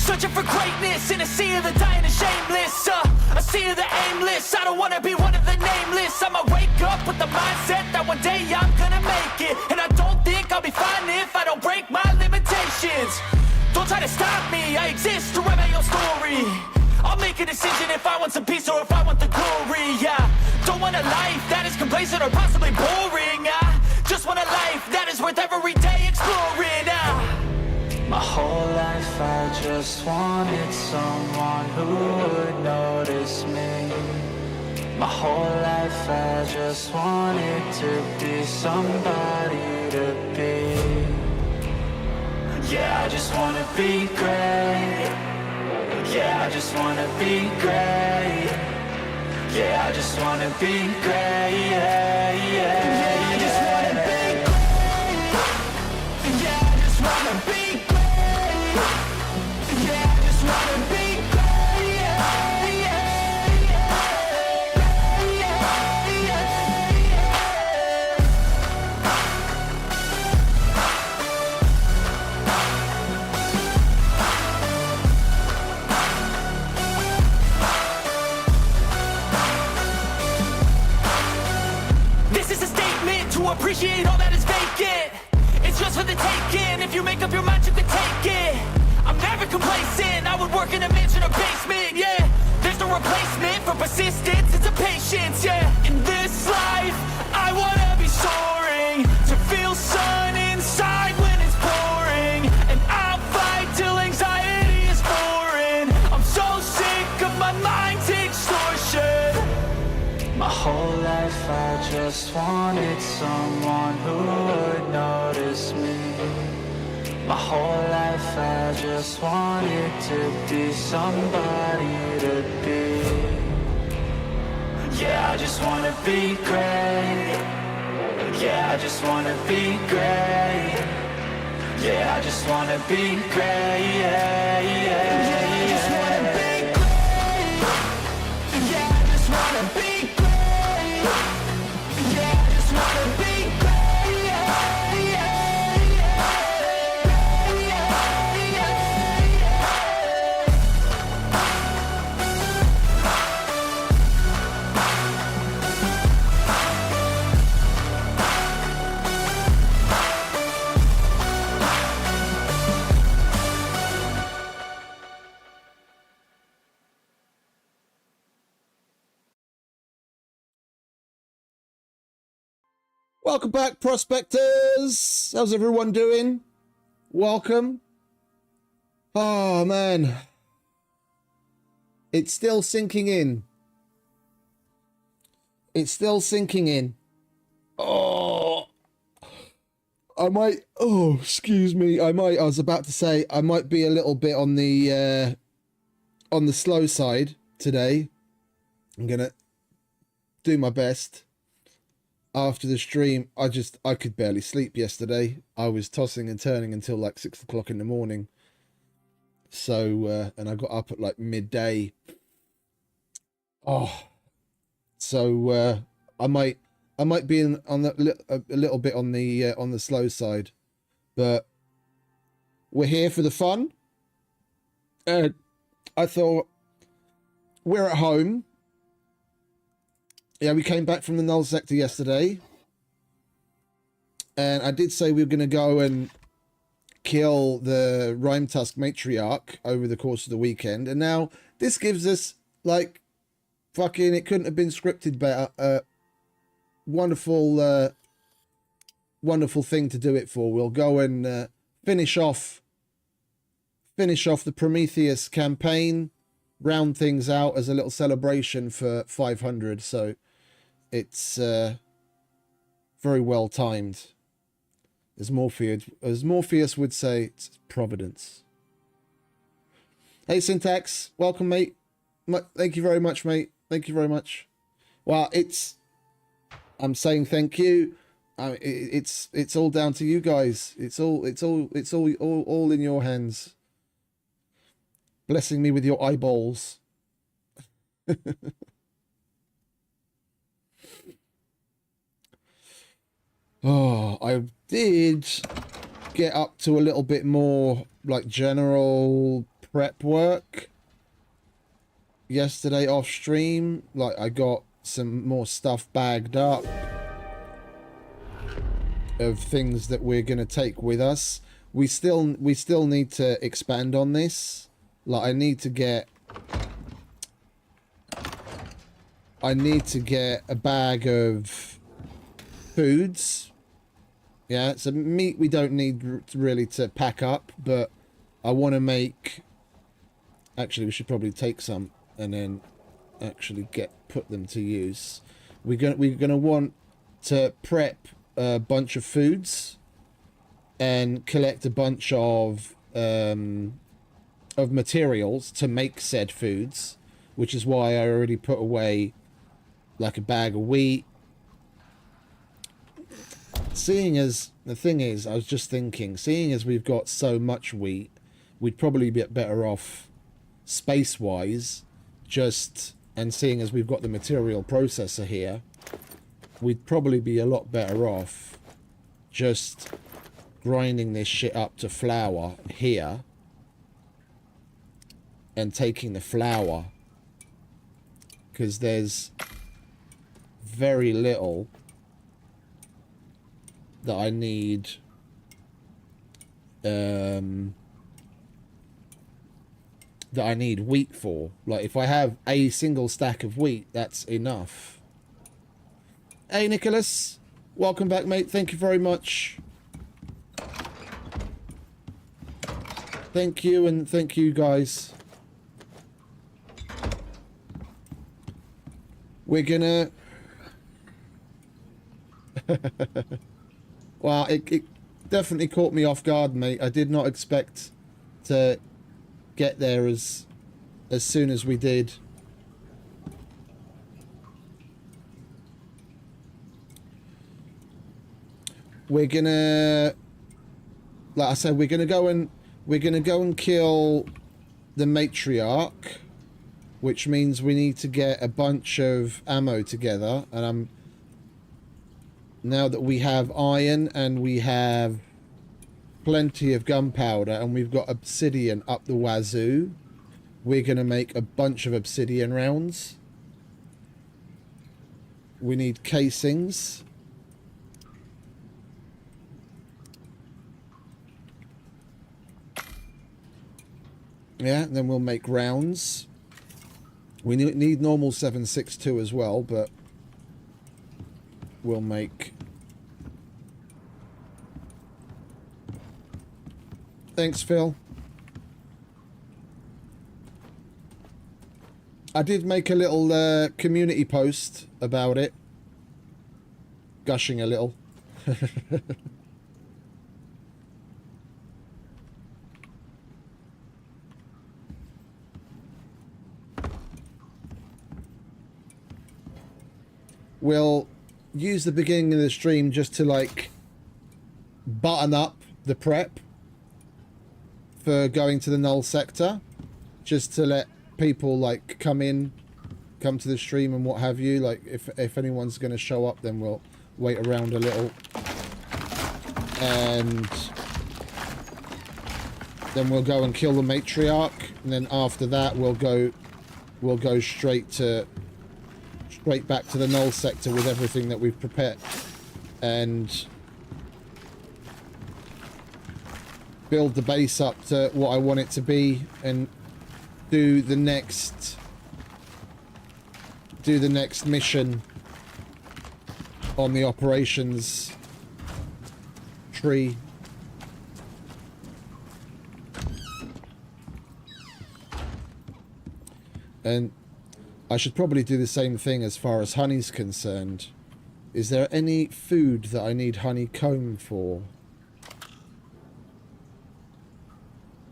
Searching for greatness in a sea of the dying and shameless, a sea of the aimless. I don't wanna be one of the nameless. I'ma wake up with the mindset that one day I'm gonna make it. And I don't think I'll be fine if I don't break my limitations. Don't try to stop me, I exist to write my own story. I'll make a decision if I want some peace or if I want the glory, yeah. Don't want a life that is complacent or possibly boring, I just want a life that is worth every day exploring, My whole life I just wanted someone who would notice me. My whole life I just wanted to be somebody to be. Yeah, I just wanna be great. Yeah, I just wanna be great. Yeah, I just wanna be great. Yeah, yeah, I just wanna be great. Yeah, I just wanna be great. Yeah, I just wanna be great. Yeah, yeah, yeah, yeah, yeah. This is a statement to appreciate all that is vacant. It's just for the taking. If you make up your mind, you can take it. I'm never complacent. I would work in a mansion or basement, yeah. There's no replacement for persistence. It's a patience, yeah. In this life, I wanna be soaring, to feel sun inside when it's pouring. And I'll fight till anxiety is foreign. I'm so sick of my mind's extortion. My whole life I just wanted someone who would notice me. My whole life I just wanted to be somebody to be. Yeah, I just wanna be great. Yeah, I just wanna be great. Yeah, I just wanna be great. Yeah, yeah, yeah, I just wanna be great. Yeah, I just wanna be great. Yeah, I just wanna be great. Yeah, yeah, yeah, yeah, yeah. Welcome back, prospectors. How's everyone doing? Welcome. Oh, man. It's still sinking in. It's still sinking in. Oh, I might, oh, excuse me. I was about to say, I might be a little bit on the slow side today. I'm going to do my best. After the stream, I could barely sleep yesterday. I was tossing and turning until like 6 o'clock in the morning. So, and I got up at like midday. Oh, so I might be on a little bit on the slow side, but we're here for the fun. I thought we're at home. Yeah, we came back from the Null Sector yesterday. And I did say we were going to go and kill the Rimetusk Matriarch over the course of the weekend. And now this gives us, like, fucking, it couldn't have been scripted better. Wonderful, wonderful thing to do it for. We'll go and finish off the Prometheus campaign, round things out as a little celebration for 500. So it's very well timed. As Morpheus would say, it's Providence. Hey, Syntax, welcome, mate. Thank you very much, mate. Thank you very much. Well, I'm saying thank you. It's all down to you guys. It's all in your hands. Blessing me with your eyeballs. Oh, I did get up to a little bit more like general prep work yesterday off stream. Like, I got some more stuff bagged up of things that we're going to take with us. We still need to expand on this. Like, I need to get a bag of foods. Yeah, so meat we don't need really to pack up, but I want to make... Actually, we should probably take some and then actually put them to use. We're gonna want to prep a bunch of foods and collect a bunch of materials to make said foods, which is why I already put away like a bag of wheat. Seeing as the thing is, I was just thinking, seeing as we've got so much wheat, we'd probably be better off space-wise, and seeing as we've got the material processor here, we'd probably be a lot better off just grinding this shit up to flour here and taking the flour, because there's very little that I need wheat for. Like, if I have a single stack of wheat, that's enough. Hey, Nicholas. Welcome back, mate. Thank you very much. Thank you, and thank you, guys. We're gonna... Well, it definitely caught me off guard, mate. I did not expect to get there as soon as we did. We're gonna, like I said, we're gonna go and kill the Matriarch, which means we need to get a bunch of ammo together. And now that we have iron and we have plenty of gunpowder and we've got obsidian up the wazoo, we're going to make a bunch of obsidian rounds. We need casings. Yeah, then we'll make rounds. We need normal 7.62 as well, but we'll make... Thanks, Phil. I did make a little community post about it. Gushing a little. We'll use the beginning of the stream just to, like, button up the prep for going to the Null Sector, just to let people, like, come to the stream and what have you. Like, if anyone's going to show up, then we'll wait around a little, and then we'll go and kill the Matriarch, and then after that we'll go straight back to the Null Sector with everything that we've prepared, and build the base up to what I want it to be, and do the next mission on the operations tree. And I should probably do the same thing as far as honey's concerned. Is there any food that I need honeycomb for?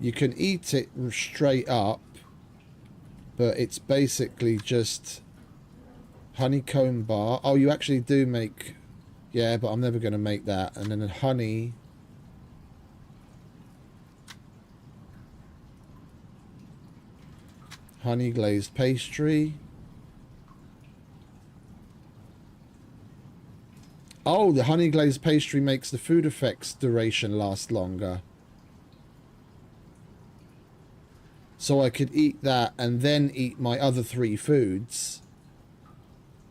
You can eat it straight up, but it's basically just honeycomb bar. Oh, you actually do make... Yeah, but I'm never going to make that. And then honey... Honey glazed pastry. Oh, the honey glazed pastry makes the food effects duration last longer. So I could eat that and then eat my other 3 foods.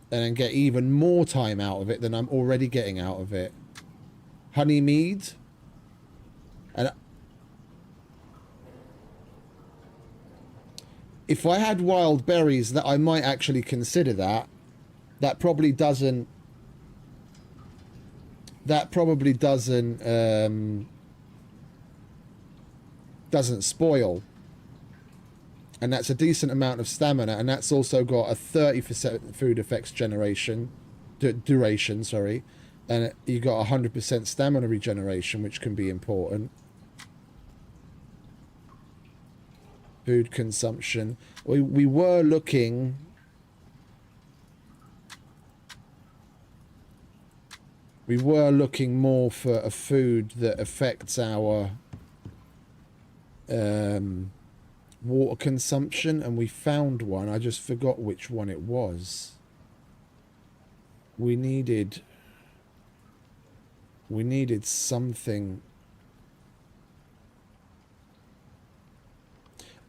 And then get even more time out of it than I'm already getting out of it. Honey mead. And if I had wild berries, that I might actually consider that. That probably doesn't doesn't spoil. And that's a decent amount of stamina, and that's also got a 30% food effects duration, sorry, and you got 100% stamina regeneration, which can be important. Food consumption. We were looking. We were looking more for a food that affects our water consumption, and we found one. I just forgot which one it was. We needed something.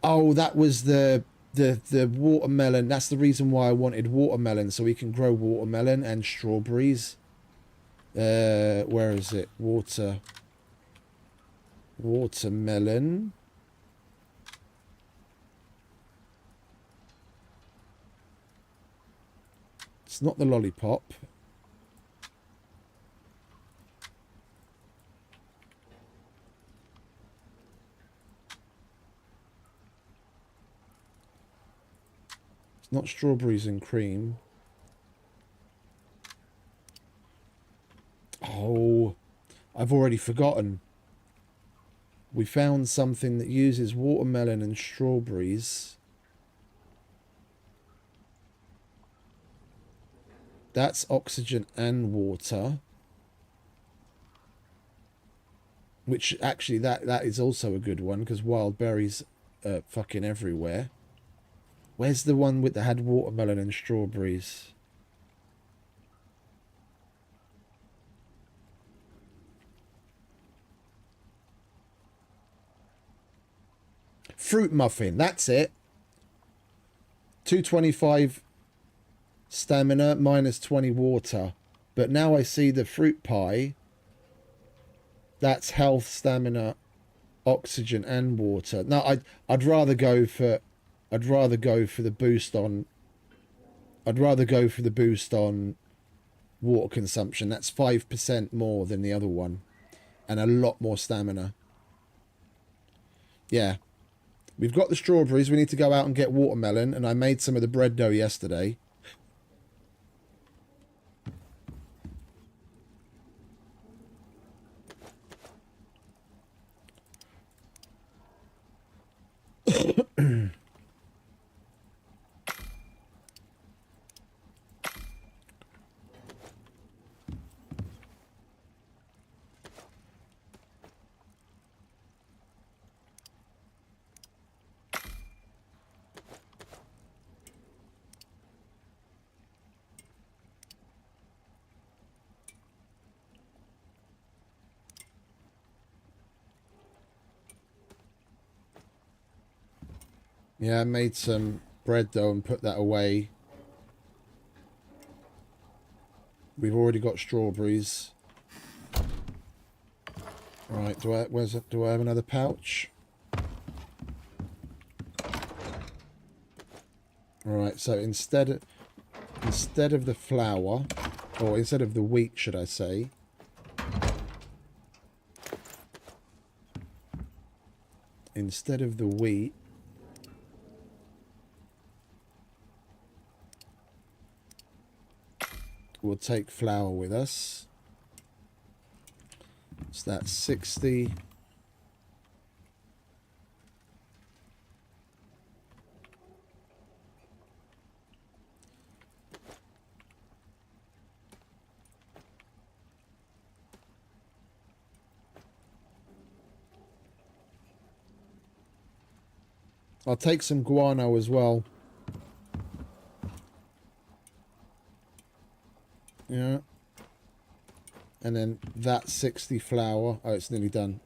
Oh, that was the watermelon. That's the reason why I wanted watermelon, so we can grow watermelon and strawberries. Where is it? Watermelon. It's not the lollipop. It's not strawberries and cream. Oh, I've already forgotten. We found something that uses watermelon and strawberries. That's oxygen and water. Which actually that is also a good one, because wild berries are fucking everywhere. Where's the one that had watermelon and strawberries? Fruit muffin, that's it. 225 stamina, minus 20 water. But now I see the fruit pie. That's health, stamina, oxygen, and water. No, I'd rather go for the boost on. I'd rather go for the boost on water consumption. That's 5% more than the other one, and a lot more stamina. Yeah. We've got the strawberries. We need to go out and get watermelon, and I made some of the bread dough yesterday. Yeah, I made some bread dough and put that away. We've already got strawberries. Right, do I have another pouch? Right, so instead of the flour, or instead of the wheat, should I say, instead of the wheat, we'll take flour with us. So that's 60. I'll take some guano as well. Yeah. And then that 60 flour. Oh, it's nearly done.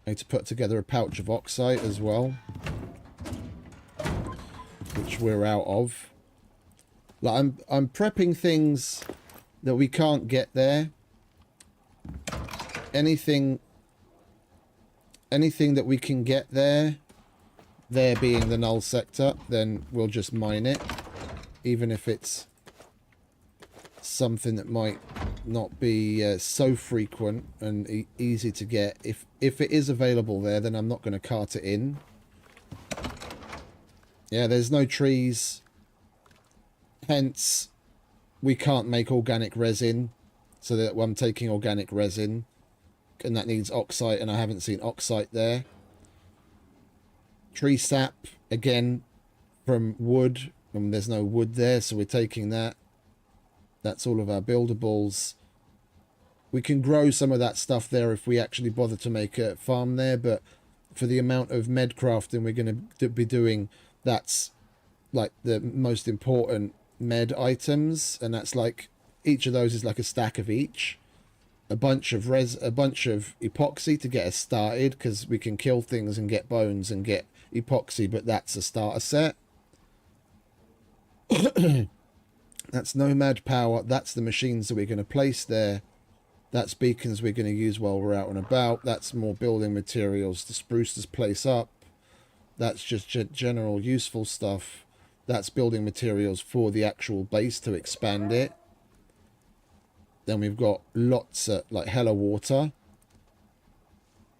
I need to put together a pouch of oxide as well, which we're out of. Like I'm prepping things that we can't get there. Anything that we can get there being the Null Sector, then we'll just mine it, even if it's something that might not be so frequent and easy to get. If it is available there, then I'm not going to cart it in. Yeah, there's no trees, hence we can't make organic resin, so that I'm taking organic resin, and that needs oxide, and I haven't seen oxide there. Tree sap, again, from wood, and there's no wood there, so we're taking that. That's all of our buildables. We can grow some of that stuff there if we actually bother to make a farm there, but for the amount of med crafting we're going to be doing, that's like the most important med items, and that's like, each of those is like a stack of each. A bunch of epoxy to get us started, because we can kill things and get bones and get epoxy, but that's a starter set. That's nomad power. That's the machines that we're going to place there. That's beacons we're going to use while we're out and about. That's more building materials to spruce this place up. That's just general useful stuff. That's building materials for the actual base to expand it. Then we've got lots of, like, hella water.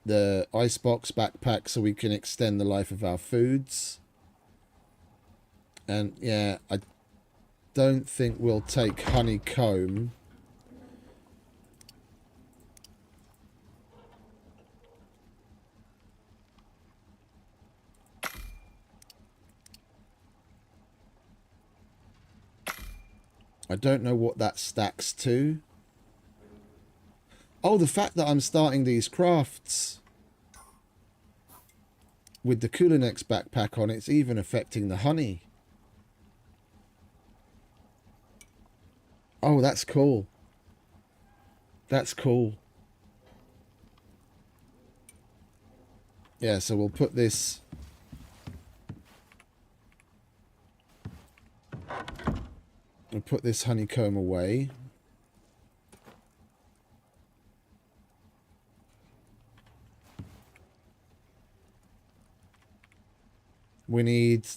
The icebox backpack, so we can extend the life of our foods. And, yeah, I don't think we'll take honeycomb. I don't know what that stacks to. Oh, the fact that I'm starting these crafts with the Kulinex backpack on, it's even affecting the honey. Oh, that's cool. That's cool. Yeah, so we'll put this... We'll put this honeycomb away. We need...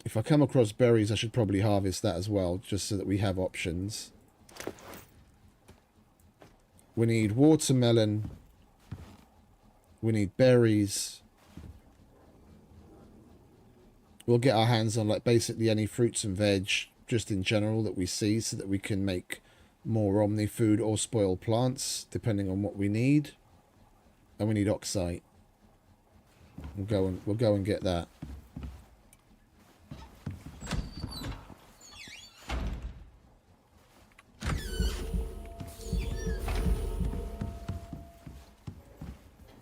If I come across berries, I should probably harvest that as well, just so that we have options. We need watermelon. We need berries. We'll get our hands on, like, basically any fruits and veg, just in general, that we see, so that we can make more omni-food or spoil plants, depending on what we need. And we need oxide. We'll go and get that.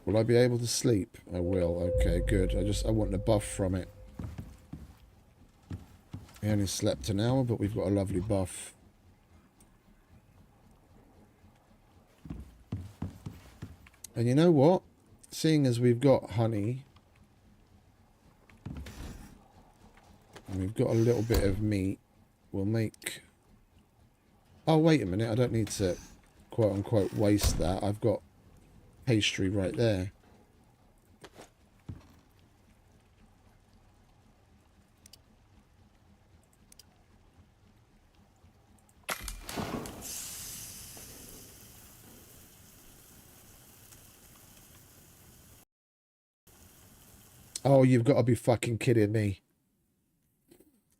Will I be able to sleep? I will. Okay, good. I want the buff from it. I only slept an hour, but we've got a lovely buff. And you know what? Seeing as we've got honey, and we've got a little bit of meat, we'll make... Oh, wait a minute. I don't need to, quote-unquote, waste that. I've got pastry right there. Oh, you've got to be fucking kidding me.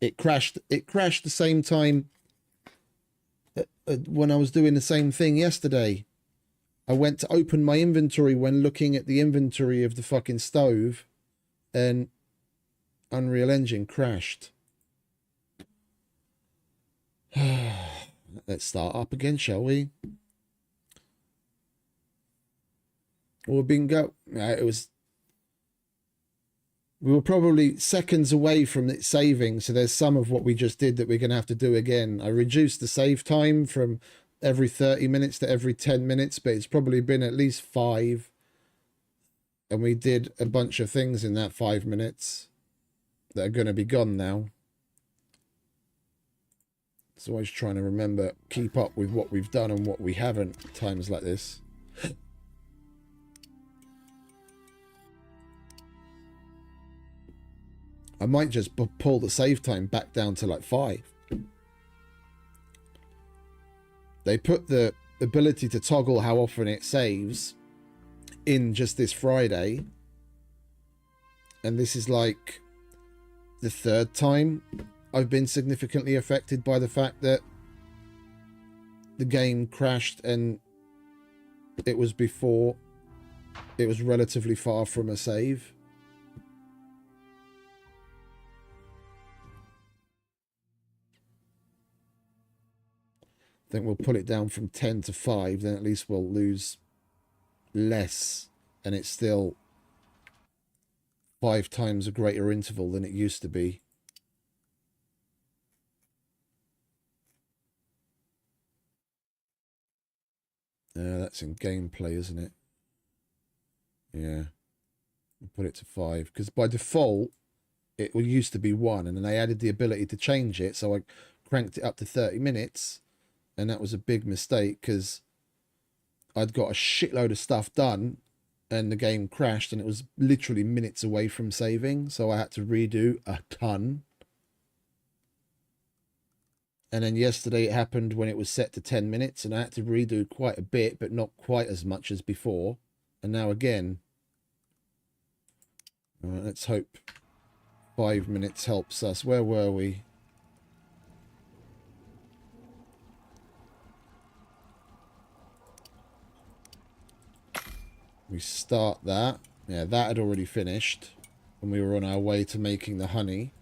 It crashed the same time when I was doing the same thing yesterday. I went to open my inventory when looking at the inventory of the fucking stove, and Unreal Engine crashed. Let's start up again, shall we? Or bingo. We were probably seconds away from it saving, so there's some of what we just did that we're going to have to do again. I reduced the save time from every 30 minutes to every 10 minutes, but it's probably been at least 5. And we did a bunch of things in that 5 minutes that are going to be gone now. It's always trying to remember, keep up with what we've done and what we haven't at times like this. I might just pull the save time back down to like 5. They put the ability to toggle how often it saves in just this Friday. And this is like the 3rd time I've been significantly affected by the fact that the game crashed and it was before it was relatively far from a save. I think we'll put it down from 10 to 5, then at least we'll lose less, and it's still 5 times a greater interval than it used to be. That's in gameplay, isn't it? Yeah. We'll put it to 5, because by default it used to be 1, and then they added the ability to change it, so I cranked it up to 30 minutes. And that was a big mistake because I'd got a shitload of stuff done and the game crashed and it was literally minutes away from saving. So I had to redo a ton. And then yesterday it happened when it was set to 10 minutes and I had to redo quite a bit, but not quite as much as before. And now again. All right, let's hope 5 minutes helps us. Where were we? We start that. Yeah, that had already finished. And we were on our way to making the honey.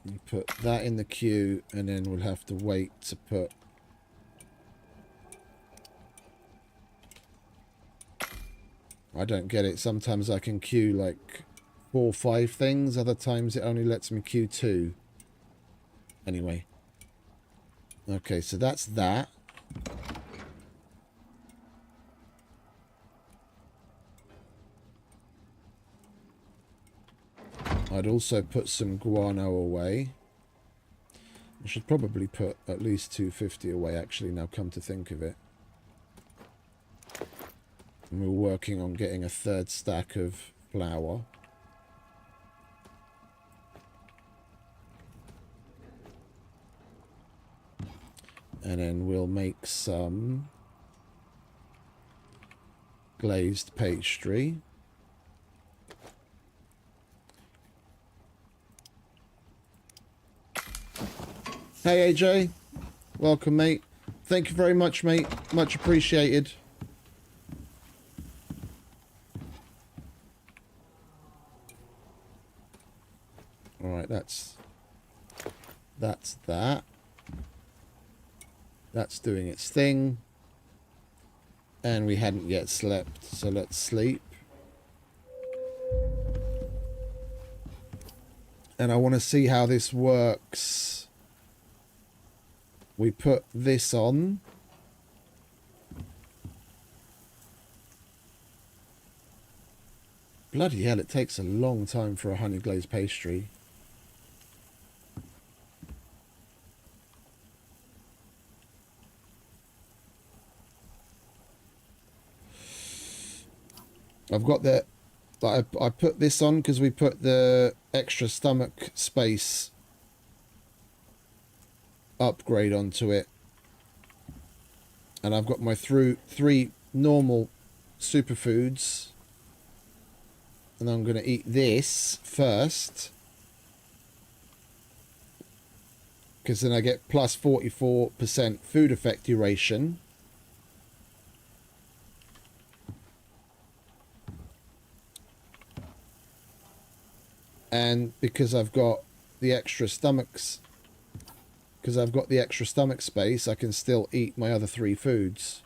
You put that in the queue, and then we'll have to wait to put... I don't get it. Sometimes I can queue like 4 or 5 things. Other times it only lets me queue 2. Anyway. Okay, so that's that. I'd also put some guano away. I should probably put at least 250 away, actually, now come to think of it. And we're working on getting a 3rd stack of flour. And then we'll make some glazed pastry. Hey AJ, welcome mate. Thank you very much mate, much appreciated. Alright, that's that. That's doing its thing. And we hadn't yet slept, so let's sleep. And I want to see how this works. We put this on. Bloody hell, it takes a long time for a honey glazed pastry. I've got the... I put this on because we put the extra stomach space upgrade onto it. And I've got my 3 normal superfoods. And I'm going to eat this first. Because then I get plus 44% food effect duration. And because I've got the extra stomachs, because I've got the extra stomach space, I can still eat my other 3 foods.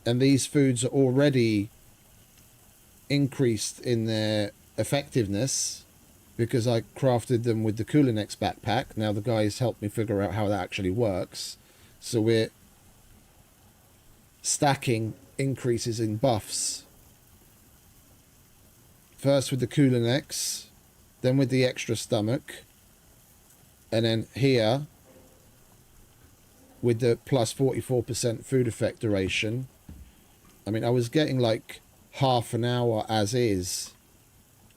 And these foods are already increased in their effectiveness because I crafted them with the Coolinex backpack. Now the guys helped me figure out how that actually works. So we're stacking increases in buffs. First with the Coolinex, then with the extra stomach, and then here with the plus 44% food effect duration. I mean, I was getting like half an hour as is.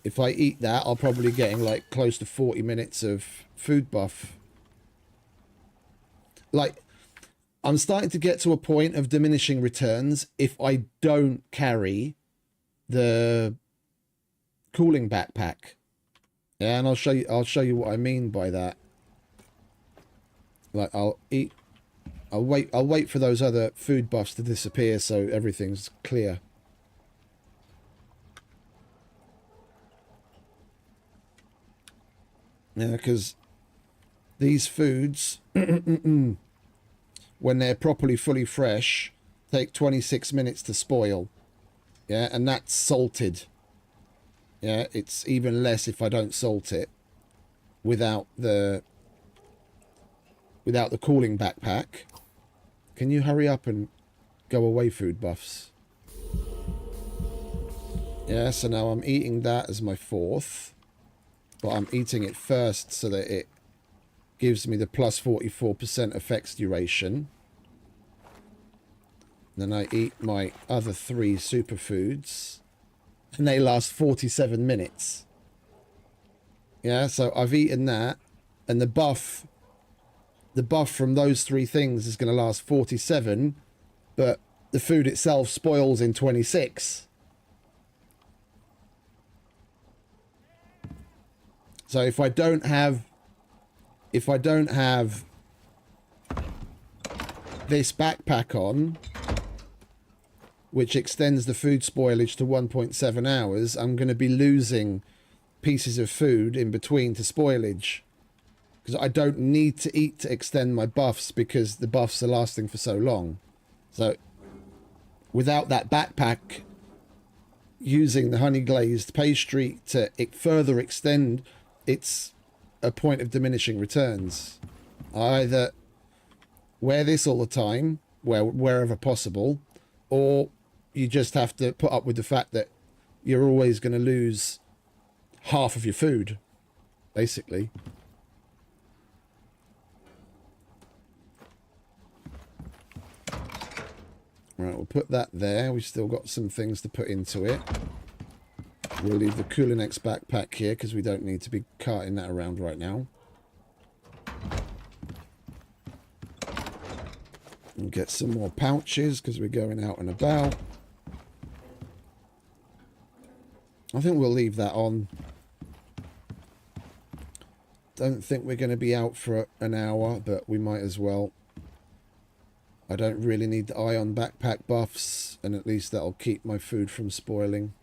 If I eat that, I'll probably getting like close to 40 minutes of food buff. Like, I'm starting to get to a point of diminishing returns if I don't carry the cooling backpack. Yeah, and I'll show you what I mean by that. Like, I'll wait for those other food buffs to disappear so everything's clear. Yeah, because these foods, when they're properly fully fresh, take 26 minutes to spoil. Yeah, and that's salted. Yeah, it's even less if I don't salt it without the cooling backpack. Can you hurry up and go away, food buffs? Yeah, so now I'm eating that as my fourth. But I'm eating it first so that it gives me the plus 44% effects duration. Then I eat my other 3 superfoods. And they last 47 minutes. Yeah, so I've eaten that. And the buff from those 3 things is going to last 47. But the food itself spoils in 26. So if I don't have this backpack on, which extends the food spoilage to 1.7 hours, I'm going to be losing pieces of food in between to spoilage. Because I don't need to eat to extend my buffs because the buffs are lasting for so long. So without that backpack, using the honey glazed pastry to further extend, it's a point of diminishing returns. I either wear this all the time, wherever possible, or you just have to put up with the fact that you're always going to lose half of your food, basically. Right, we'll put that there. We've still got some things to put into it. We'll leave the Coolinex backpack here because we don't need to be carting that around right now. And get some more pouches because we're going out and about. I think we'll leave that on. Don't think we're going to be out for an hour, but we might as well. I don't really need the ion backpack buffs, and at least that'll keep my food from spoiling.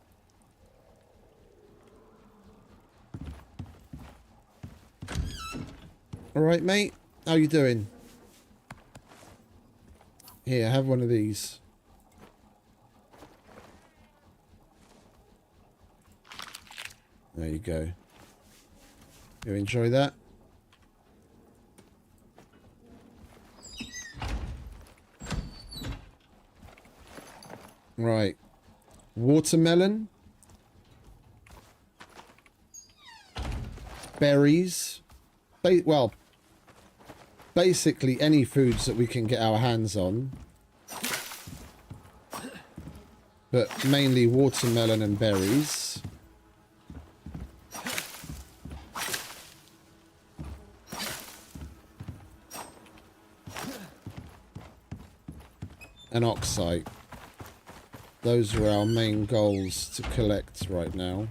Alright, mate. How you doing? Here, have one of these. There you go. You enjoy that? Right. Watermelon. Berries. Well, basically any foods that we can get our hands on. But mainly watermelon and berries. And oxide. Those are our main goals to collect right now.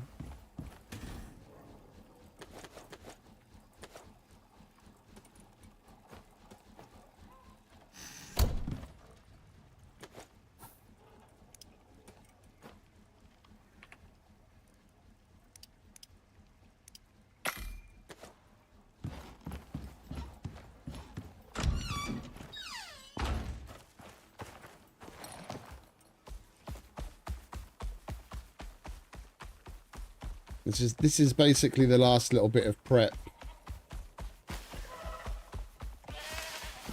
This is basically the last little bit of prep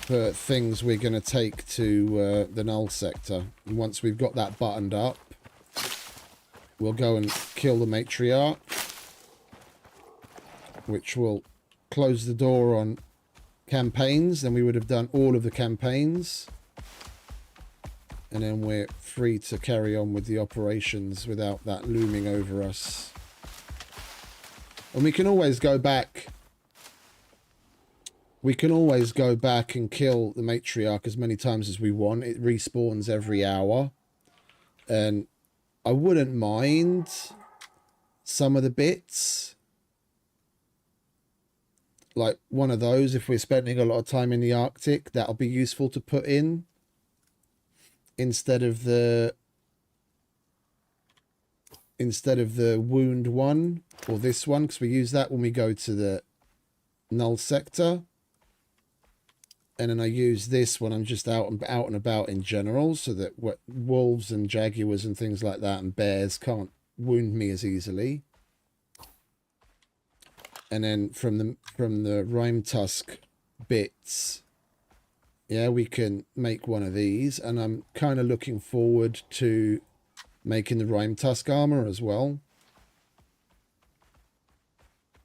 for things we're going to take to the Null Sector. And once we've got that buttoned up, we'll go and kill the Matriarch, which will close the door on campaigns. Then we would have done all of the campaigns. And then we're free to carry on with the operations without that looming over us. And we can always go back. We can always go back and kill the Matriarch as many times as we want. It respawns every hour. And I wouldn't mind some of the bits. Like one of those, if we're spending a lot of time in the Arctic, that'll be useful to put in. Instead of the wound one, or this one, because we use that when we go to the Null Sector. And then I use this when I'm just out and about in general, so that wolves and jaguars and things like that and bears can't wound me as easily. And then from the Rimetusk bits, yeah, we can make one of these, and I'm kind of looking forward to making the Rimetusk armor as well,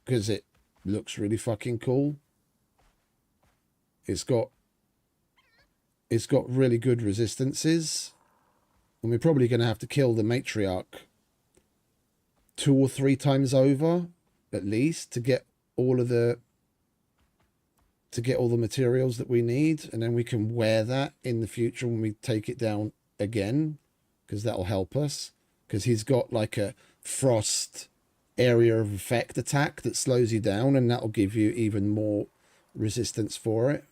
because it looks really fucking cool. It's got really good resistances, and we're probably going to have to kill the Matriarch 2 or 3 times over, at least, to get all the materials that we need, and then we can wear that in the future when we take it down again, because that'll help us, because he's got like a frost area of effect attack that slows you down, and that'll give you even more resistance for it.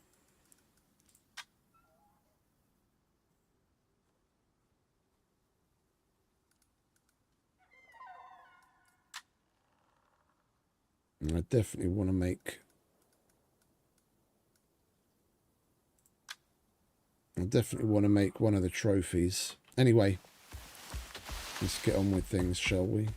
And I definitely want to make one of the trophies. Anyway, let's get on with things, shall we?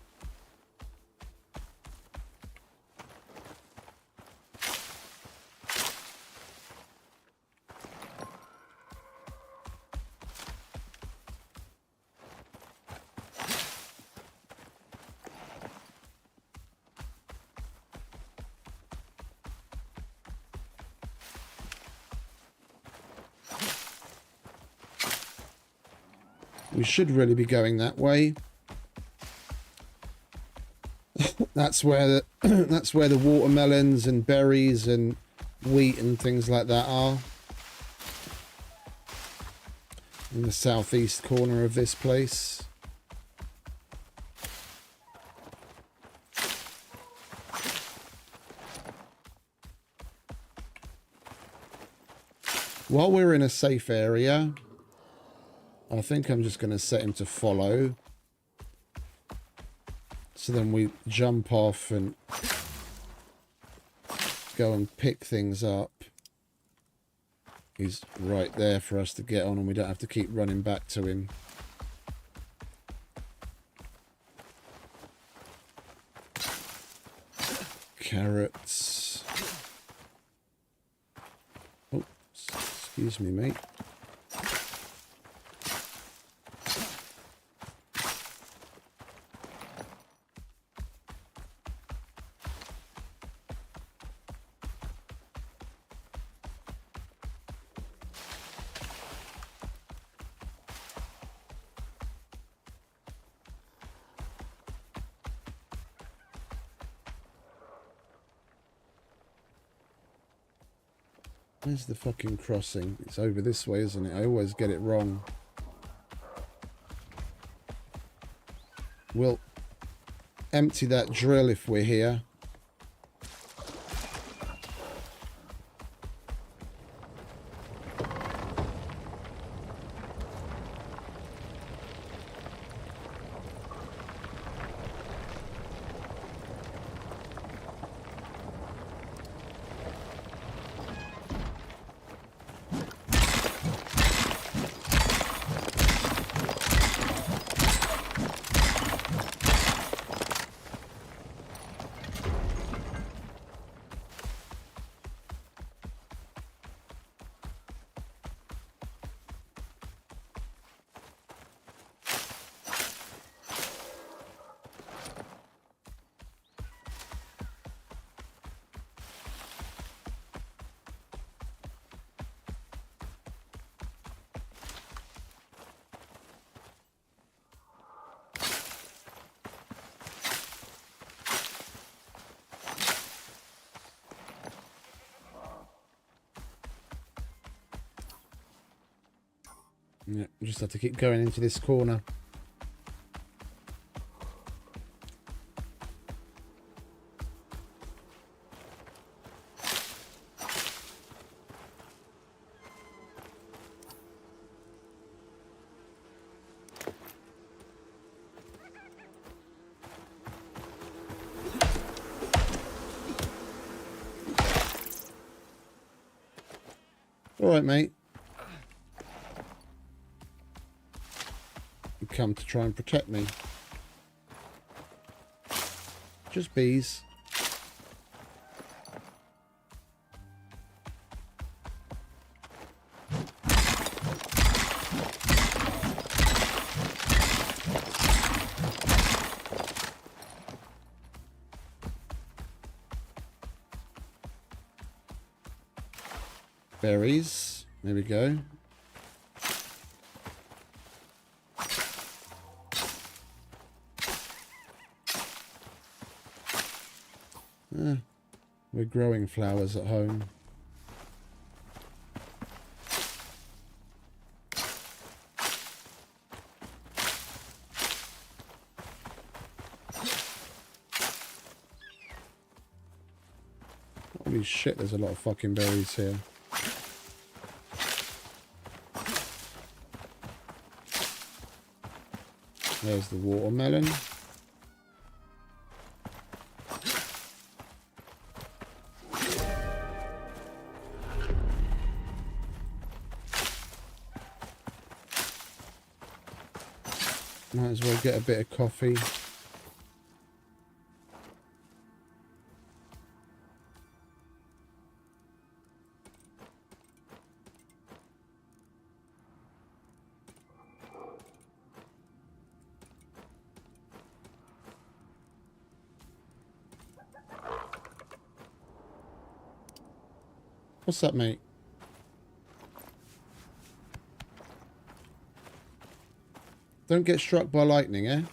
We should really be going that way. That's where the watermelons and berries and wheat and things like that are. In the southeast corner of this place. While we're in a safe area, I think I'm just going to set him to follow. So then we jump off and go and pick things up. He's right there for us to get on, and we don't have to keep running back to him. Carrots. Oh, excuse me, mate. Where's the fucking crossing? It's over this way, isn't it? I always get it wrong. We'll empty that drill if we're here. Yeah, just have to keep going into this corner. All right, mate. You come to try and protect me. Just bees. Berries. There we go. We're growing flowers at home. Holy shit, there's a lot of fucking berries here. There's the watermelon. Might as well get a bit of coffee. What's up, mate? Don't get struck by lightning, eh?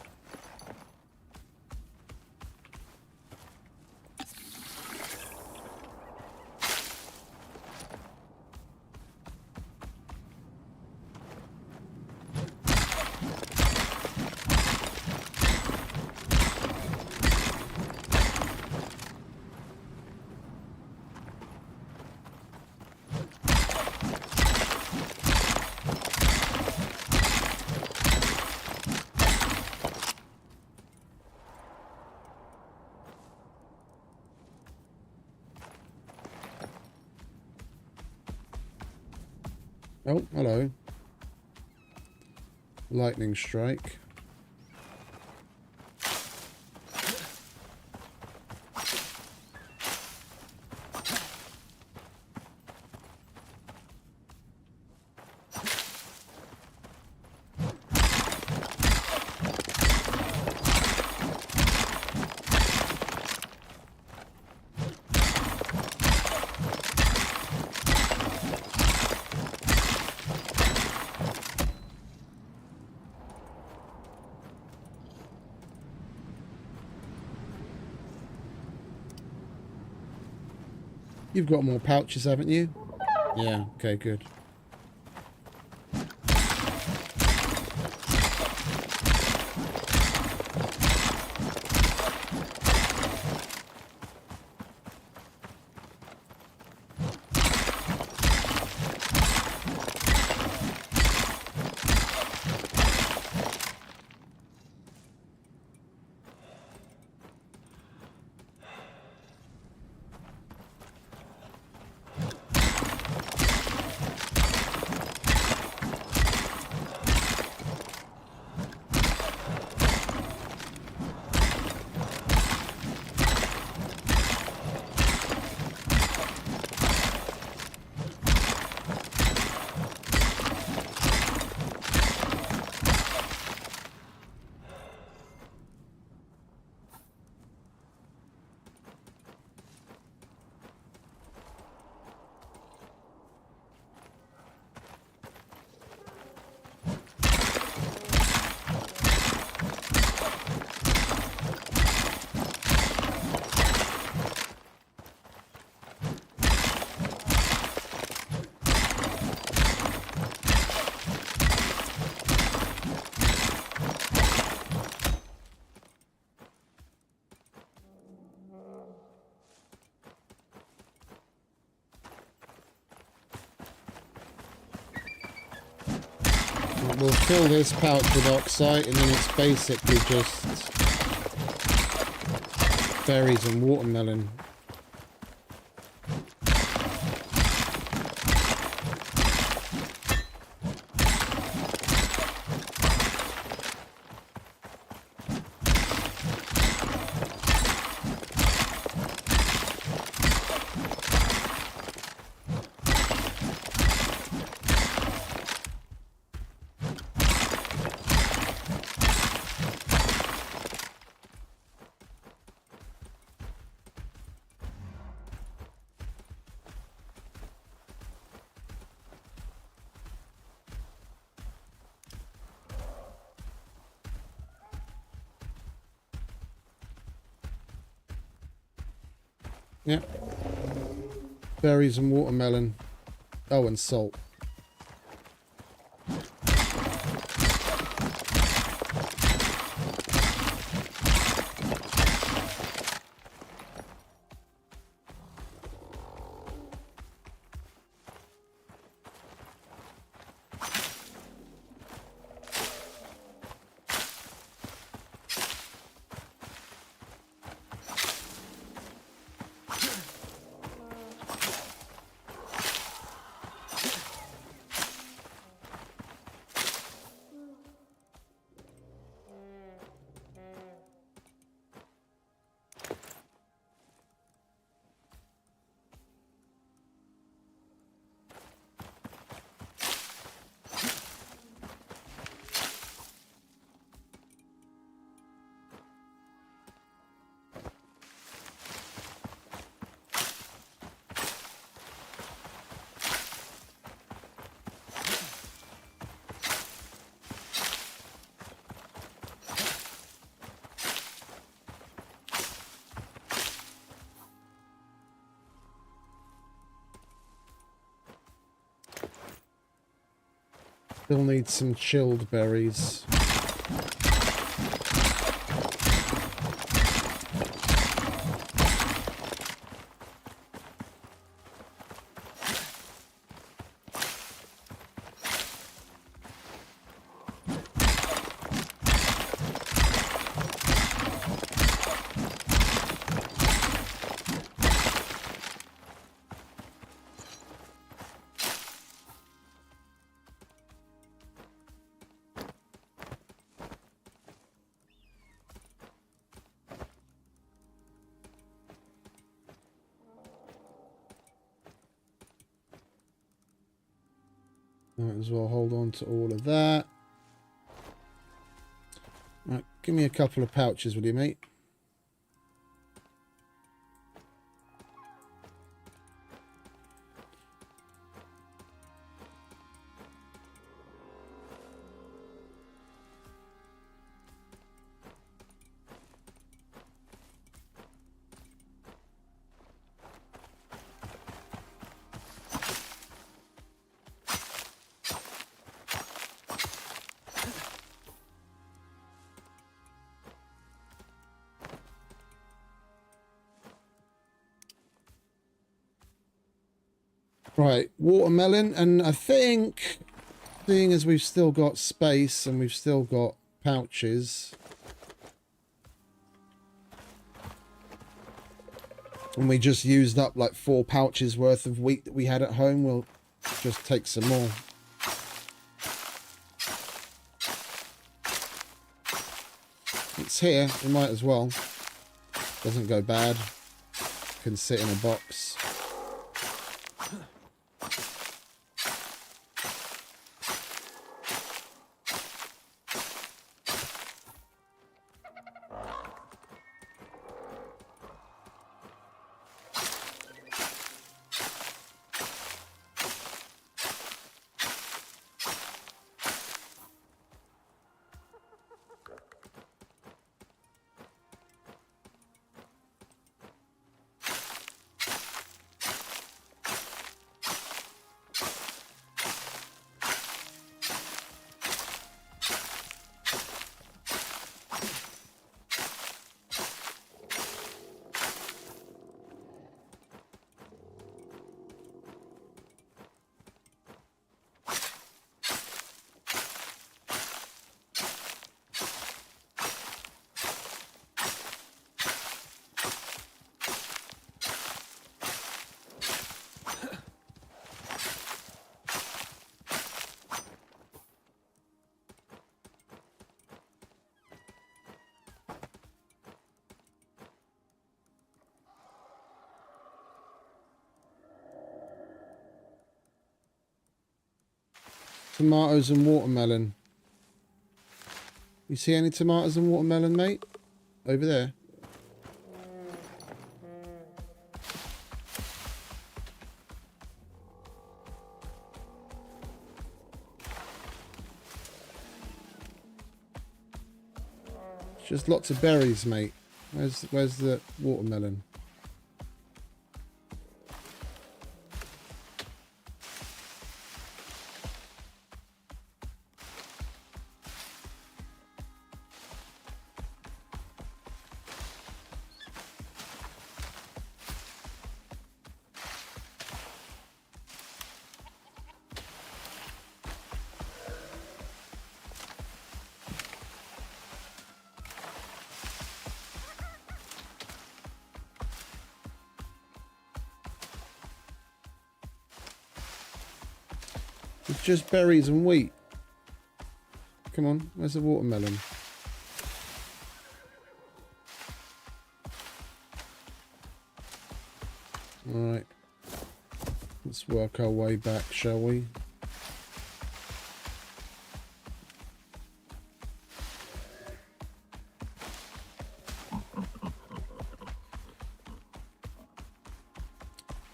Oh, hello. Lightning strike. You've got more pouches, haven't you? Yeah, okay, good. We'll fill this pouch with oxite, and then it's basically just berries and watermelon. Yep. Berries and watermelon. Oh, and salt. Still need some chilled berries. Might as well hold on to all of that. Right, give me a couple of pouches, will you, mate? Right, watermelon, and I think, seeing as we've still got space and we've still got pouches, and we just used up like 4 pouches worth of wheat that we had at home, we'll just take some more. It's here, we might as well. Doesn't go bad. Can sit in a box. Tomatoes and watermelon. You see any tomatoes and watermelon, mate? Over there. Just lots of berries, mate. Where's the watermelon? It's just berries and wheat. Come on, where's the watermelon? Alright. Let's work our way back, shall we?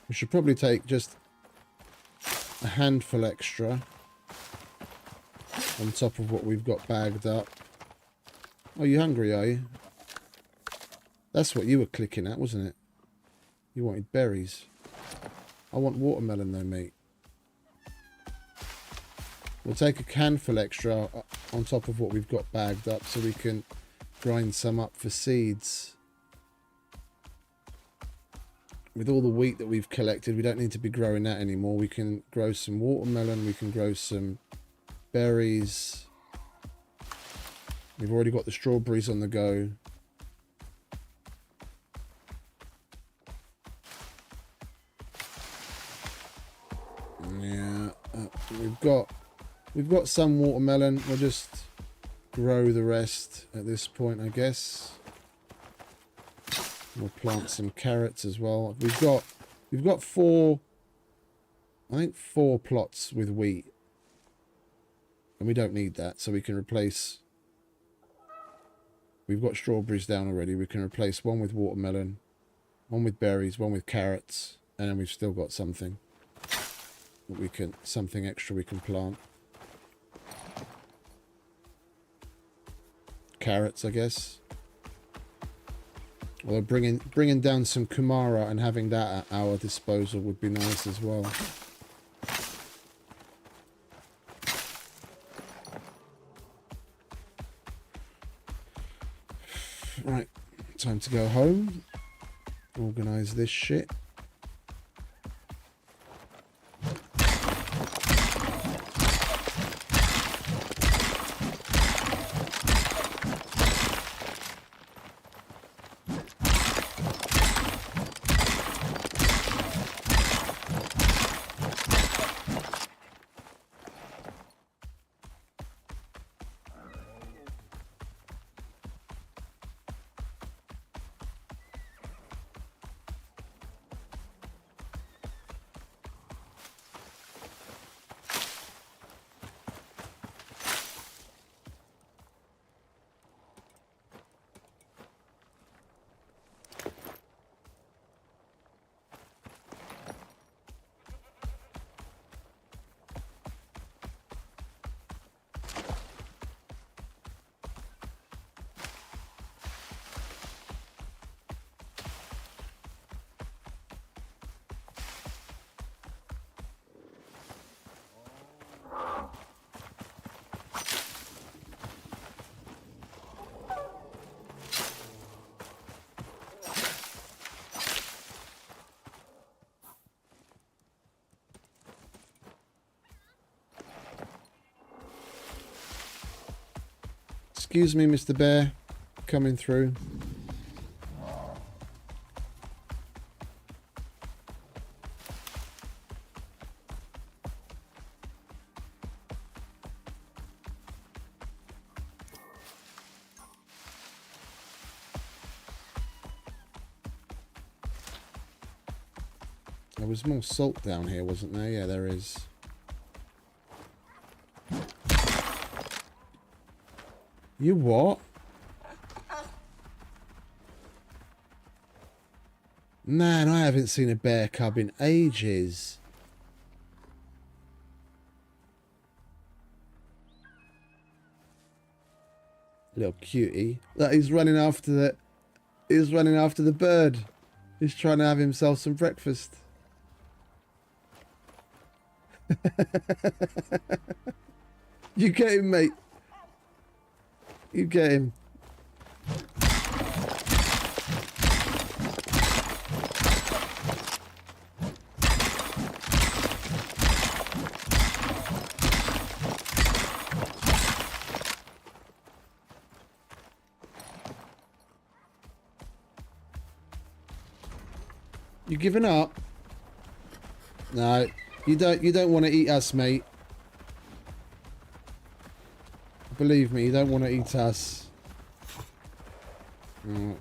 We should probably take just a handful extra on top of what we've got bagged up. Oh, you hungry, are you? That's what you were clicking at, wasn't it? You wanted berries. I want watermelon though, mate. We'll take a handful extra on top of what we've got bagged up so we can grind some up for seeds. With all the wheat that we've collected, we don't need to be growing that anymore. We can grow some watermelon, we can grow some berries. We've already got the strawberries on the go. Yeah, we've got some watermelon. We'll just grow the rest at this point, I guess. We'll plant some carrots as well. We've got four plots with wheat. And we don't need that, so we can replace. We've got strawberries down already. We can replace one with watermelon, one with berries, one with carrots, and then we've still got something. Something extra we can plant. Carrots, I guess. Although bringing down some Kumara and having that at our disposal would be nice as well. Right, time to go home. Organise this shit. Excuse me, Mr. Bear, coming through. There was more salt down here, wasn't there? Yeah, there is. You what? Man, I haven't seen a bear cub in ages. Little cutie. Look, he's running after the... He's running after the bird. He's trying to have himself some breakfast. You get him, mate. You get him. You giving up? No, you don't want to eat us, mate. Believe me, you don't want to eat us. Right.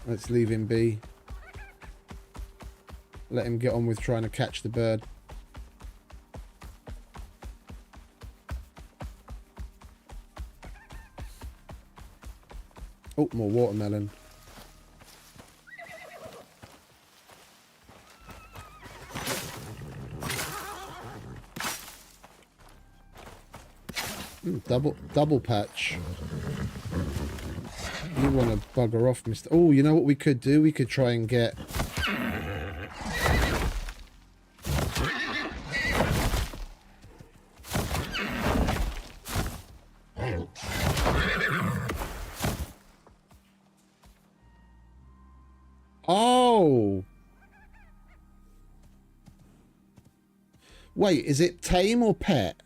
Let's leave him be. Let him get on with trying to catch the bird. Oh, more watermelon. Double patch. You want to bugger off, Mr. Oh, you know what we could do? We could try and get... Oh! Wait, is it tame or pet?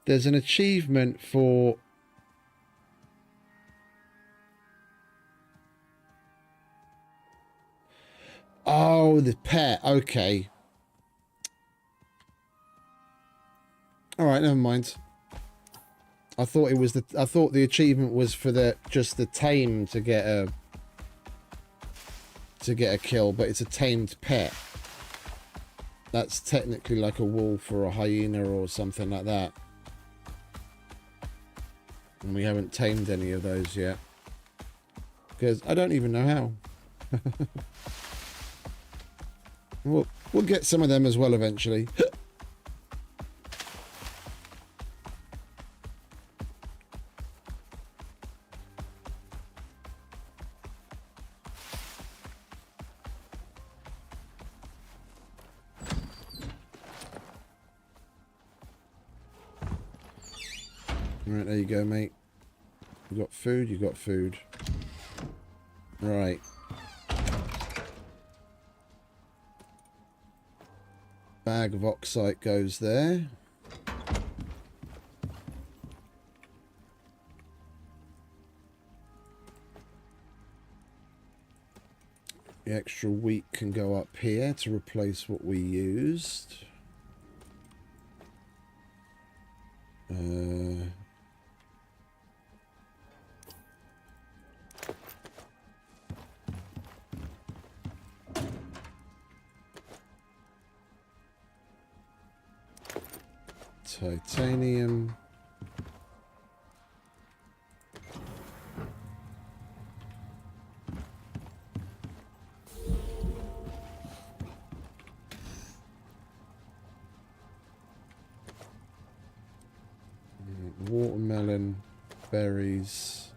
There's an achievement for... Oh, the pet. Okay. All right, never mind. I thought it was the... I thought the achievement was for the just the tame to get a kill, but it's a tamed pet. That's technically like a wolf or a hyena or something like that. And we haven't tamed any of those yet. Because I don't even know how. We'll get some of them as well eventually. Right, there you go, mate. You got food, you got food. Right. Bag of oxite goes there. The extra wheat can go up here to replace what we used. Titanium. Watermelon, berries.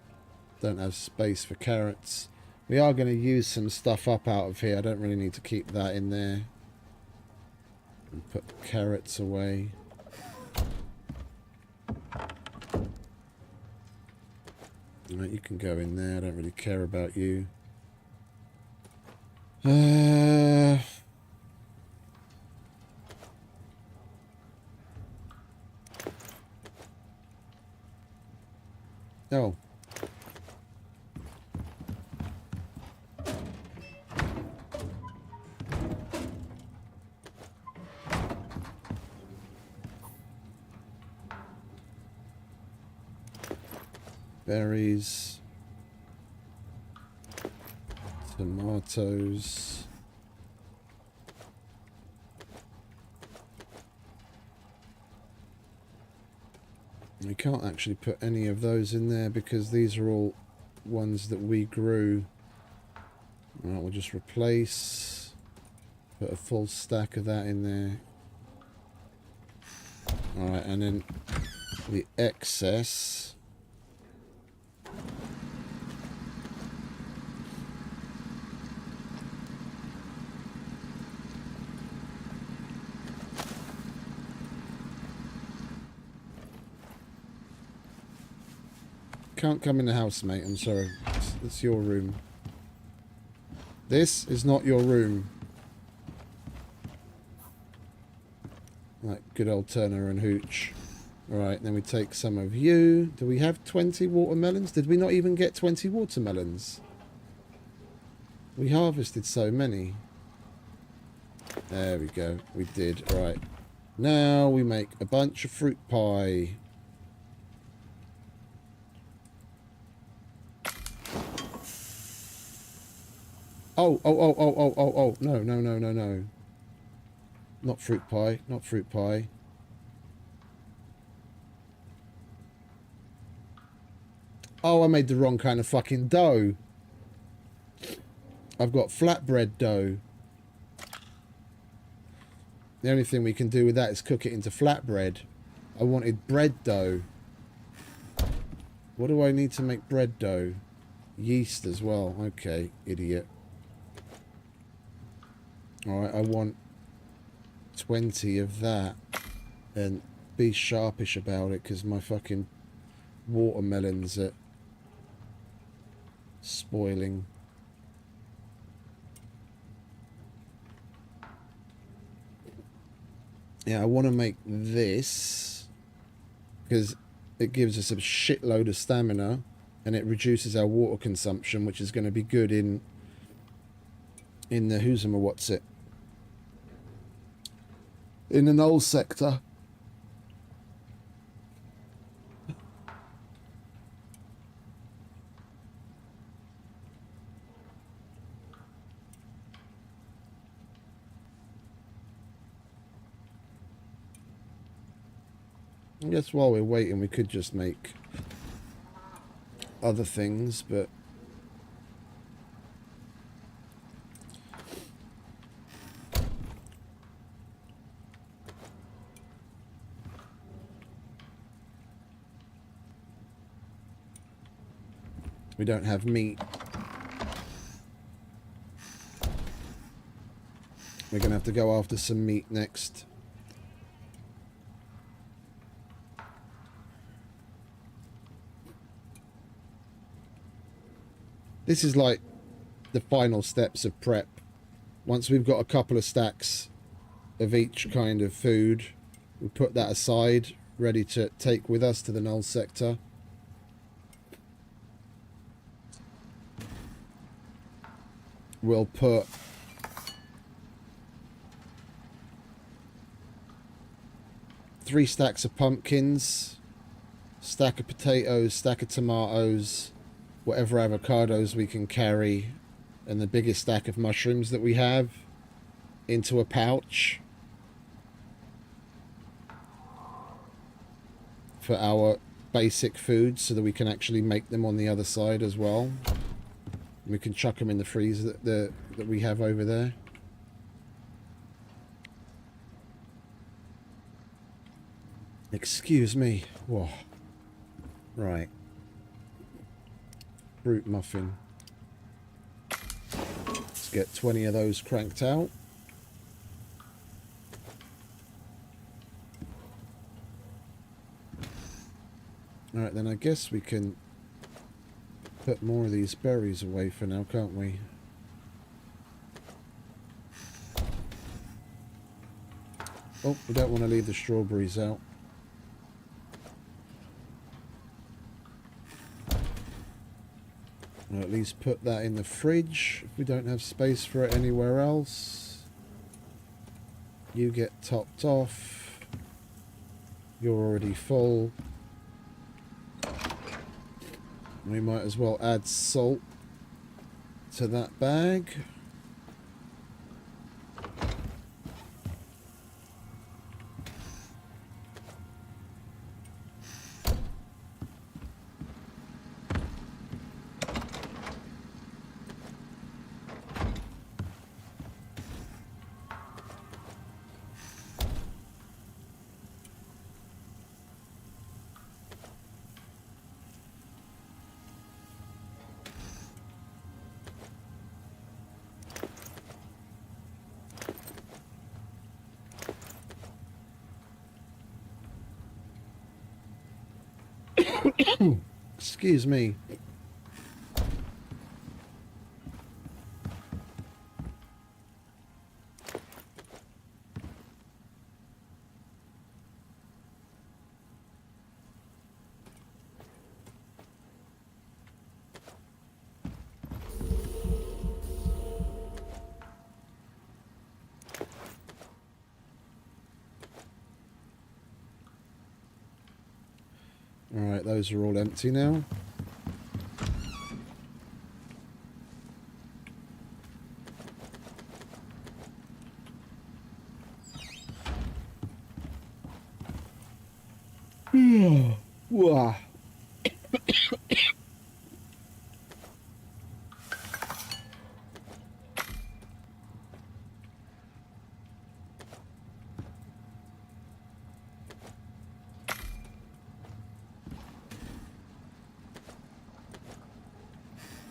Don't have space for carrots. We are going to use some stuff up out of here. I don't really need to keep that in there. And put carrots away. Right, you can go in there. I don't really care about you. Oh. Berries. Tomatoes. We can't actually put any of those in there because these are all ones that we grew. Right, we'll just replace. Put a full stack of that in there. Alright, and then the excess. Can't come in the house, mate. I'm sorry. It's your room. This is not your room. Like good old Turner and Hooch. Alright, then we take some of you. Do we have 20 watermelons? Did we not even get 20 watermelons? We harvested so many. There we go. We did. Right. Now we make a bunch of fruit pie. Oh. No. Not fruit pie. Not fruit pie. Oh, I made the wrong kind of fucking dough. I've got flatbread dough. The only thing we can do with that is cook it into flatbread. I wanted bread dough. What do I need to make bread dough? Yeast as well. Okay, idiot. Alright, I want 20 of that. And be sharpish about it because my fucking watermelons are spoiling. Yeah, I want to make this because it gives us a shitload of stamina and it reduces our water consumption, which is going to be good in the what's it? In the Null Sector. I guess while we're waiting we could just make other things, but we don't have meat. We're gonna have to go after some meat next. This is like the final steps of prep. Once we've got a couple of stacks of each kind of food, we put that aside, ready to take with us to the Null Sector. We'll put three stacks of pumpkins, stack of potatoes, stack of tomatoes, whatever avocados we can carry, and the biggest stack of mushrooms that we have into a pouch for our basic foods so that we can actually make them on the other side as well. We can chuck them in the freezer that we have over there. Excuse me. Whoa. Right. Fruit muffin. Let's get 20 of those cranked out. Alright, then I guess we can put more of these berries away for now, can't we? Oh, we don't want to leave the strawberries out. Or at least put that in the fridge if we don't have space for it anywhere else. You get topped off. You're already full. We might as well add salt to that bag. Excuse me. Alright, those are all empty now. Wow.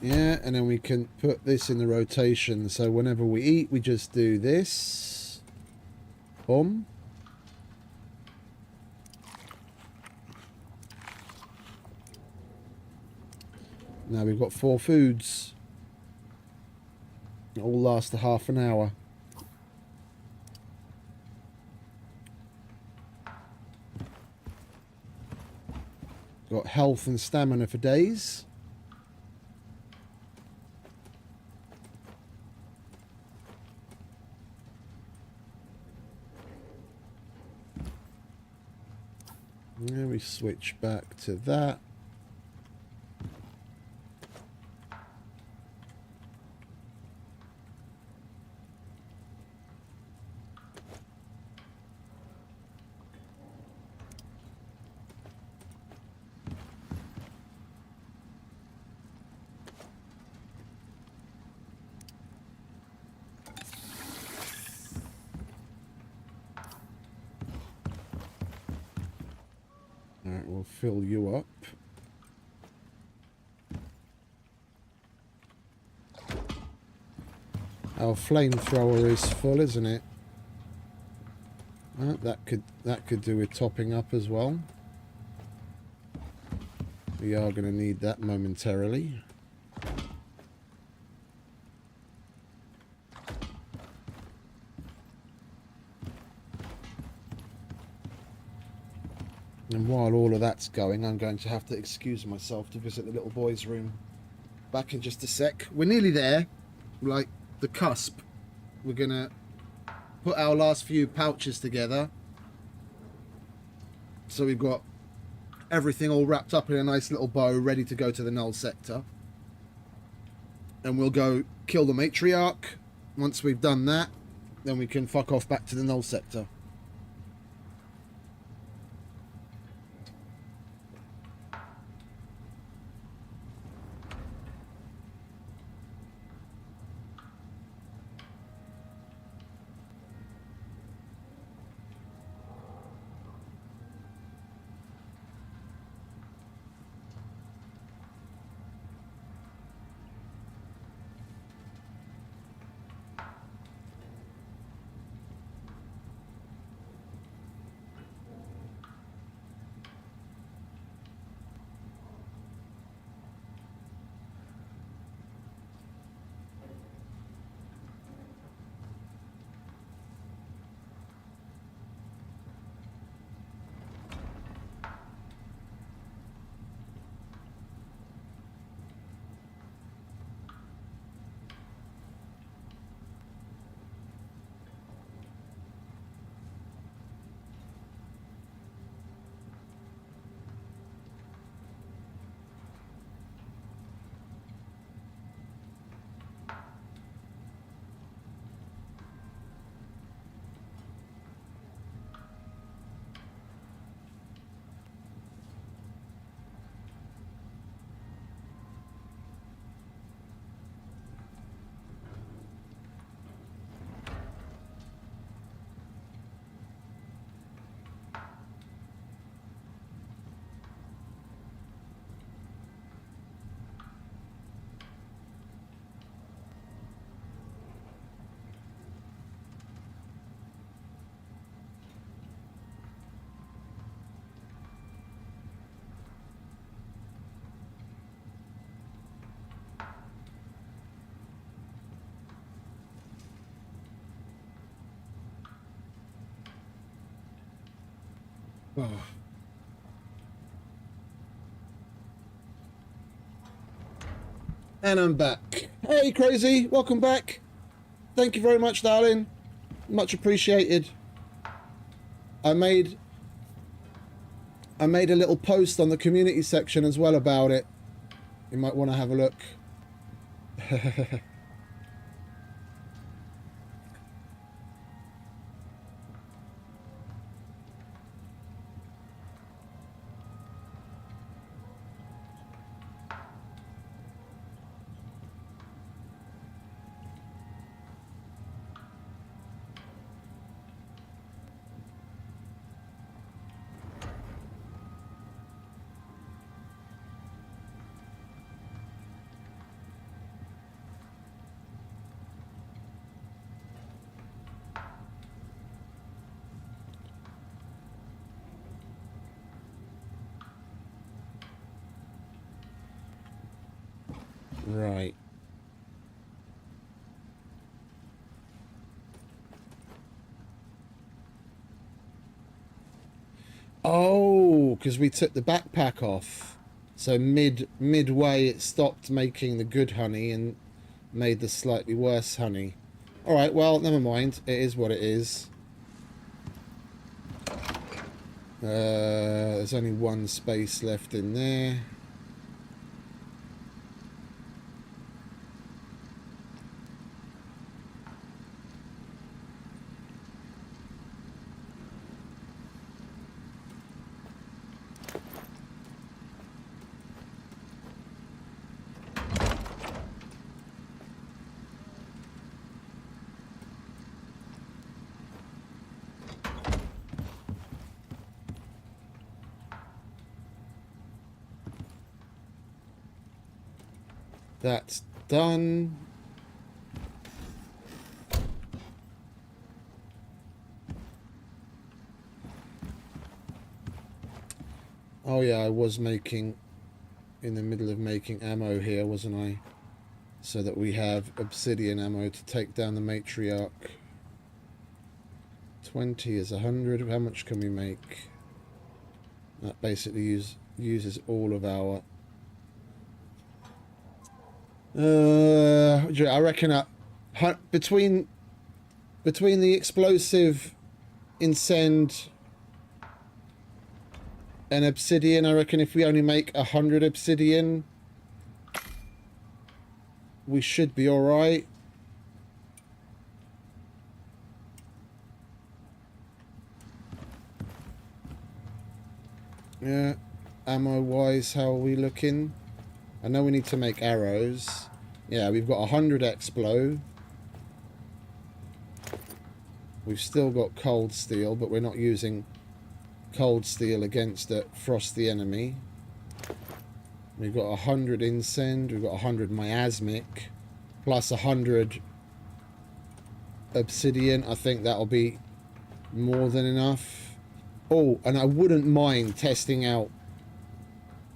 Yeah, and then we can put this in the rotation, so whenever we eat, we just do this. Boom. Now we've got 4 foods. It all lasts a half an hour. Got health and stamina for days. Now we switch back to that. Alright, we'll fill you up. Our flamethrower is full, isn't it? That could do with topping up as well. We are going to need that momentarily. And while all of that's going, I'm going to have to excuse myself to visit the little boy's room. Back in just a sec. We're nearly there. Like the cusp. We're going to put our last few pouches together. So we've got everything all wrapped up in a nice little bow, ready to go to the Null Sector. And we'll go kill the Matriarch. Once we've done that, then we can fuck off back to the Null Sector. Oh. And I'm back. Hey, Crazy, welcome back. Thank you very much, darling. Much appreciated. I made a little post on the community section as well about it. You might want to have a look. Right. Oh, because we took the backpack off. So midway it stopped making the good honey and made the slightly worse honey. Alright, well, never mind. It is what it is. There's only one space left in there. That's done. Oh yeah, I was in the middle of making ammo here, wasn't I? So that we have obsidian ammo to take down the Matriarch. 20 is 100. How much can we make? That basically uses all of our... I reckon between the explosive incend and obsidian, I reckon if we only make 100 obsidian, we should be alright. Yeah, ammo wise, how are we looking? I know we need to make arrows. Yeah, we've got 100 explo. We've still got cold steel, but we're not using cold steel against a frosty enemy. We've got 100 incend. We've got 100 miasmic. Plus 100 obsidian. I think that'll be more than enough. Oh, and I wouldn't mind testing out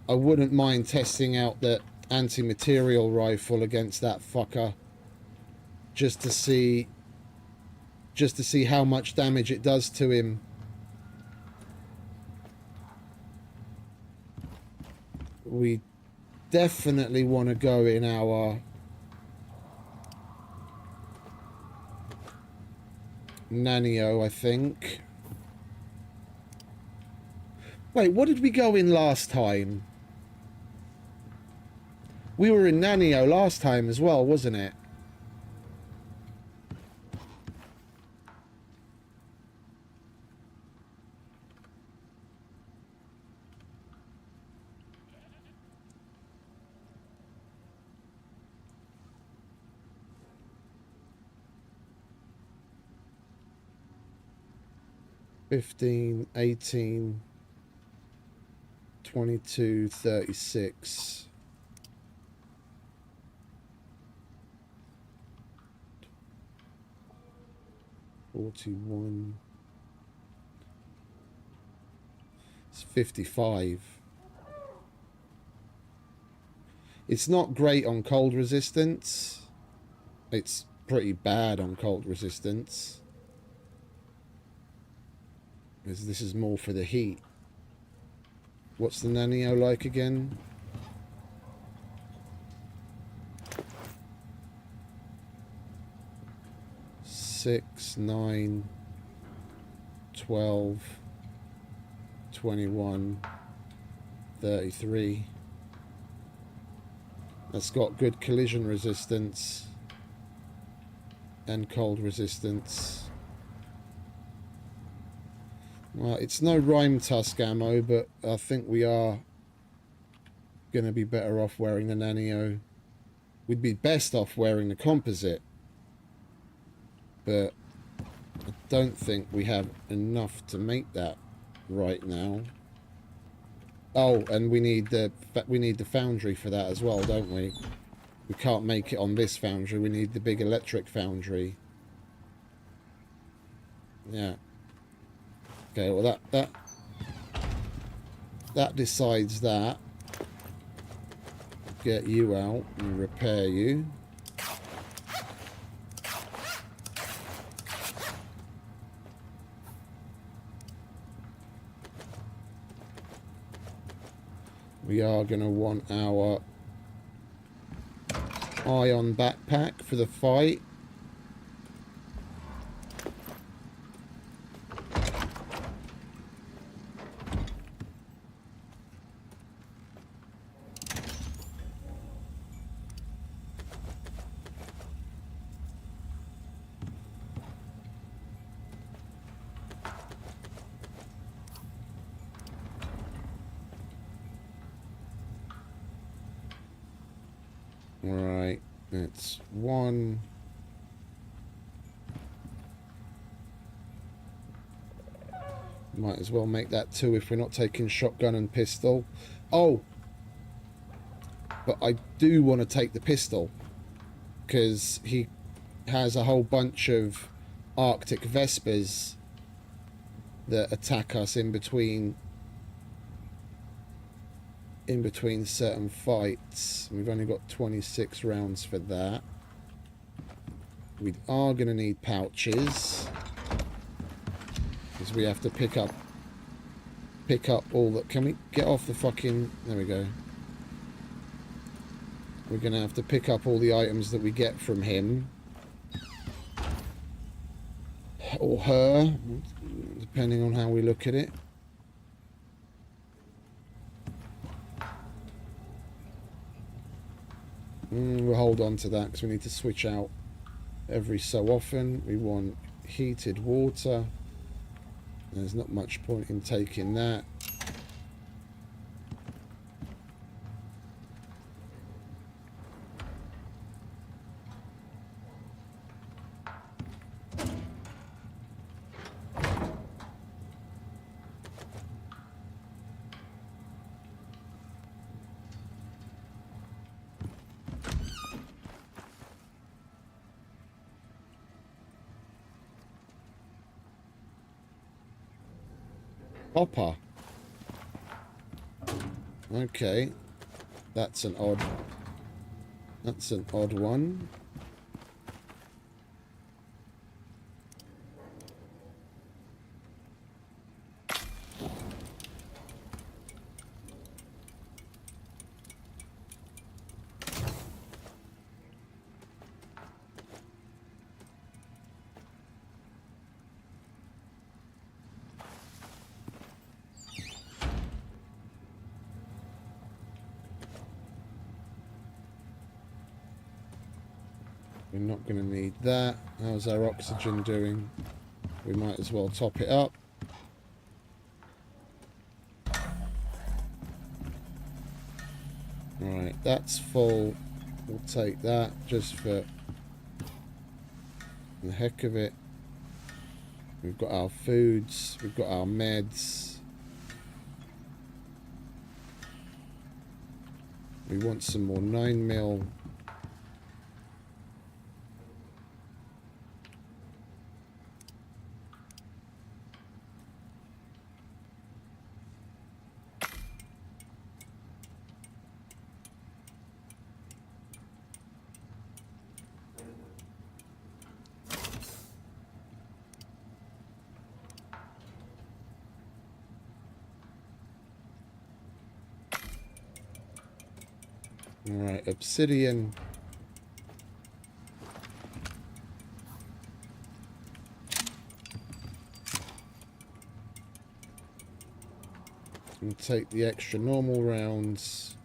the anti-material rifle against that fucker, just to see how much damage it does to him. We definitely want to go in our Nanio, I think. Wait, what did we go in last time? We were in Nanio last time as well, wasn't it? $15, $18, $22, $36. $41. It's 55. It's not great on cold resistance. It's pretty bad on cold resistance. This is more for the heat. What's the Nanio like again? Six, 9, 12, 21, 33. That's got good collision resistance and cold resistance. Well, it's no Rimetusk ammo, but I think we are going to be better off wearing the Nanio. We'd be best off wearing the composite, but I don't think we have enough to make that right now. Oh, and we need the foundry for that as well, don't we? We can't make it on this foundry. We need the big electric foundry. Yeah. Okay, well that decides that. Get you out and repair you. We are going to want our ion backpack for the fight. Alright, it's 1. Might as well make that 2 if we're not taking shotgun and pistol. Oh! But I do want to take the pistol, because he has a whole bunch of Arctic Vespers that attack us in between certain fights. We've only got 26 rounds for that. We are going to need pouches, because we have to pick up all that. Can we get off the fucking... There we go. We're going to have to pick up all the items that we get from him. Or her, depending on how we look at it. We'll hold on to that because we need to switch out every so often. We want heated water. There's not much point in taking that. Hopper. Okay. That's an odd one. We're not going to need that. How's our oxygen doing? We might as well top it up. Right, that's full. We'll take that just for the heck of it. We've got our foods. We've got our meds. We want some more 9mm. Alright, obsidian. And take the extra normal rounds.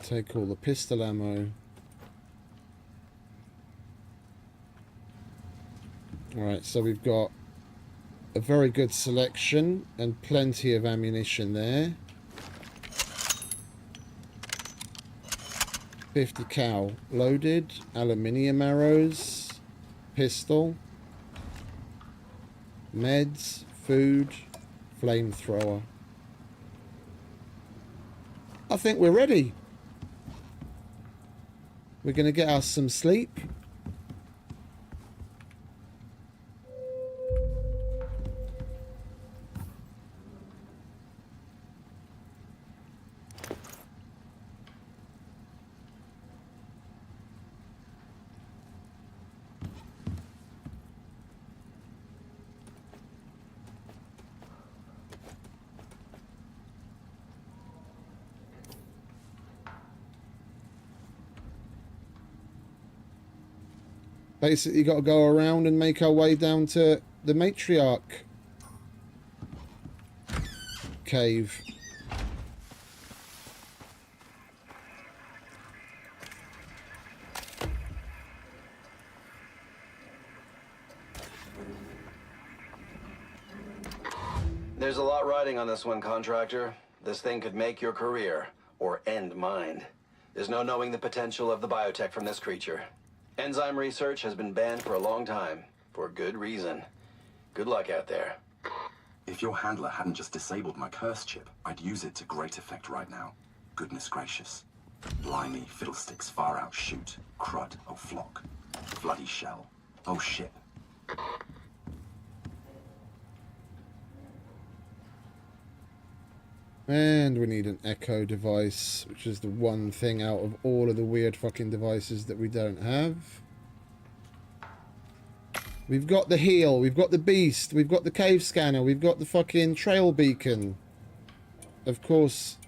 Take all the pistol ammo. Alright, so we've got a very good selection and plenty of ammunition there. 50 cal loaded, aluminium arrows, pistol, meds, food, flamethrower. I think we're ready. We're going to get us some sleep. Basically, got to go around and make our way down to the Matriarch cave. There's a lot riding on this one, contractor. This thing could make your career, or end mine. There's no knowing the potential of the biotech from this creature. Enzyme research has been banned for a long time, for good reason. Good luck out there. If your handler hadn't just disabled my curse chip, I'd use it to great effect right now. Goodness gracious. Blimey, fiddlesticks, far out shoot. Crud, oh flock. Bloody shell. Oh shit. And we need an echo device, which is the one thing out of all of the weird fucking devices that we don't have. We've got the heal, we've got the beast, we've got the cave scanner, we've got the fucking trail beacon. Of course,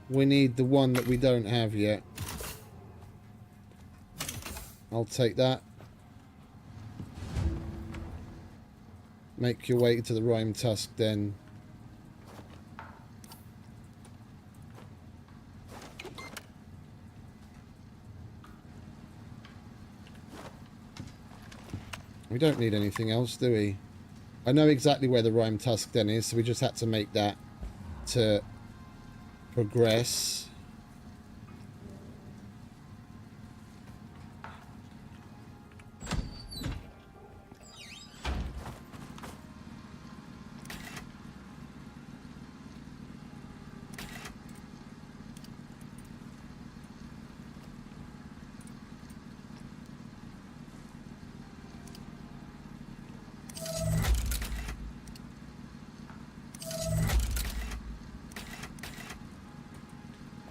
we need the one that we don't have yet. I'll take that. Make your way to the Rimetusk then. We don't need anything else, do we? I know exactly where the Rimetusk den is, so we just had to make that to progress.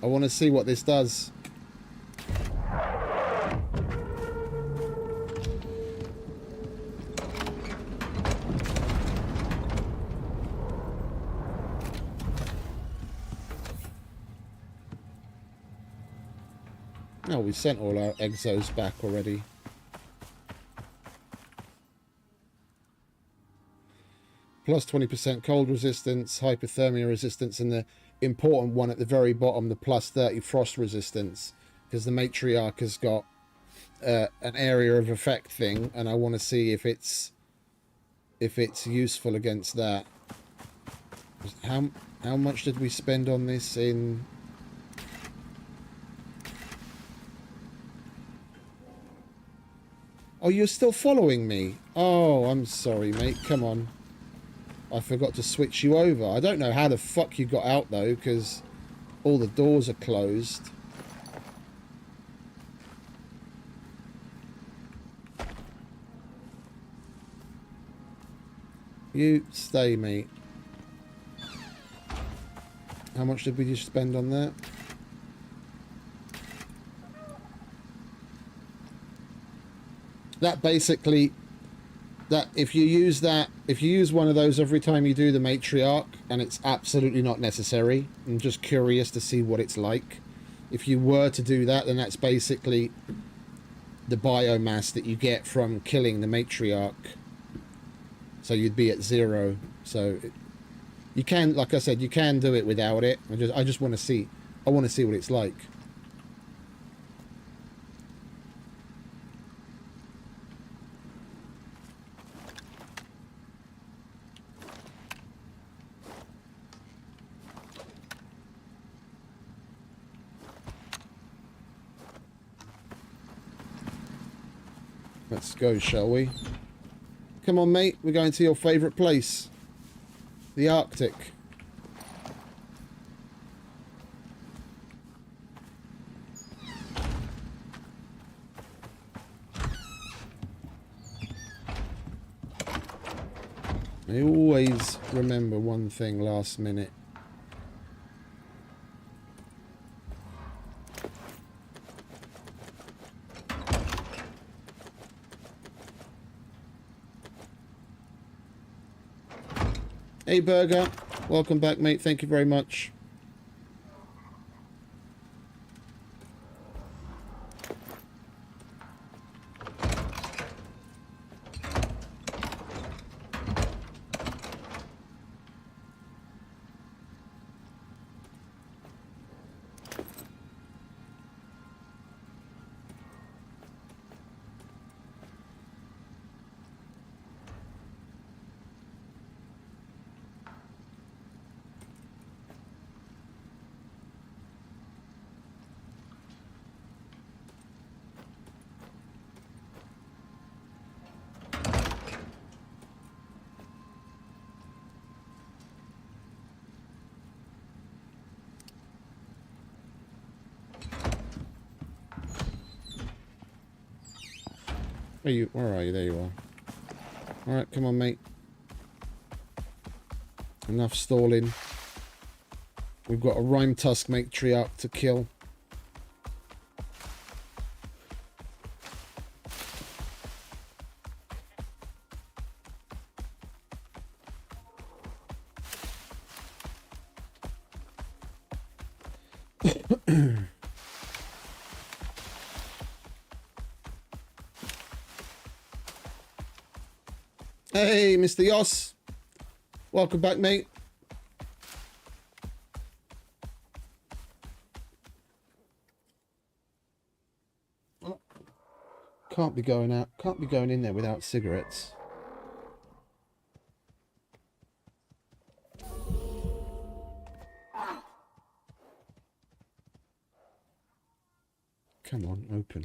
I want to see what this does. Oh, we sent all our exos back already. Plus 20% cold resistance, hypothermia resistance, and the important one at the very bottom, the plus 30 frost resistance, because the Matriarch has got an area of effect thing, and I want to see if it's useful against that. How much did we spend on this in? Oh, you're still following me? Oh, I'm sorry, mate. Come on. I forgot to switch you over. I don't know how the fuck you got out, though, because all the doors are closed. You stay, mate. How much did we just spend on that? That basically that if you use one of those every time you do the Matriarch, and it's absolutely not necessary, I'm just curious to see what it's like. If you were to do that, then that's basically the biomass that you get from killing the Matriarch. So you'd be at 0. So you can, like I said, you can do it without it. I just want to see. I want to see what it's like. Let's go, shall we? Come on, mate. We're going to your favourite place. The Arctic. I always remember one thing last minute. Hey Burger, welcome back, mate. Thank you very much. Where are you? There you are. Alright, come on, mate. Enough stalling. We've got a Rimetusk Matriarch to kill. Hey, Mr. Yoss. Welcome back, mate. Can't be going in there without cigarettes. Come on, open.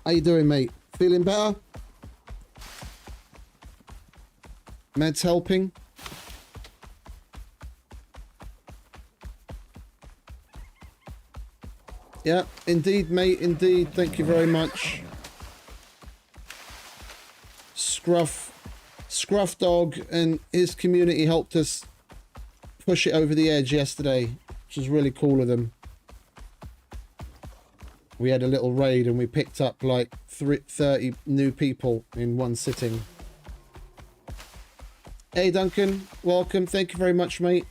How you doing, mate? Feeling better? Meds helping? Yeah, indeed, mate, indeed. Thank you very much. Scruff Dog and his community helped us push it over the edge yesterday, which was really cool of them. We had a little raid and we picked up like 30 new people in one sitting. Hey Duncan, welcome. Thank you very much, mate.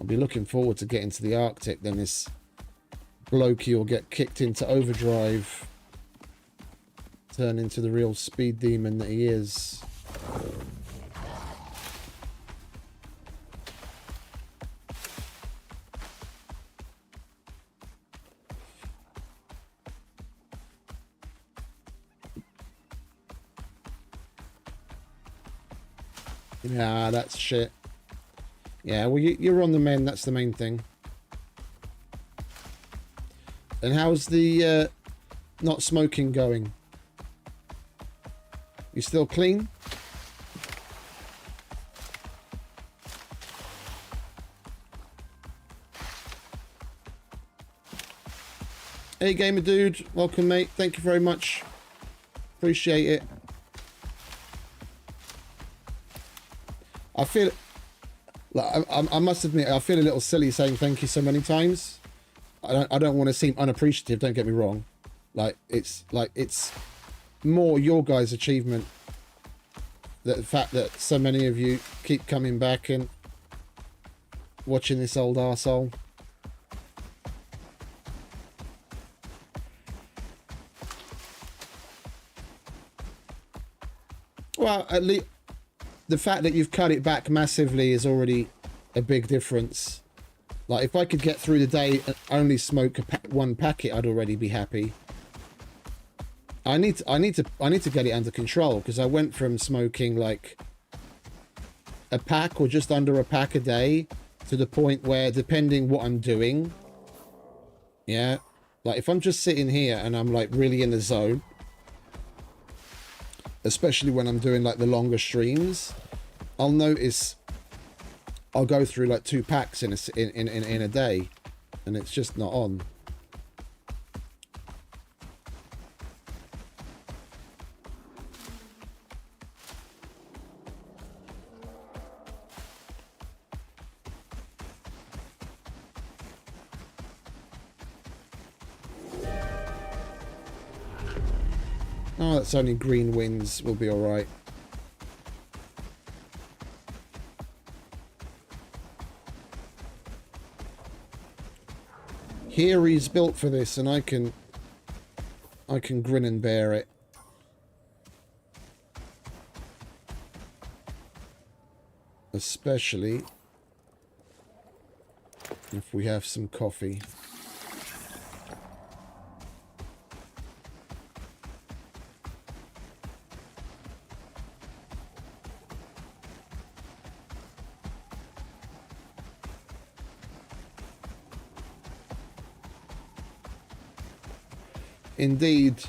Be looking forward to getting to the Arctic, then this blokey will get kicked into overdrive, turn into the real speed demon that he is. Yeah, that's shit. Yeah, well, you're on the mend. That's the main thing. And how's the not smoking going? You still clean? Hey gamer dude, welcome mate. Thank you very much. Appreciate it. I feel like I must admit I feel a little silly saying thank you so many times. I don't want to seem unappreciative, don't get me wrong. It's more your guys' achievement. The fact that so many of you keep coming back and watching this old arsehole. Well, at least the fact that you've cut it back massively is already a big difference. Like, if I could get through the day and only smoke one packet, I'd already be happy. I need to get it under control, because I went from smoking like a pack or just under a pack a day to the point where, depending what I'm doing, yeah, like if I'm just sitting here and I'm like really in the zone, especially when I'm doing like the longer streams, I'll notice I'll go through like 2 packs in a day, and it's just not on. Oh, that's only green wings. We'll be all right. Here he's built for this, and I can grin and bear it. Especially if we have some coffee. Indeed.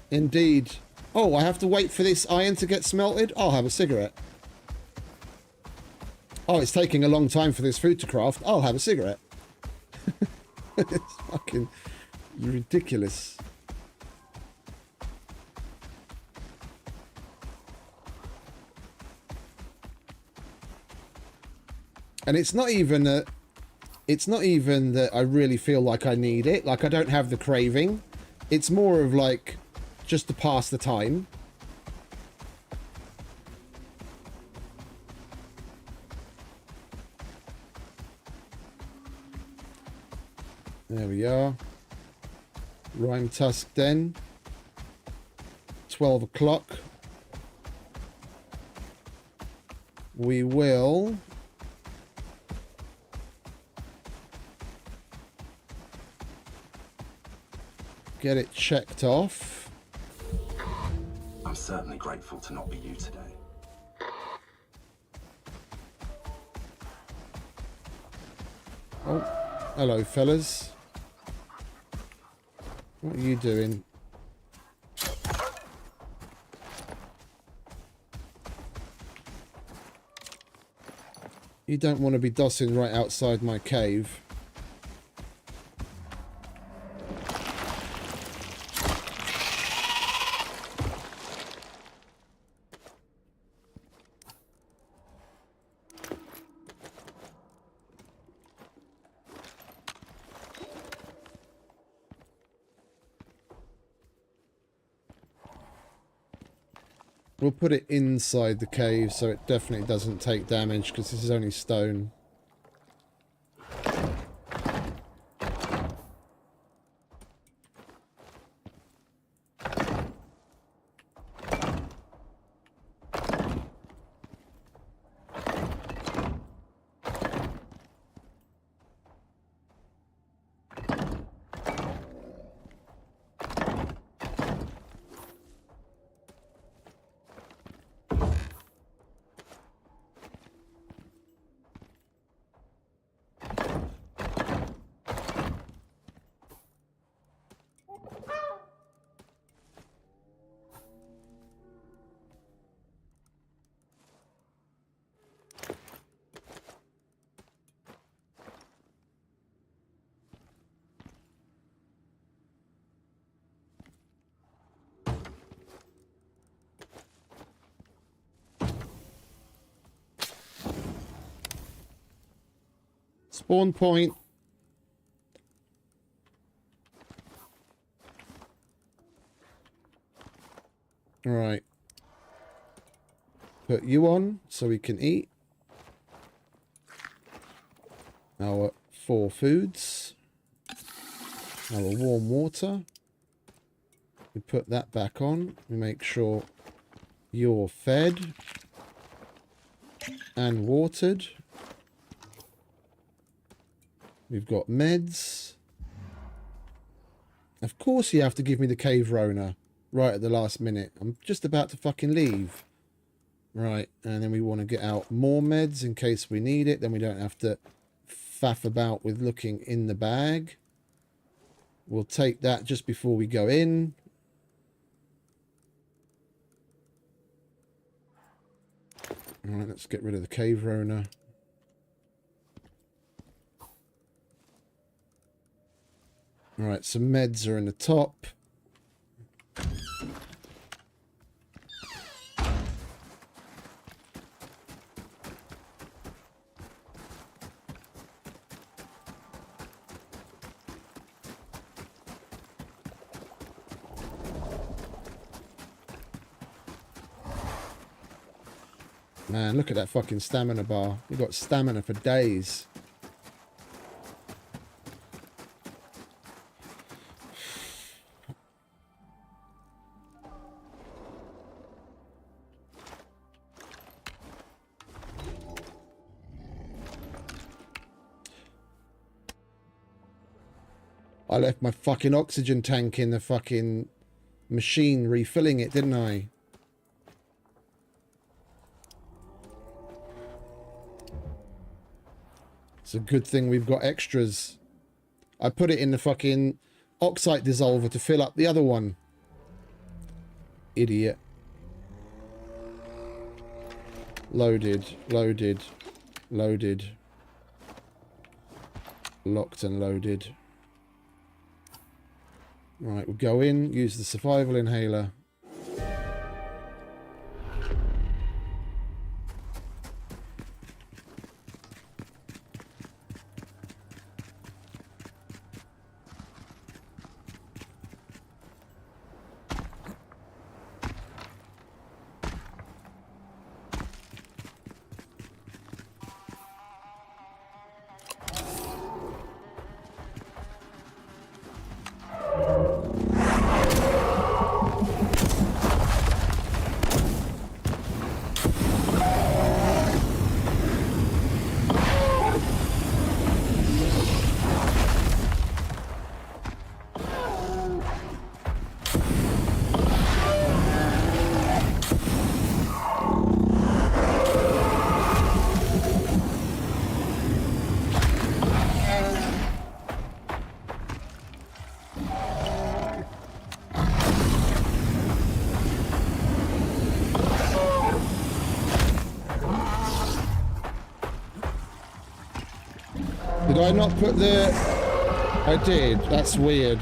Indeed. Oh, I have to wait for this iron to get smelted? I'll have a cigarette. Oh, it's taking a long time for this food to craft. I'll have a cigarette. It's fucking ridiculous. And it's not even that I really feel like I need it. Like, I don't have the craving. It's more of like just to pass the time. There we are. Rimetusk Den. 12 o'clock. We will get it checked off. I'm certainly grateful to not be you today. Oh, hello, fellas. What are you doing? You don't want to be dossing right outside my cave. We'll put it inside the cave so it definitely doesn't take damage, because this is only stone. Spawn point. All right. Put you on so we can eat our 4 foods. Our warm water. We put that back on. We make sure you're fed and watered. We've got meds. Of course you have to give me the cave Rona right at the last minute. I'm just about to fucking leave. Right, and then we want to get out more meds in case we need it. Then we don't have to faff about with looking in the bag. We'll take that just before we go in. Alright, let's get rid of the cave Rona. Alright, some meds are in the top. Man, look at that fucking stamina bar. We've got stamina for days. I left my fucking oxygen tank in the fucking machine refilling it, didn't I? It's a good thing we've got extras. I put it in the fucking oxide dissolver to fill up the other one. Idiot. Loaded, loaded, loaded. Locked and loaded. Right, we'll go in, use the survival inhaler. Did I not put the... I did. That's weird.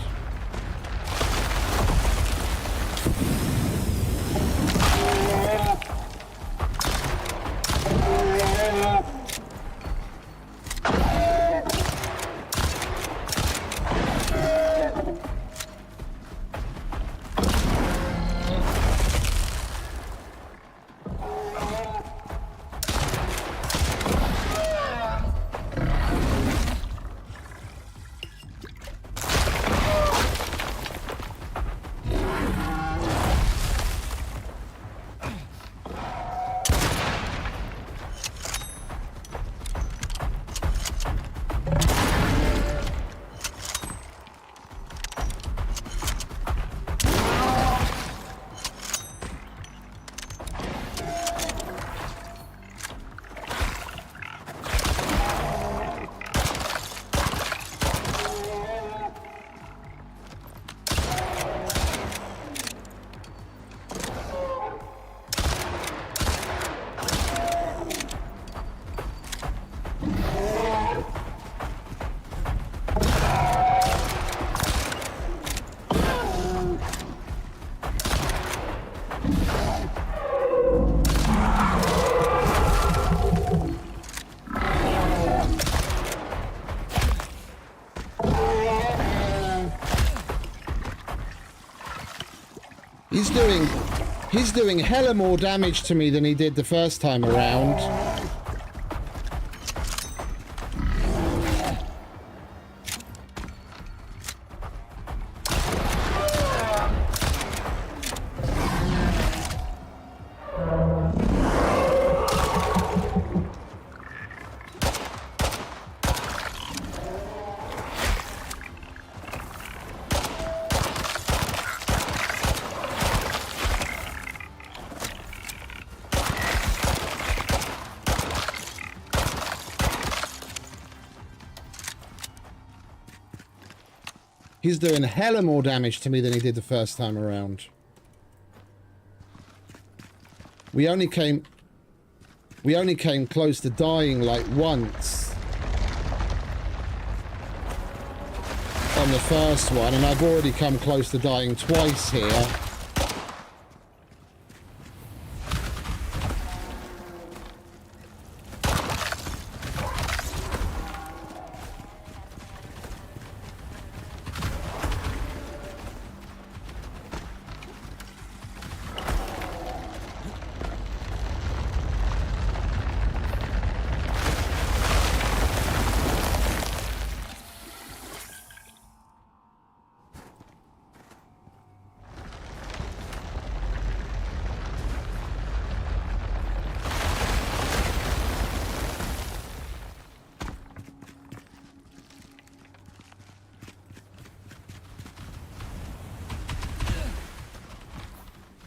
He's doing hella more damage to me than he did the first time around. He's doing hella more damage to me than he did the first time around. We only came close to dying like once on the first one, and I've already come close to dying twice here.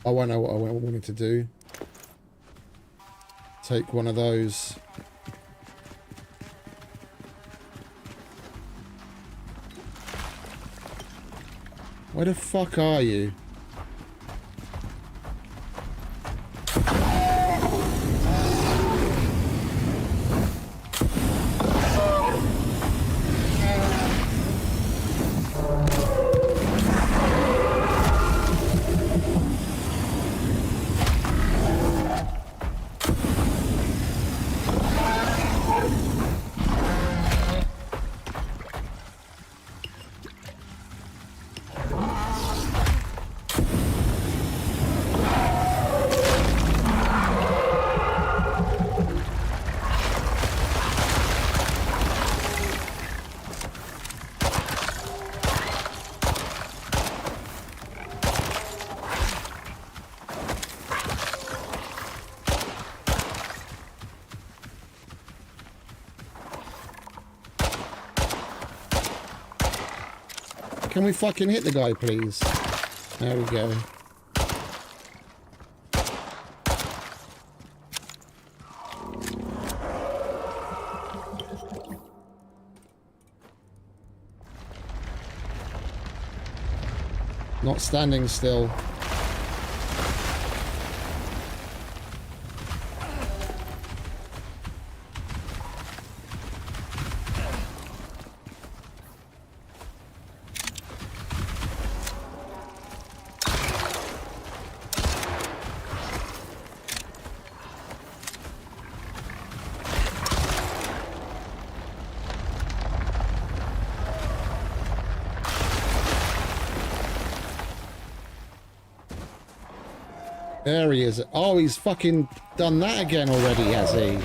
I won't know what I wanted to do. Take one of those. Where the fuck are you? Can we fucking hit the guy, please? There we go. Not standing still. There he is. Oh, he's fucking done that again already, has he?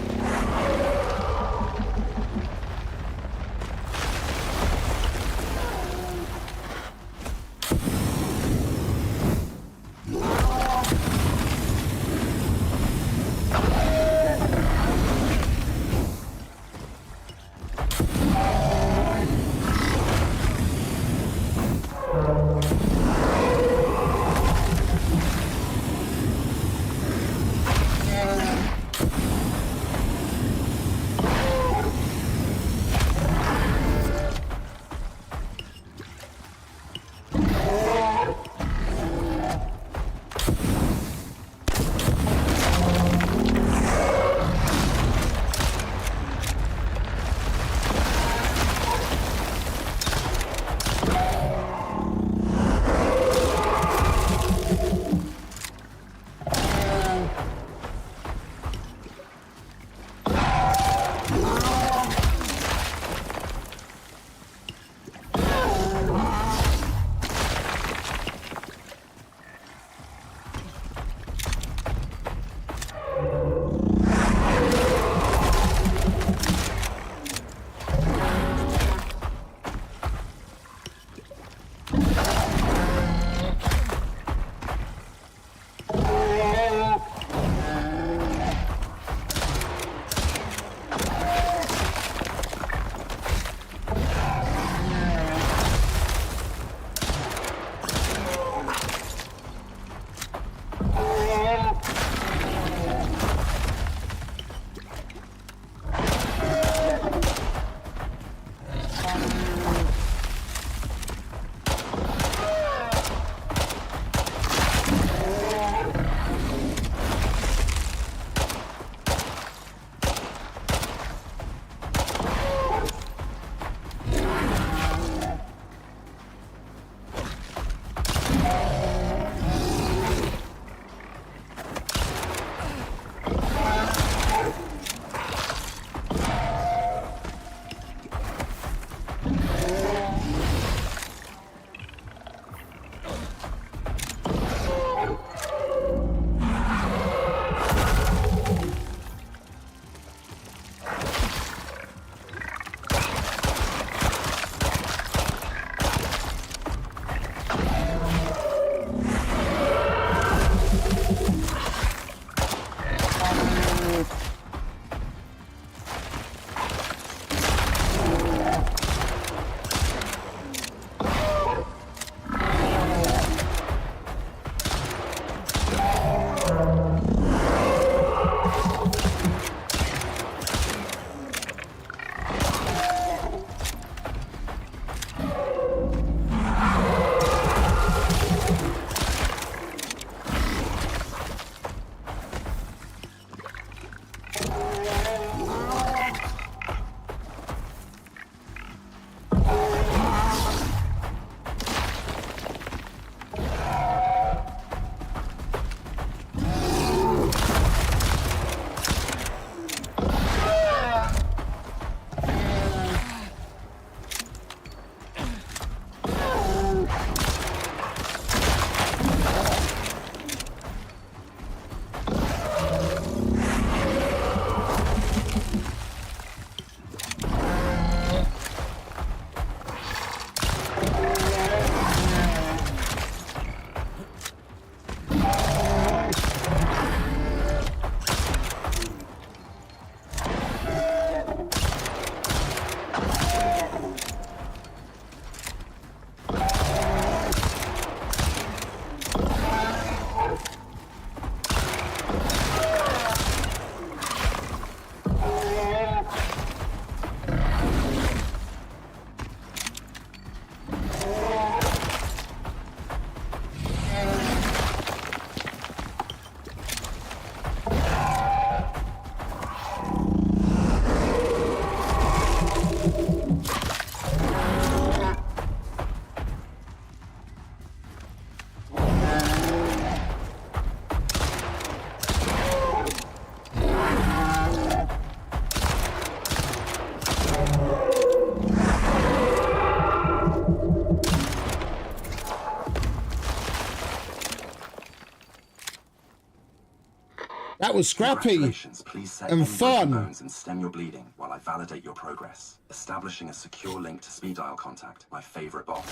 That was scrappy Congratulations. Please set and any broken fun. bones and stem your bleeding while I validate your progress. Establishing a secure link to speed dial contact, my favorite boss.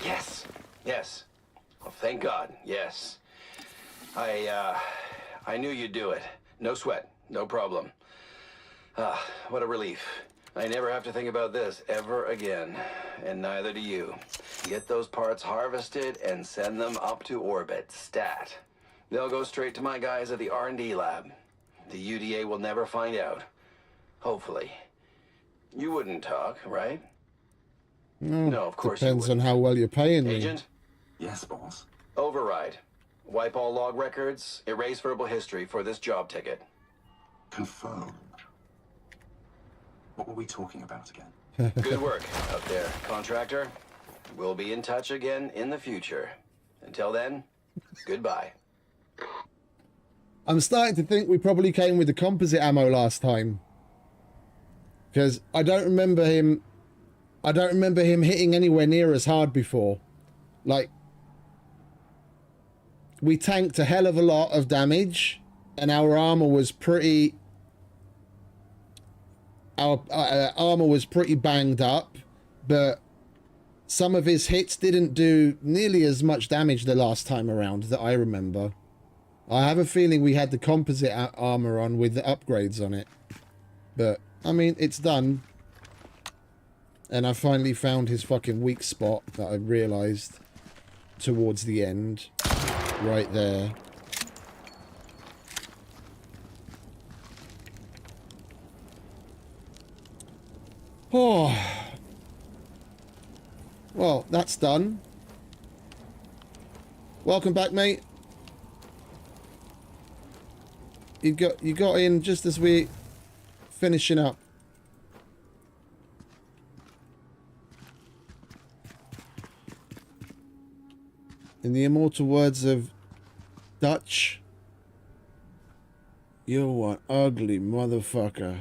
Yes. Yes. Well, thank God. Yes. I knew you'd do it. No sweat. No problem. What a relief. I never have to think about this ever again. And neither do you. Get those parts harvested and send them up to orbit. Stat. They'll go straight to my guys at the R&D lab. The UDA will never find out. Hopefully. You wouldn't talk, right? No, of course you Depends on wouldn't. how well you're paying me. Agent? Yes, boss. Override. Wipe all log records, erase verbal history for this job ticket. Confirm. What were we talking about again? Good work out there, contractor. We'll be in touch again in the future. Until then, goodbye. I'm starting to think we probably came with the composite ammo last time. Because I don't remember him hitting anywhere near as hard before. Like, we tanked a hell of a lot of damage, and our armor was pretty... Our armor was pretty banged up, but some of his hits didn't do nearly as much damage the last time around that I remember. I have a feeling we had the composite armor on with the upgrades on it. But, I mean, it's done. And I finally found his fucking weak spot that I realised towards the end. Right there. Oh. Well, that's done. Welcome back, mate. You got in just as we finishing up. In the immortal words of Dutch, you're one ugly motherfucker.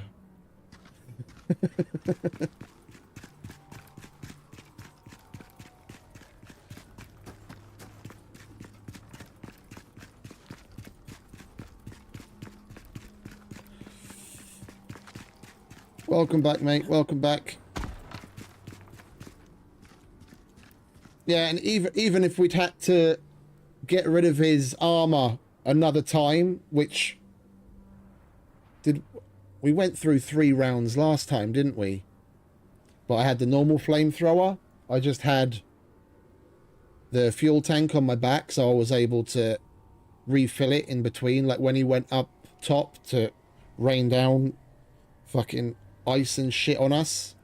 Welcome back, mate. Welcome back. Yeah, and even if we'd had to get rid of his armor another time, which we went through 3 rounds last time, didn't we? But I had the normal flamethrower. I just had the fuel tank on my back, so I was able to refill it in between. Like when he went up top to rain down fucking ice and shit on us,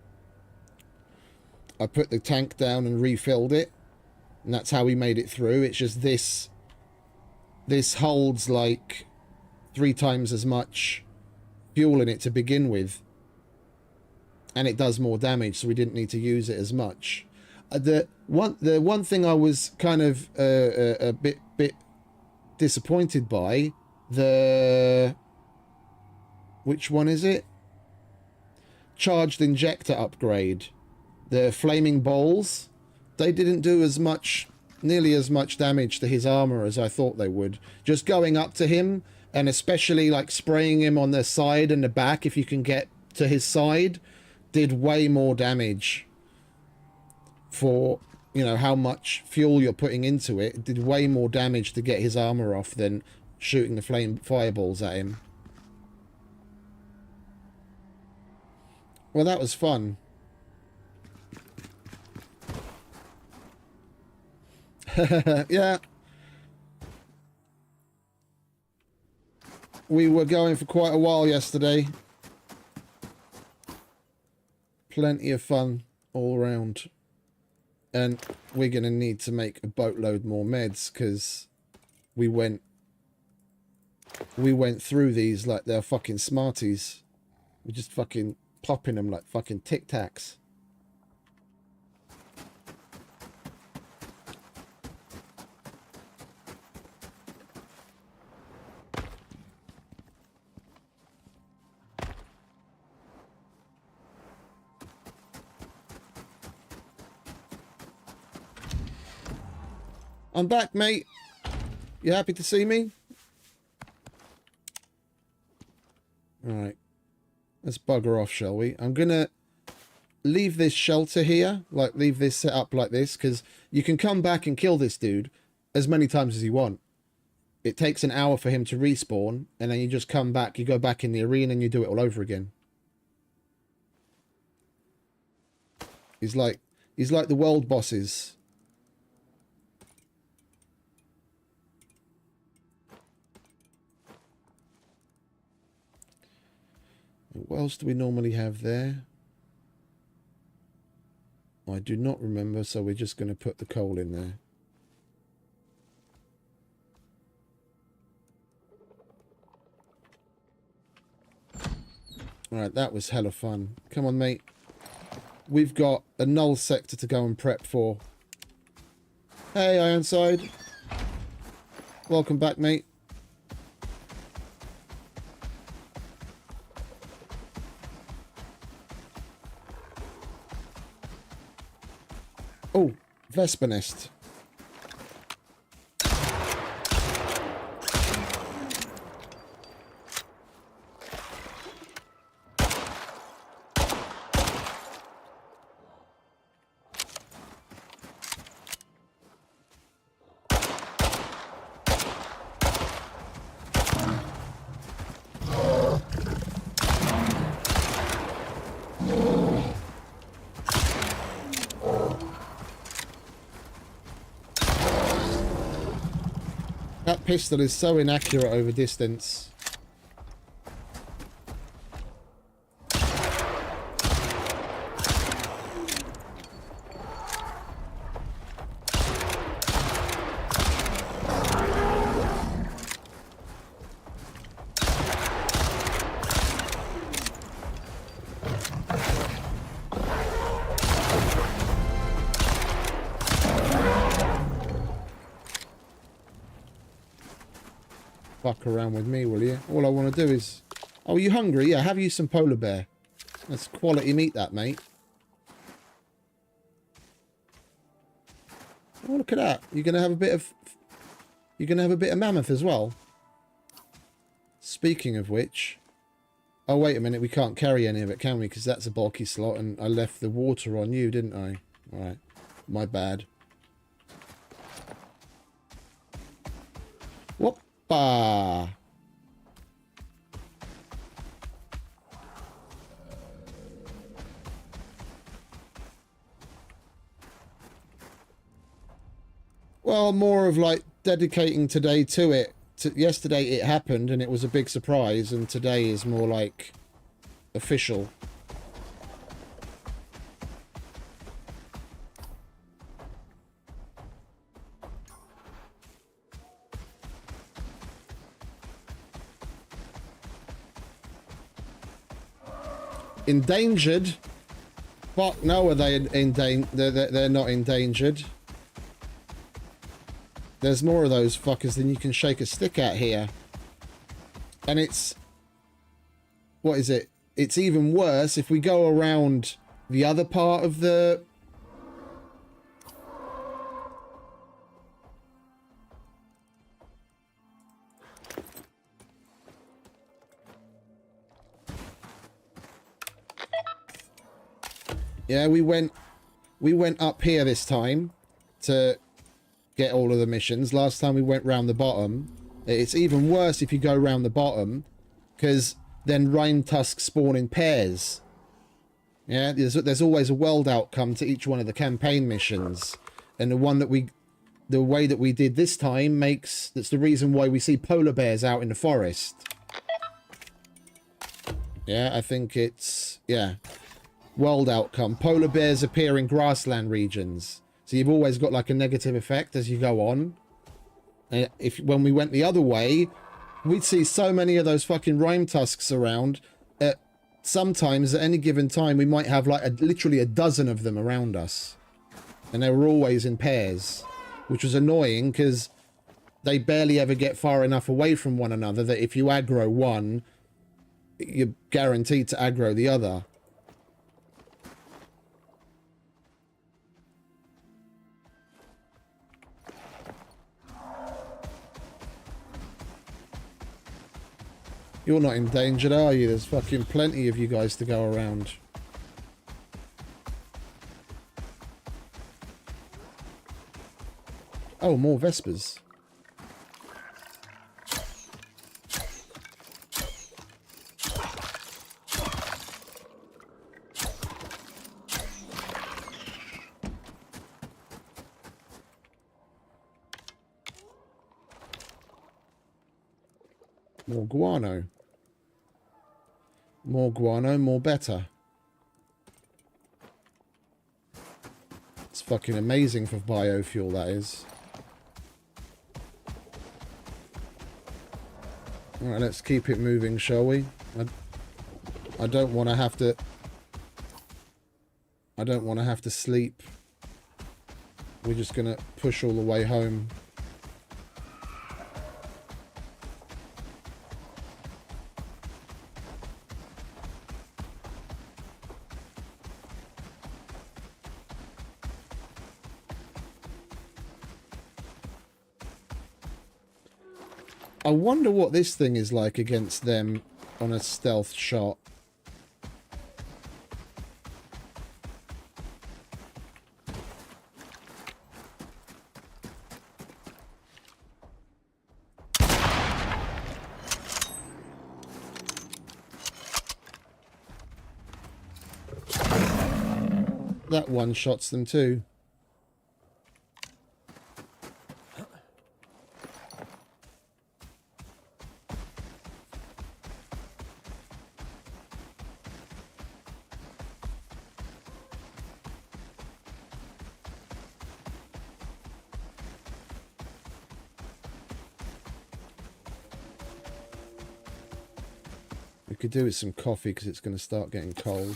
I put the tank down and refilled it, and that's how we made it through. It's just this holds like 3 times as much fuel in it to begin with, and it does more damage, so we didn't need to use it as much. The one thing I was kind of a bit disappointed by, which one is it? Charged injector upgrade. The flaming balls, they didn't do nearly as much damage to his armor as I thought they would. Just going up to him, and especially like spraying him on the side and the back, if you can get to his side, did way more damage for, you know, how much fuel you're putting into it. It did way more damage to get his armor off than shooting the fireballs at him. Well, that was fun. Yeah. We were going for quite a while yesterday. Plenty of fun all around. And we're going to need to make a boatload more meds, because we went through these like they're fucking Smarties. We're just fucking popping them like fucking Tic Tacs. I'm back, mate. You happy to see me? Alright. Let's bugger off, shall we? I'm gonna leave this shelter here. Like, leave this set up like this, because you can come back and kill this dude as many times as you want. It takes an hour for him to respawn, and then you just come back, you go back in the arena, and you do it all over again. He's like the world bosses. What else do we normally have there? I do not remember, so we're just going to put the coal in there. Alright, that was hella fun. Come on, mate. We've got a Null Sector to go and prep for. Hey, Ironside. Welcome back, mate. Oh, Vespa nest. That pistol is so inaccurate over distance. Fuck around with me, will you? All I want to do is... Oh, are you hungry? Yeah, have you some polar bear. That's quality meat, that, mate. Oh, look at that. You're going to have a bit of... You're going to have a bit of mammoth as well. Speaking of which... Oh, wait a minute. We can't carry any of it, can we? Because that's a bulky slot, and I left the water on you, didn't I? Alright. My bad. Whoop. Well, more of like dedicating today to it. Yesterday it happened and it was a big surprise, and today is more like official. Endangered? Fuck no, are they they're not endangered. There's more of those fuckers than you can shake a stick at here. And it's... What is it? It's even worse if we go around the other part of the... Yeah, we went up here this time to get all of the missions. Last time we went round the bottom. It's even worse if you go round the bottom, because then Rimetusk spawn in pairs. Yeah, there's always a world outcome to each one of the campaign missions, and the way that we did this time that's the reason why we see polar bears out in the forest. Yeah, I think it's, yeah. World outcome. Polar bears appear in grassland regions. So you've always got like a negative effect as you go on. And when we went the other way, we'd see so many of those fucking Rimetusks around. Sometimes at any given time, we might have like literally a dozen of them around us. And they were always in pairs, which was annoying because they barely ever get far enough away from one another that if you aggro one, you're guaranteed to aggro the other. You're not endangered, are you? There's fucking plenty of you guys to go around. Oh, more Vespers. More guano. More guano, more better. It's fucking amazing for biofuel, that is. Alright, let's keep it moving, shall we? I don't want to have to... I don't want to have to sleep. We're just going to push all the way home. I wonder what this thing is like against them on a stealth shot. That one shots them too. We could do with some coffee because it's going to start getting cold.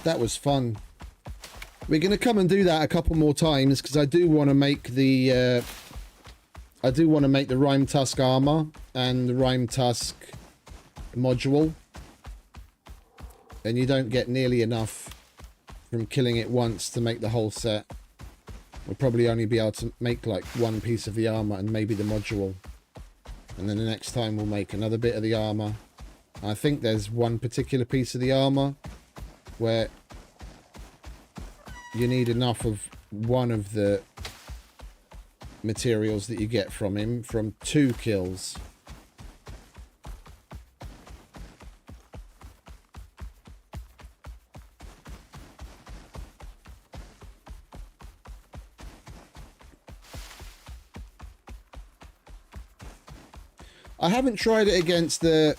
That was fun. We're going to come and do that a couple more times because I do want to make the Rimetusk armor and the Rimetusk module, and you don't get nearly enough from killing it once to make the whole set. We'll probably only be able to make like one piece of the armor and maybe the module, and then the next time we'll make another bit of the armor. I think there's one particular piece of the armor where you need enough of one of the materials that you get from him from 2 kills. I haven't tried it against the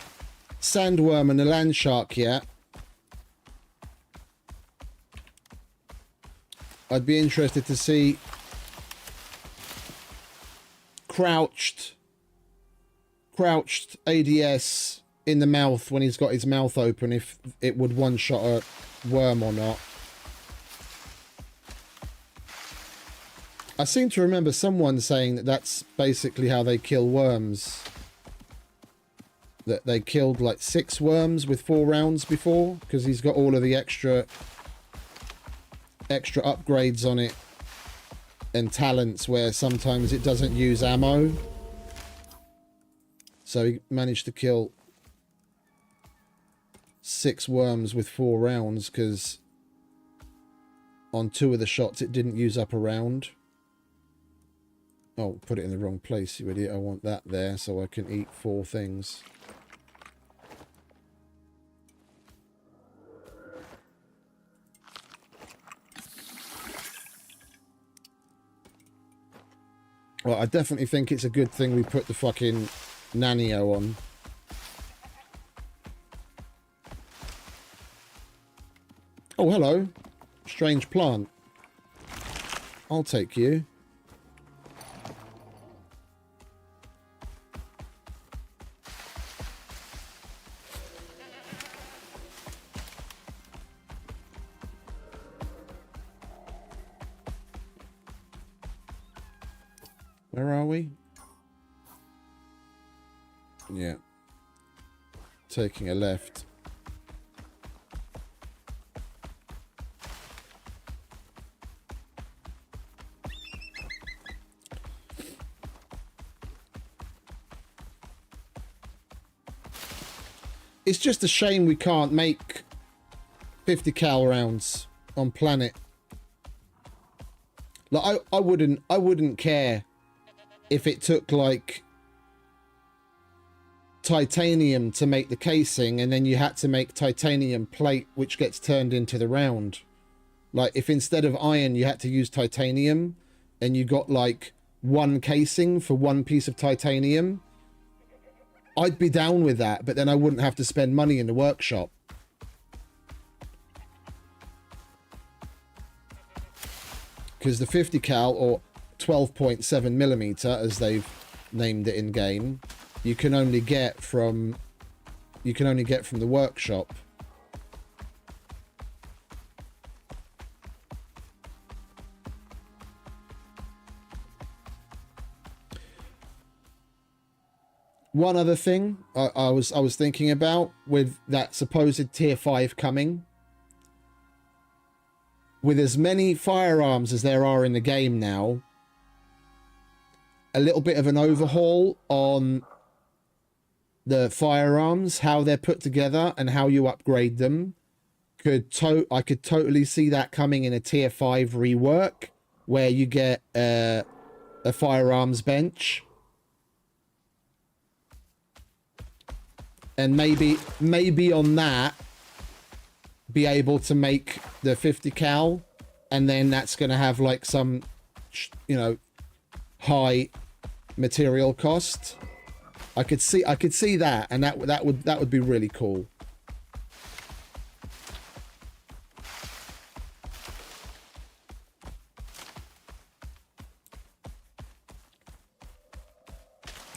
sandworm and the land shark yet. I'd be interested to see crouched ADS in the mouth when he's got his mouth open, if it would one-shot a worm or not. I seem to remember someone saying that that's basically how they kill worms. That they killed like 6 worms with 4 rounds before, because he's got all of the extra upgrades on it and talents where sometimes it doesn't use ammo. So he managed to kill 6 worms with 4 rounds because on 2 of the shots it didn't use up a round. Oh, put it in the wrong place, you idiot. I want that there so I can eat 4 things. Well, I definitely think it's a good thing we put the fucking Nanio on. Oh, hello. Strange plant. I'll take you. Where are we? Yeah. Taking a left. It's just a shame we can't make 50 cal rounds on planet. Like I wouldn't care if it took like titanium to make the casing and then you had to make titanium plate which gets turned into the round. Like if instead of iron you had to use titanium and you got like one casing for one piece of titanium, I'd be down with that, but then I wouldn't have to spend money in the workshop. Because the 50 cal or 12.7 millimeter, as they've named it in game, you can only get from the workshop. One other thing I was thinking about with that supposed tier 5 coming, with as many firearms as there are in the game now, a little bit of an overhaul on the firearms, how they're put together and how you upgrade them. I could totally see that coming in a tier 5 rework where you get a firearms bench. And maybe on that, be able to make the 50 cal, and then that's going to have like some, you know, high material cost. I could see that, and that would be really cool.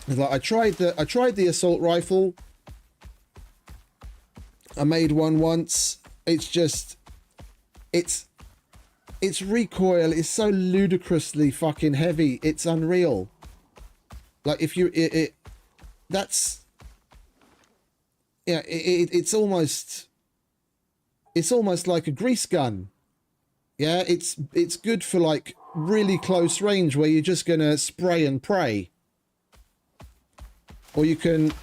Like I tried the assault rifle. I made one once. It's just, its recoil is so ludicrously fucking heavy. It's unreal. Like if you, that's, yeah, it's almost like a grease gun. Yeah, it's good for like really close range where you're just gonna spray and pray. Or you can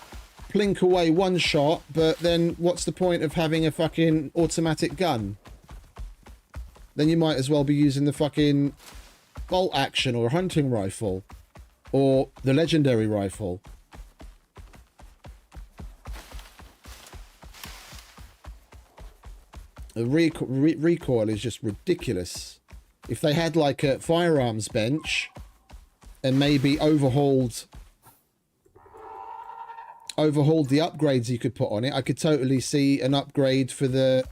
plink away one shot, but then what's the point of having a fucking automatic gun? Then you might as well be using the fucking bolt action or hunting rifle or the legendary rifle. The recoil is just ridiculous. If they had like a firearms bench and maybe overhauled the upgrades you could put on it, I could totally see an upgrade for the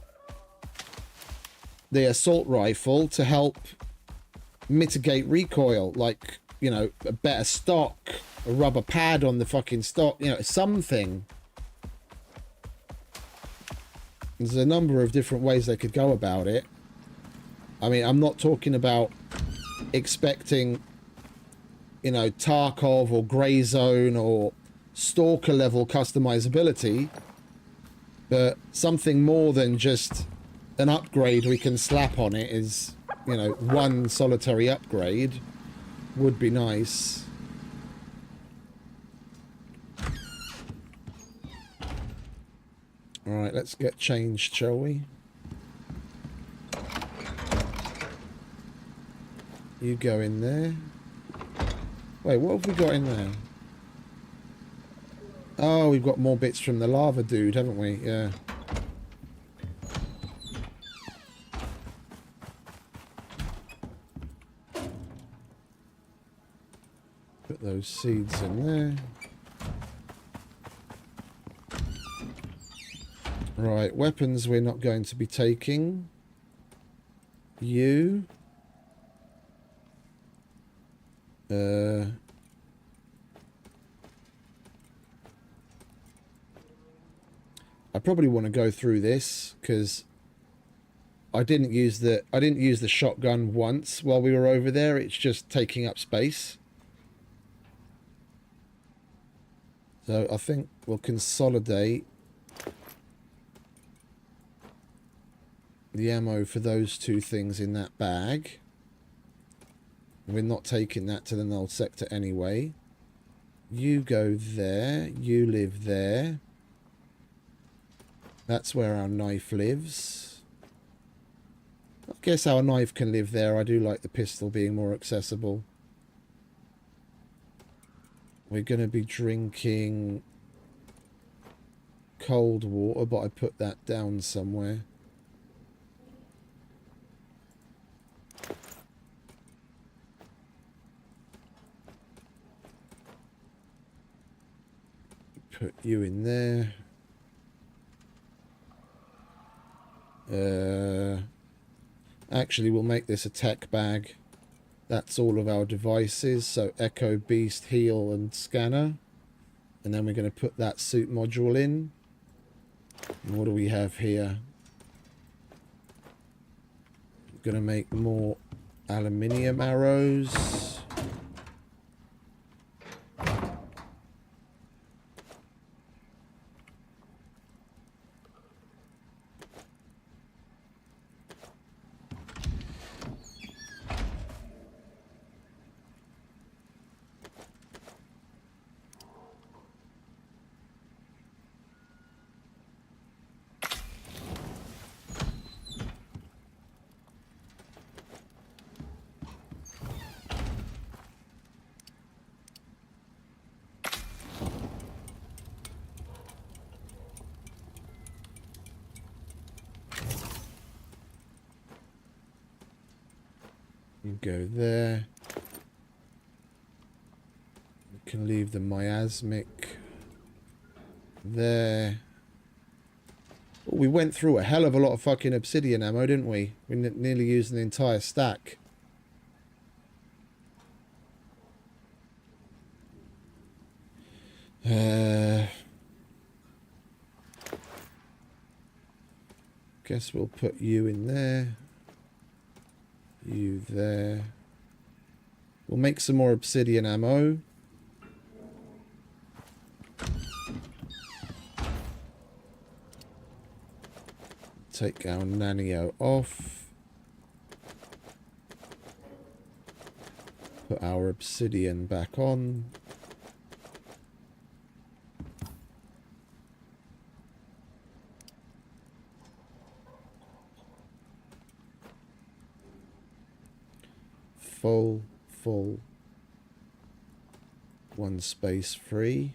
assault rifle to help mitigate recoil, like, you know, a better stock, a rubber pad on the fucking stock, you know, something. There's a number of different ways they could go about it. I mean, I'm not talking about expecting, you know, Tarkov or Grey Zone or Stalker level customizability, but something more than just an upgrade we can slap on it is, you know, one solitary upgrade would be nice. All right, let's get changed, shall we? You go in there. Wait, what have we got in there? Oh, we've got more bits from the lava dude, haven't we? Yeah. Put those seeds in there. Right, weapons we're not going to be taking. You. I probably want to go through this because I didn't use the shotgun once while we were over there. It's just taking up space. So I think we'll consolidate the ammo for those two things in that bag. We're not taking that to the Null Sector anyway. You go there. You live there. That's where our knife lives. I guess our knife can live there. I do like the pistol being more accessible. We're going to be drinking cold water, but I put that down somewhere. Put you in there. Actually, we'll make this a tech bag. That's all of our devices. So Echo, Beast, Heal, and Scanner. And then we're going to put that suit module in. And what do we have here? We're going to make more aluminium arrows. You go there. We can leave the miasmic there. Oh, we went through a hell of a lot of fucking obsidian ammo, didn't we? We nearly used an entire stack. Guess we'll put you in there. You there. We'll make some more obsidian ammo. Take our nanio off. Put our obsidian back on. Full. One space free.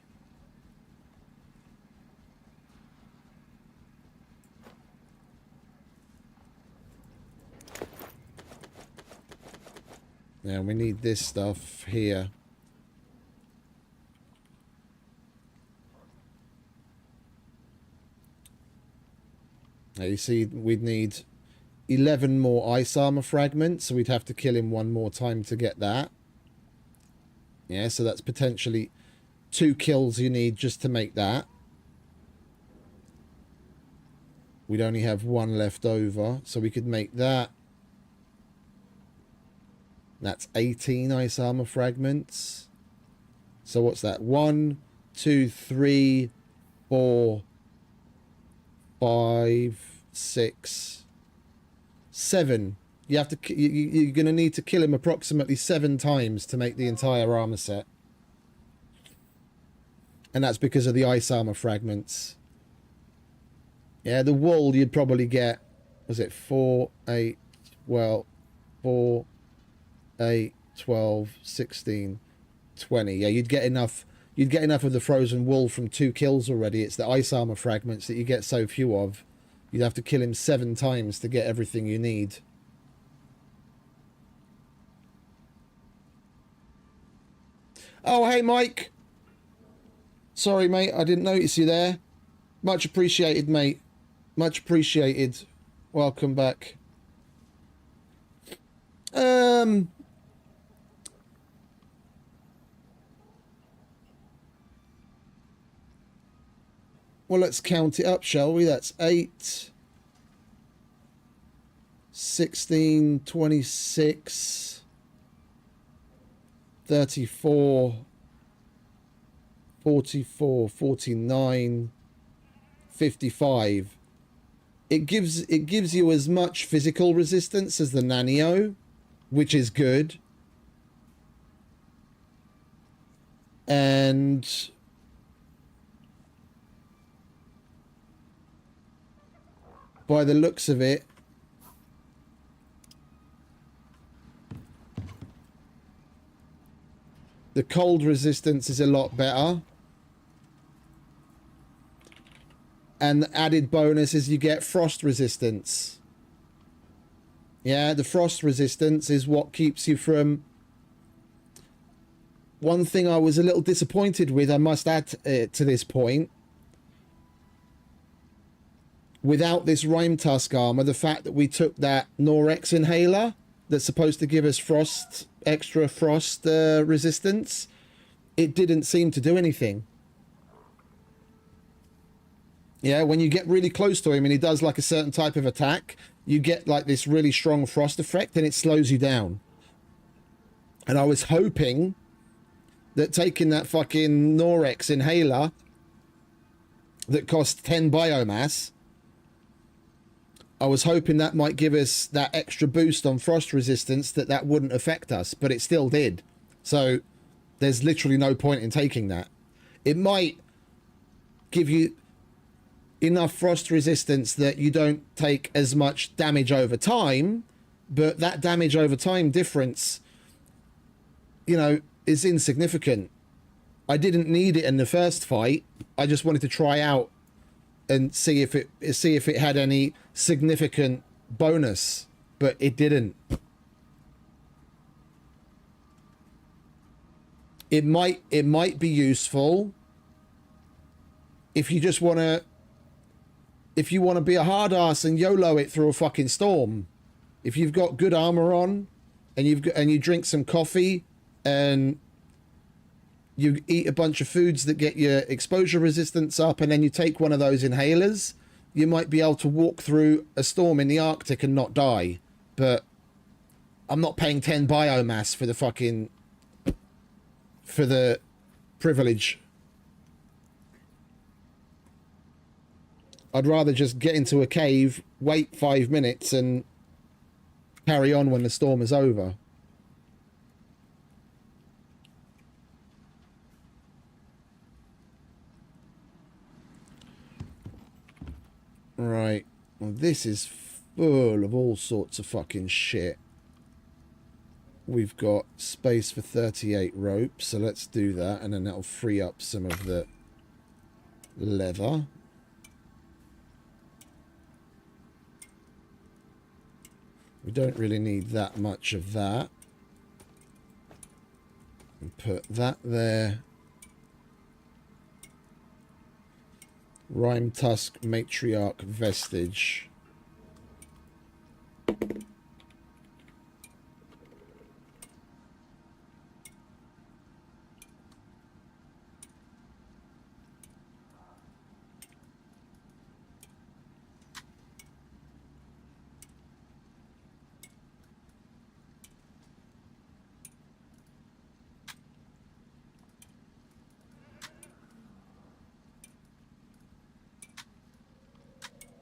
Now we need this stuff here. Now you see we'd need 11 more ice armor fragments, so we'd have to kill him one more time to get that. Yeah, so that's potentially 2 kills you need just to make that. We'd only have 1 left over, so we could make that. That's 18 ice armor fragments. So what's that? 1, 2, 3, 4, 5, 6, 7. You have to. You're going to need to kill him approximately 7 times to make the entire armor set, and that's because of the ice armor fragments. Yeah, the wool you'd probably get. Was it 4, 8? Well, 4, 8, 12, 16, 20. Yeah, you'd get enough. You'd get enough of the frozen wool from 2 kills already. It's the ice armor fragments that you get so few of. You'd have to kill him 7 times to get everything you need. Oh, hey, Mike. Sorry, mate. I didn't notice you there. Much appreciated, mate. Much appreciated. Welcome back. Well, let's count it up, shall we? That's 8, 16, 26, 34, 44, 49, 55. It gives you as much physical resistance as the Nanio, which is good. And by the looks of it, the cold resistance is a lot better. And the added bonus is you get frost resistance. Yeah, the frost resistance is what keeps you from... One thing I was a little disappointed with, I must add to this point, without this Rimetusk armor, the fact that we took that Norex inhaler that's supposed to give us extra frost resistance, it didn't seem to do anything. Yeah, when you get really close to him and he does like a certain type of attack, you get like this really strong frost effect and it slows you down. And I was hoping that taking that fucking Norex inhaler that costs 10 biomass, I was hoping that might give us that extra boost on frost resistance that wouldn't affect us, but it still did. So there's literally no point in taking that. It might give you enough frost resistance that you don't take as much damage over time, but that damage over time difference, you know, is insignificant. I didn't need it in the first fight. I just wanted to try out and see if it had any significant bonus, but it didn't. It might be useful if you just want to, if you want to be a hard ass and YOLO it through a fucking storm. If you've got good armor on and you drink some coffee and you eat a bunch of foods that get your exposure resistance up, and then you take one of those inhalers, you might be able to walk through a storm in the Arctic and not die. But I'm not paying 10 biomass for the fucking, for the privilege. I'd rather just get into a cave, wait 5 minutes and carry on when the storm is over. Right, well, this is full of all sorts of fucking shit. We've got space for 38 rope, so let's do that, and then that'll free up some of the leather. We don't really need that much of that. And put that there. Rimetusk Matriarch Vestige.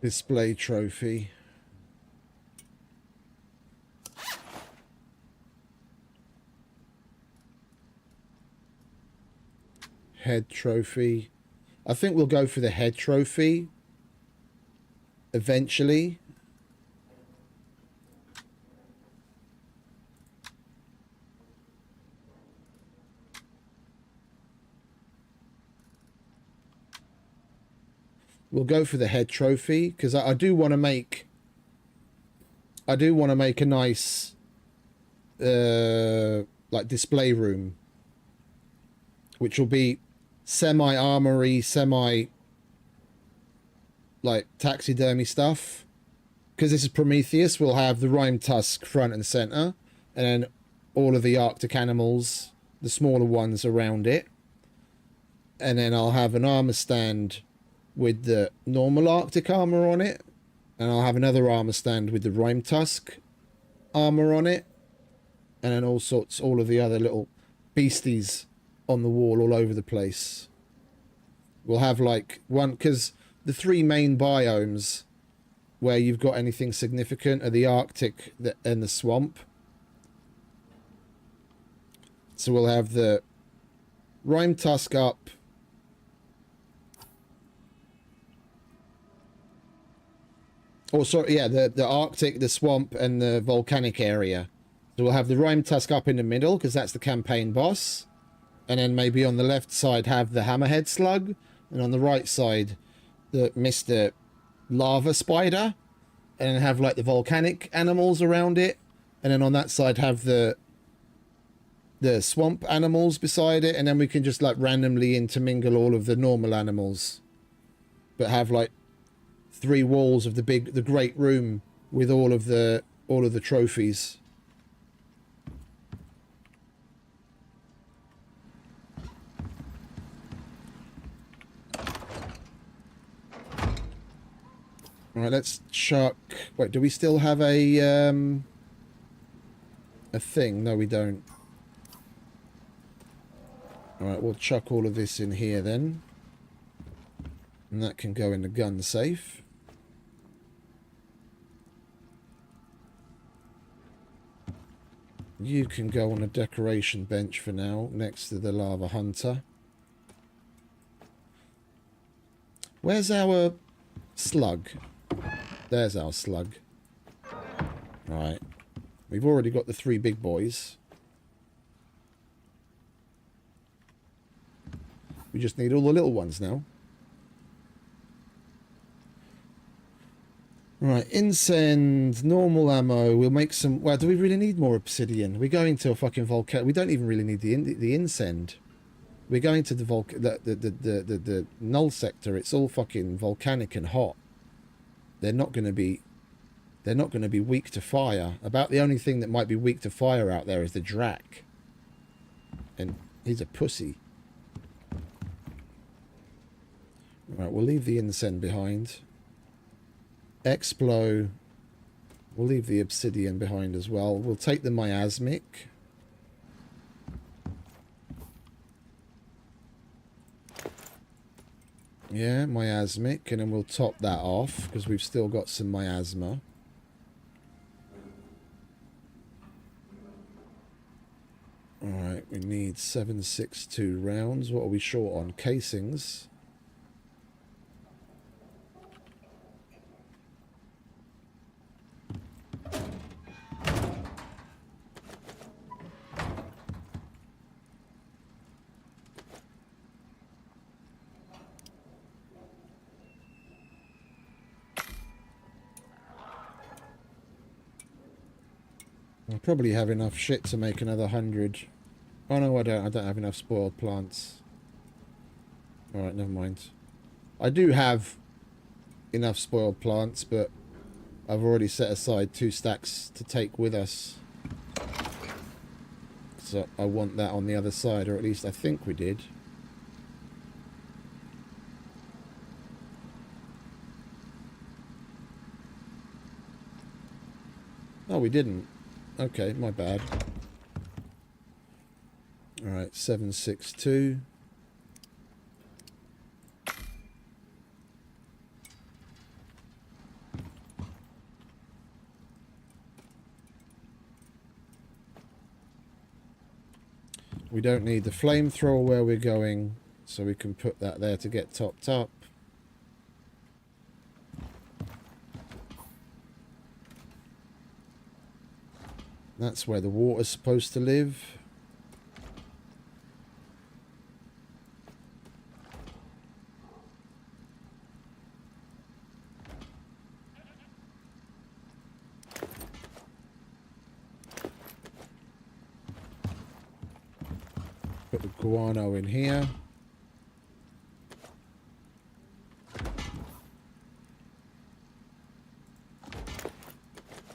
Display trophy. Head trophy. I think we'll go for the head trophy eventually. We'll go for the head trophy because I do want to make a nice like display room, which will be semi armory, semi like taxidermy stuff. Because this is Prometheus, we'll have the Rimetusk front and center, and then all of the Arctic animals, the smaller ones around it, and then I'll have an armor stand with the normal Arctic armor on it, and I'll have another armor stand with the Rimetusk armor on it, and then all of the other little beasties on the wall all over the place. We'll have like one, because the three main biomes where you've got anything significant are the Arctic and the swamp. So we'll have the Rimetusk up, Oh, sorry, yeah, the Arctic, the swamp, and the volcanic area. So we'll have the Rimetusk up in the middle, because that's the campaign boss. And then maybe on the left side have the Hammerhead Slug. And on the right side, the Mr. Lava Spider. And then have, like, the volcanic animals around it. And then on that side have the swamp animals beside it. And then we can just, like, randomly intermingle all of the normal animals. But have, like, 3 walls of the great room with all of the trophies. All right, let's chuck. Wait, do we still have a thing? No, we don't. All right, we'll chuck all of this in here then, and that can go in the gun safe. You can go on a decoration bench for now, next to the Lava Hunter. Where's our slug? There's our slug. Right. We've already got the 3 big boys. We just need all the little ones now. Right, incend, normal ammo. We'll make some... Well, do we really need more obsidian? We're going to a fucking volcano. We don't even really need the incend. We're going to the Null Sector. It's all fucking volcanic and hot. They're not going to be weak to fire. About the only thing that might be weak to fire out there is the Drac. And he's a pussy. Right, we'll leave the incend behind. Explo. We'll leave the obsidian behind as well. We'll take the miasmic. Yeah, miasmic, and then we'll top that off because we've still got some miasma. Alright, we need 7.62 rounds. What are we short on? Casings. I'll probably have enough shit to make another 100. Oh no, I don't. I don't have enough spoiled plants. Alright, never mind. I do have enough spoiled plants, but I've already set aside 2 stacks to take with us. So I want that on the other side, or at least I think we did. Oh, we didn't. Okay, my bad. Alright, 7.62. We don't need the flamethrower where we're going, so we can put that there to get topped up. That's where the water's supposed to live. Put the guano in here.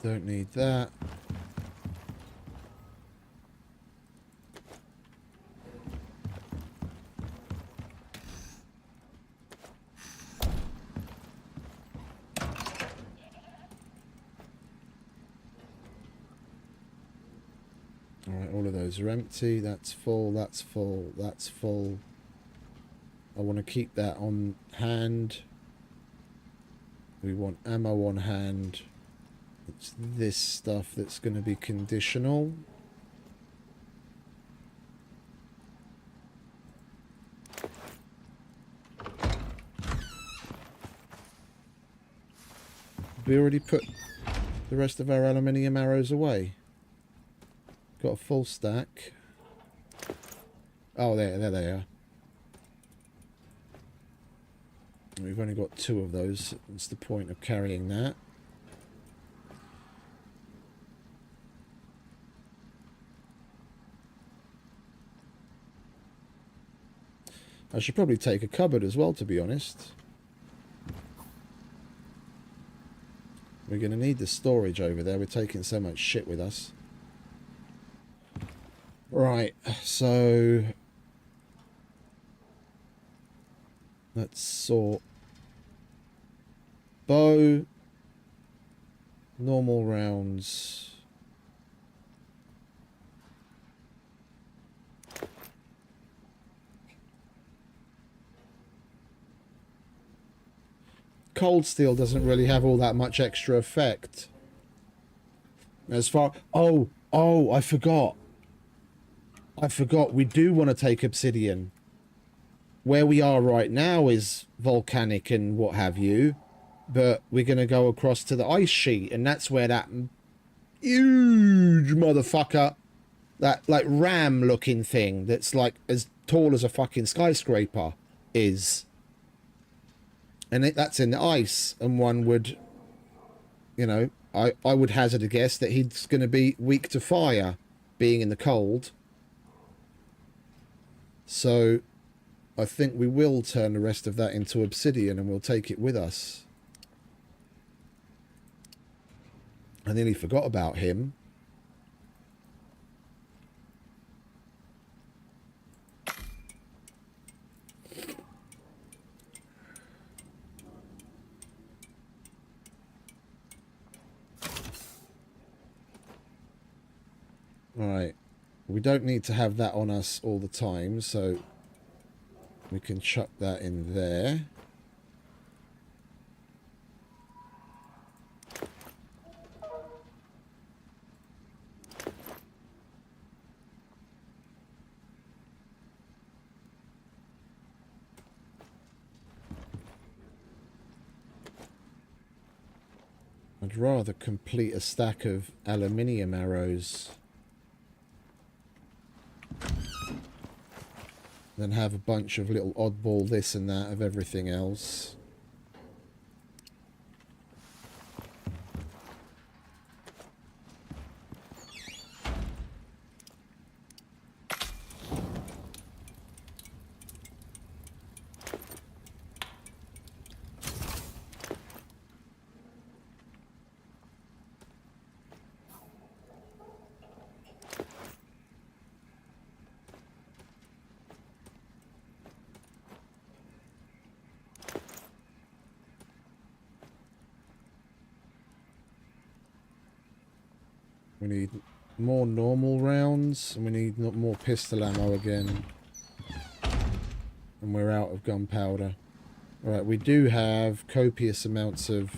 Don't need that. Alright, all of those are empty. That's full, that's full, that's full. I want to keep that on hand. We want ammo on hand. It's this stuff that's going to be conditional. we already put the rest of our aluminium arrows away? Got a full stack. Oh, there they are. We've only got 2 of those. What's the point of carrying that? I should probably take a cupboard as well, to be honest. We're going to need the storage over there. We're taking so much shit with us. Right, so... let's sort... bow... normal rounds... cold steel doesn't really have all that much extra effect. As far... oh, I forgot. We do want to take obsidian. Where we are right now is volcanic and what have you. But we're going to go across to the ice sheet. And that's where that huge motherfucker, that like ram looking thing that's like as tall as a fucking skyscraper is. And that's in the ice, and one would, you know, I would hazard a guess that he's going to be weak to fire, being in the cold. So, I think we will turn the rest of that into obsidian, and we'll take it with us. I nearly forgot about him. Right, we don't need to have that on us all the time, so we can chuck that in there. I'd rather complete a stack of aluminium arrows than have a bunch of little oddball this and that of everything else. We need more normal rounds, and we need more pistol ammo again. And we're out of gunpowder. Alright, we do have copious amounts of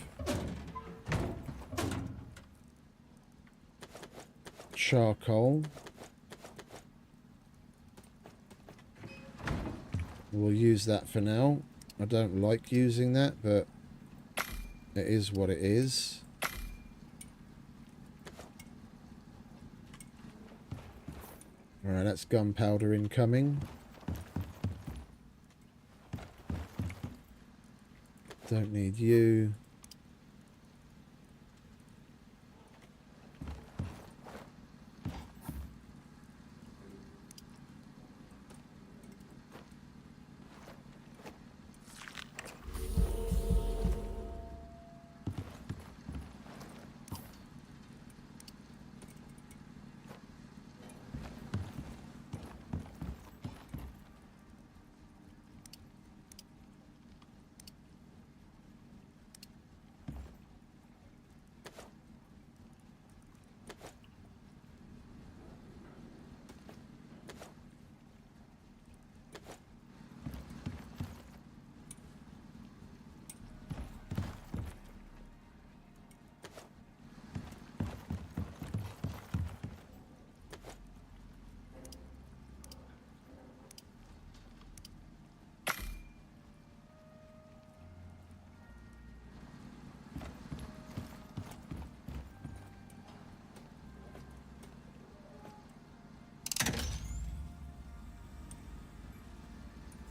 charcoal. We'll use that for now. I don't like using that, but it is what it is. Alright, that's gunpowder incoming. Don't need you.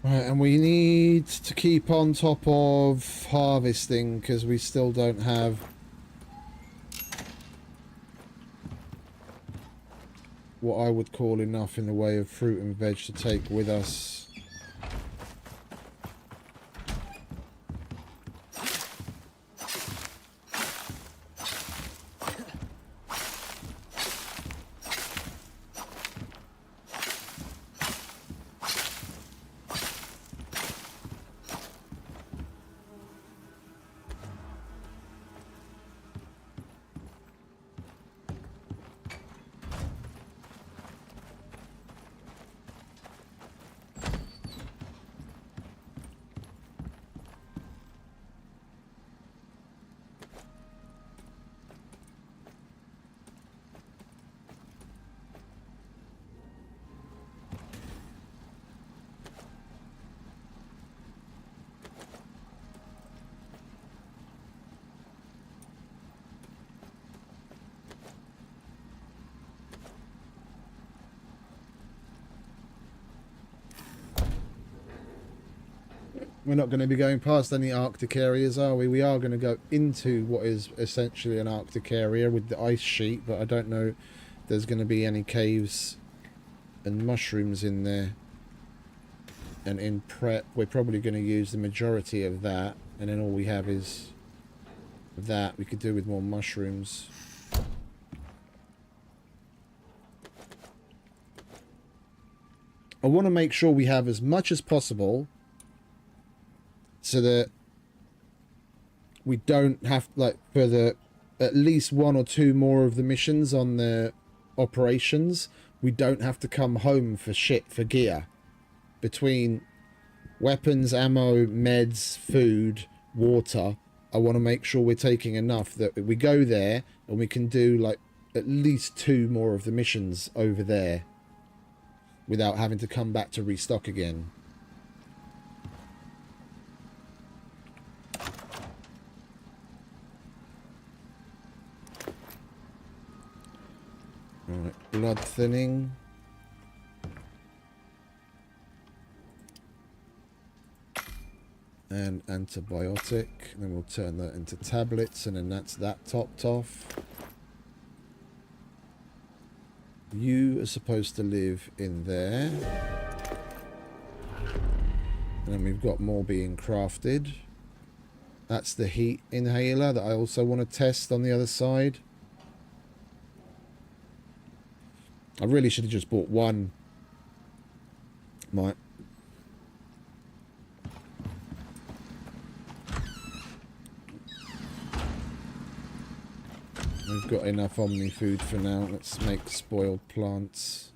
Right, and we need to keep on top of harvesting because we still don't have what I would call enough in the way of fruit and veg to take with us. We're not going to be going past any Arctic areas, are we? We are going to go into what is essentially an Arctic area with the ice sheet, but I don't know if there's going to be any caves and mushrooms in there. And in prep, we're probably going to use the majority of that, and then all we have is that. We could do with more mushrooms. I want to make sure we have as much as possible so that we don't have, like, for the at least one or two more of the missions on the operations, we don't have to come home for shit, for gear. Between weapons, ammo, meds, food, water, I want to make sure we're taking enough that we go there and we can do, like, at least two more of the missions over there without having to come back to restock again. Alright, blood thinning. And antibiotic. And then we'll turn that into tablets, and then that's that topped off. You are supposed to live in there. And then we've got more being crafted. That's the heat inhaler that I also want to test on the other side. I really should have just bought one. We've got enough Omni food for now. Let's make spoiled plants.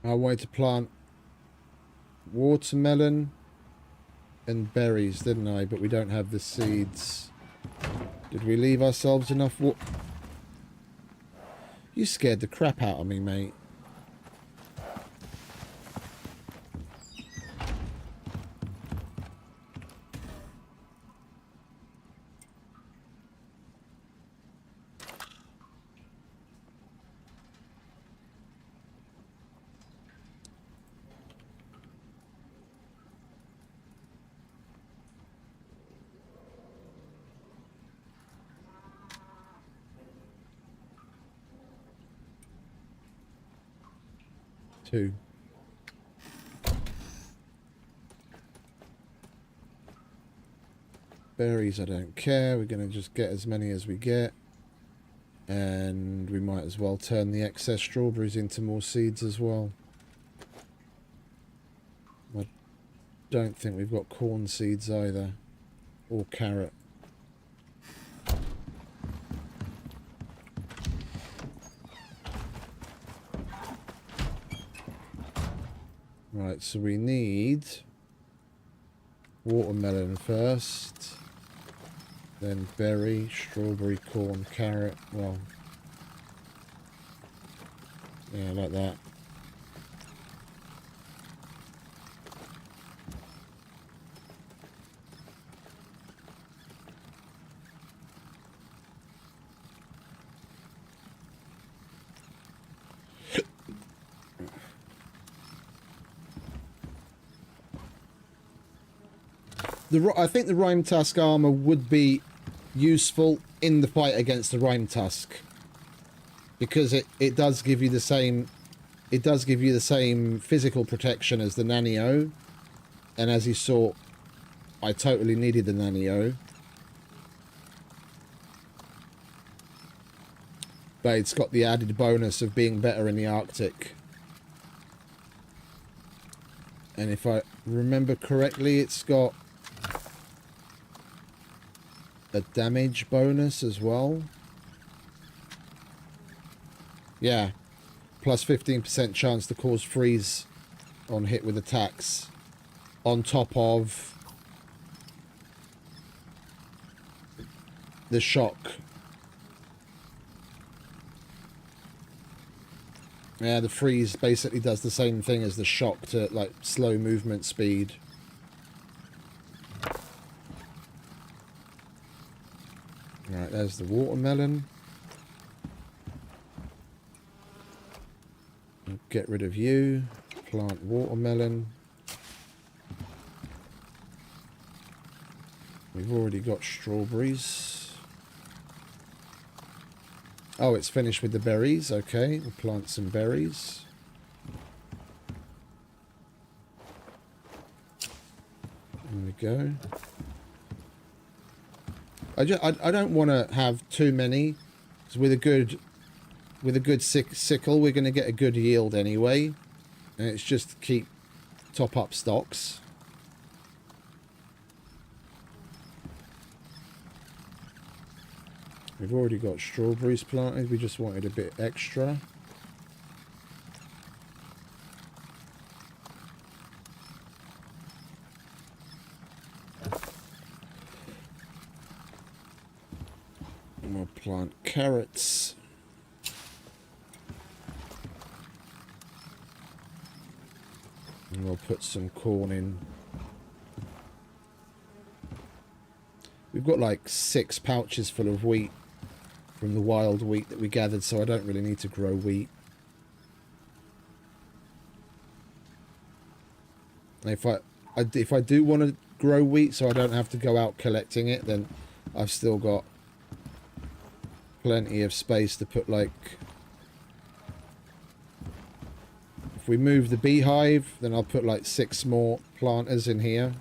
I wanted to plant watermelon and berries, didn't I? But we don't have the seeds. Did we leave ourselves enough water? You scared the crap out of me, mate. Two. Berries, I don't care. We're going to just get as many as we get. And we might as well turn the excess strawberries into more seeds as well. I don't think we've got corn seeds either. Or carrot. Right, so we need watermelon first, then berry, strawberry, corn, carrot. Well, yeah, like that. I think the Rimetusk armor would be useful in the fight against the Rimetusk, because it does give you the same physical protection as the Nanio, and as you saw, I totally needed the Nanio, but it's got the added bonus of being better in the Arctic. And if I remember correctly, it's got a damage bonus as well. Yeah, plus 15% chance to cause freeze on hit with attacks, on top of the shock. Yeah, the freeze basically does the same thing as the shock to, like, slow movement speed. Right, there's the watermelon. Get rid of you. Plant watermelon. We've already got strawberries. Oh, it's finished with the berries. Okay, we'll plant some berries. There we go. I don't want to have too many, because with a good sickle we're going to get a good yield anyway, and it's just to keep top up stocks. We've already got strawberries planted, we just wanted a bit extra. And we'll plant carrots. And we'll put some corn in. We've got like 6 pouches full of wheat from the wild wheat that we gathered, so I don't really need to grow wheat. And if I do want to grow wheat so I don't have to go out collecting it, then I've still got plenty of space to put, like, if we move the beehive, then I'll put like 6 more planters in here,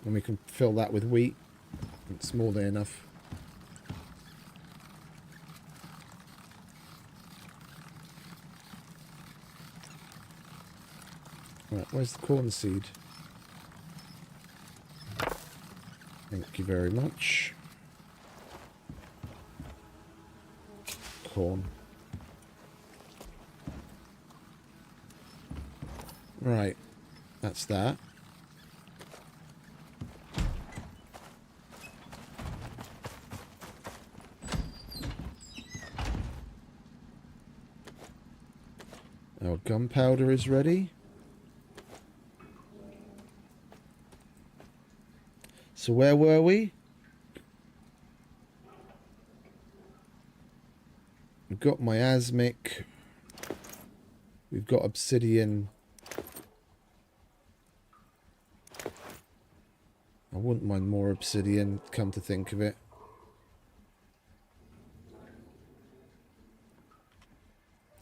and we can fill that with wheat. It's more than enough. Right, where's the corn seed? Thank you very much. Corn. Right, that's that. Our gunpowder is ready. So where were we? We've got miasmic. We've got obsidian. I wouldn't mind more obsidian, come to think of it.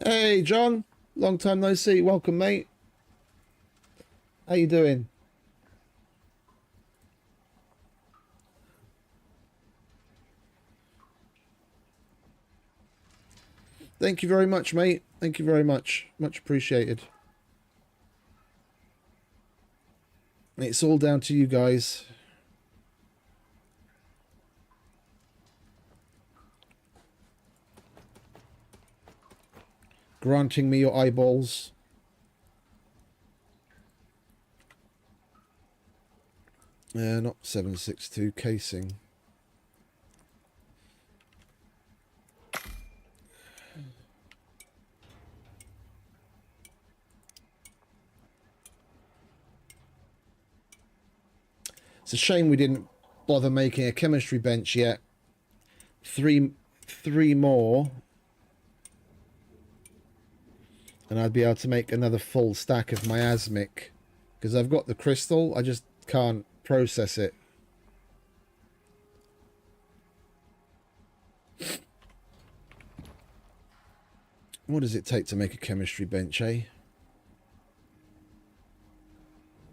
Hey, John. Long time no see. Welcome, mate. How you doing? Thank you very much, mate. Thank you very much. Much appreciated. It's all down to you guys. Granting me your eyeballs. Not 762 casing. It's a shame we didn't bother making a chemistry bench yet. Three more, and I'd be able to make another full stack of miasmic, because I've got the crystal, I just can't process it. What does it take to make a chemistry bench, eh?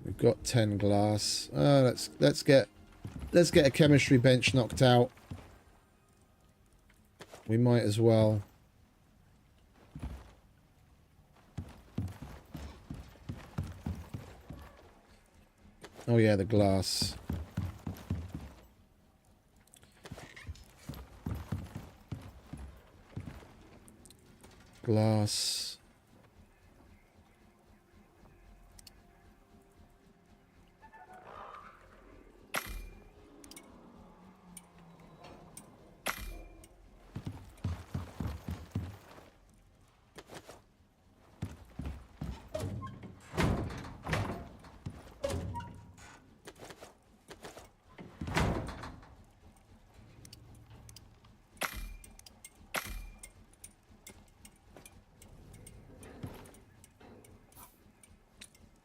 We've got 10 glass. Let's get a chemistry bench knocked out. We might as well. Oh yeah, the glass. Glass.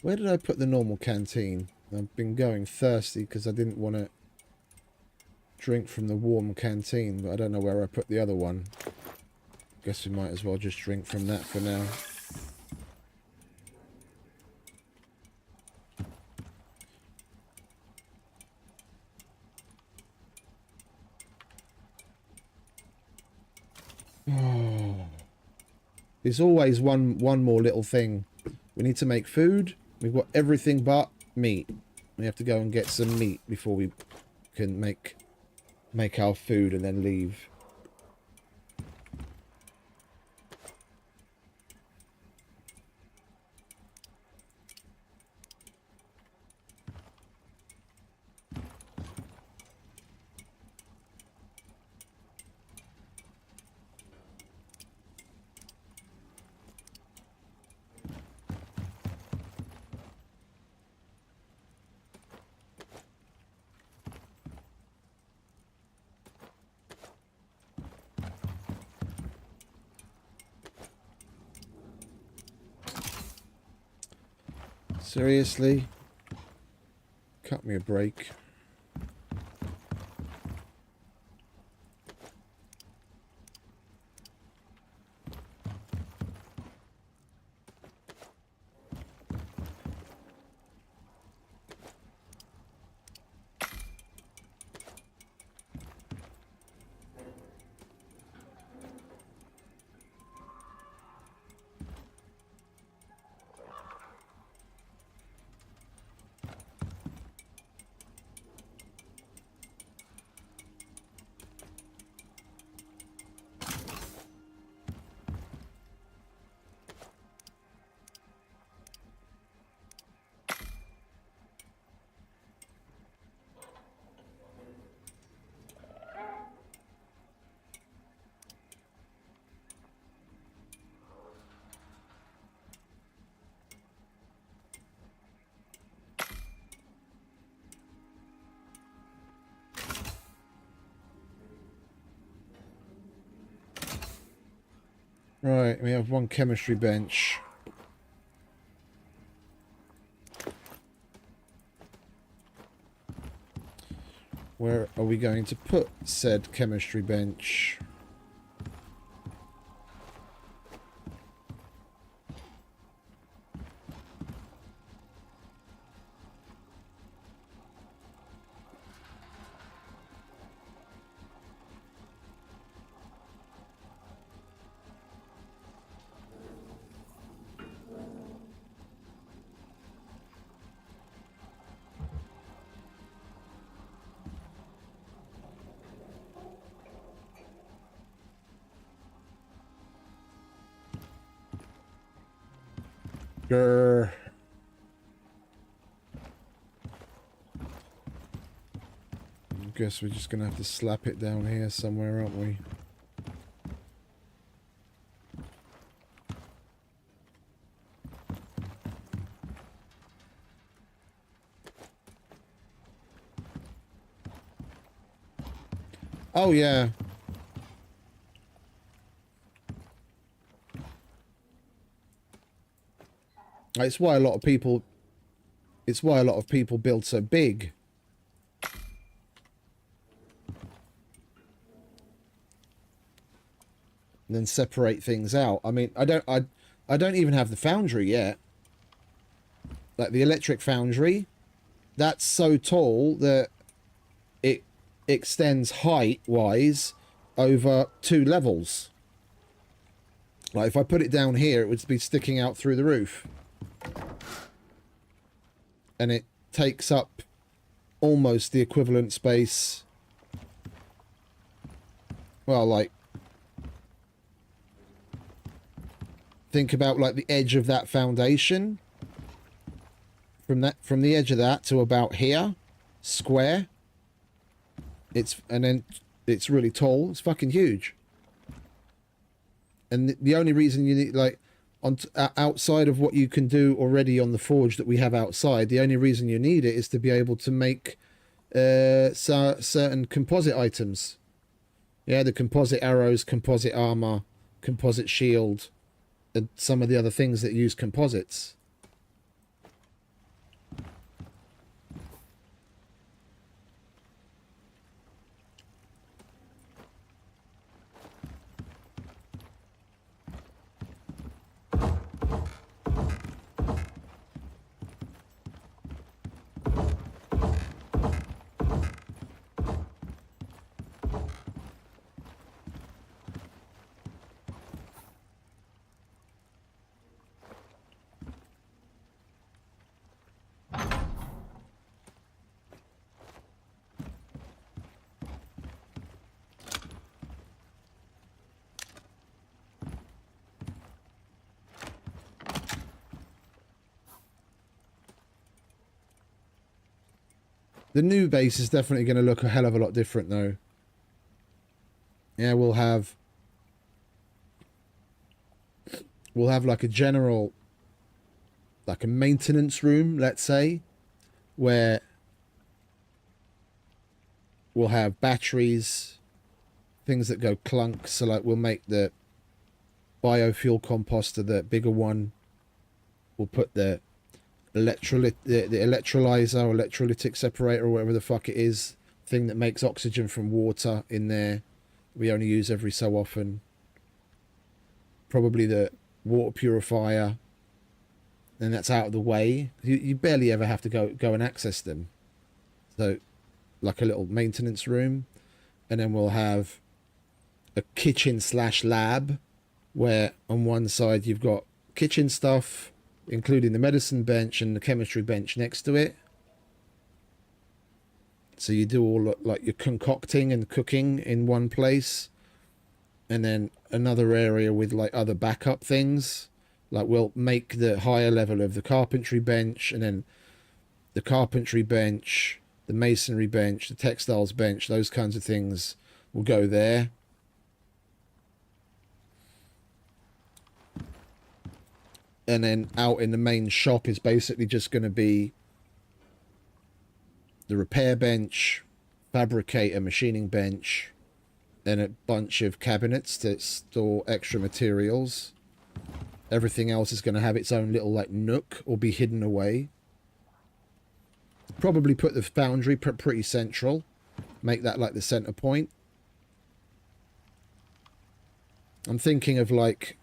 Where did I put the normal canteen? I've been going thirsty because I didn't want to drink from the warm canteen, but I don't know where I put the other one. Guess we might as well just drink from that for now. Oh. There's always one more little thing. We need to make food. We've got everything but meat. We have to go and get some meat before we can make our food and then leave. Seriously? Cut me a break. Right, we have one chemistry bench. Where are we going to put said chemistry bench? Grr. guess we're just gonna have to slap it down here somewhere, aren't we? Oh yeah. It's why a lot of people build so big. And then separate things out. I mean, I don't even have the foundry yet. Like the electric foundry, that's so tall that it extends height-wise over 2 levels. Like if I put it down here, it would be sticking out through the roof. And it takes up almost the equivalent space. Well, like, think about like the edge of that foundation. From the edge of that to about here, square. And then it's really tall. It's fucking huge. And the only reason you need, like, outside of what you can do already on the forge that we have outside, the only reason you need it is to be able to make certain composite items. Yeah, the composite arrows, composite armor, composite shield, and some of the other things that use composites. The new base is definitely going to look a hell of a lot different, though. Yeah, we'll have like a general, like a maintenance room, let's say, where we'll have batteries, things that go clunk. So like we'll make the biofuel composter, the bigger one. We'll put the the electrolyzer or electrolytic separator or whatever the fuck it is, thing that makes oxygen from water in there. We only use every so often. Probably the water purifier. And that's out of the way. You barely ever have to go and access them. So, like a little maintenance room. And then we'll have a kitchen / lab, where on one side you've got kitchen stuff, including the medicine bench and the chemistry bench next to it. So you do all like your concocting and cooking in one place. And then another area with like other backup things. Like we'll make the higher level of the carpentry bench, and then the carpentry bench, the masonry bench, the textiles bench, those kinds of things will go there. And then out in the main shop is basically just going to be the repair bench, fabricator, machining bench, and a bunch of cabinets to store extra materials. Everything else is going to have its own little like nook or be hidden away. Probably put the foundry pretty central. Make that like the center point. I'm thinking of like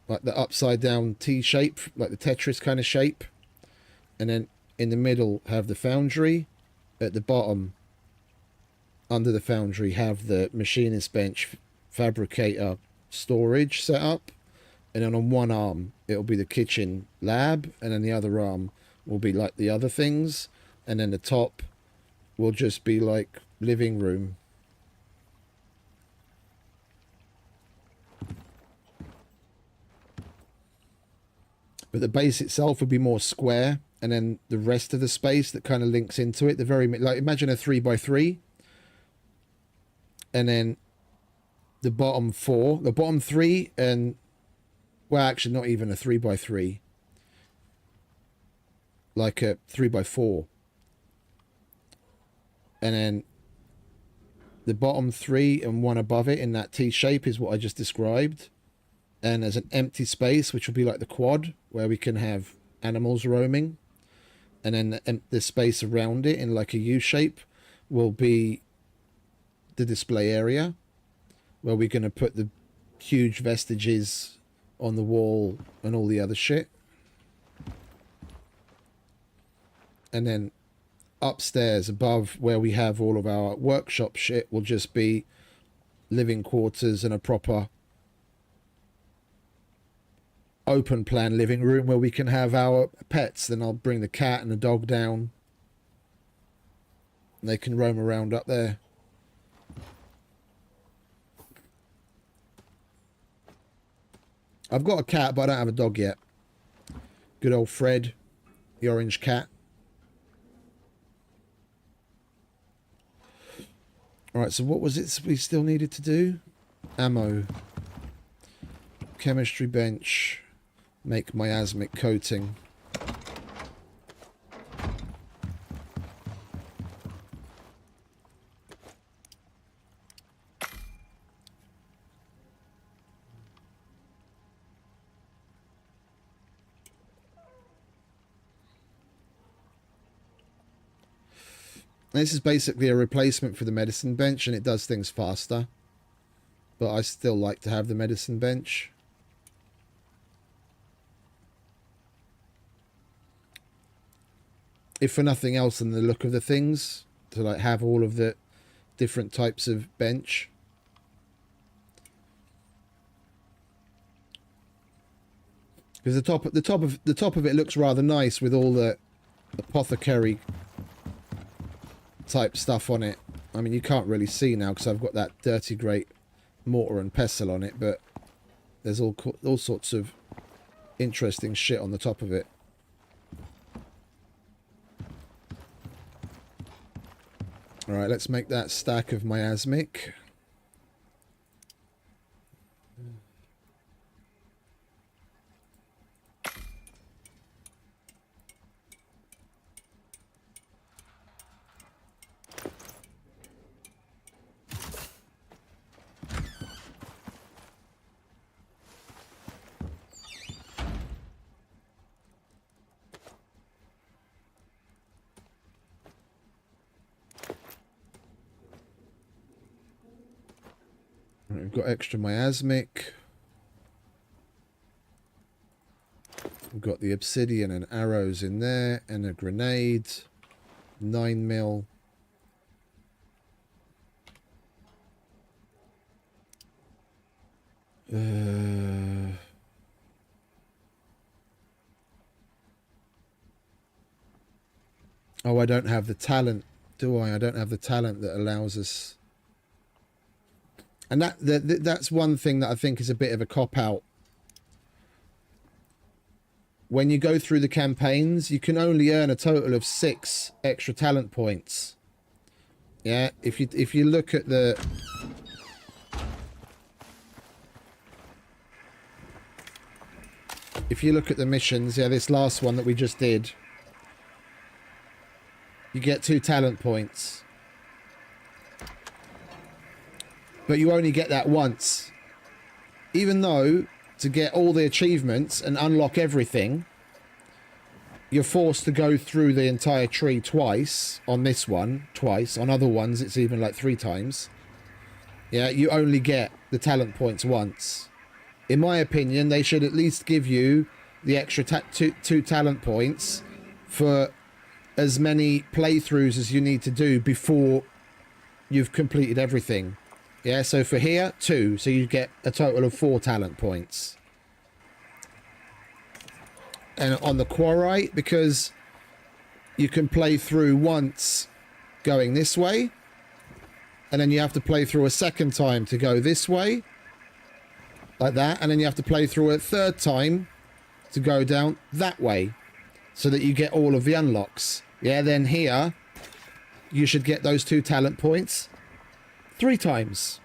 the upside down T shape, like the Tetris kind of shape. And then in the middle have the foundry. At the bottom, under the foundry, have the machinist bench, fabricator, storage set up. And then on one arm, it'll be the kitchen lab. And then the other arm will be like the other things. And then the top will just be like living room. But the base itself would be more square. and then the rest of the space that kind of links into it. The very, like, imagine a 3x3, and then the bottom 4, the bottom 3, and well, actually not even a 3x3, like a 3x4, and then the bottom 3 and one above it in that T shape is what I just described. And there's an empty space, which will be like the quad, where we can have animals roaming. And then the space around it in like a U shape will be the display area, where we're going to put the huge vestiges on the wall and all the other shit. And then upstairs above, where we have all of our workshop shit, will just be living quarters and a proper open plan living room where we can have our pets. Then I'll bring the cat and the dog down, and they can roam around up there. I've got a cat, but I don't have a dog yet. Good old Fred, the orange cat. Alright, so what was it we still needed to do? Ammo. Chemistry bench. Make miasmic coating. This is basically a replacement for the medicine bench, and it does things faster. But I still like to have the medicine bench. If for nothing else than the look of the things, to like have all of the different types of bench. Because the top of it looks rather nice with all the apothecary type stuff on it. I mean, you can't really see now because I've got that dirty great mortar and pestle on it, but there's all sorts of interesting shit on the top of it. Alright, let's make that stack of miasmic. We've got extra miasmic. We've got the obsidian and arrows in there, and a grenade. 9mm. Oh, I don't have the talent, do I? I don't have the talent that allows us. And that's one thing that I think is a bit of a cop-out. When you go through the campaigns, you can only earn a total of 6 extra talent points. Yeah, if you look at the... If you look at the missions, yeah, this last one that we just did, you get 2 talent points. But you only get that once. Even though, to get all the achievements and unlock everything, you're forced to go through the entire tree twice. On this one, twice. On other ones, it's even like 3 times. Yeah, you only get the talent points once. In my opinion, they should at least give you the extra 2 talent points for as many playthroughs as you need to do before you've completed everything. Yeah, so for here, 2. So you get a total of 4 talent points. And on the quarry, because you can play through once going this way, and then you have to play through a second time to go this way, like that, and then you have to play through a third time to go down that way. so that you get all of the unlocks. Yeah, then here, you should get those 2 talent points 3 times.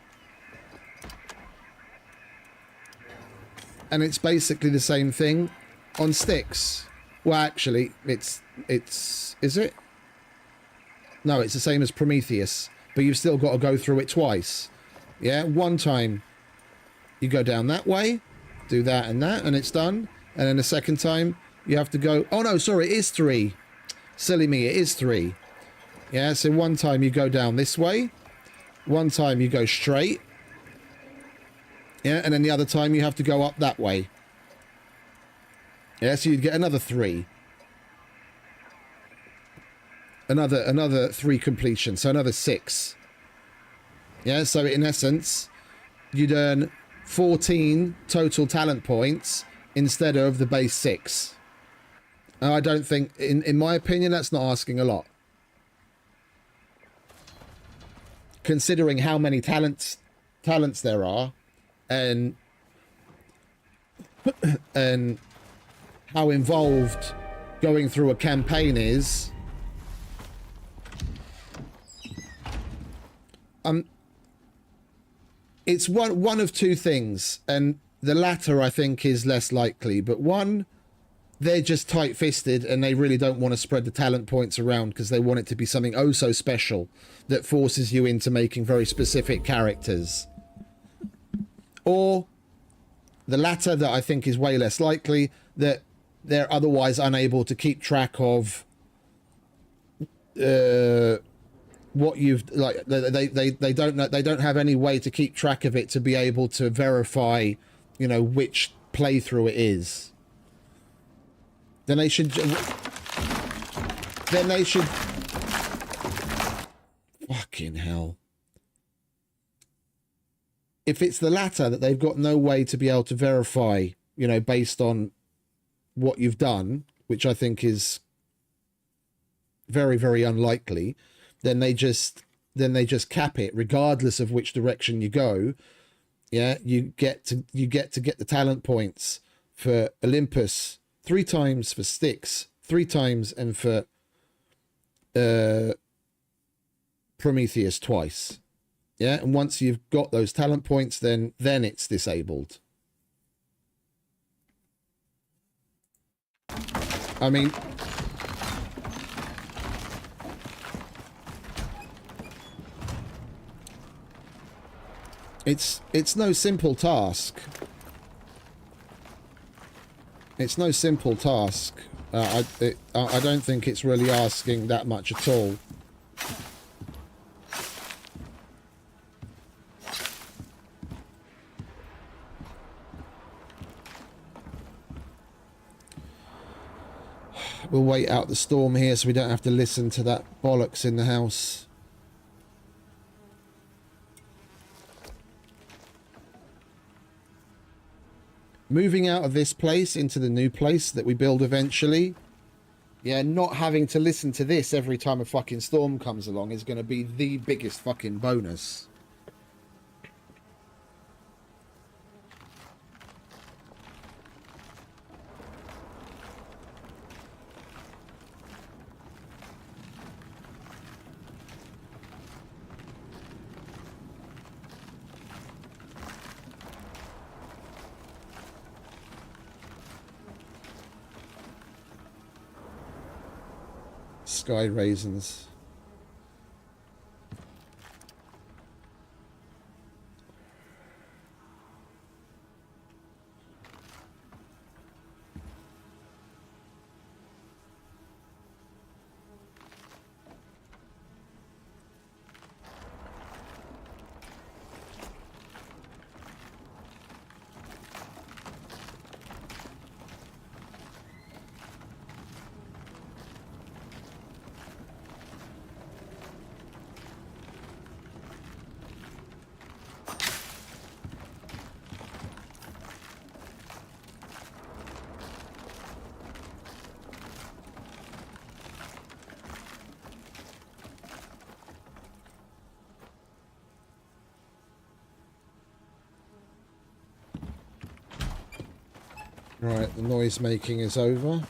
And it's basically the same thing on sticks. Well, actually, is it? No, it's the same as Prometheus, but you've still got to go through it twice. Yeah, 1 time you go down that way, do that, and it's done. And then the second time you have to go, oh no, sorry, it is 3. Silly me, it is 3. Yeah, so 1 time you go down this way, 1 time you go straight. Yeah, and then the other time you have to go up that way. Yeah, so you'd get another 3. Another 3 completion, so another 6. Yeah, so in essence, you'd earn 14 total talent points instead of the base 6. And I don't think, in my opinion, that's not asking a lot. Considering how many talents there are, and how involved going through a campaign is. It's one of 2 things, and the latter I think is less likely, but one, they're just tight-fisted and they really don't want to spread the talent points around because they want it to be something oh so special that forces you into making very specific characters. Or the latter, that I think is way less likely, that they're otherwise unable to keep track of what you've, like, they don't have any way to keep track of it to be able to verify, you know, which playthrough it is. Then they should fucking hell. If it's the latter, that they've got no way to be able to verify, you know, based on what you've done, which I think is very, very unlikely, then they just cap it regardless of which direction you go. Yeah, you get to get the talent points for Olympus 3 times, for Styx 3 times, and for Prometheus twice. Yeah, and once you've got those talent points, then it's disabled. I mean, it's no simple task. It's no simple task. I don't think it's really asking that much at all. We'll wait out the storm here so we don't have to listen to that bollocks in the house. Moving out of this place into the new place that we build eventually. Yeah, not having to listen to this every time a fucking storm comes along is going to be the biggest fucking bonus. Sky raisins. Right, the noise making is over.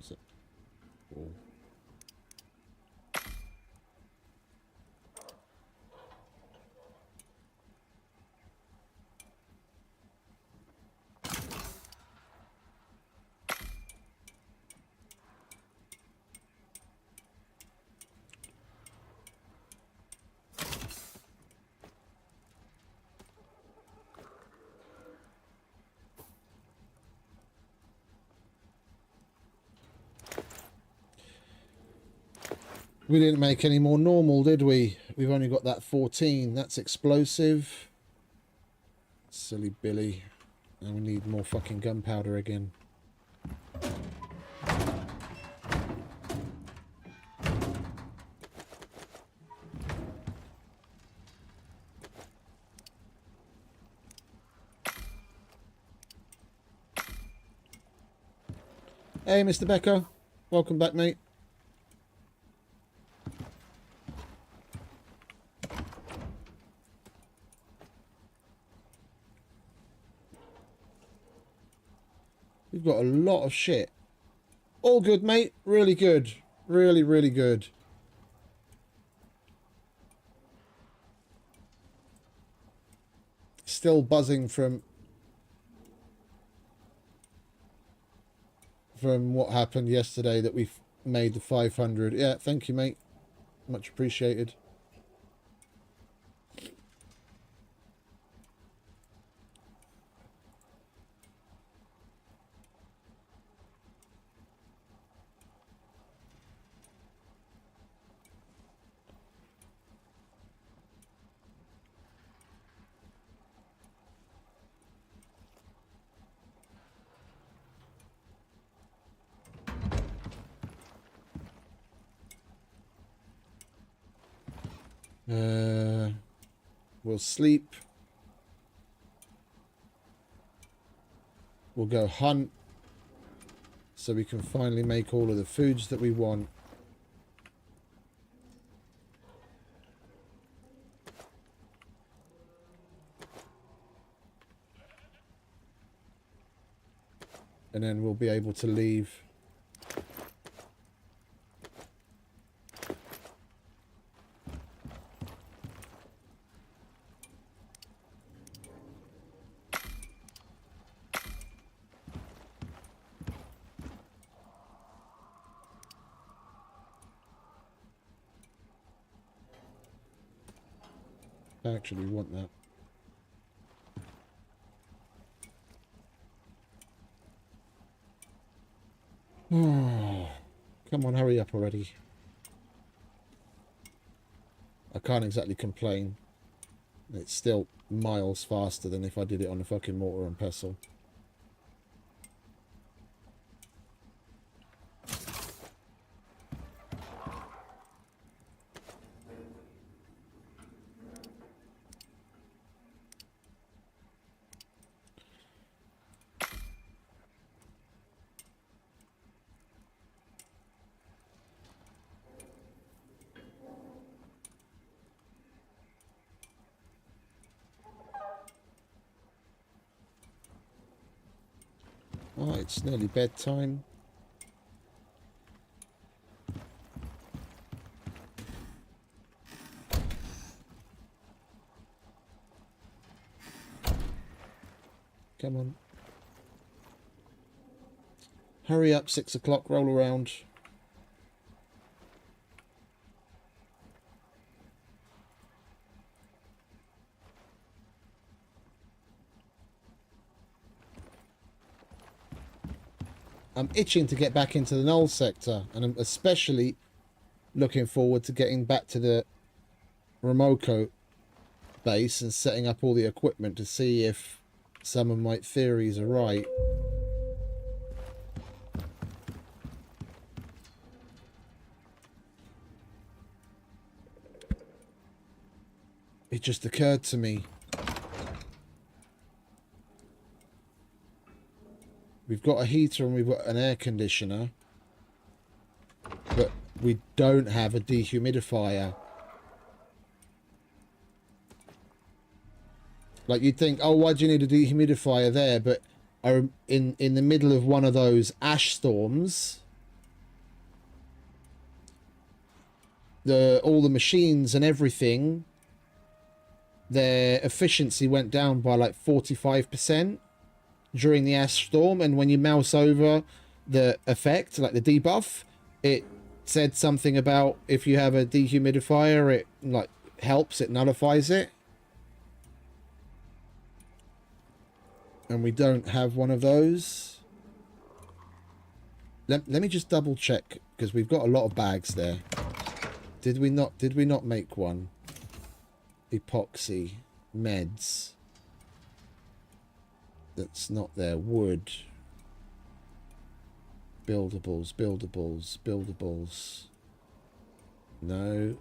Was it? Cool. We didn't make any more normal, did we? We've only got that 14. That's explosive. Silly Billy. And we need more fucking gunpowder again. Hey, Mr. Becker. Welcome back, mate. We've got a lot of shit. All good, mate. Really good. Really, really good. Still buzzing from what happened yesterday that we made the 500. Yeah, thank you, mate. Much appreciated. We'll sleep. We'll go hunt so we can finally make all of the foods that we want. And then we'll be able to leave. I actually want that. Oh, come on, hurry up already. I can't exactly complain. It's still miles faster than if I did it on a fucking mortar and pestle. Oh, it's nearly bedtime. Come on. Hurry up, 6 o'clock, roll around. I'm itching to get back into the Null Sector, and I'm especially looking forward to getting back to the Ruaumoko base and setting up all the equipment to see if some of my theories are right. It just occurred to me. We've got a heater and we've got an air conditioner, but we don't have a dehumidifier. Like, you'd think, oh, why do you need a dehumidifier there? But in the middle of one of those ash storms, all the machines and everything, their efficiency went down by like 45% during the ash storm. And when you mouse over the effect, like the debuff, it said something about if you have a dehumidifier, it like helps, it nullifies it. And we don't have one of those. Let me just double check, because we've got a lot of bags there. Did we not make one? Epoxy meds. That's not there. Wood. Buildables. No.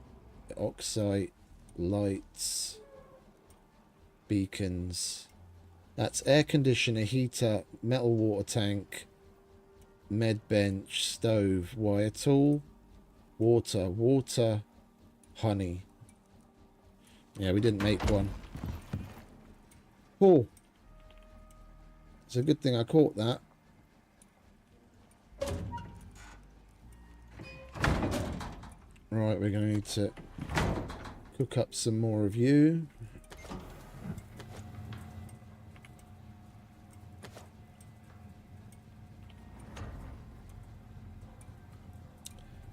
Oxide. Lights. Beacons. That's air conditioner, heater, metal water tank, med bench, stove, wire tool, water, honey. Yeah, we didn't make one. Oh. It's a good thing I caught that. Right, we're going to need to cook up some more of you.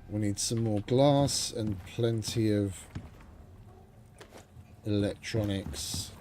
We need some more glass and plenty of electronics.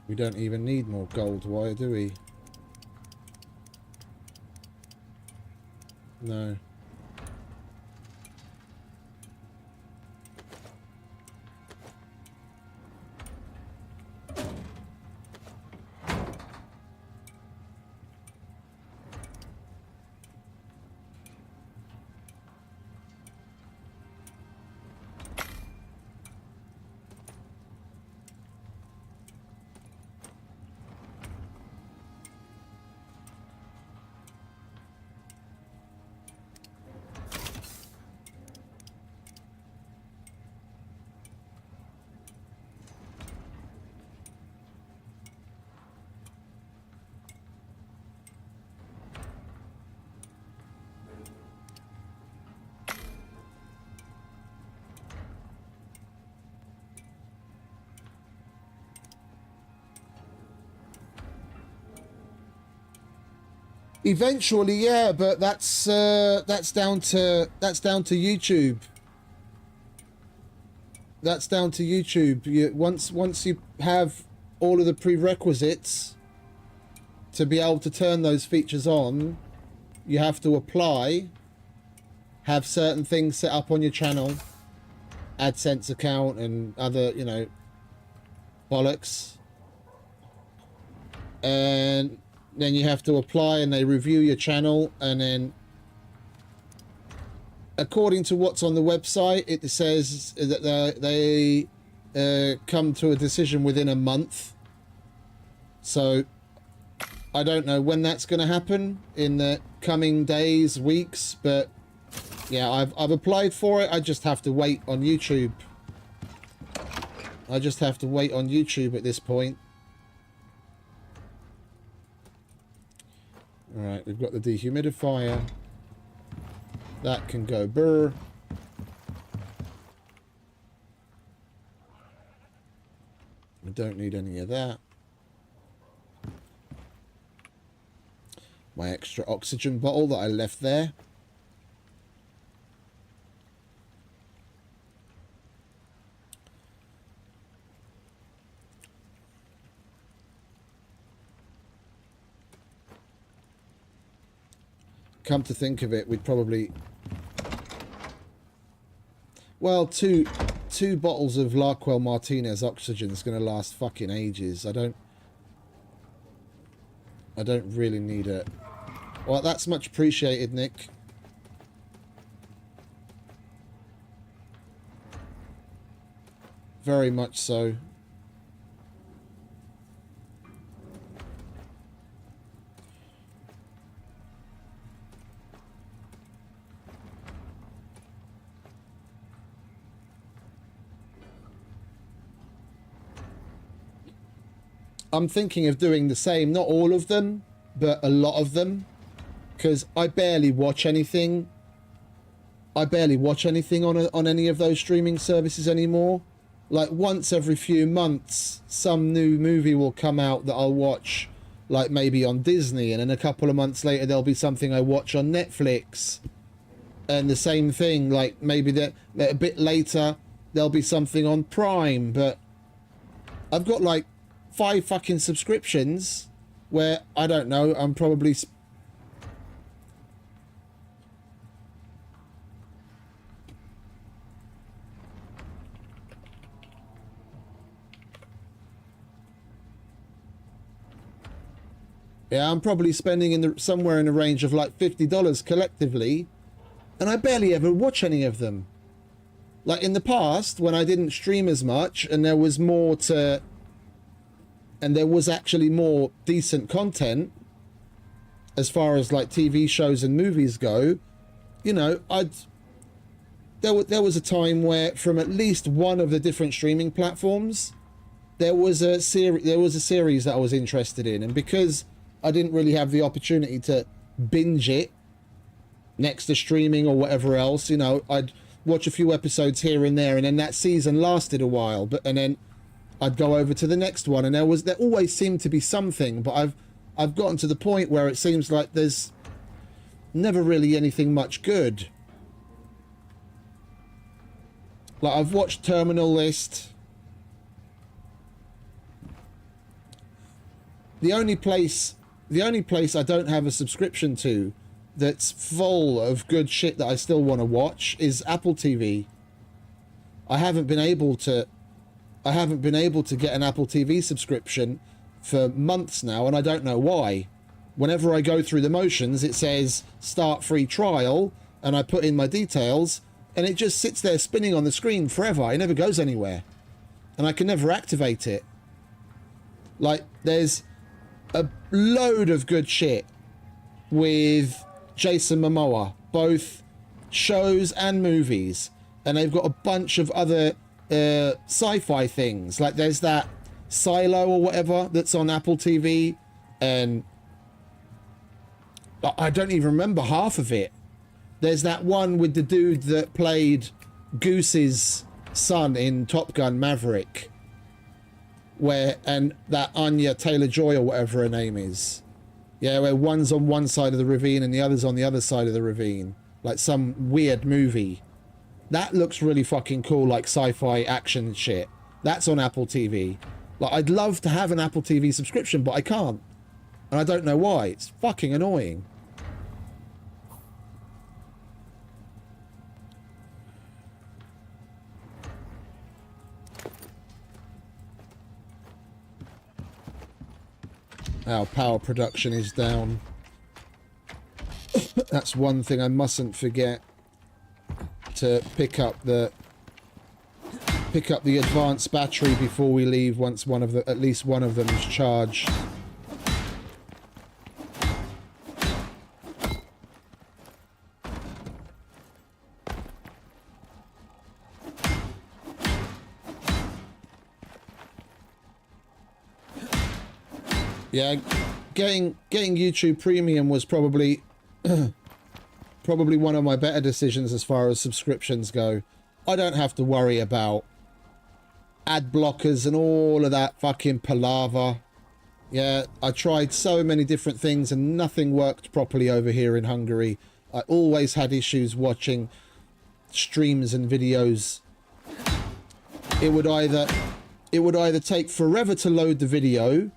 We don't even need more gold wire, do we? No. Eventually, yeah, but that's down to YouTube. That's down to YouTube. Once you have all of the prerequisites to be able to turn those features on, you have to apply, have certain things set up on your channel, AdSense account and other, you know, bollocks, and then you have to apply and they review your channel, and then according to what's on the website, it says that they come to a decision within a month. So I don't know when that's going to happen in the coming days, weeks, but yeah, I've applied for it. I just have to wait on YouTube. I just have to wait on YouTube at this point. All right, we've got the dehumidifier. That can go burr. We don't need any of that. my extra oxygen bottle that I left there. Come to think of it, we'd probably... Well, two bottles of Larkwell Martinez oxygen is going to last fucking ages. I don't really need it. Well, that's much appreciated, Nick. Very much so. I'm thinking of doing the same, not all of them, but a lot of them, because I barely watch anything. I barely watch anything on any of those streaming services anymore. Like once every few months, some new movie will come out that I'll watch, like maybe on Disney, and then a couple of months later there'll be something I watch on Netflix, and the same thing, like maybe that a bit later there'll be something on Prime. But I've got like 5 fucking subscriptions where, I don't know, I'm probably... Yeah, I'm probably spending somewhere in the range of like $50 collectively, and I barely ever watch any of them. Like in the past, when I didn't stream as much and there was more to... and there was actually more decent content as far as like TV shows and movies go, you know, there was a time where from at least one of the different streaming platforms there was a series that I was interested in, and because I didn't really have the opportunity to binge it next to streaming or whatever else, you know, I'd watch a few episodes here and there, and then that season lasted a while, and then I'd go over to the next one, and there always seemed to be something, but I've gotten to the point where it seems like there's never really anything much good. Like I've watched Terminal List. The only place I don't have a subscription to that's full of good shit that I still want to watch is Apple TV. I haven't been able to get an Apple TV subscription for months now, and I don't know why. Whenever I go through the motions, it says start free trial, and I put in my details, and it just sits there spinning on the screen forever. It never goes anywhere, and I can never activate it. Like, there's a load of good shit with Jason Momoa, both shows and movies, and they've got a bunch of other sci-fi things. Like there's that Silo or whatever that's on Apple TV, and I don't even remember half of it. There's that one with the dude that played Goose's son in Top Gun Maverick, and that Anya Taylor-Joy or whatever her name is, yeah, where one's on one side of the ravine and the other's on the other side of the ravine, like some weird movie. That looks really fucking cool, like sci-fi action shit. That's on Apple TV. Like, I'd love to have an Apple TV subscription, but I can't. And I don't know why. It's fucking annoying. Our power production is down. That's one thing I mustn't forget, to pick up the advanced battery before we leave, once at least one of them is charged. Yeah, getting YouTube Premium was probably probably one of my better decisions as far as subscriptions go. I don't have to worry about ad blockers and all of that fucking palaver. Yeah, I tried so many different things and nothing worked properly over here in Hungary. I always had issues watching streams and videos. It would either take forever to load the video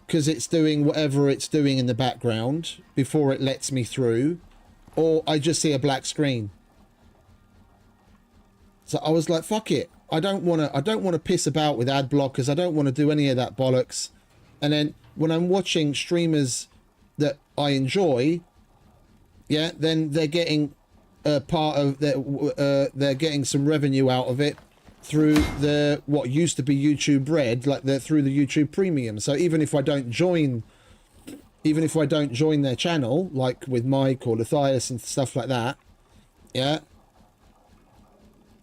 because it's doing whatever it's doing in the background before it lets me through, or I just see a black screen. So I was like, fuck it. I don't want to piss about with ad blockers. I don't want to do any of that bollocks. And then when I'm watching streamers that I enjoy, yeah, then they're getting part of they're getting some revenue out of it through the what used to be YouTube Red, like they're through the YouTube Premium. So even if I don't join their channel, like with Mike or Matthias and stuff like that, yeah,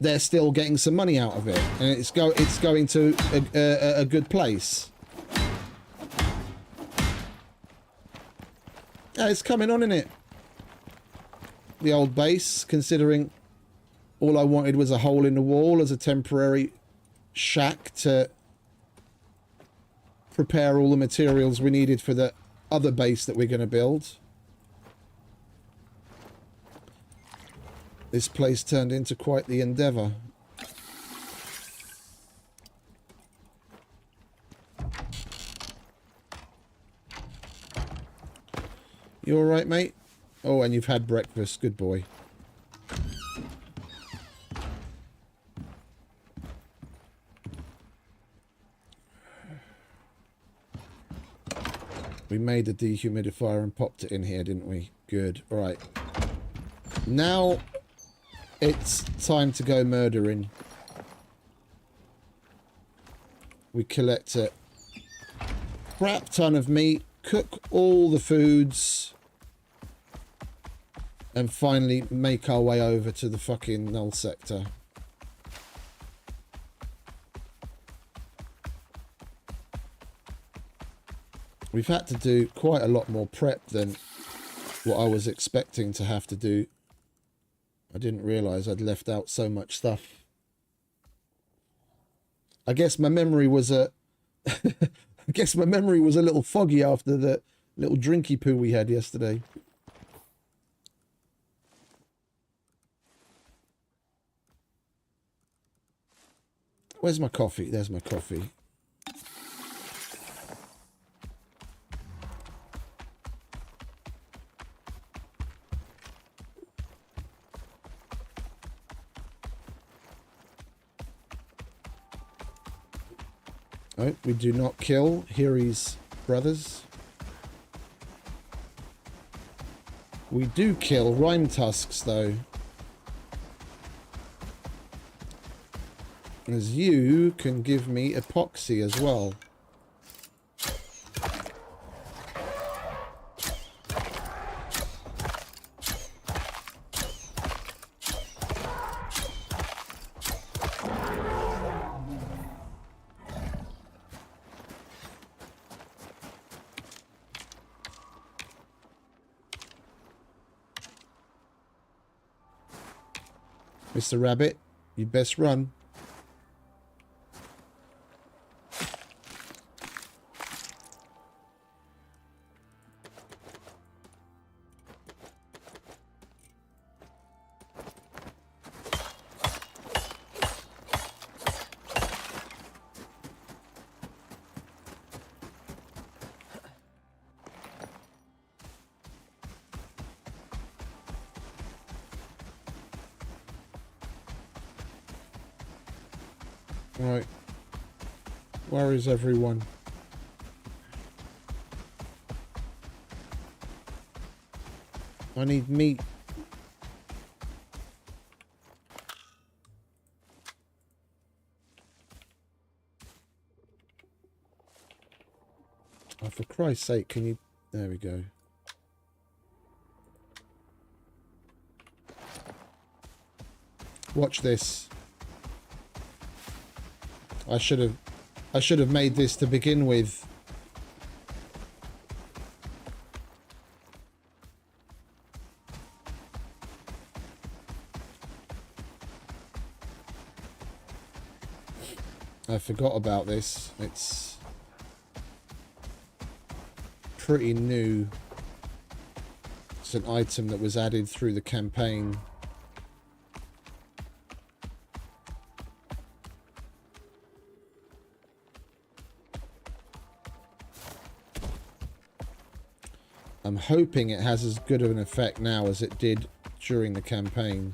they're still getting some money out of it, and it's going to a good place. Yeah, it's coming on, innit? The old base, considering all I wanted was a hole in the wall as a temporary shack to prepare all the materials we needed for the other base that we're going to build. This place turned into quite the endeavour. You all right, mate? Oh, and you've had breakfast. Good boy. We made the dehumidifier and popped it in here, didn't we? Good. All right. Now it's time to go murdering. We collect a crap ton of meat, cook all the foods, and finally make our way over to the fucking Null Sector. We've had to do quite a lot more prep than what I was expecting to have to do. I didn't realise I'd left out so much stuff. I guess my memory was a little foggy after the little drinky poo we had yesterday. Where's my coffee? There's my coffee. Oh, we do not kill Hiri's brothers. We do kill Rimetusks, though. As you can give me epoxy as well. Mr. Rabbit, you best run. Right. Where is everyone? I need meat. Oh, for Christ's sake, can you... There we go. Watch this. I should have made this to begin with. I forgot about this. It's pretty new. It's an item that was added through the campaign. I'm hoping it has as good of an effect now as it did during the campaign.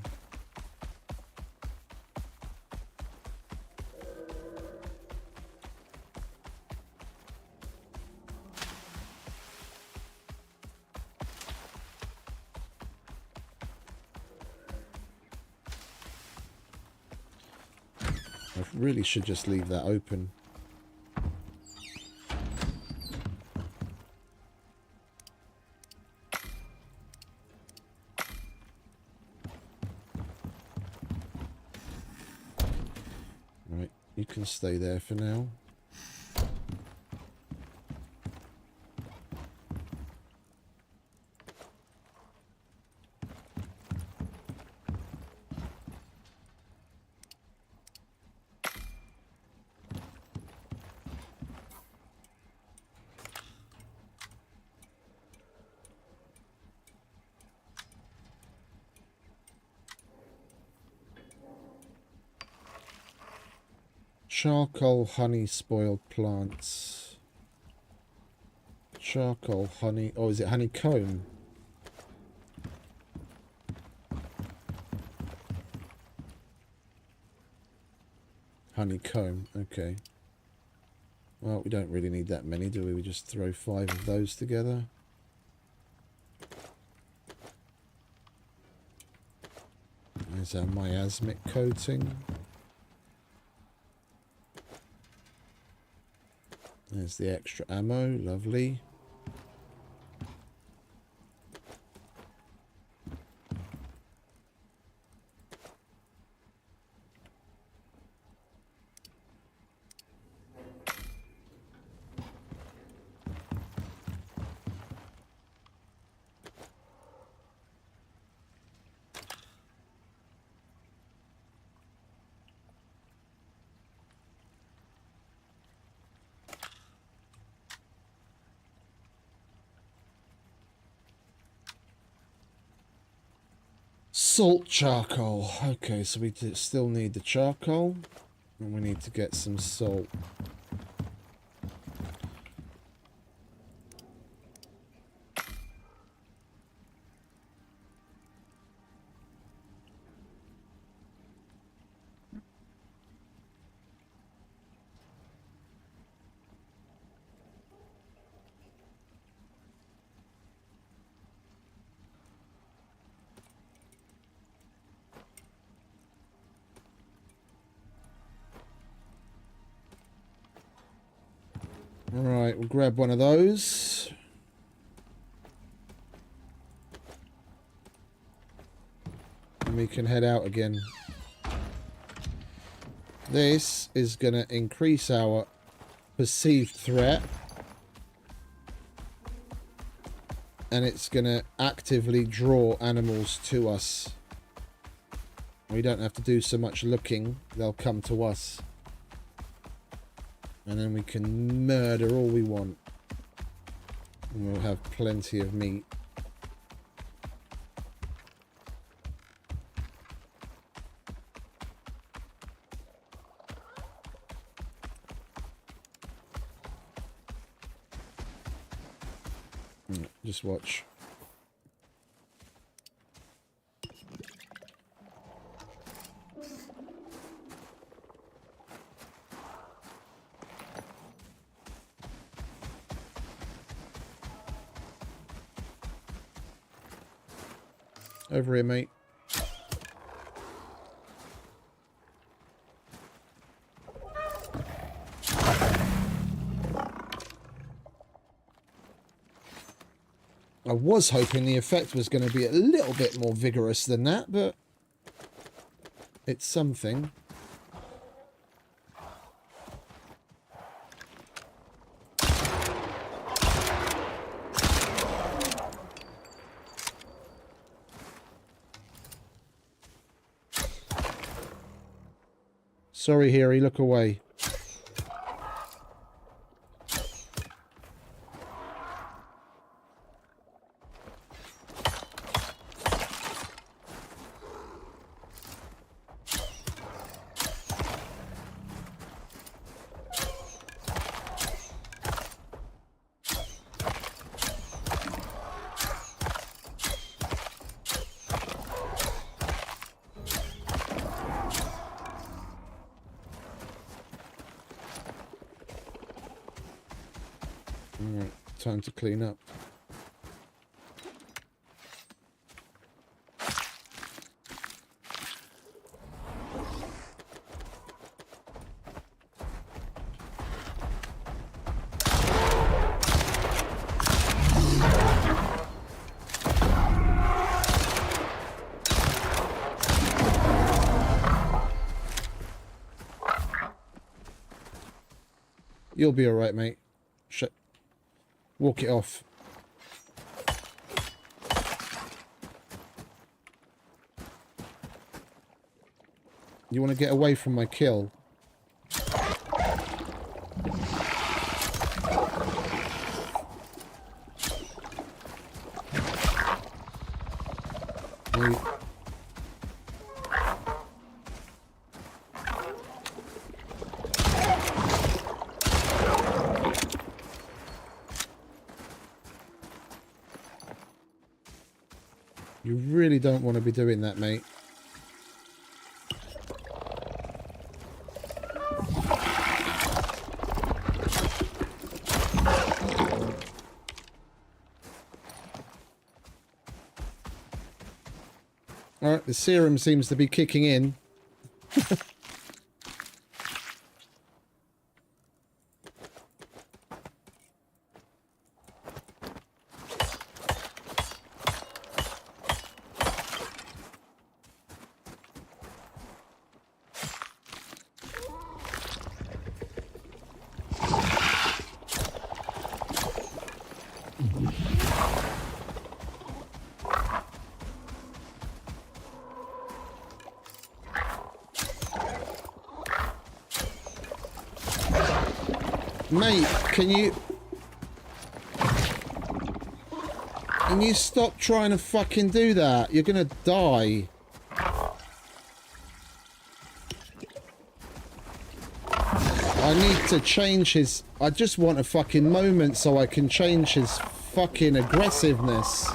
I really should just leave that open. Right, you can stay there for now. Charcoal, honey, spoiled plants. Charcoal, honey. Oh, is it honeycomb? Honeycomb, okay. Well, we don't really need that many, do we? We just throw 5 of those together. There's our miasmic coating. There's the extra ammo, lovely. Salt charcoal. Okay, so we still need the charcoal. And we need to get some salt. Alright, we'll grab one of those. And we can head out again. This is going to increase our perceived threat. And it's going to actively draw animals to us. We don't have to do so much looking. They'll come to us. And then we can murder all we want. And we'll have plenty of meat. Just watch. Over here, mate. I was hoping the effect was going to be a little bit more vigorous than that, but it's something. Sorry, Harry, look away. Alright, time to clean up. You'll be alright, mate. Shit. Walk it off. You want to get away from my kill? You really don't want to be doing that, mate. Alright, the serum seems to be kicking in. Mate, can you stop trying to fucking do that? You're gonna die. I need to change his... I just want a fucking moment so I can change his fucking aggressiveness.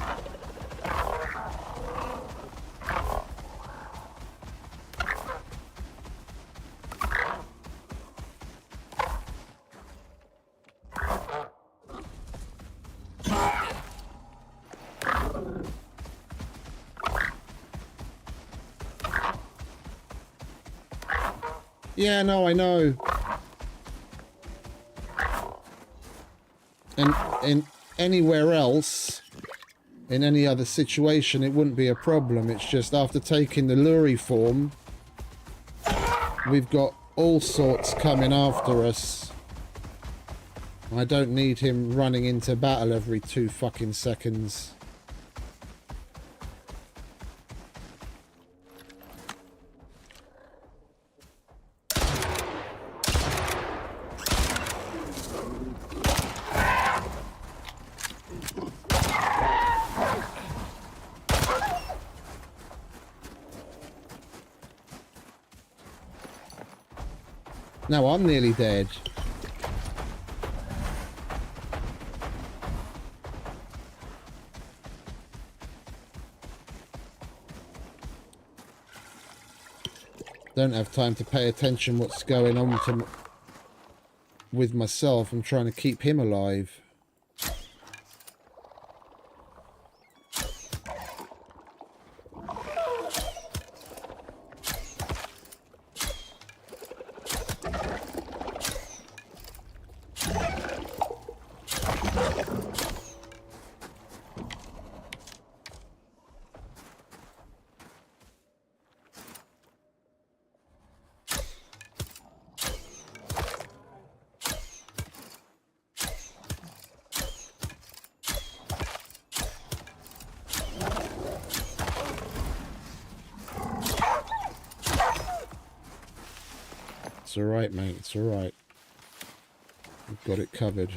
Yeah, no, I know. And in anywhere else, in any other situation, it wouldn't be a problem. It's just after taking the Luri form, we've got all sorts coming after us. I don't need him running into battle every 2 fucking seconds. Now I'm nearly dead. Don't have time to pay attention what's going on with myself. I'm trying to keep him alive. It's alright, mate. It's alright. We've got it covered.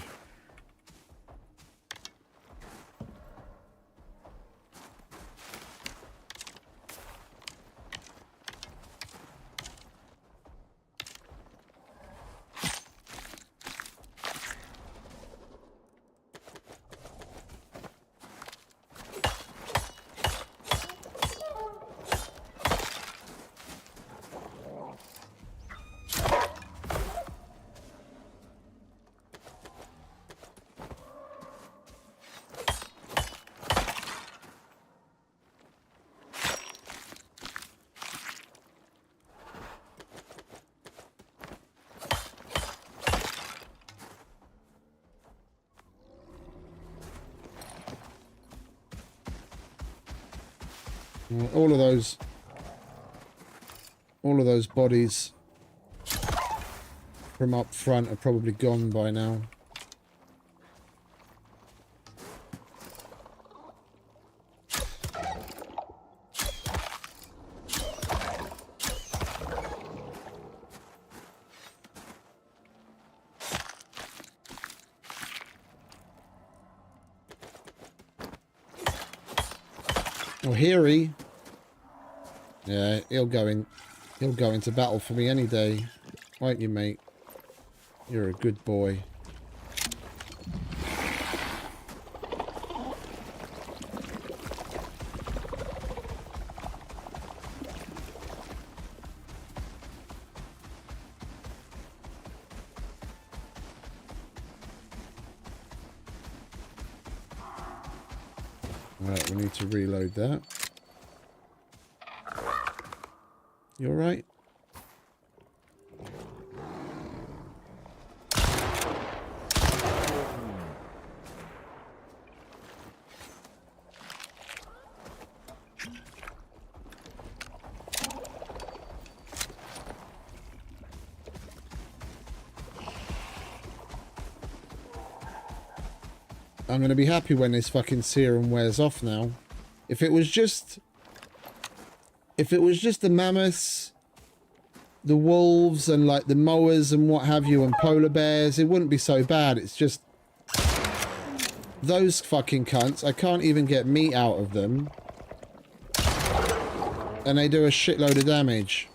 All of those bodies from up front are probably gone by now. Oh, Heary. Yeah, he'll go into battle for me any day. Won't you, mate? You're a good boy. Right, we need to reload that. You alright? I'm going to be happy when this fucking serum wears off now. If it was just the mammoths, the wolves, and like the moas and what have you, and polar bears, it wouldn't be so bad. It's just those fucking cunts. I can't even get meat out of them. And they do a shitload of damage.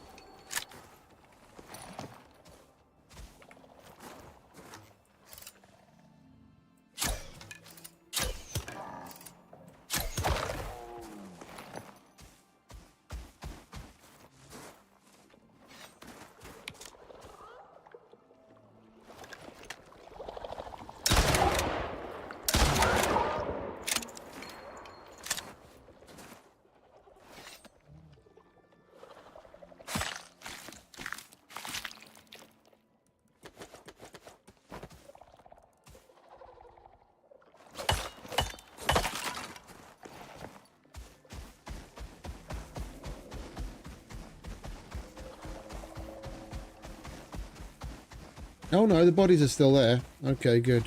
Oh no, the bodies are still there. Okay, good.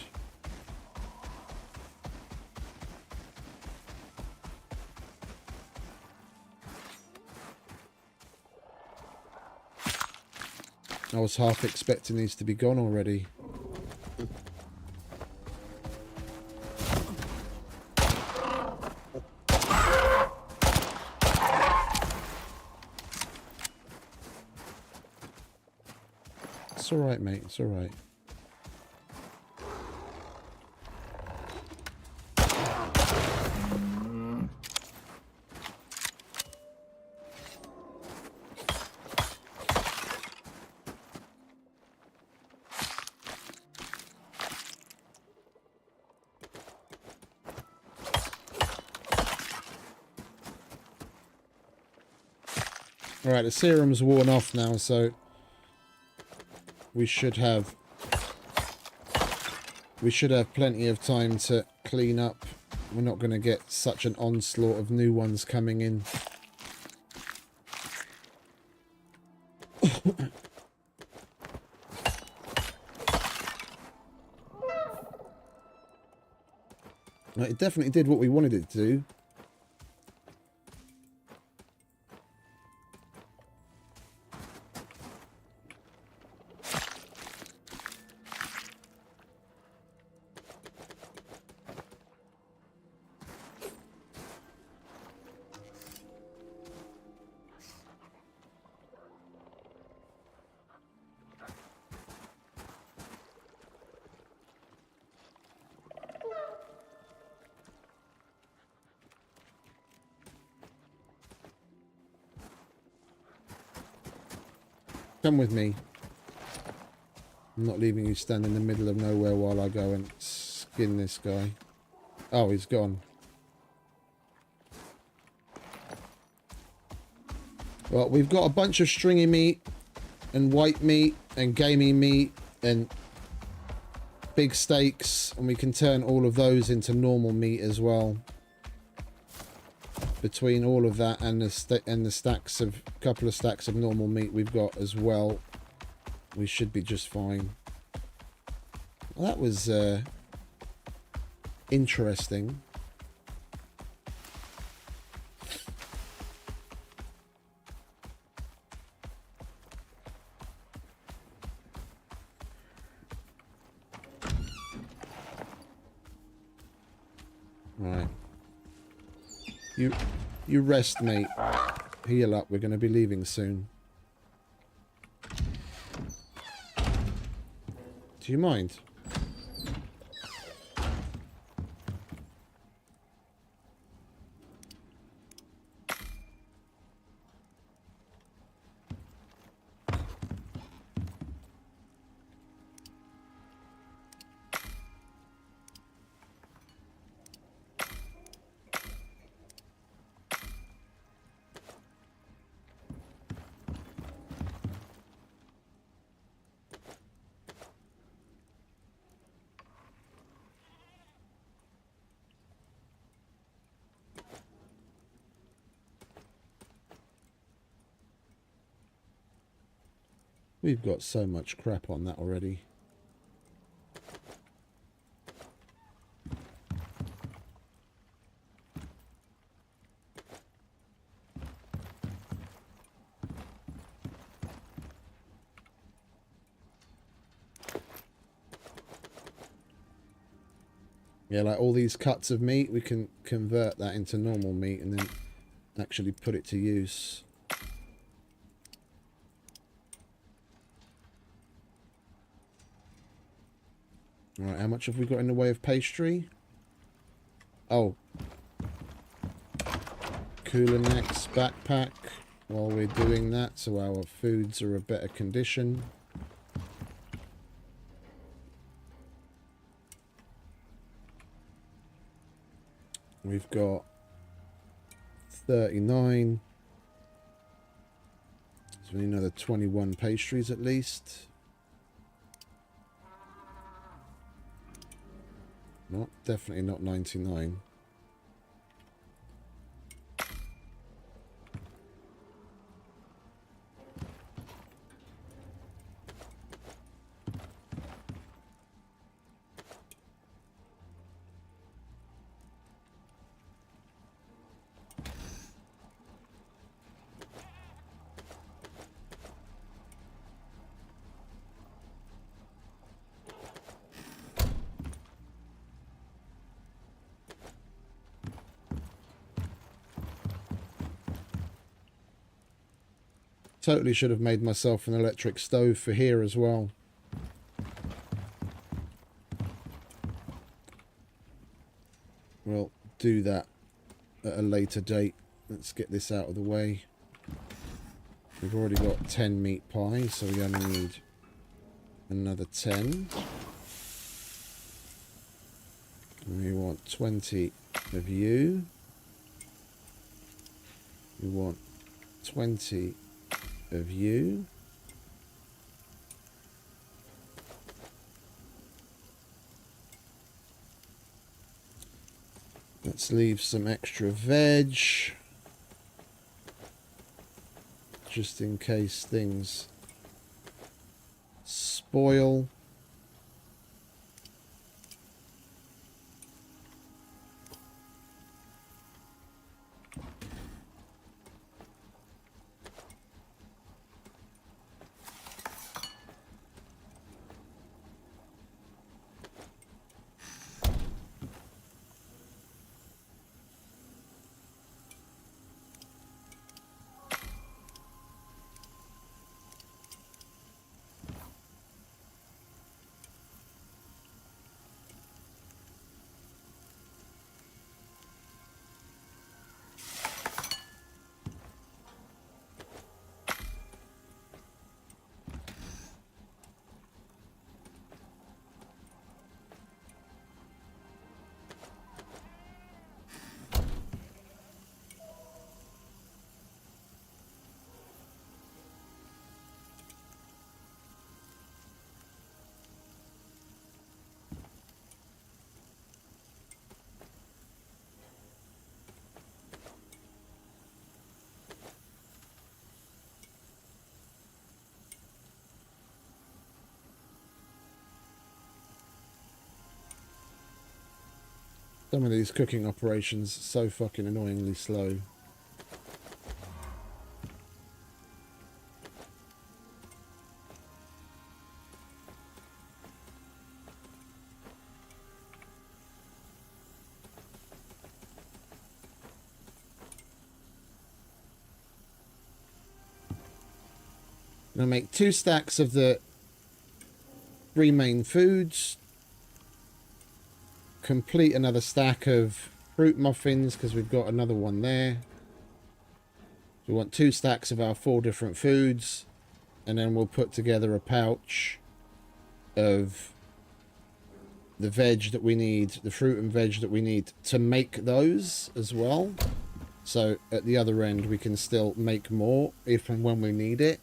I was half expecting these to be gone already. It's alright, mate. It's alright. Alright, the serum's worn off now, so we should have plenty of time to clean up. We're not going to get such an onslaught of new ones coming in. It definitely did what we wanted it to do. Come with me. I'm not leaving you stand in the middle of nowhere while I go and skin this guy. Oh, he's gone. Well, we've got a bunch of stringy meat and white meat and gamey meat and big steaks, and we can turn all of those into normal meat as well. between all of that and the stacks of couple of stacks of normal meat we've got as well, we should be just fine. Well, that was interesting. Right. You rest, mate. Heal up. We're going to be leaving soon. Do you mind? We've got so much crap on that already. Yeah, like all these cuts of meat, we can convert that into normal meat and then actually put it to use. Alright, how much have we got in the way of pastry? Oh. Cooler necks backpack while we're doing that, so our foods are a better condition. We've got 39. So we need another 21 pastries at least. No, definitely not 99. Totally should have made myself an electric stove for here as well. We'll do that at a later date. Let's get this out of the way. We've already got 10 meat pies, so we only need another 10. We want 20 of you. We want 20 of you. Let's leave some extra veg just in case things spoil. Some of these cooking operations are so fucking annoyingly slow. I'll make 2 stacks of the 3 main foods. Complete another stack of fruit muffins because we've got another one there. We want 2 stacks of our 4 different foods, and then we'll put together a pouch of the veg that we need, the fruit and veg that we need to make those as well. So at the other end we can still make more if and when we need it.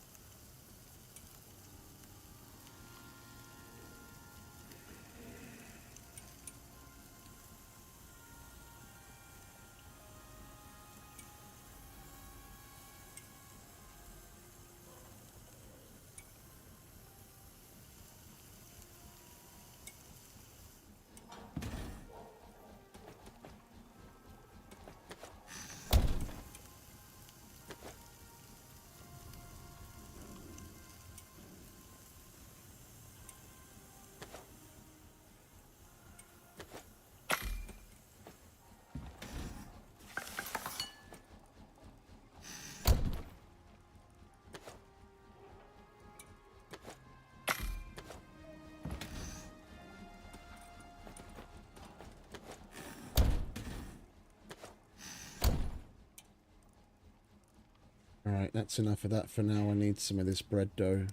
Alright, that's enough of that for now. I need some of this bread dough.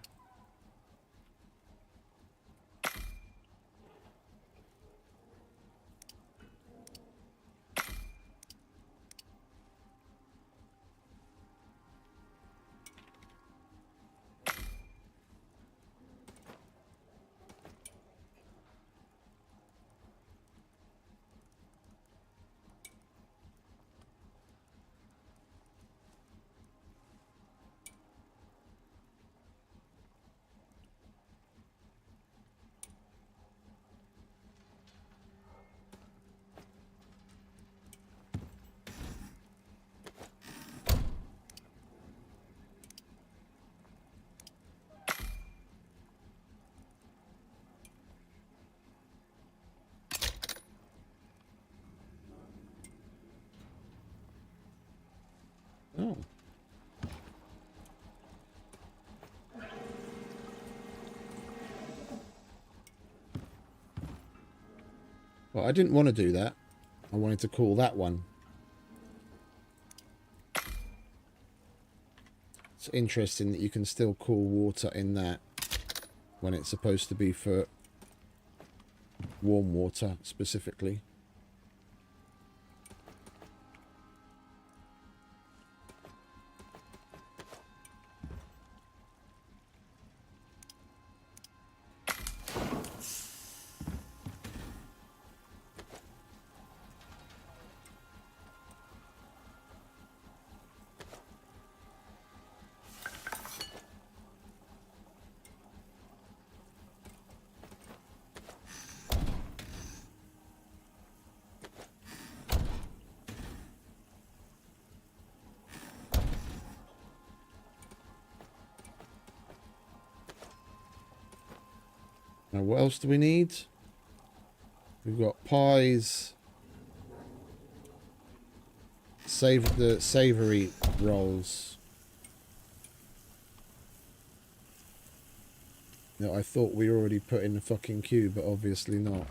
Oh. Well, I didn't want to do that. I wanted to cool that one. It's interesting that you can still cool water in that when it's supposed to be for warm water specifically. Now, what else do we need? We've got pies. Save the savory rolls. No, I thought we already put in the fucking queue, but obviously not.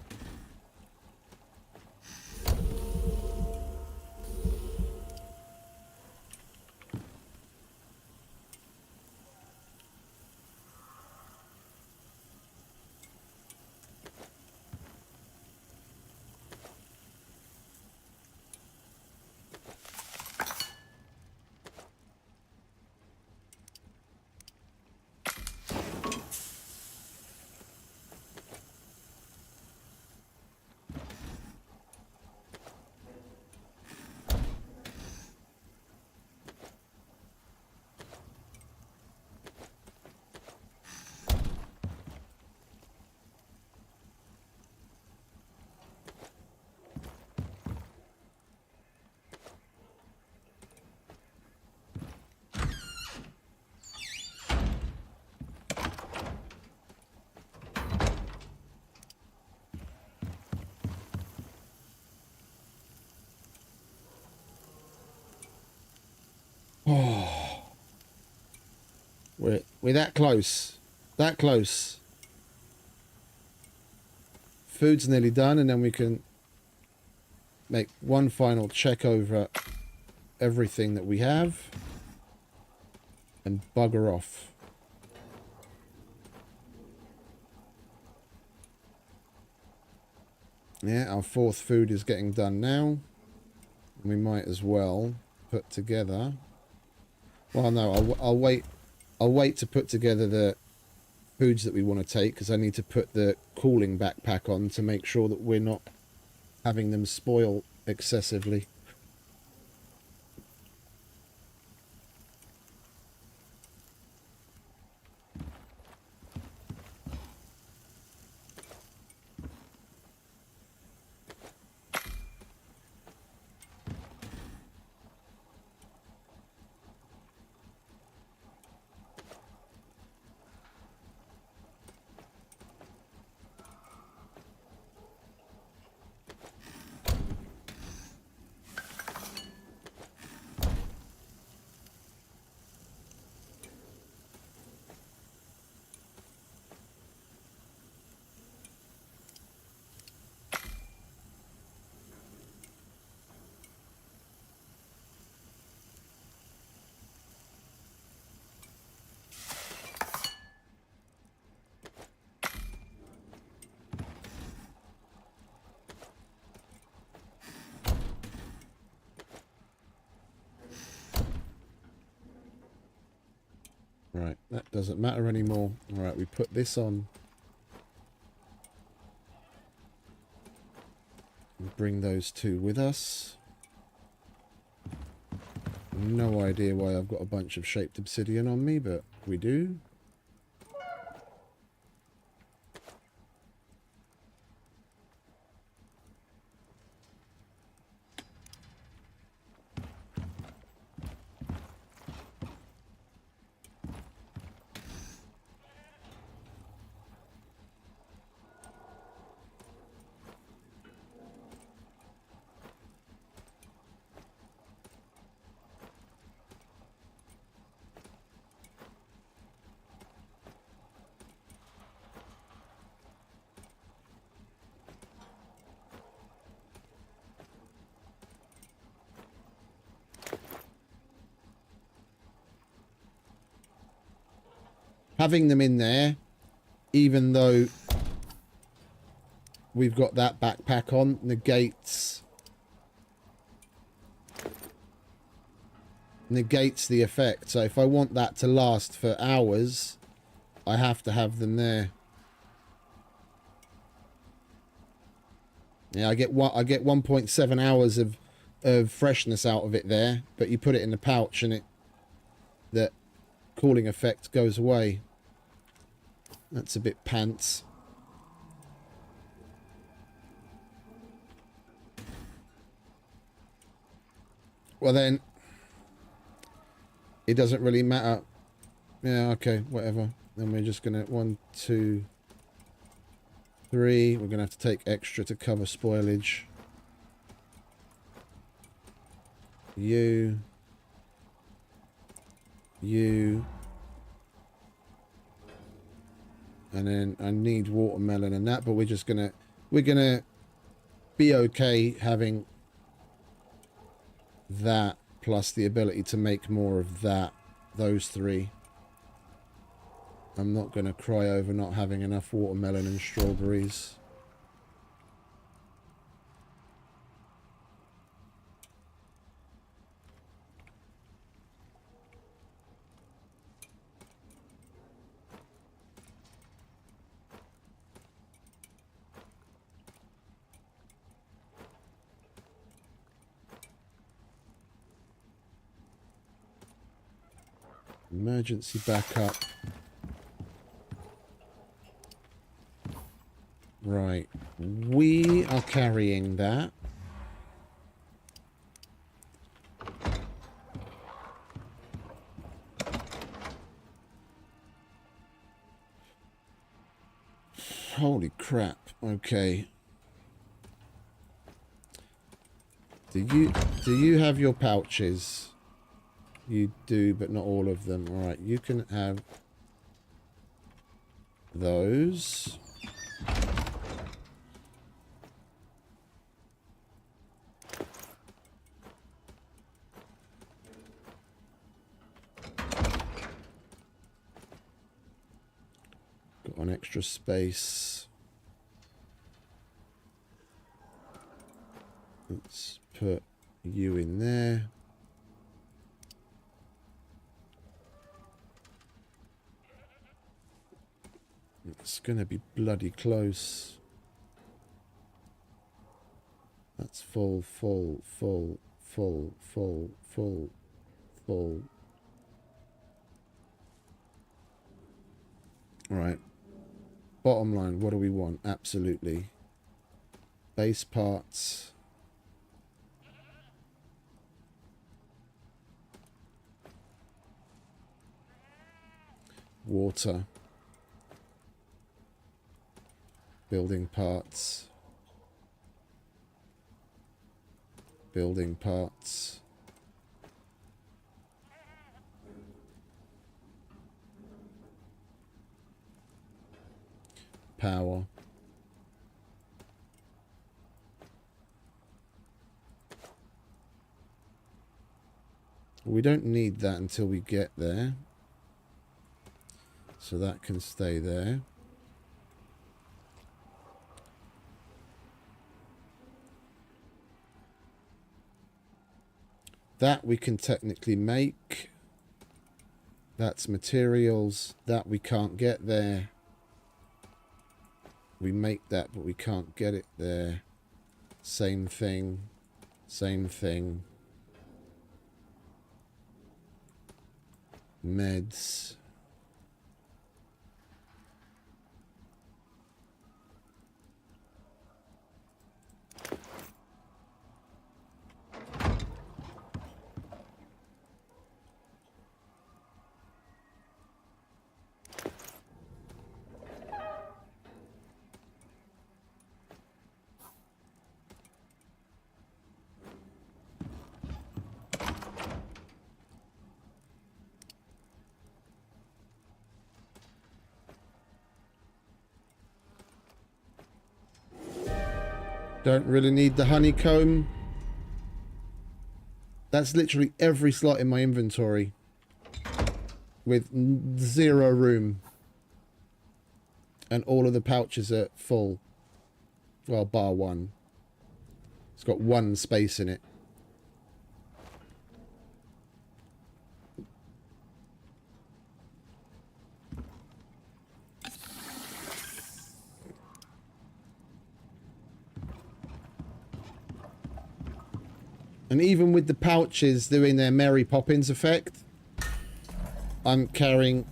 We're that close. That close. Food's nearly done, and then we can make one final check over everything that we have and bugger off. Yeah, our fourth food is getting done now. We might as well put together. Well, no, I'll wait. I'll wait to put together the foods that we want to take, because I need to put the cooling backpack on to make sure that we're not having them spoil excessively. Right, that doesn't matter anymore. Alright, we put this on. And bring those two with us. No idea why I've got a bunch of shaped obsidian on me, but we do. Having them in there, even though we've got that backpack on, negates the effect. So if I want that to last for hours, I have to have them there. Yeah, I get 1.7 hours of freshness out of it there, but you put it in the pouch and that cooling effect goes away. That's a bit pants. Well then, it doesn't really matter. Yeah, okay, whatever. Then we're just gonna 1, 2, 3. We're gonna have to take extra to cover spoilage. You. And then I need watermelon and that, but we're gonna be okay having that plus the ability to make more of that, those three. I'm not gonna cry over not having enough watermelon and strawberries. Emergency backup. Right. We are carrying that. Holy crap. Okay. Do you have your pouches? You do, but not all of them. All right, you can have those. Got an extra space. Let's put you in there. It's going to be bloody close. That's full, full, full, full, full, full, full. Right. Bottom line, what do we want? Absolutely. Base parts. Water. Building parts. Building parts. Power. We don't need that until we get there. So that can stay there. That we can technically make. That's materials. That we can't get there. We make that, but we can't get it there. Same thing. Same thing. Meds. Don't really need the honeycomb. That's literally every slot in my inventory with 0 room. And all of the pouches are full. Well, bar one. It's got 1 space in it. And even with the pouches doing their Mary Poppins effect, I'm carrying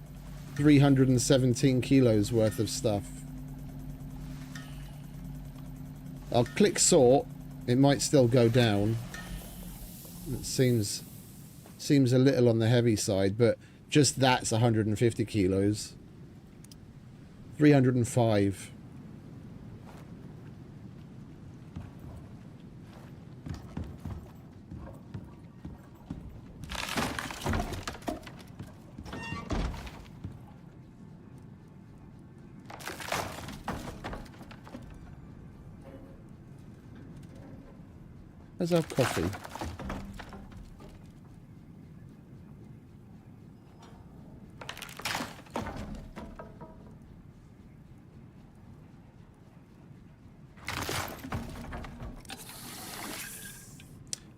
317 kilos worth of stuff. I'll click sort. It might still go down. It seems a little on the heavy side, but just that's 150 kilos. 305. Let's have coffee.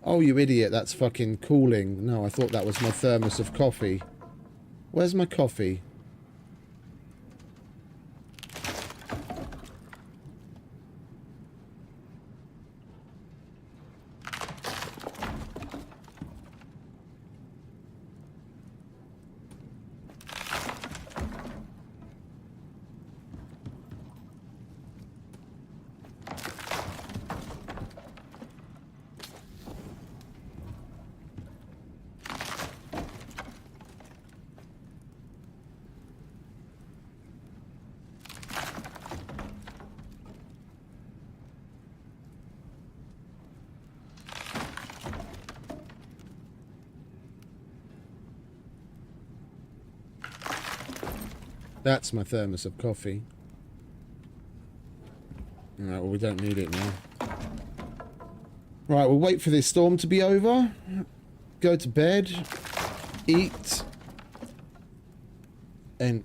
Oh, you idiot, that's fucking cooling. No, I thought that was my thermos of coffee. Where's my coffee? That's my thermos of coffee. Alright, well, we don't need it now. Right, we'll wait for this storm to be over. Go to bed. Eat. And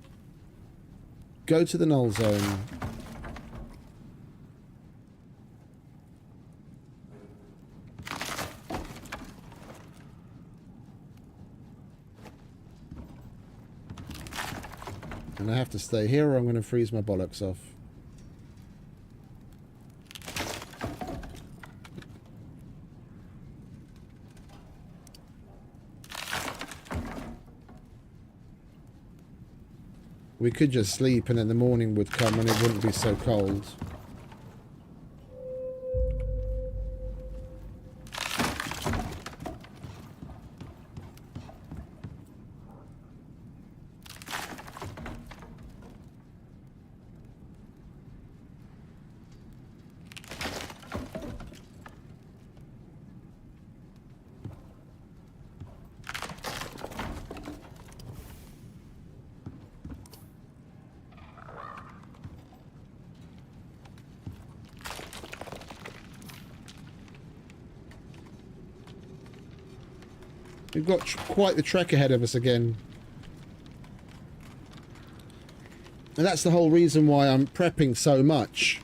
go to the null zone. And I have to stay here or I'm going to freeze my bollocks off. We could just sleep and then the morning would come and it wouldn't be so cold. We've got quite the trek ahead of us again. And that's the whole reason why I'm prepping so much.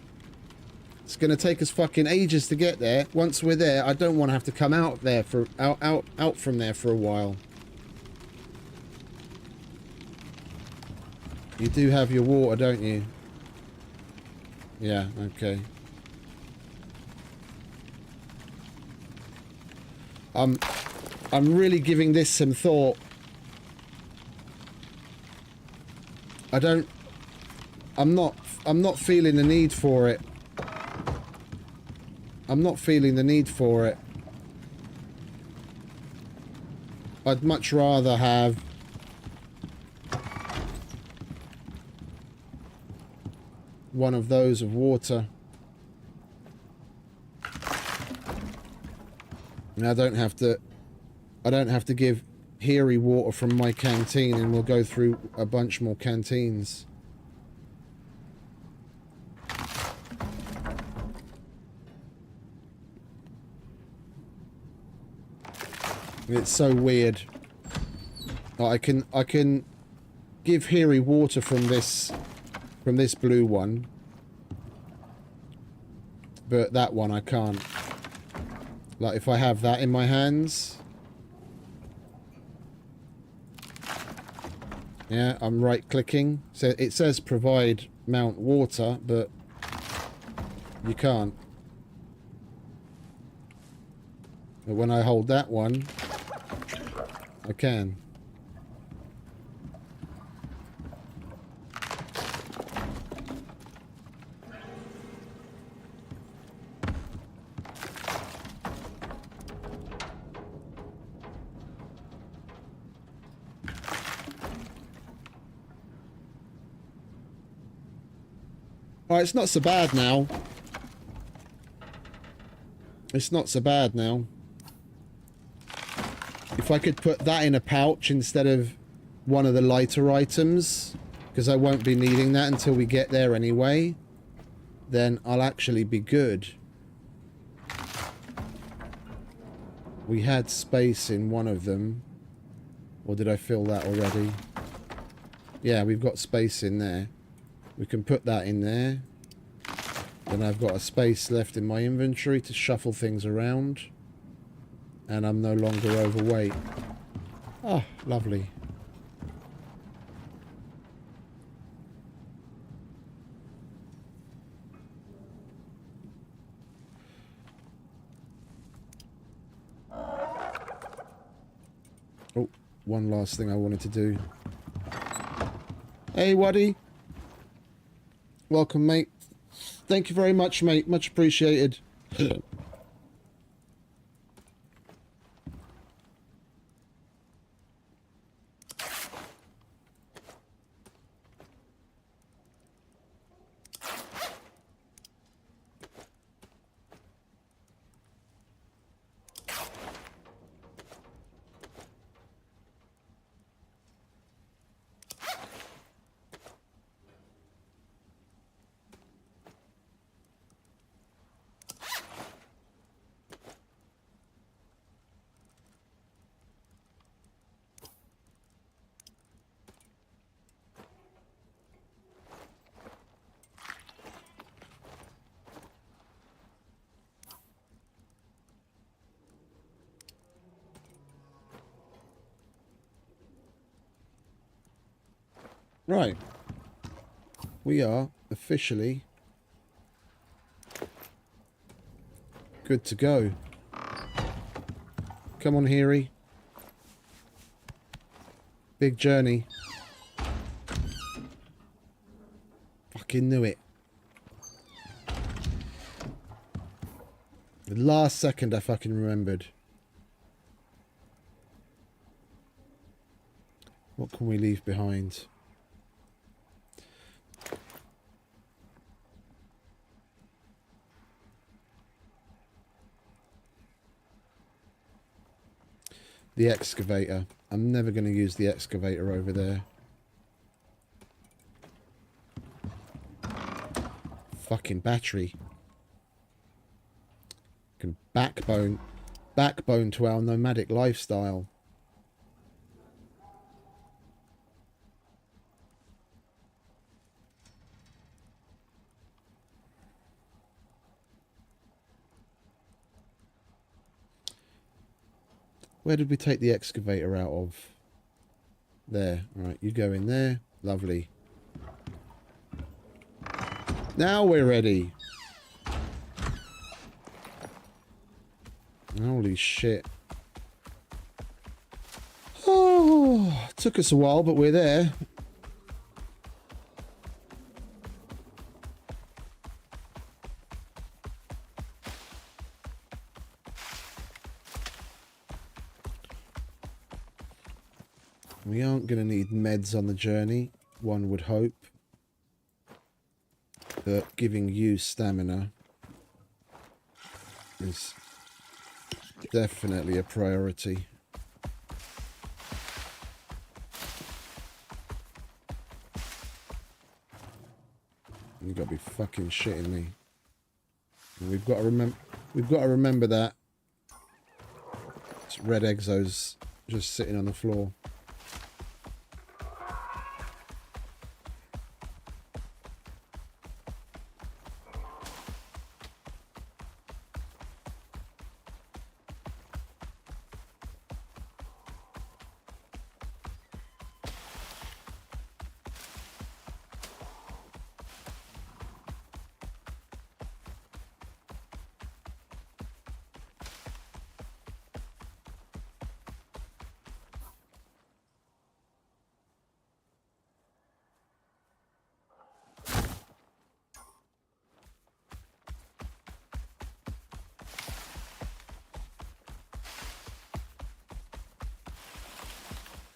It's going to take us fucking ages to get there. Once we're there, I don't want to have to come out there for out from there for a while. You do have your water, don't you? Yeah, okay. I'm really giving this some thought. I'm not feeling the need for it. I'm not feeling the need for it. I'd much rather have one of those of water. And I don't have to give Heary water from my canteen, and we'll go through a bunch more canteens. It's so weird. I can give Heary water from this blue one, but that one I can't. Like if I have that in my hands. Yeah, I'm right clicking. So it says provide mount water, but you can't. But when I hold that one, I can. Alright, it's not so bad now. It's not so bad now. If I could put that in a pouch instead of one of the lighter items, because I won't be needing that until we get there anyway, then I'll actually be good. We had space in one of them. Or did I fill that already? Yeah, we've got space in there. We can put that in there. Then I've got a space left in my inventory to shuffle things around. And I'm no longer overweight. Oh, lovely. Oh, one last thing I wanted to do. Hey, Waddy. Welcome, mate. Thank you very much, mate. Much appreciated. Right. We are officially good to go. Come on, Heary. Big journey. Fucking knew it. The last second I fucking remembered. What can we leave behind? The excavator. I'm never going to use the excavator over there. Fucking battery. Can backbone to our nomadic lifestyle. Where did we take the excavator out of? There. Alright, you go in there. Lovely. Now we're ready. Holy shit. Oh, took us a while, but we're there. We aren't going to need meds on the journey, one would hope. But giving you stamina is definitely a priority. You gotta be fucking shitting me. And we've got to remember that. It's red exos just sitting on the floor.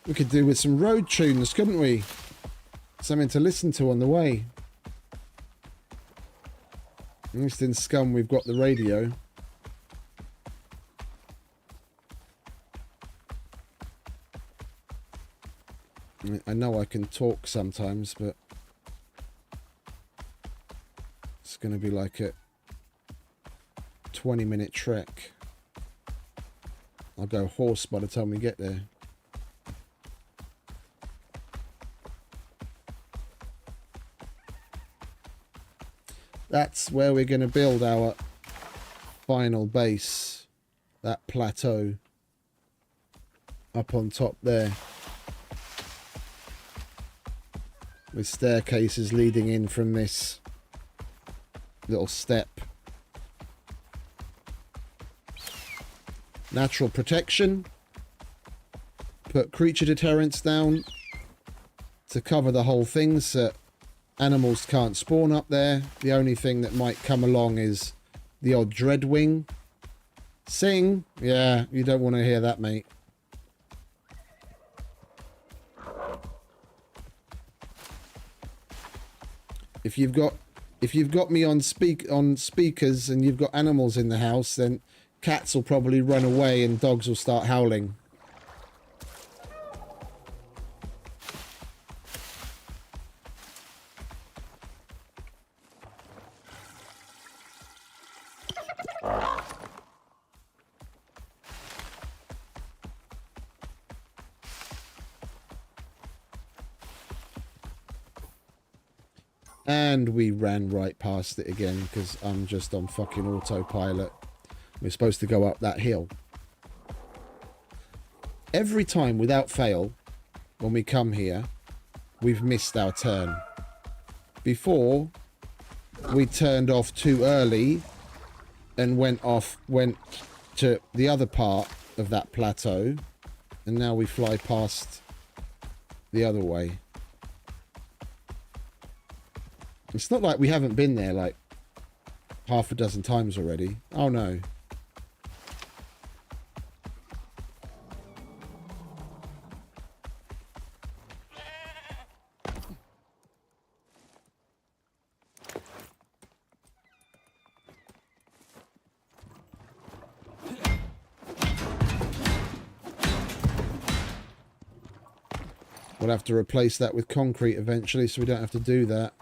We could do with some road tunes, couldn't we? Something to listen to on the way. At least in Scum we've got the radio. I know I can talk sometimes, but it's going to be like a 20-minute trek. I'll go hoarse by the time we get there. That's where we're going to build our final base. That plateau. Up on top there. With staircases leading in from this little step. Natural protection. Put creature deterrents down to cover the whole thing so animals can't spawn up there. The only thing that might come along is the odd dreadwing. Sing? Yeah, you don't want to hear that, mate. If you've got me on speakers and you've got animals in the house, then cats will probably run away and dogs will start howling. And we ran right past it again because I'm just on fucking autopilot. We're supposed to go up that hill. Every time without fail, when we come here, we've missed our turn. Before, we turned off too early and went to the other part of that plateau, and now we fly past the other way. It's not like we haven't been there like half a dozen times already. Oh no. We'll have to replace that with concrete eventually, so we don't have to do that.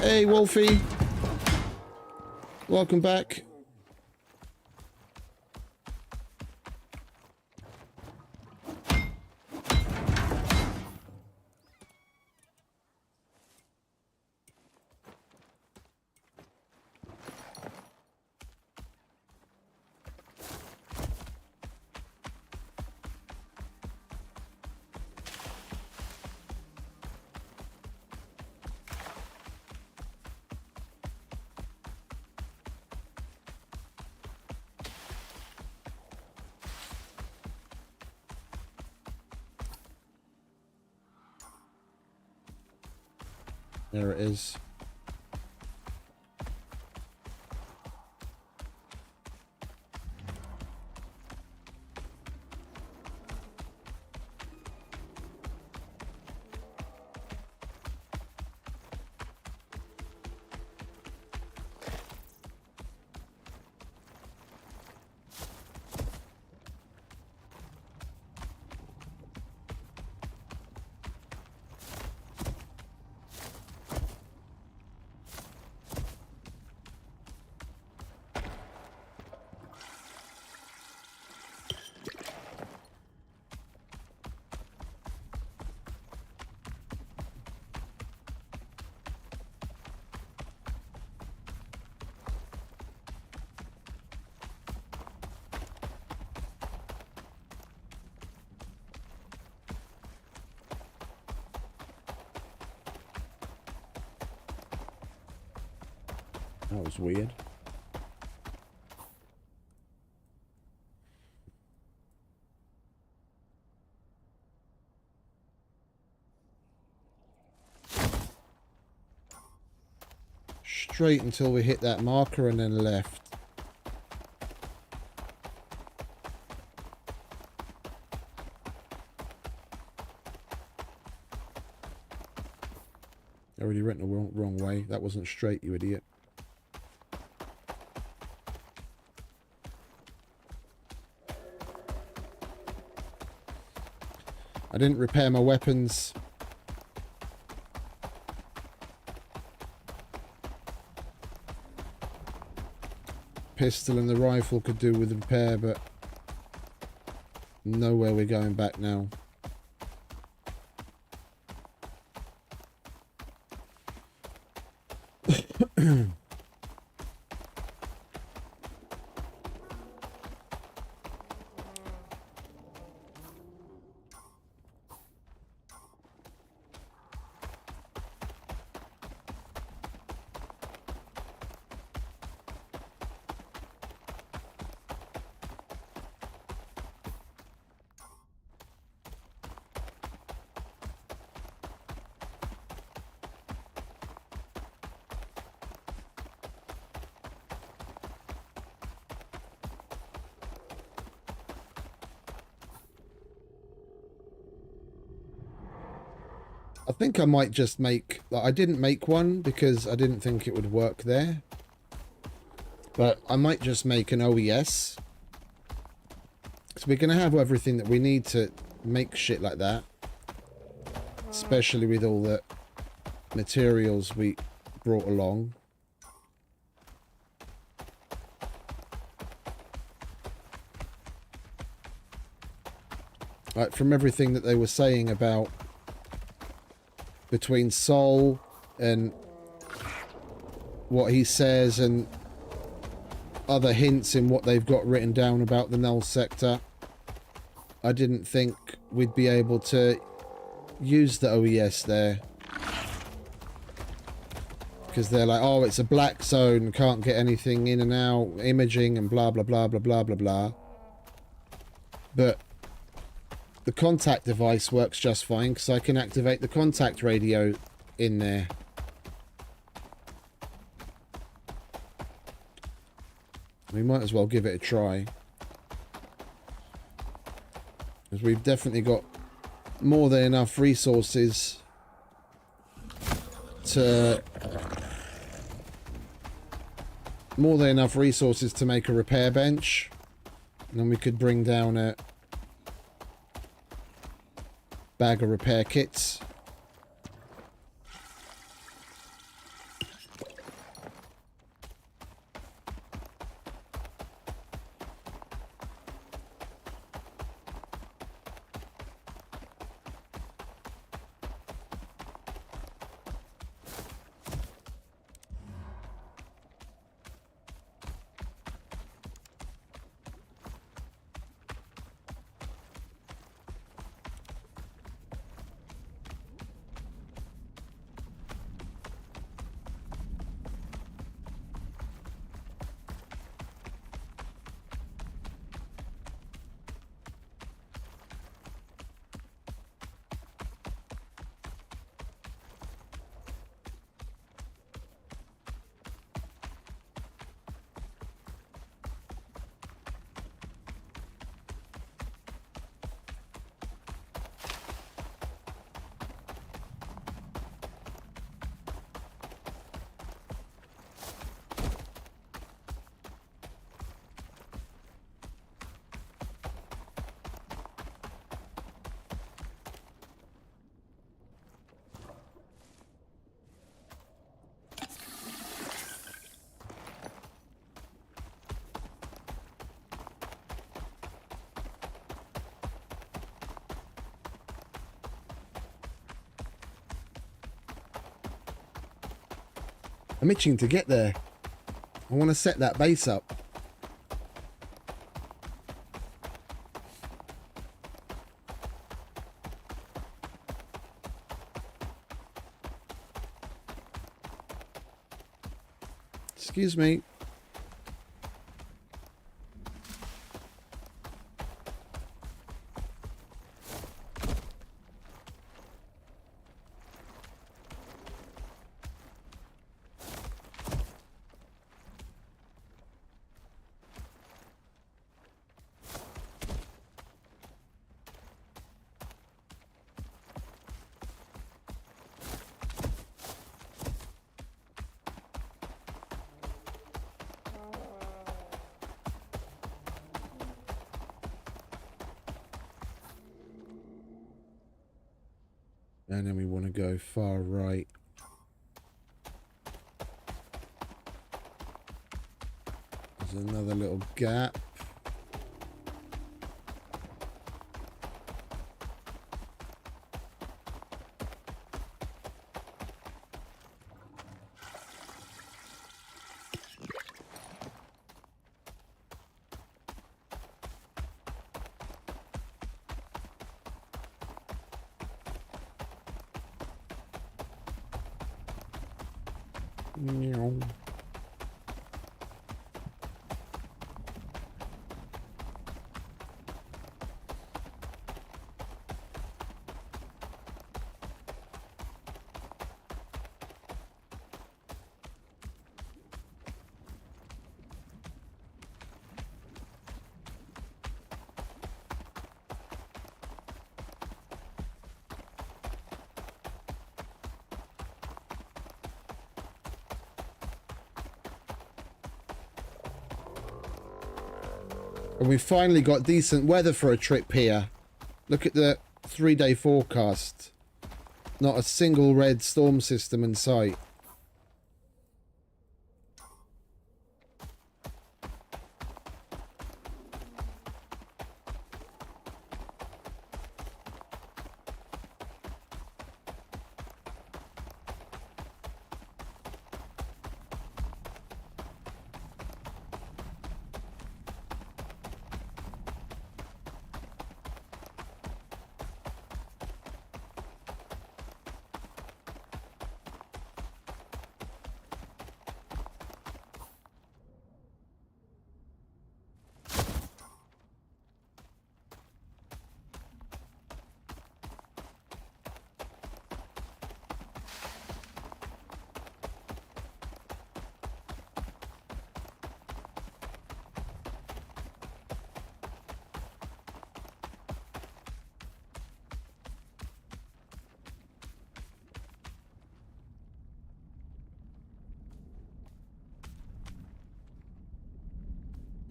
Hey, Wolfie. Welcome back. There it is. That was weird. Straight until we hit that marker and then left. I already went the wrong way. That wasn't straight, you idiot. I didn't repair my weapons. Pistol and the rifle could do with repair, but nowhere we're going back now. I think I might just make... I didn't make one because I didn't think it would work there. But I might just make an OES. So we're going to have everything that we need to make shit like that. Especially with all the materials we brought along. Like, from everything that they were saying about... between Sol and what he says and other hints in what they've got written down about the Null Sector, I didn't think we'd be able to use the OES there. Because they're like, oh, it's a black zone, can't get anything in and out, imaging and blah, blah, blah, blah, blah, blah, blah. But the contact device works just fine because I can activate the contact radio in there. We might as well give it a try. Because we've definitely got more than enough resources to... make a repair bench. And then we could bring down a bag of repair kits. I'm itching to get there. I want to set that base up. Excuse me. And then we want to go far right. There's another little gap. And we finally got decent weather for a trip here. Look at the 3-day forecast. Not a single red storm system in sight.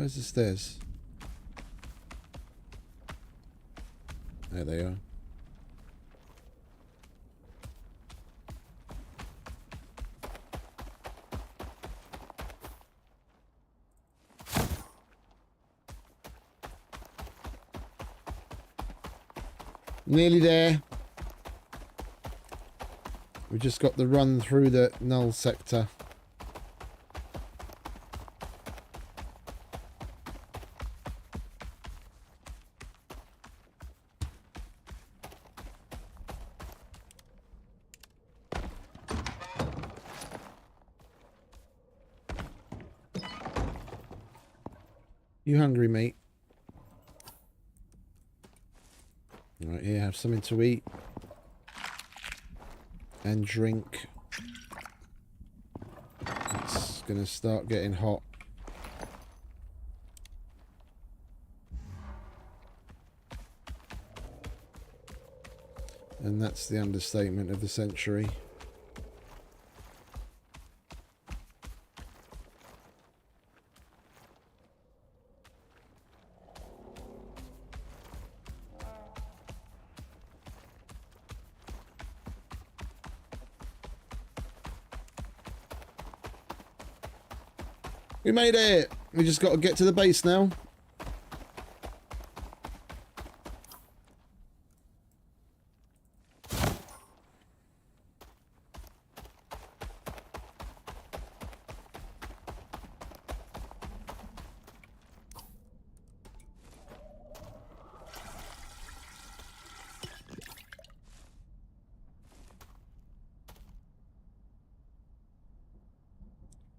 Where's the stairs? There they are. Nearly there. We've just got the run through the Null Sector. You hungry, mate? Right here, have something to eat and drink. It's gonna start getting hot. And that's the understatement of the century. We made it! We just got to get to the base now.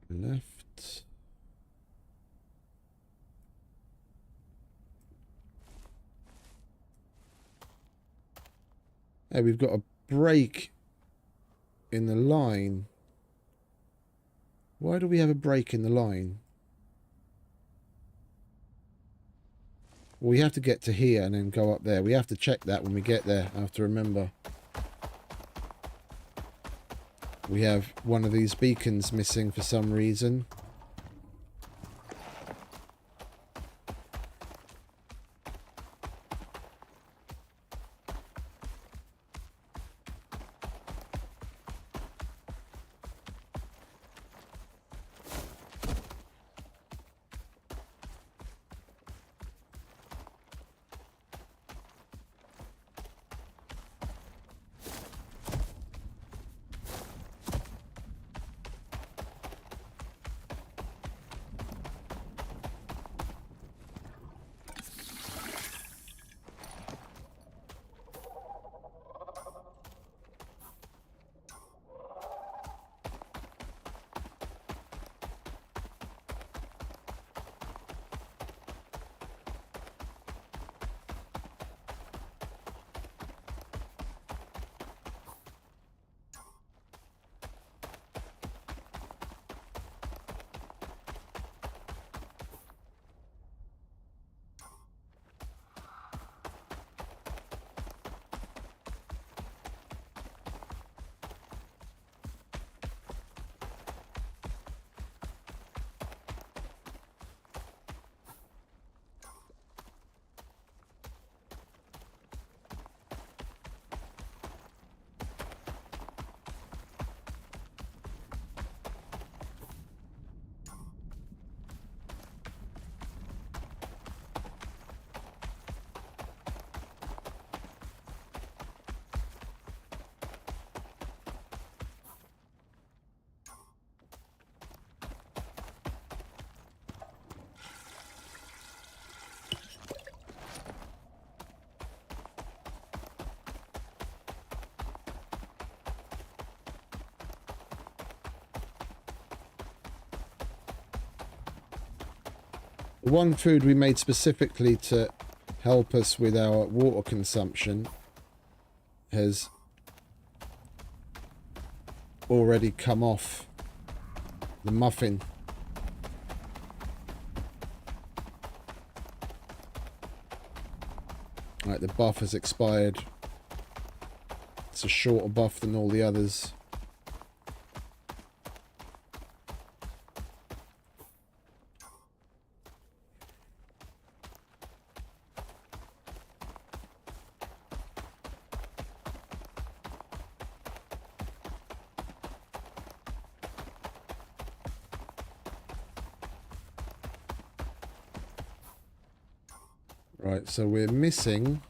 Left. Hey, we've got a break in the line. Why do we have a break in the line? Well, we have to get to here and then go up there. We have to check that when we get there. I have to remember. We have one of these beacons missing for some reason. The one food we made specifically to help us with our water consumption has already come off the muffin. Right, the buff has expired. It's a shorter buff than all the others. Right, so we're missing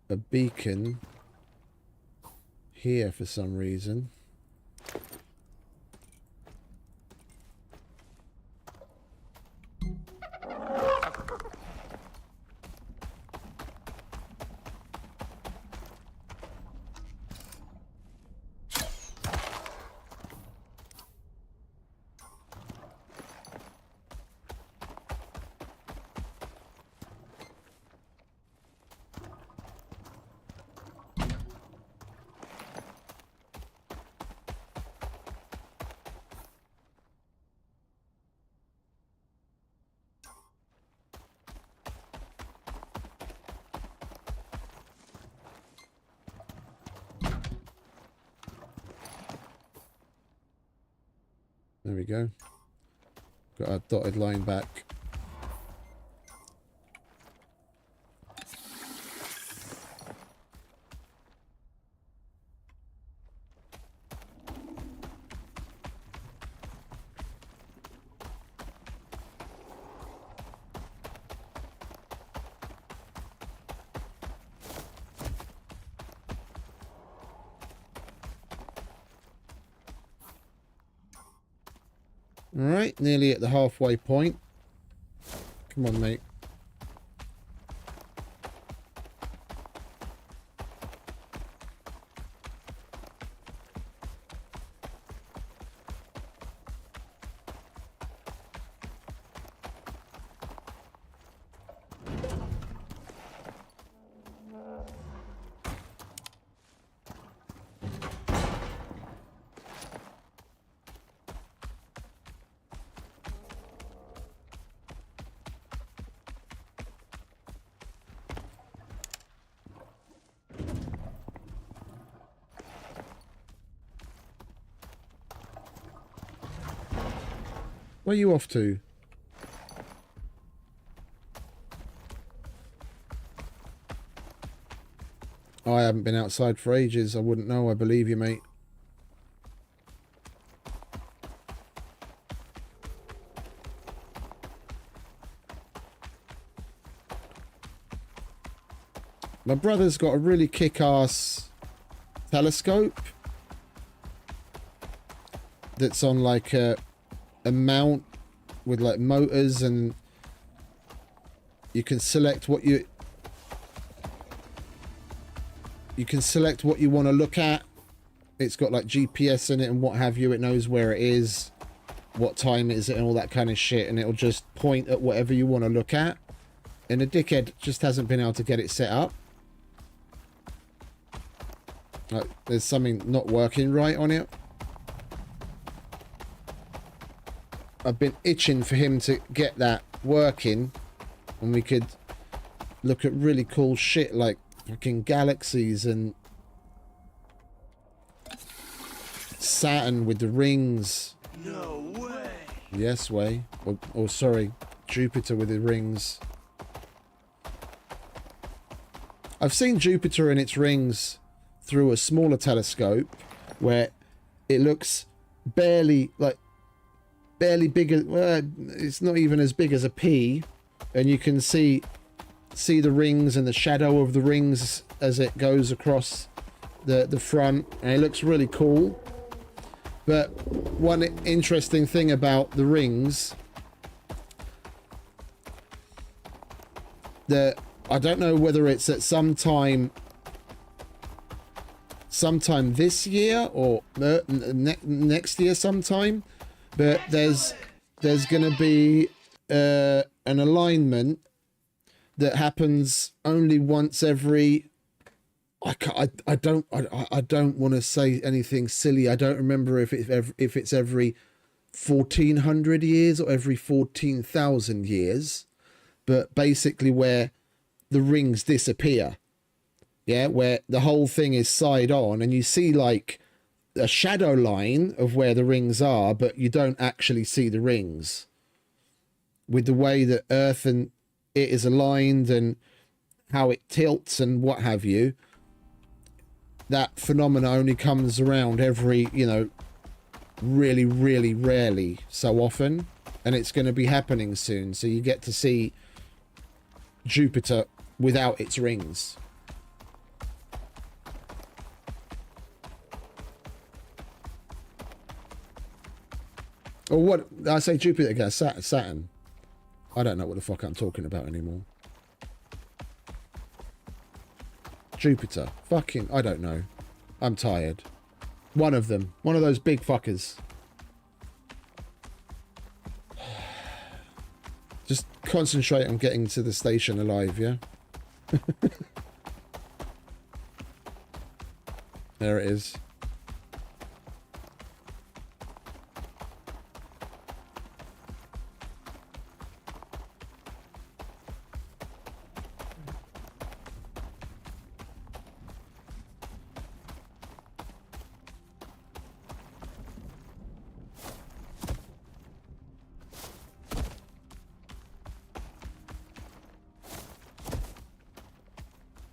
a beacon here for some reason. There we go. Got our dotted line back. Alright, nearly at the halfway point. Come on, mate. Where are you off to? Oh, I haven't been outside for ages. I wouldn't know. I believe you, mate. My brother's got a really kick-ass telescope that's on like a mount with like motors, and you can select what you want to look at. It's got like GPS in it and what have you. It knows where it is, what time it is, and all that kind of shit, and it'll just point at whatever you want to look at. And the dickhead just hasn't been able to get it set up. Like, there's something not working right on it. I've been itching for him to get that working, and we could look at really cool shit like fucking galaxies and Saturn with the rings. No way. Yes, way. Or sorry, Jupiter with the rings. I've seen Jupiter and its rings through a smaller telescope where it looks barely bigger. Well, it's not even as big as a pea, and you can see the rings and the shadow of the rings as it goes across the front, and it looks really cool. But one interesting thing about the rings, that I don't know whether it's at sometime this year or next year sometime, but there's going to be an alignment that happens only once every. I don't want to say anything silly. I don't remember if it's every 1400 years or every 14,000 years, but basically where the rings disappear. Yeah, where the whole thing is side on, and you see like a shadow line of where the rings are, but you don't actually see the rings. With the way that Earth and it is aligned and how it tilts and what have you, that phenomena only comes around every, really, really rarely so often, and it's going to be happening soon, so you get to see Jupiter without its rings. Or what? I say Jupiter again, Saturn. I don't know what the fuck I'm talking about anymore. Jupiter. Fucking, I don't know. I'm tired. One of them. One of those big fuckers. Just concentrate on getting to the station alive, yeah? There it is.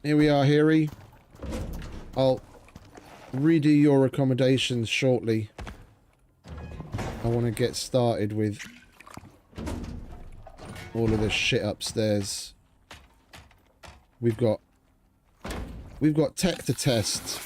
Here we are, Harry. I'll redo your accommodations shortly. I want to get started with all of this shit upstairs. We've got tech to test.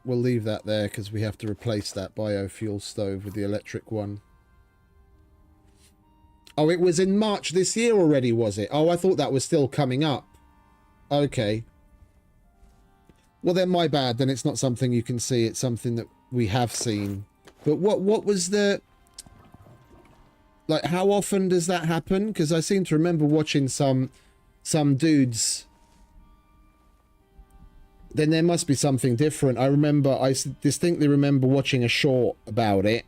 We'll leave that there because we have to replace that biofuel stove with the electric one. Oh, it was in March this year already, was it? Oh, I thought that was still coming up. Okay. Well, then my bad. Then it's not something you can see. It's something that we have seen. But what was the... Like, how often does that happen? Because I seem to remember watching some dudes... Then there must be something different. I distinctly remember watching a short about it,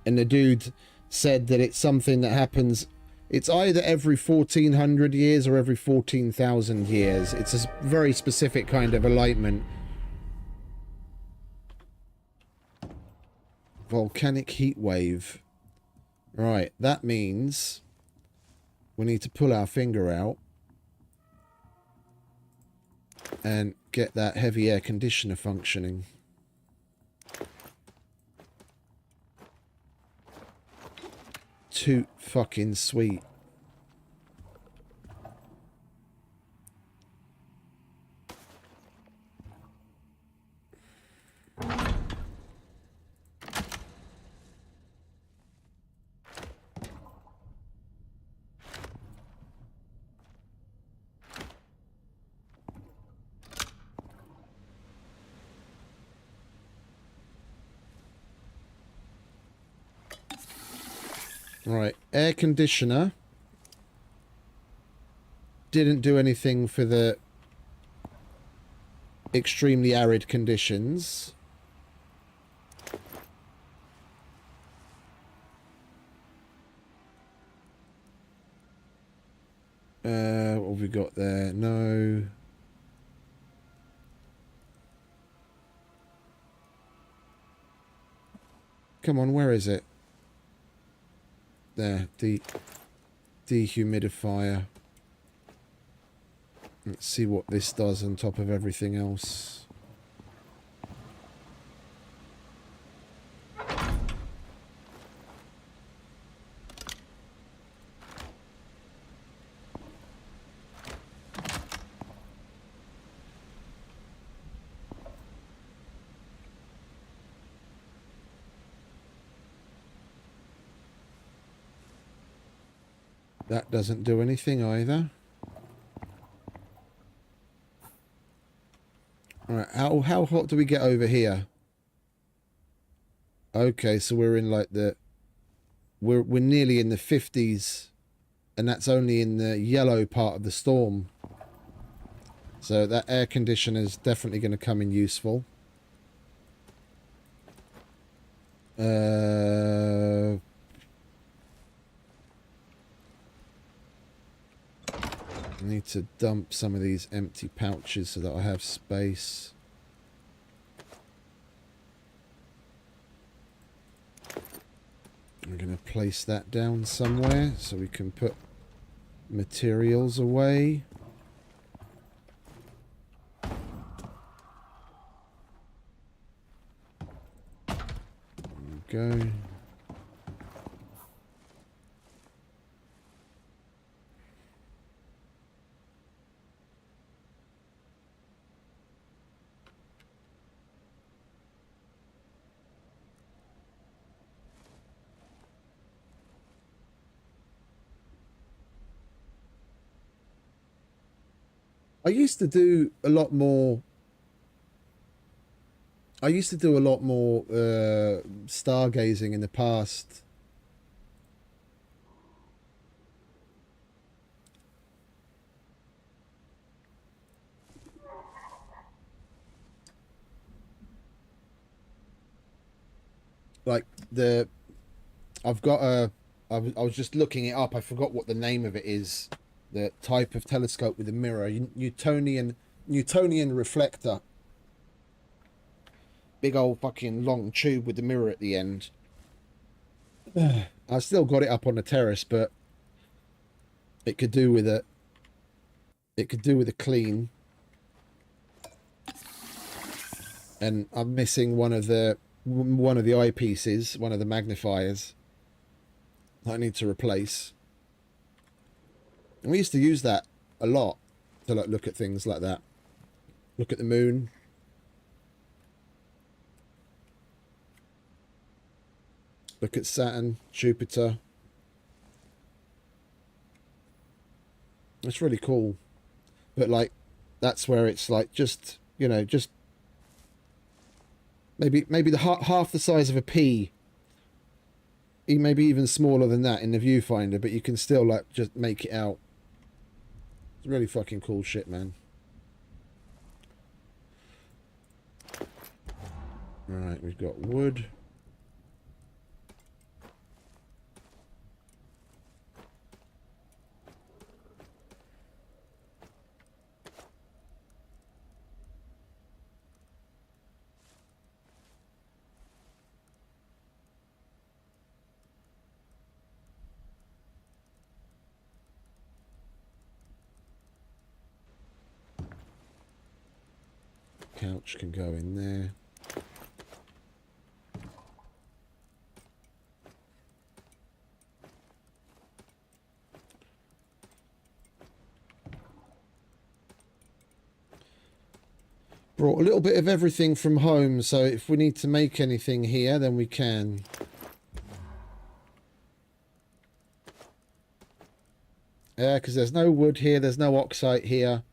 and the dude said that it's something that happens. It's either every 1400 years or every 14,000 years. It's a very specific kind of alignment. Volcanic heat wave. Right, that means we need to pull our finger out and get that heavy air conditioner functioning. Too fucking sweet. Right, air conditioner didn't do anything for the extremely arid conditions. What have we got there? No. Come on, where is it? There, the dehumidifier. Let's see what this does on top of everything else. That doesn't do anything either. Alright, how hot do we get over here? Okay, so we're in like the... We're nearly in the 50s. And that's only in the yellow part of the storm. So that air conditioner is definitely going to come in useful. I need to dump some of these empty pouches so that I have space. I'm going to place that down somewhere so we can put materials away. There we go. I used to do a lot more. Stargazing in the past. Like I've got a. I was just looking it up. I forgot what the name of it is. The type of telescope with a mirror, Newtonian reflector. Big old fucking long tube with the mirror at the end. I've still got it up on the terrace, but it could do with a clean. And I'm missing one of the eyepieces, one of the magnifiers. I need to replace. And we used to use that a lot to like look at things like that. Look at the moon. Look at Saturn, Jupiter. It's really cool. But like, that's where it's like just, you know, just maybe the half the size of a pea. Maybe even smaller than that in the viewfinder, but you can still like just make it out. It's really fucking cool shit, man. Right, we've got wood. Couch can go in there. Brought a little bit of everything from home, so if we need to make anything here, then we can. Yeah, because there's no wood here, there's no oxide here.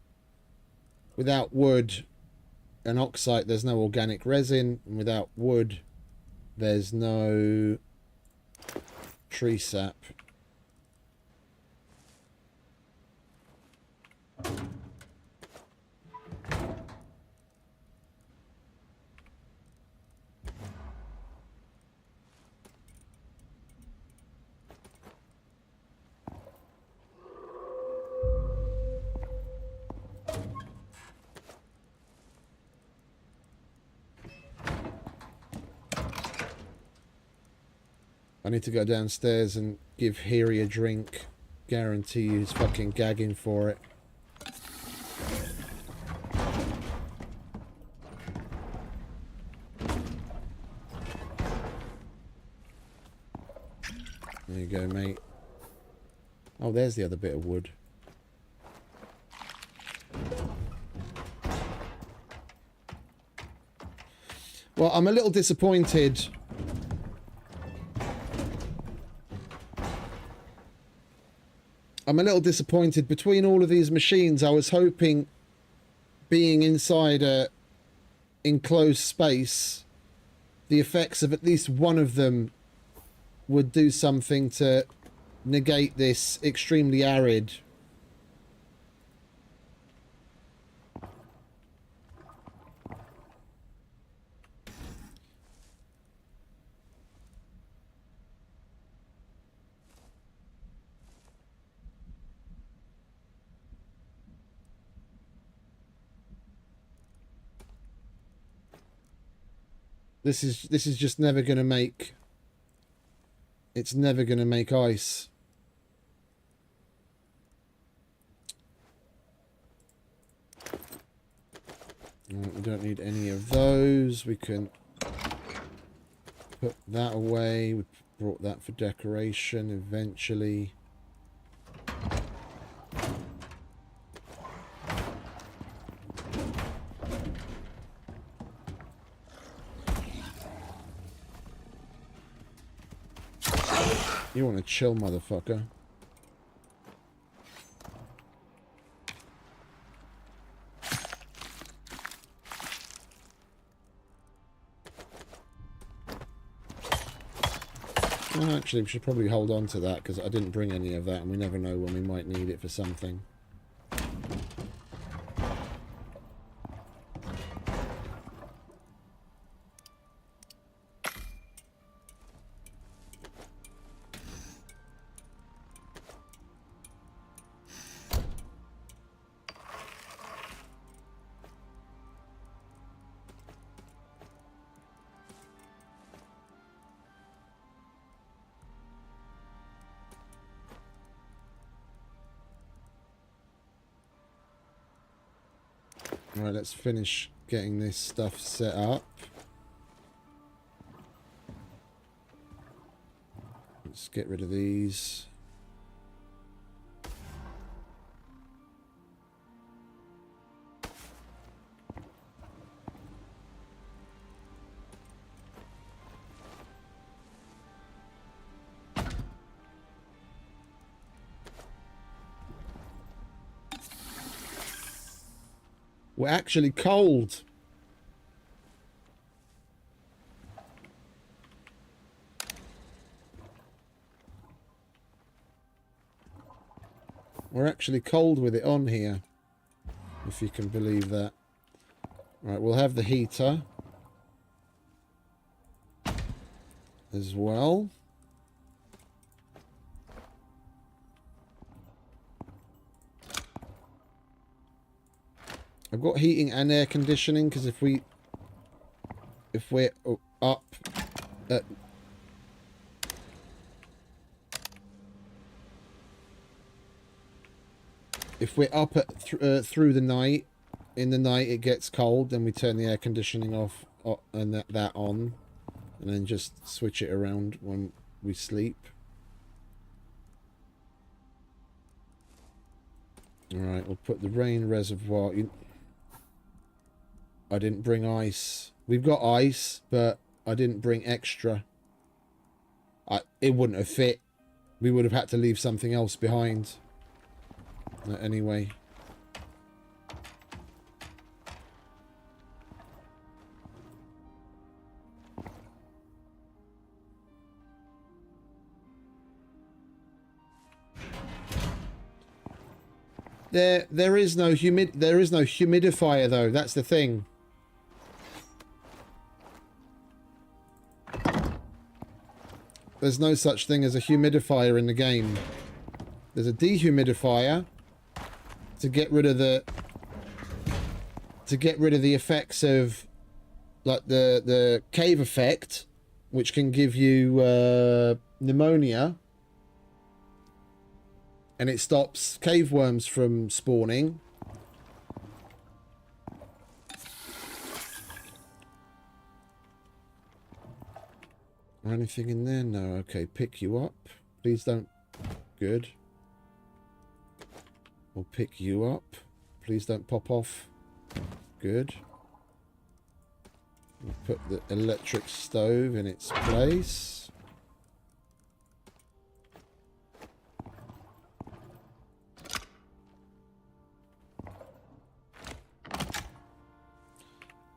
Without wood and oxide, there's no organic resin, and without wood, there's no tree sap. I need to go downstairs and give Hiri a drink. Guarantee he's fucking gagging for it. There you go, mate. Oh, there's the other bit of wood. Well, I'm a little disappointed. I'm a little disappointed. Between all of these machines, I was hoping being inside a enclosed space, the effects of at least one of them would do something to negate this extremely arid. This is just never going to make... It's never going to make ice. Right, we don't need any of those. We can put that away. We brought that for decoration eventually. You want to chill, motherfucker. Well, actually, we should probably hold on to that because I didn't bring any of that and we never know when we might need it for something. Alright, let's finish getting this stuff set up. Let's get rid of these. We're actually cold. We're actually cold with it on here, if you can believe that. Right, we'll have the heater as well. I've got heating and air conditioning because if we're up at through the night, in the night it gets cold, then we turn the air conditioning off and that on, and then just switch it around when we sleep. All right, we'll put the rain reservoir in. I didn't bring ice. We've got ice, but I didn't bring extra. It wouldn't have fit. We would have had to leave something else behind. Anyway. There is no humidifier though. That's the thing. There's no such thing as a humidifier in the game. There's a dehumidifier to get rid of the effects of like the cave effect, which can give you pneumonia, and it stops cave worms from spawning. Anything in there? No. Okay, pick you up. Please don't. Good. We'll pick you up. Please don't pop off. Good. We'll put the electric stove in its place.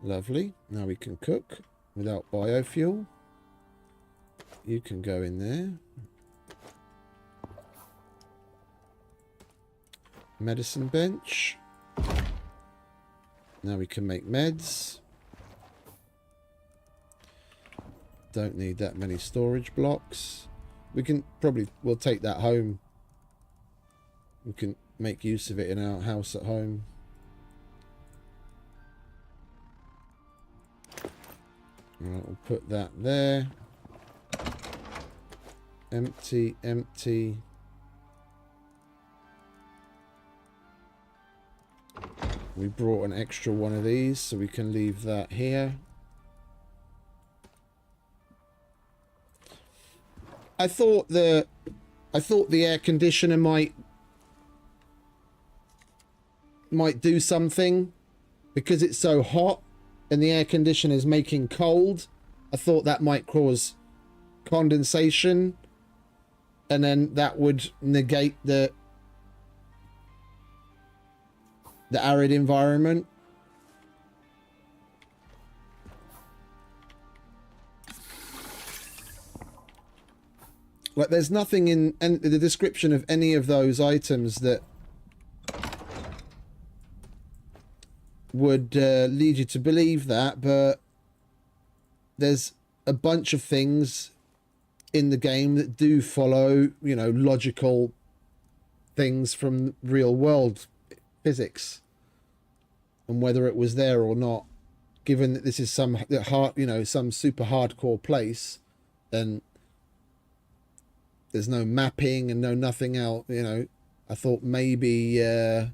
Lovely. Now we can cook without biofuel. You can go in there. Medicine bench. Now we can make meds. Don't need that many storage blocks. We can probably, we'll take that home. We can make use of it in our house at home. Alright, we'll put that there. Empty, empty. We brought an extra one of these, so we can leave that here. I thought the air conditioner might do something because it's so hot and the air conditioner is making cold. I thought that might cause condensation, and then that would negate the arid environment. Like, there's nothing in the description of any of those items that would lead you to believe that, but there's a bunch of things in the game that do follow, you know, logical things from real world physics, and whether it was there or not, given that this is some some super hardcore place, and there's no mapping and no nothing else, you know, I thought maybe it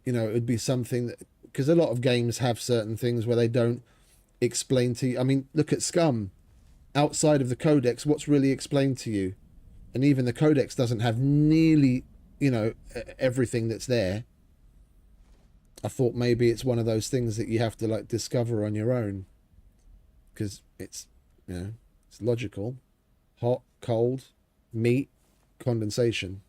would be something that, because a lot of games have certain things where they don't explain to you. I mean, look at Scum. Outside of the codex, what's really explained to you? And even the codex doesn't have nearly, everything that's there. I thought maybe it's one of those things that you have to like discover on your own, because it's, it's logical. Hot, cold, meat, condensation.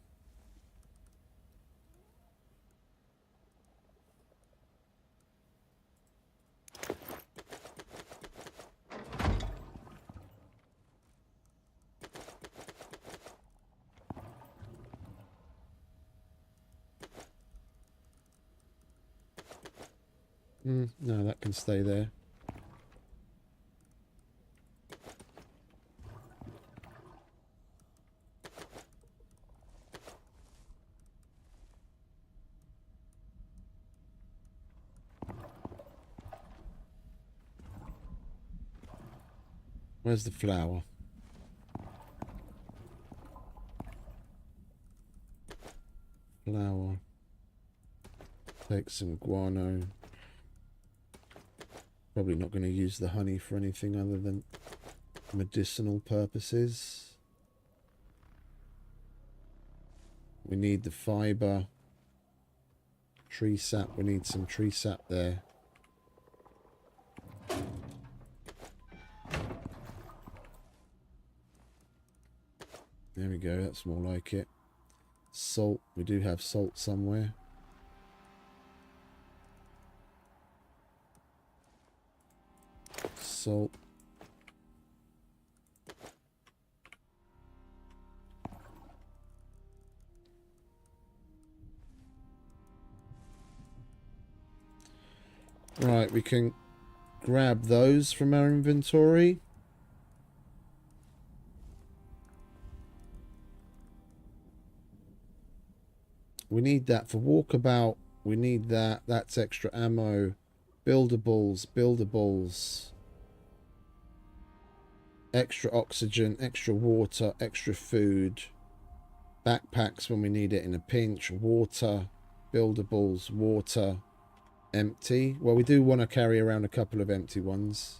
No, that can stay there. Where's the flour? Flour. Take some guano. Probably not going to use the honey for anything other than medicinal purposes. We need the fiber. Tree sap. We need some tree sap there. There we go. That's more like it. Salt. We do have salt somewhere. Salt. Right, we can grab those from our inventory. We need that for walkabout. We need that. That's extra ammo. Buildables, buildables. Extra oxygen, extra water, extra food. Backpacks when we need it in a pinch. Water. Buildables. Water. Empty. Well, we do want to carry around a couple of empty ones.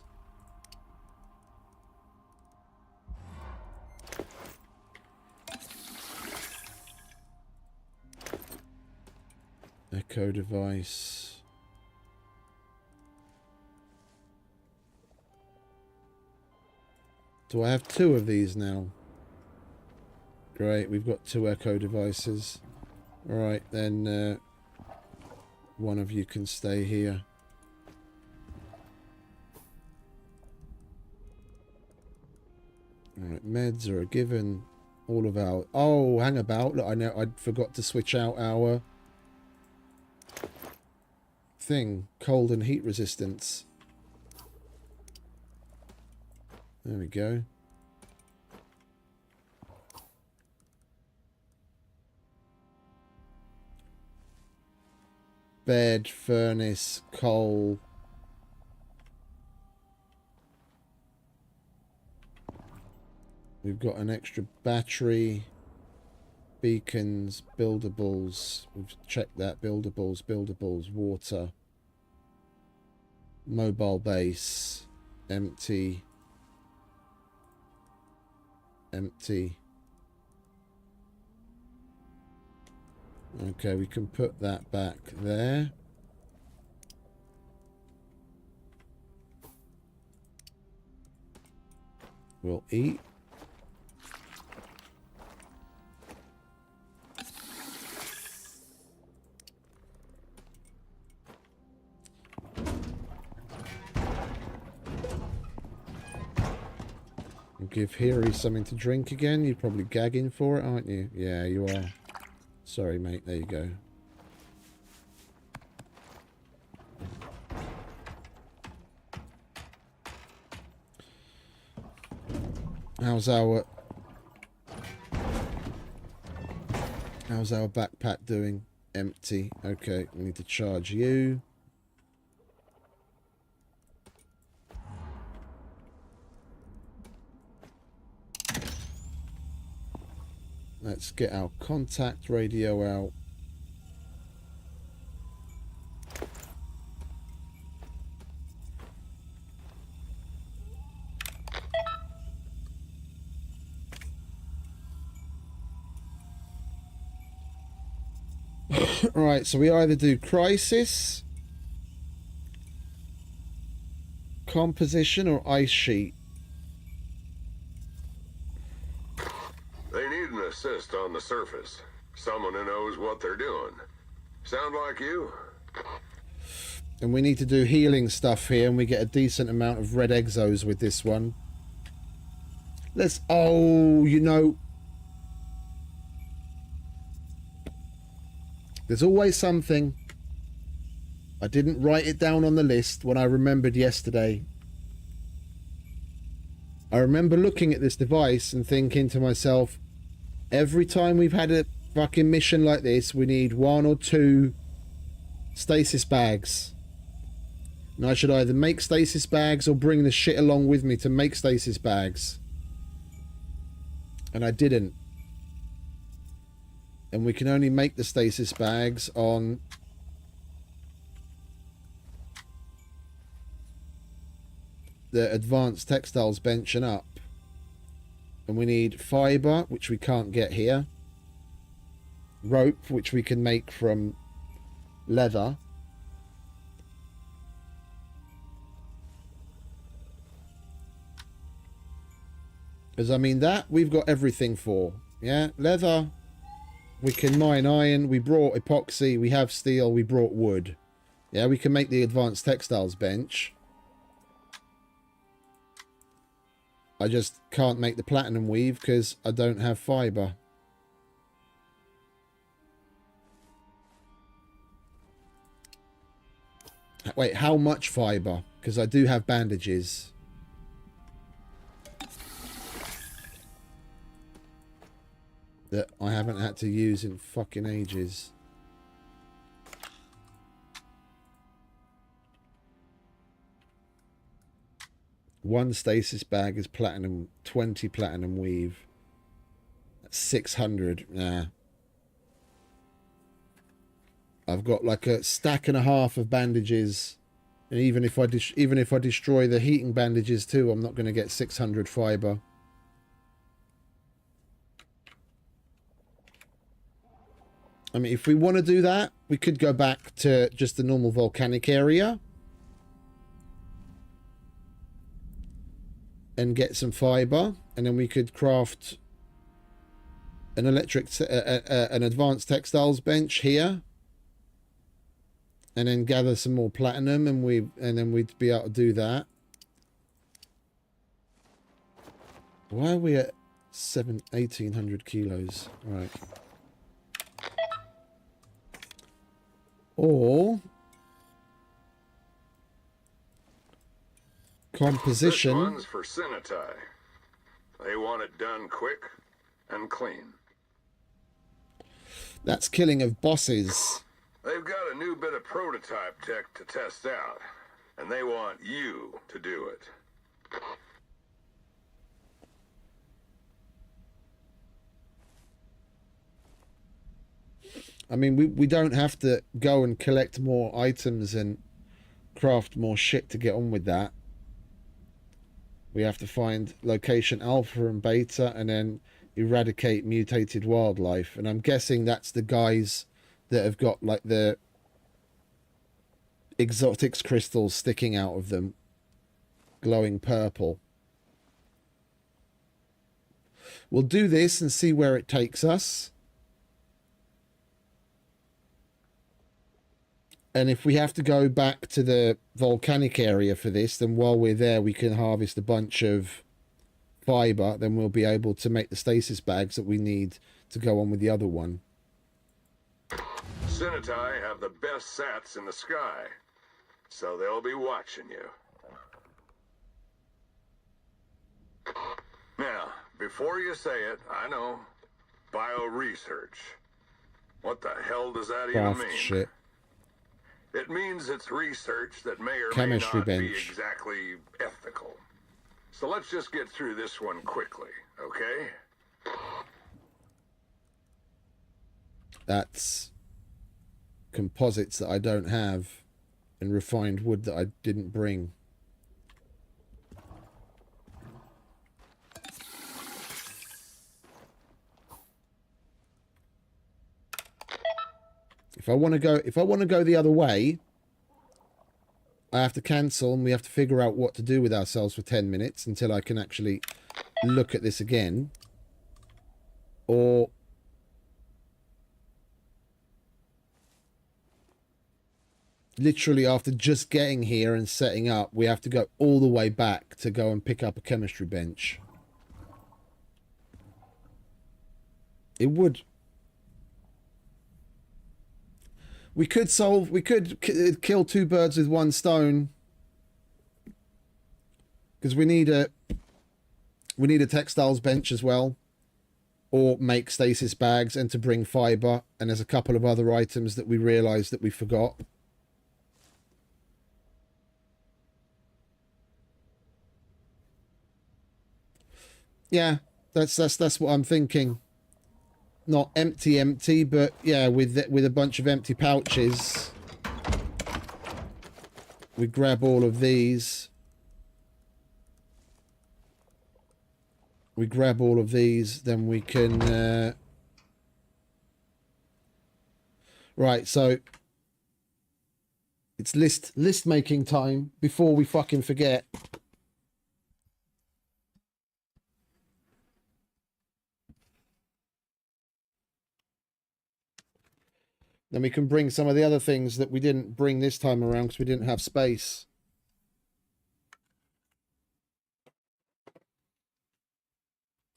Echo device. Do I have 2 of these now? Great, we've got 2 echo devices. Alright, then one of you can stay here. Alright, meds are a given. All of our... Oh, hang about. Look, I know I forgot to switch out our thing. Cold and heat resistance. There we go. Bed, furnace, coal. We've got an extra battery. Beacons, buildables. We've checked that. Buildables, water. Mobile base. Empty. Empty. Okay, we can put that back there. We'll eat. Give Hiri something to drink again. You're probably gagging for it, aren't you? Yeah, you are. Sorry, mate. There you go. How's our backpack doing? Empty. Okay, we need to charge you. Let's get our contact radio out. Right, so we either do crisis, composition, or ice sheet. They need an assist on the surface. Someone who knows what they're doing. Sound like you? And we need to do healing stuff here, and we get a decent amount of red exos with this one. Let's... Oh, you know... There's always something. I didn't write it down on the list when I remembered yesterday. I remember looking at this device and thinking to myself, every time we've had a fucking mission like this, we need 1 or 2 stasis bags. And I should either make stasis bags or bring the shit along with me to make stasis bags. And I didn't. And we can only make the stasis bags on the advanced textiles bench and up. And we need fiber, which we can't get here. Rope, which we can make from leather. Because, I mean, that we've got everything for. Yeah, leather. We can mine iron. We brought epoxy. We have steel. We brought wood. Yeah, we can make the advanced textiles bench. I just can't make the platinum weave because I don't have fiber. Wait, how much fiber? Because I do have bandages. That I haven't had to use in fucking ages. One stasis bag is platinum, 20 platinum weave. That's 600. Nah. I've got like a stack and a half of bandages, and even if I destroy the heating bandages too, I'm not going to get 600 fiber. I mean, if we want to do that, we could go back to just the normal volcanic area and get some fiber, and then we could craft an an advanced textiles bench here, and then gather some more platinum, and then we'd be able to do that. Why are we at 1,800 kilos? All right. Or composition. This one's for Sinitai. They want it done quick and clean. That's killing of bosses. They've got a new bit of prototype tech to test out, and they want you to do it. I mean, we don't have to go and collect more items and craft more shit to get on with that. We have to find location alpha and beta, and then eradicate mutated wildlife. And I'm guessing that's the guys that have got like the exotics crystals sticking out of them, glowing purple. We'll do this and see where it takes us. And if we have to go back to the volcanic area for this, then while we're there, we can harvest a bunch of fiber. Then we'll be able to make the stasis bags that we need to go on with the other one. Sinitai have the best sats in the sky, so they'll be watching you. Now, before you say it, I know. Bioresearch. What the hell does that even mean? Shit. It means it's research that may or Chemistry may not bench. be exactly ethical. So let's just get through this one quickly, okay? That's composites that I don't have, and refined wood that I didn't bring. If I want to go the other way, I have to cancel, and we have to figure out what to do with ourselves for 10 minutes until I can actually look at this again. Or literally after just getting here and setting up, we have to go all the way back to go and pick up a chemistry bench. It would... We could kill two birds with one stone, because we need a textiles bench as well, or make stasis bags, and to bring fiber, and there's a couple of other items that we realized that we forgot. Yeah, that's what I'm thinking. Not empty, but yeah, with a bunch of empty pouches. We grab all of these. We grab all of these, then we can... Right, so... It's list making time before we fucking forget. Then we can bring some of the other things that we didn't bring this time around because we didn't have space.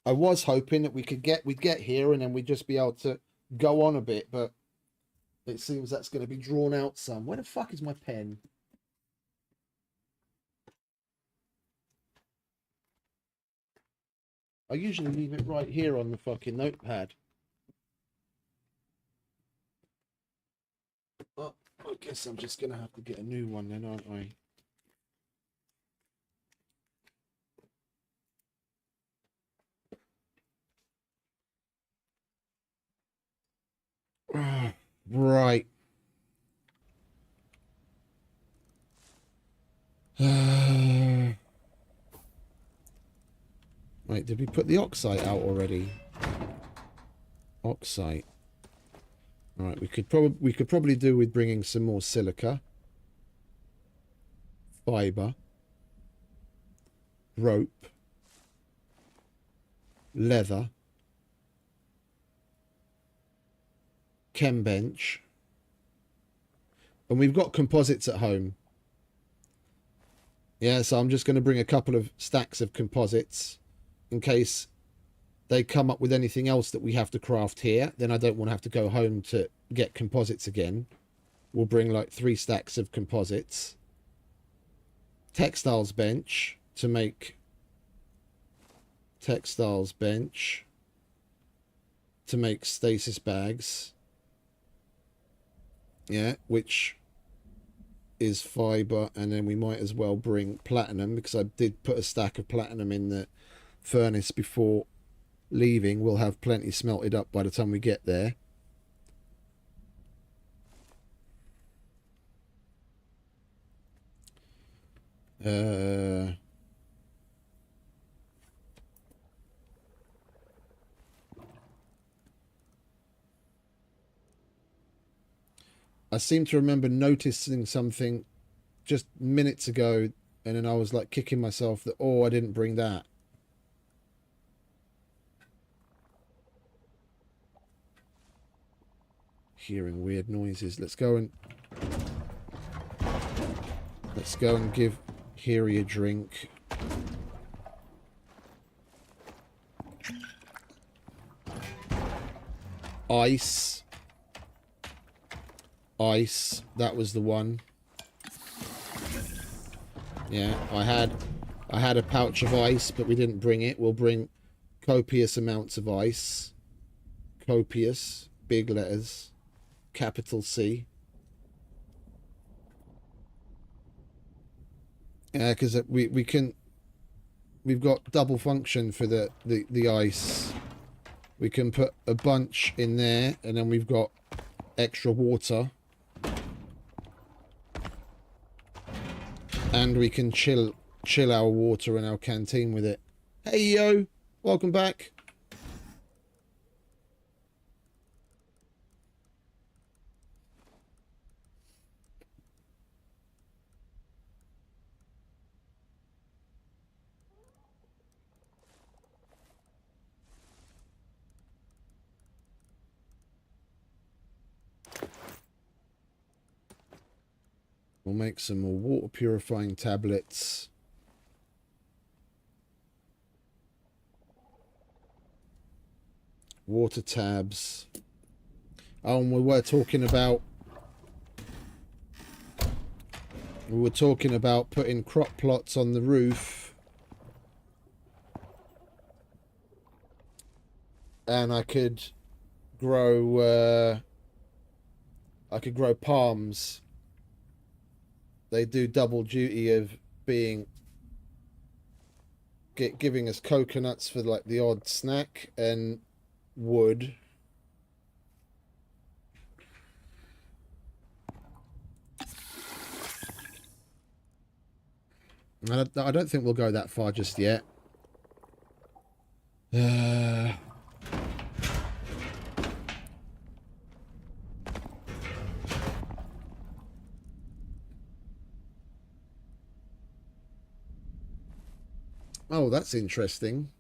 I was hoping that we'd get here and then we'd just be able to go on a bit, but it seems that's going to be drawn out some. Where the fuck is my pen? I usually leave it right here on the fucking notepad. Oh, I guess I'm just going to have to get a new one then, aren't I? Right, did we put the oxide out already? Oxide. Right, we could probably do with bringing some more silica, fiber, rope, leather, chem bench, and we've got composites at home. Yeah, so I'm just going to bring a couple of stacks of composites in case they come up with anything else that we have to craft here. Then I don't want to have to go home to get composites again. We'll bring like 3 stacks of composites. Textiles bench to make textiles bench to make stasis bags. Yeah, which is fiber, and then we might as well bring platinum because I did put a stack of platinum in the furnace before leaving. We'll have plenty smelted up by the time we get there. I seem to remember noticing something just minutes ago, and then I was like kicking myself that, oh, I didn't bring that. Hearing weird noises. Let's go and give Hiri a drink. Ice. Ice, that was the one. Yeah, I had a pouch of ice, but we didn't bring it. We'll bring copious amounts of ice. Copious, big letters, capital C. Yeah, because we've got double function for the ice. We can put a bunch in there, and then we've got extra water. And we can chill our water in our canteen with it. Hey yo, welcome back. We'll make some more water purifying tablets. Water tabs. Oh, and we were talking about putting crop plots on the roof. And I could grow palms. They do double duty of being giving us coconuts for like the odd snack and wood. I don't think we'll go that far just yet. Oh, that's interesting.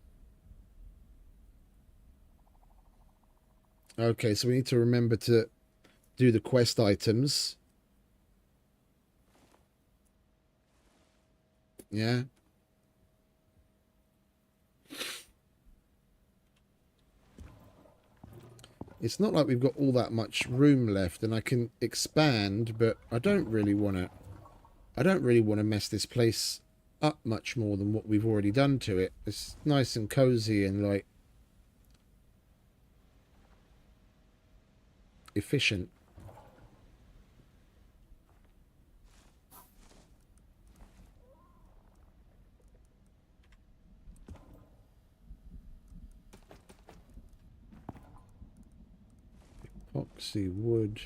Okay, so we need to remember to do the quest items. Yeah. It's not like we've got all that much room left, and I can expand, but I don't really want to mess this place up much more than what we've already done to it. It's nice and cozy and like efficient. Epoxy wood.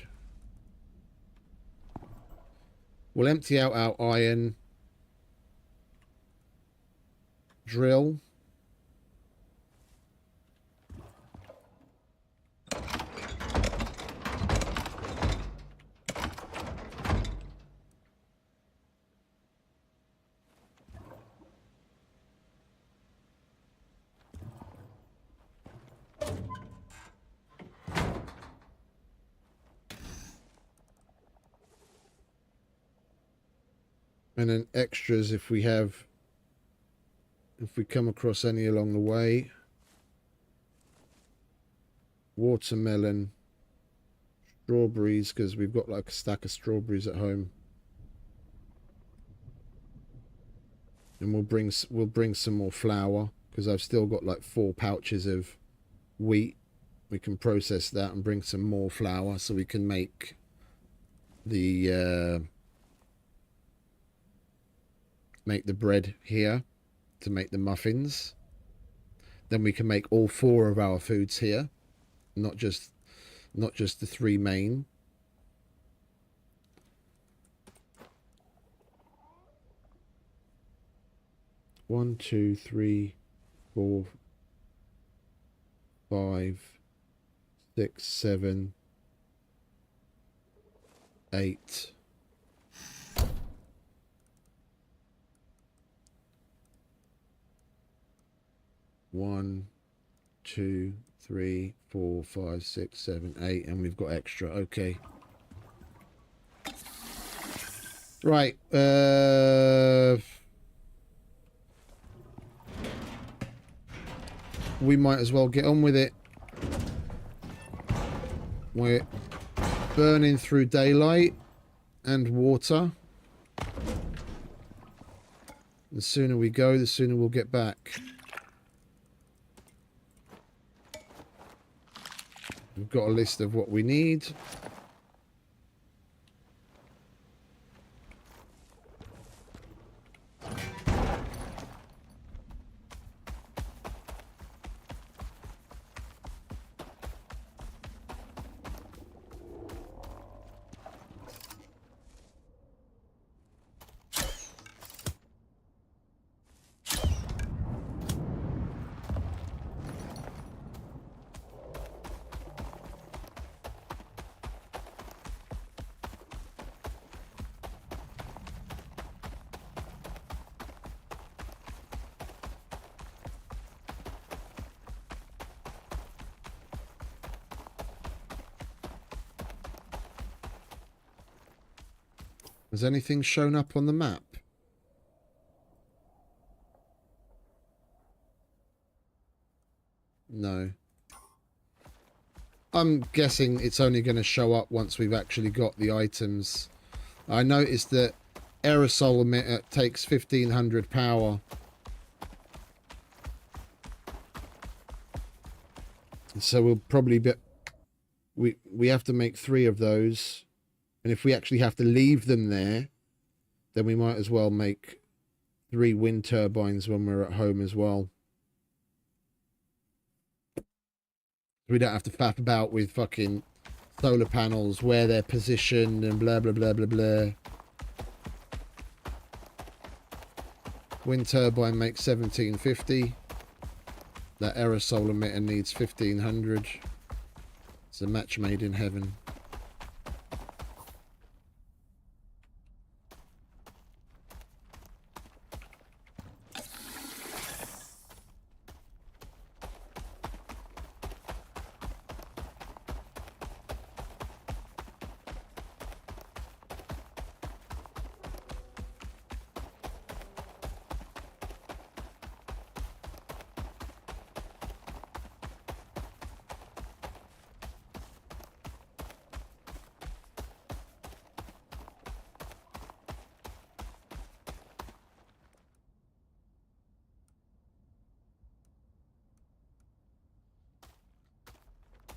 We'll empty out our iron. drill. And then extras if we come across any along the way. Watermelon, strawberries, because we've got like a stack of strawberries at home. And we'll bring some more flour, because I've still got like 4 pouches of wheat. We can process that and bring some more flour so we can make the bread here to make the muffins. Then we can make all 4 of our foods here, not just the 3 main. One, 2, 3, 4, 5, 6, 7, 8. 1, 2, 3, 4, 5, 6, 7, 8, and we've got extra. Okay. Right. We might as well get on with it. We're burning through daylight and water. The sooner we go, the sooner we'll get back. We've got a list of what we need. Has anything shown up on the map? No. I'm guessing it's only going to show up once we've actually got the items. I noticed that aerosol emitter takes 1500 power. So we'll probably be... We have to make 3 of those. And if we actually have to leave them there, then we might as well make 3 wind turbines when we're at home as well. We don't have to faff about with fucking solar panels, where they're positioned and blah, blah, blah, blah, blah. Wind turbine makes 1750. That aerosol emitter needs 1500. It's a match made in heaven.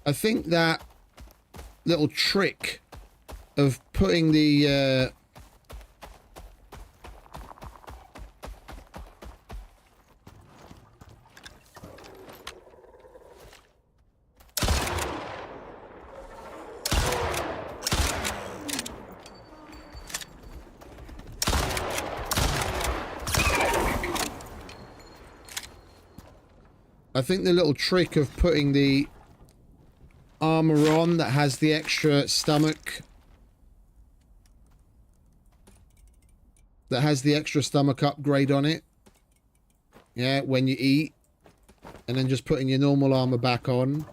I think that little trick of putting the I think the little trick of putting the armor on that has the extra stomach, upgrade on it, yeah, when you eat, and then just putting your normal armor back on,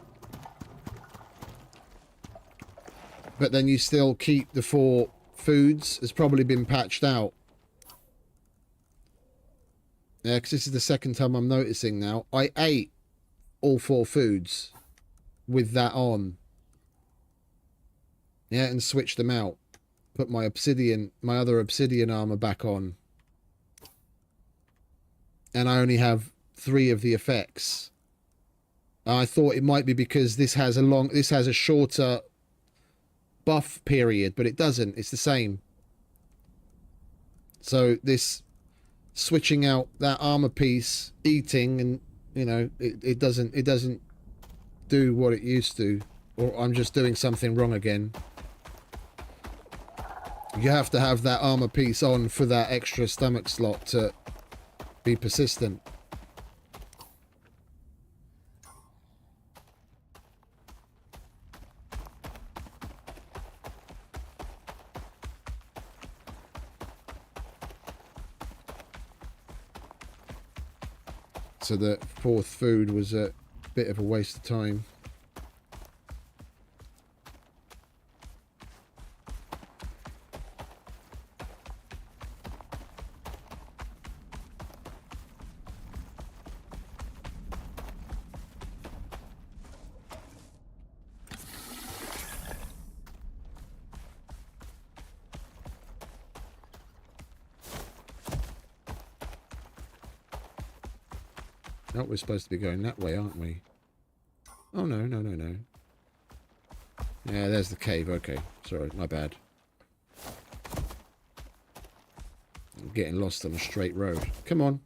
but then you still keep the 4 foods, has probably been patched out. Yeah, because this is the second time I'm noticing now. I ate all 4 foods with that on. Yeah, and switched them out. Put my other obsidian armor back on. And I only have 3 of the effects. I thought it might be because this has a shorter buff period, but it doesn't. It's the same. So this switching out that armor piece, eating, and you know, it doesn't do what it used to, or I'm just doing something wrong again. You have to have that armor piece on for that extra stomach slot to be persistent. So the 4th food was a bit of a waste of time. No, we're supposed to be going that way, aren't we? Oh, no. Yeah, there's the cave. Okay. Sorry, my bad. I'm getting lost on a straight road. Come on.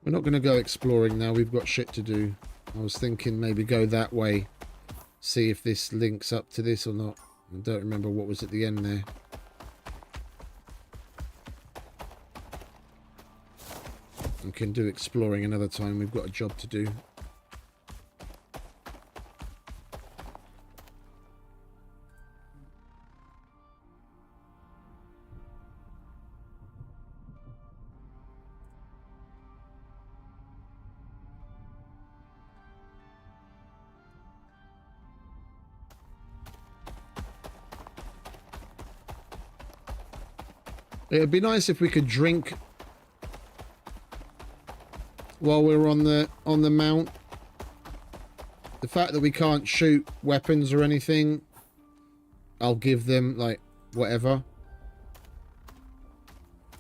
We're not going to go exploring now. We've got shit to do. I was thinking maybe go that way. See if this links up to this or not. I don't remember what was at the end there. We can do exploring another time. We've got a job to do. It'd be nice if we could drink while we're on the mount. The fact that we can't shoot weapons or anything, I'll give them like whatever.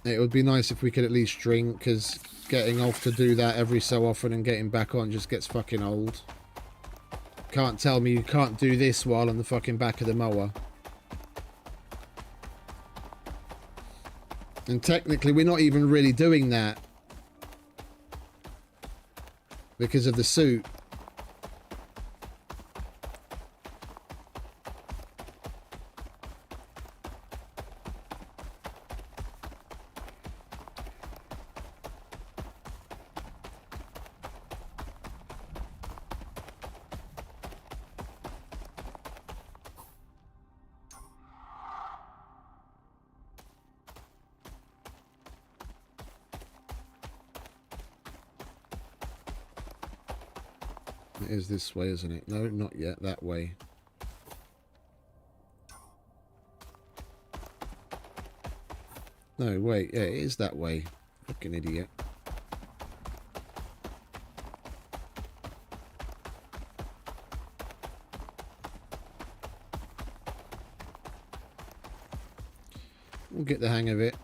It would be nice if we could at least drink, because getting off to do that every so often and getting back on just gets fucking old. Can't tell me you can't do this while on the fucking back of the mower. And technically, we're not even really doing that because of the suit. It is this way, isn't it? No, not yet. That way. No, wait. Yeah, it is that way. Fucking idiot. We'll get the hang of it.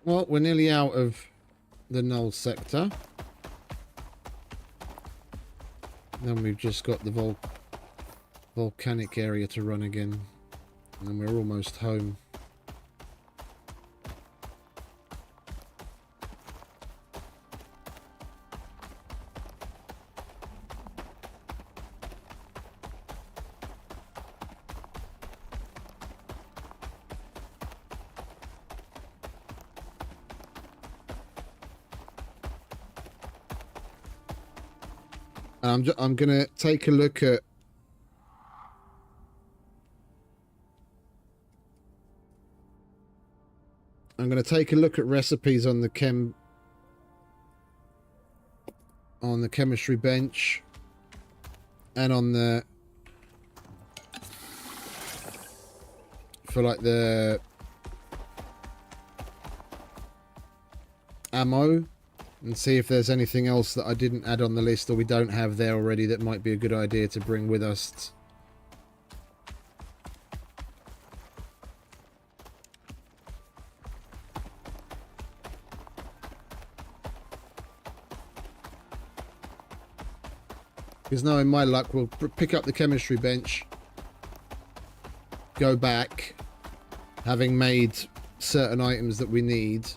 Well, we're nearly out of the Null Sector. Then we've just got the volcanic area to run again. And we're almost home. I'm gonna take a look at recipes on the chemistry bench and on the for like the ammo, and see if there's anything else that I didn't add on the list or we don't have there already that might be a good idea to bring with us. Because now in my luck we'll pick up the chemistry bench, go back, having made certain items that we need,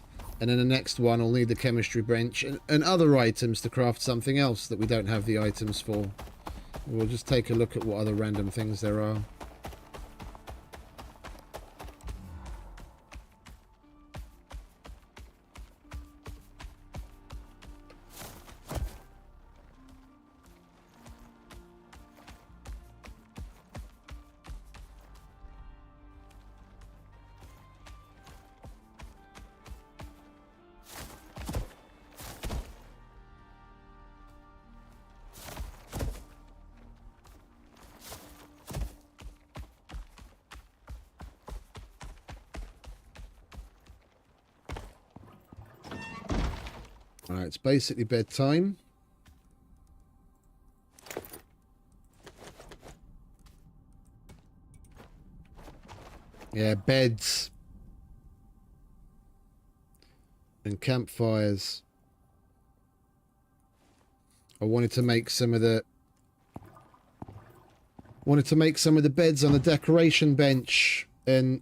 and then the next one will need the chemistry bench and other items to craft something else that we don't have the items for. We'll just take a look at what other random things there are. Alright, it's basically bedtime. Yeah, beds. And campfires. I wanted to make some of the beds on the decoration bench and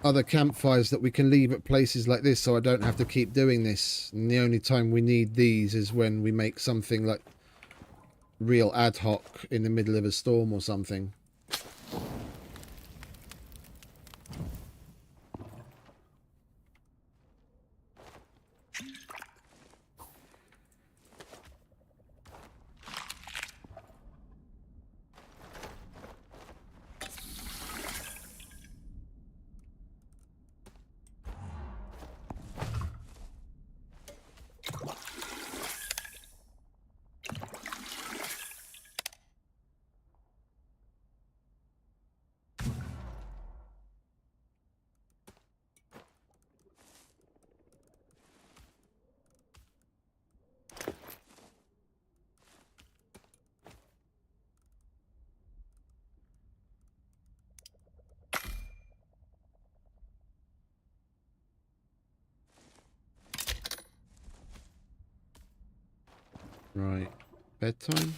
other campfires that we can leave at places like this, so I don't have to keep doing this. And the only time we need these is when we make something like real ad hoc in the middle of a storm or something. Right, bedtime.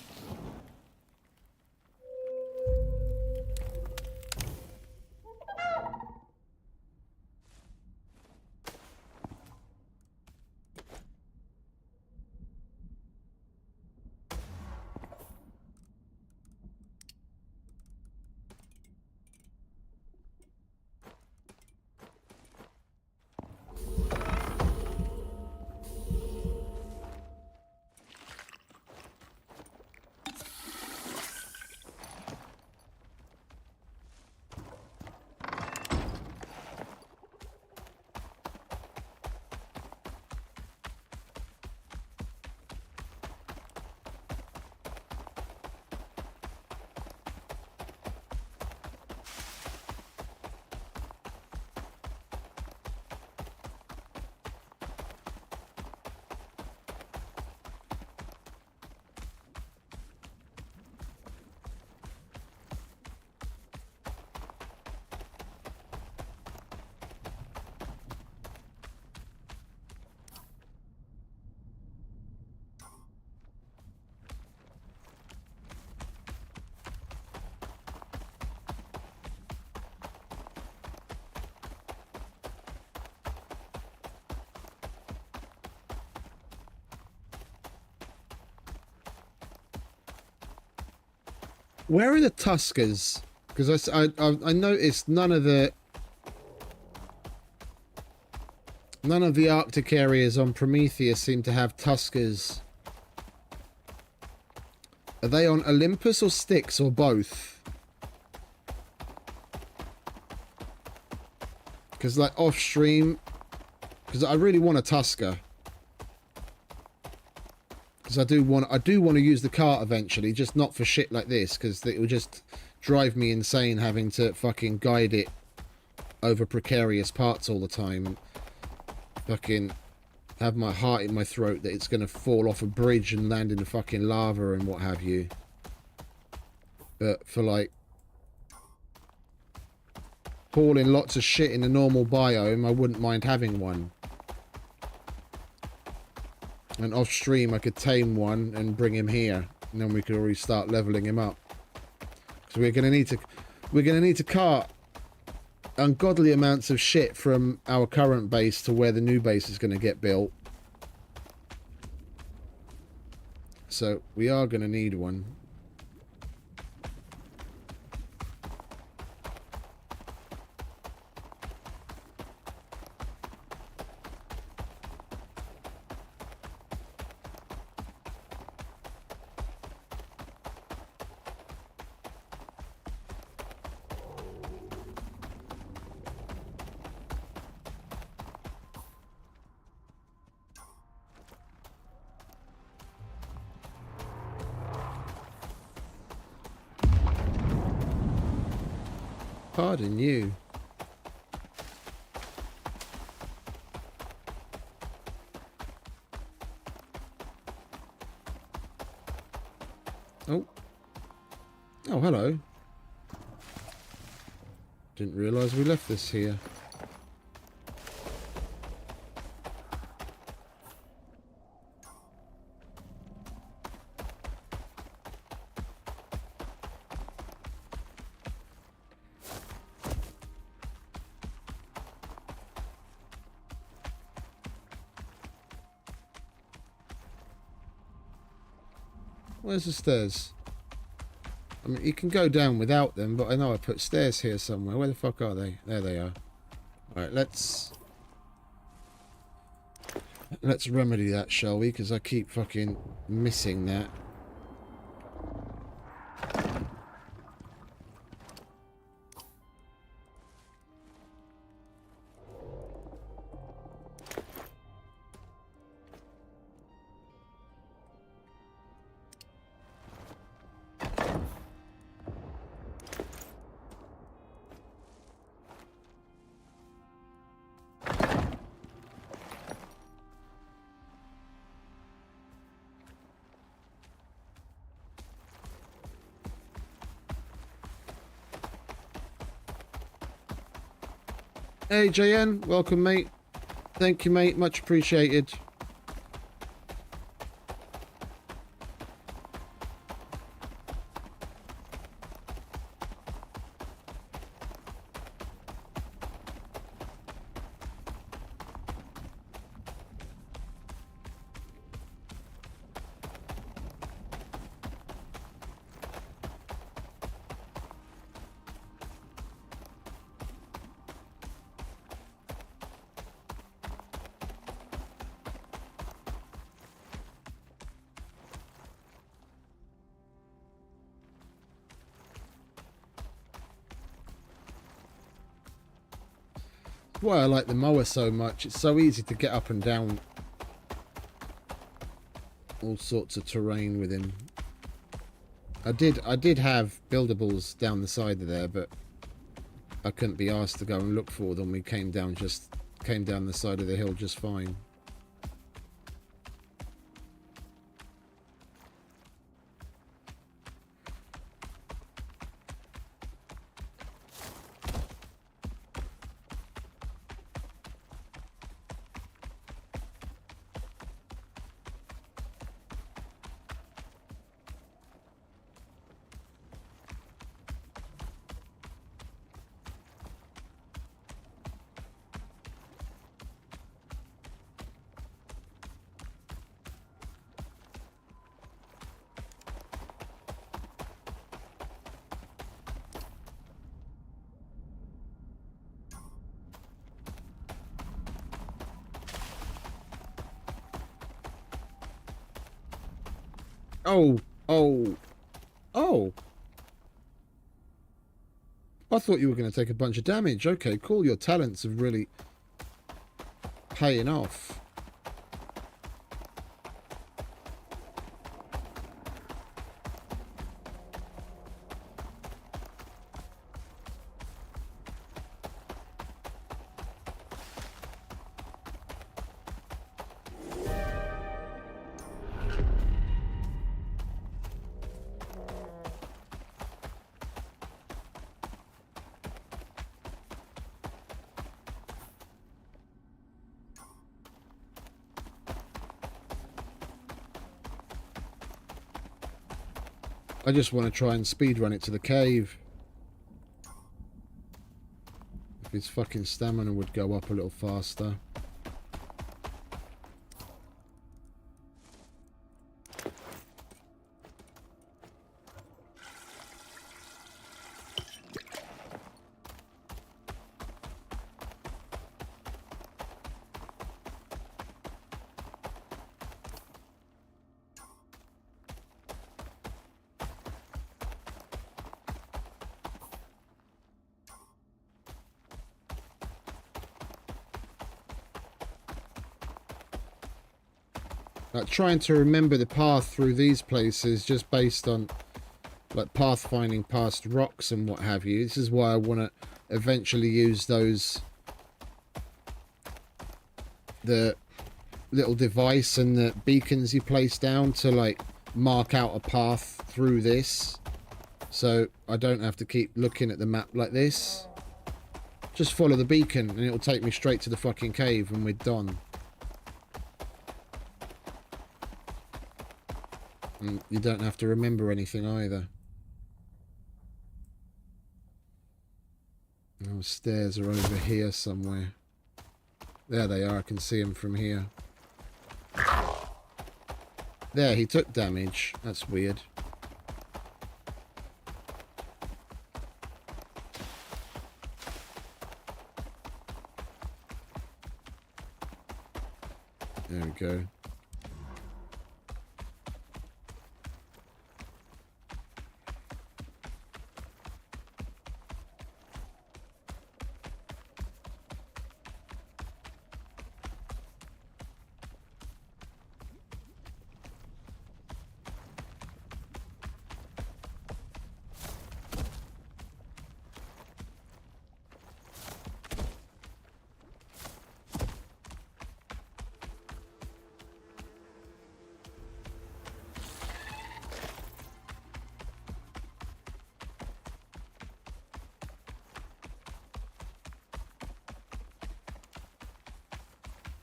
Where are the Tuskers? Because I noticed none of the Arctic areas on Prometheus seem to have Tuskers. Are they on Olympus or Styx or both? Because like off stream, because I really want a Tusker. Because I do want to use the cart eventually, just not for shit like this, because it will just drive me insane having to fucking guide it over precarious parts all the time and fucking have my heart in my throat that it's going to fall off a bridge and land in the fucking lava and what have you. But for like hauling lots of shit in a normal biome, I wouldn't mind having one. And off stream I could tame one and bring him here, and then we could already start leveling him up. So we're gonna need to cart ungodly amounts of shit from our current base to where the new base is going to get built. So we are going to need one. Pardon you. Oh. Oh, hello. Didn't realise we left this here. Where's the stairs? I mean, you can go down without them, but I know I put stairs here somewhere. Where the fuck are they? There they are. Alright, let's remedy that, shall we? Because I keep fucking missing that. Hey JN, welcome mate. Thank you mate, much appreciated. Why I like the mower so much. It's so easy to get up and down all sorts of terrain with him. I did have buildables down the side of there, but I couldn't be asked to go and look for them. We came down the side of the hill just fine. Oh, oh, oh. I thought you were going to take a bunch of damage. Okay, cool. Your talents are really paying off. I just want to try and speedrun it to the cave. If his fucking stamina would go up a little faster. Like trying to remember the path through these places just based on like pathfinding past rocks and what have you. This is why I want to eventually use those, the little device and the beacons you place down to like mark out a path through this, so I don't have to keep looking at the map like this. Just follow the beacon and it'll take me straight to the fucking cave and we're done. And you don't have to remember anything either. Oh, stairs are over here somewhere. There they are, I can see them from here. There, he took damage. That's weird. There we go.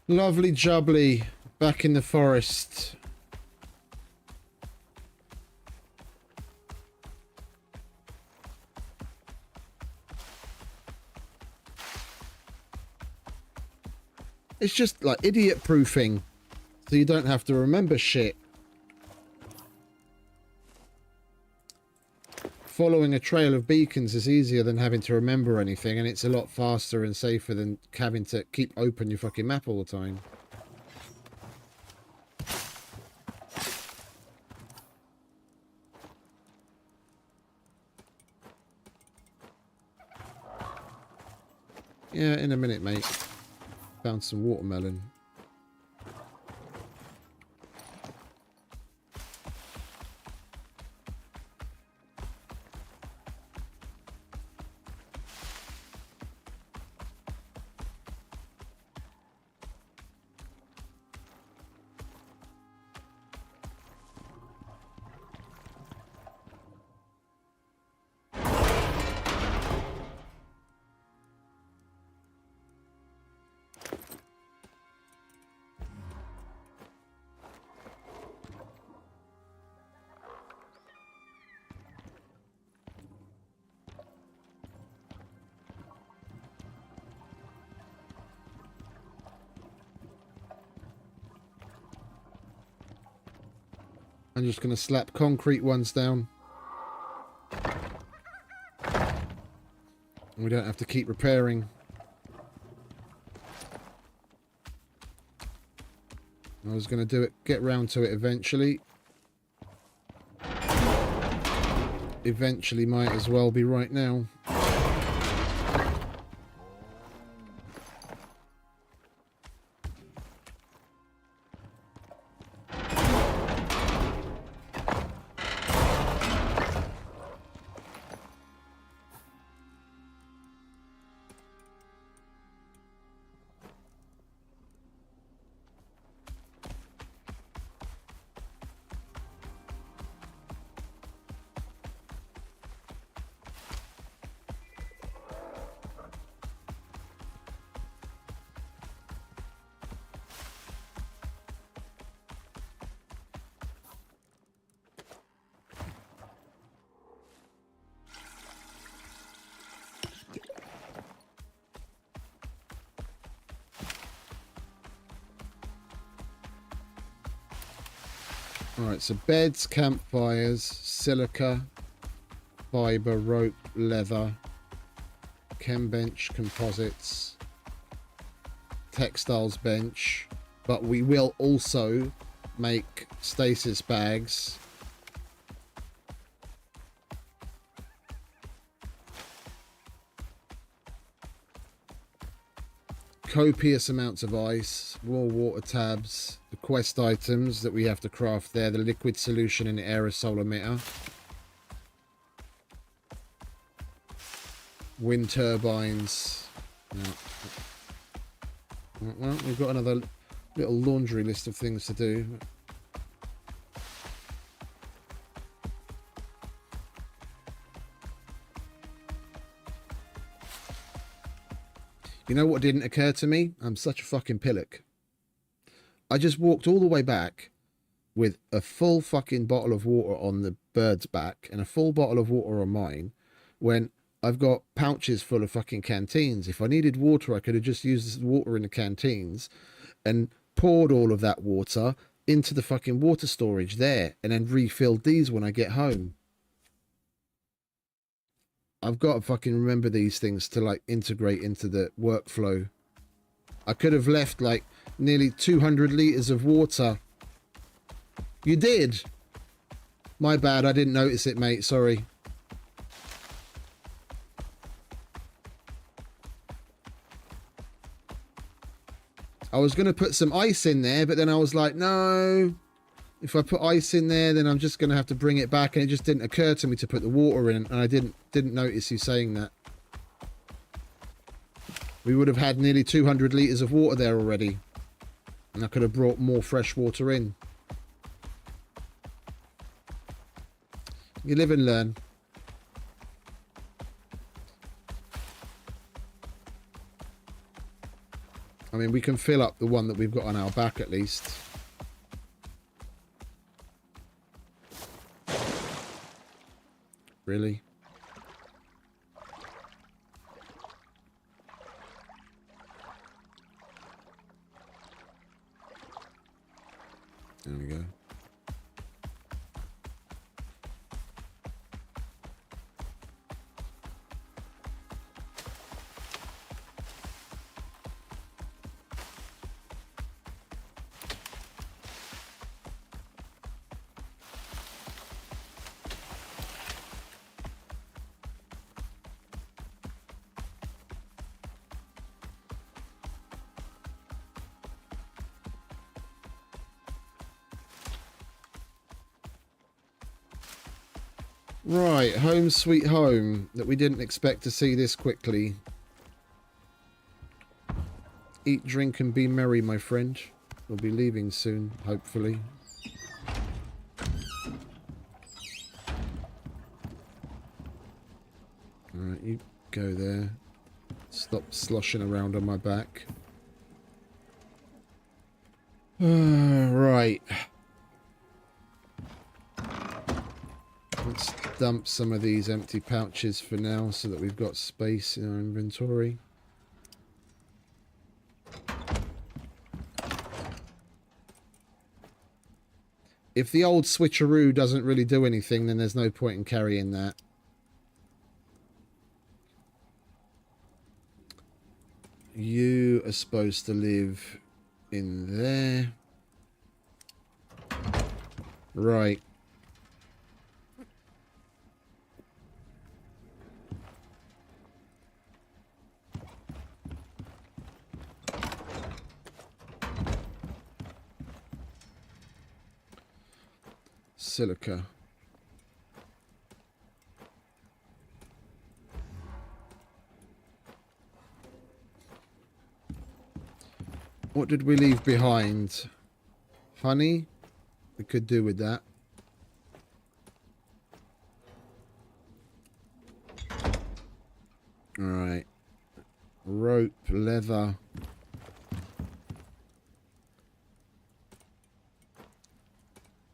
Lovely jubbly, back in the forest. It's just like idiot proofing, so you don't have to remember shit. Following a trail of beacons is easier than having to remember anything, and it's a lot faster and safer than having to keep open your fucking map all the time. Yeah, in a minute, mate. Found some watermelon. I'm just going to slap concrete ones down. We don't have to keep repairing. I was going to do it, get round to it eventually. eventually might as well be right now. Alright, so beds, campfires, silica, fibre, rope, leather, chem bench, composites, textiles bench, but we will also make stasis bags. Copious amounts of ice, raw water tabs, the quest items that we have to craft there, the liquid solution and aerosol emitter, wind turbines. Well, we've got another little laundry list of things to do. You know what didn't occur to me? I'm such a fucking pillock. I just walked all the way back with a full fucking bottle of water on the bird's back and a full bottle of water on mine when I've got pouches full of fucking canteens. If I needed water, I could have just used the water in the canteens and poured all of that water into the fucking water storage there and then refilled these when I get home. I've got to fucking remember these things to like integrate into the workflow. I could have left like nearly 200 litres of water. You did? My bad, I didn't notice it, mate. Sorry. I was going to put some ice in there, but then I was like, no. If I put ice in there, then I'm just going to have to bring it back, and it just didn't occur to me to put the water in, and I didn't notice you saying that. We would have had nearly 200 litres of water there already, and I could have brought more fresh water in. You live and learn. I mean, we can fill up the one that we've got on our back at least. Really? There we go. Right, home sweet home, that we didn't expect to see this quickly. Eat, drink and be merry, my friend. We'll be leaving soon, hopefully. Alright, you go there. Stop sloshing around on my back. Right. Let's dump some of these empty pouches for now so that we've got space in our inventory. If the old switcheroo doesn't really do anything, then there's no point in carrying that. You are supposed to live in there. Right. silica. What did we leave behind? Honey? We could do with that. Alright. Rope, leather.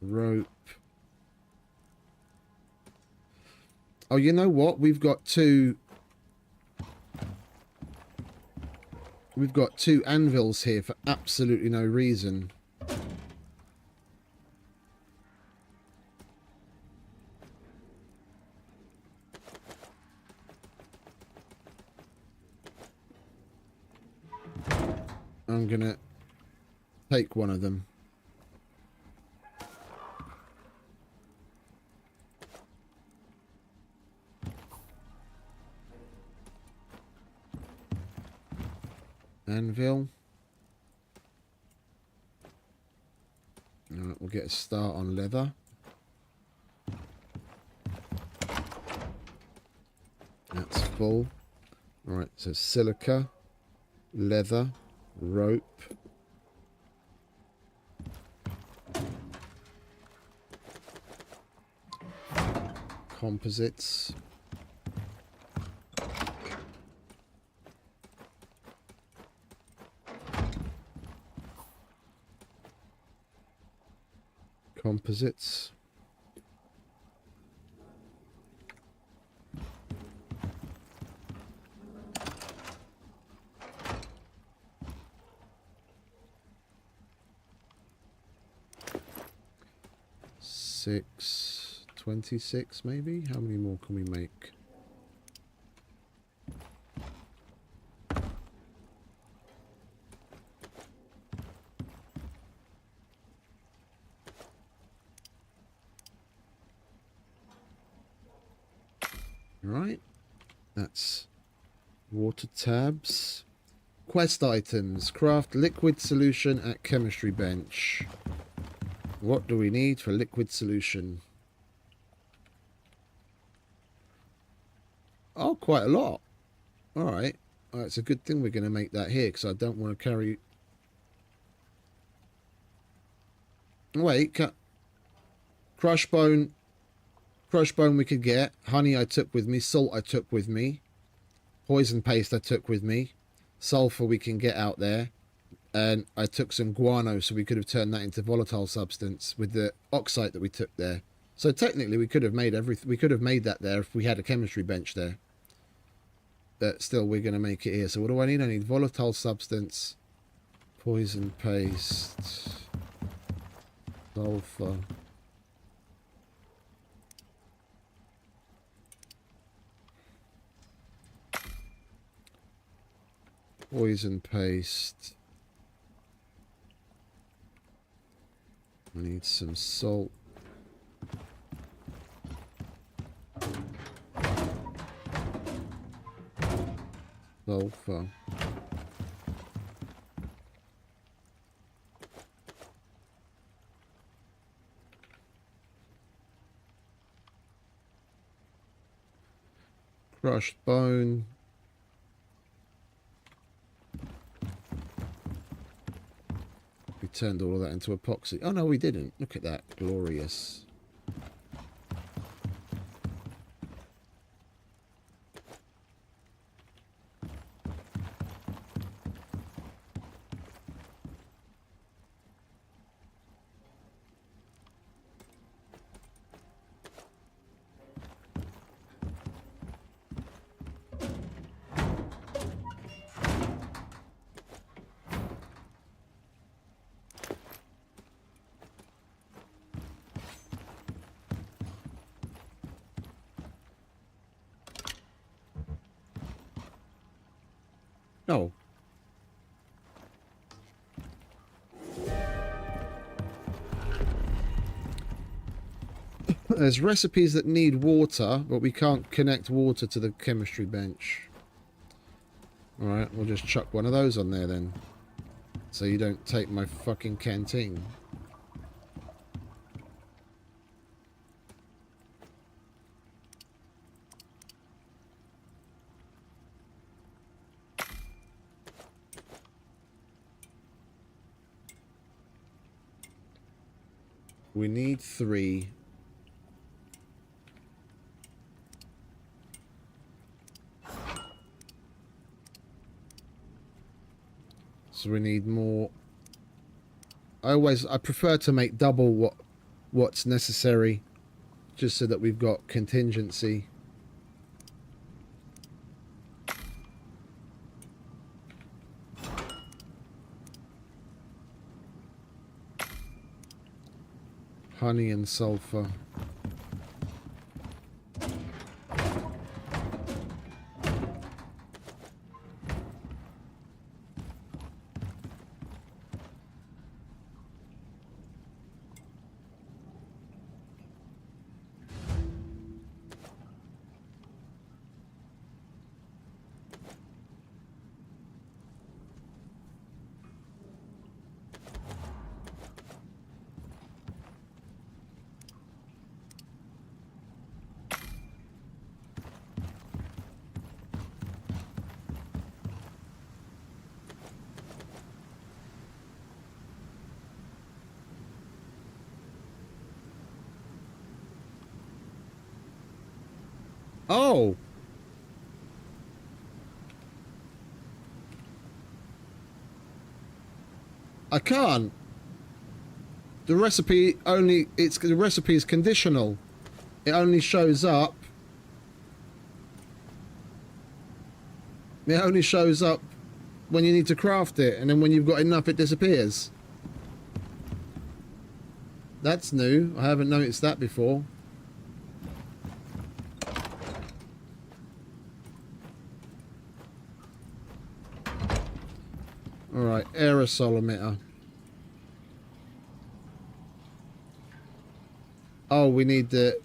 Rope. Oh, you know what? We've got two anvils here for absolutely no reason. I'm gonna take one of them. Anvil. Alright, we'll get a start on leather. That's full. Alright, so silica, leather, rope. Composites. Composites. Six, 26 maybe? How many more can we make? Right, that's water tabs. Quest items. Craft liquid solution at chemistry bench. What do we need for liquid solution? Oh, quite a lot. Alright. Well, it's a good thing we're going to make that here, because I don't want to carry... Wait, crush bone we could get. Honey I took with me. Salt I took with me. Poison paste I took with me. Sulfur we can get out there. And I took some guano, so we could have turned that into volatile substance with the oxide that we took there. So technically we could have made everything. We could have made that there if we had a chemistry bench there. But still, we're going to make it here. So what do I need? I need volatile substance, poison paste, sulfur. Poison paste. I need some salt. Sulfur. Crushed bone. We turned all of that into epoxy. Oh no, we didn't. Look at that. Glorious. No. There's recipes that need water, but we can't connect water to the chemistry bench. Alright, we'll just chuck one of those on there then. So you don't take my fucking canteen. We need 3. So we need more. I prefer to make double what's necessary, just so that we've got contingency. Honey and sulfur. Oh! I can't. The recipe only... the recipe is conditional. It only shows up... It only shows up when you need to craft it, and then when you've got enough, it disappears. That's new. I haven't noticed that before. Alright, aerosol emitter. Oh, we need the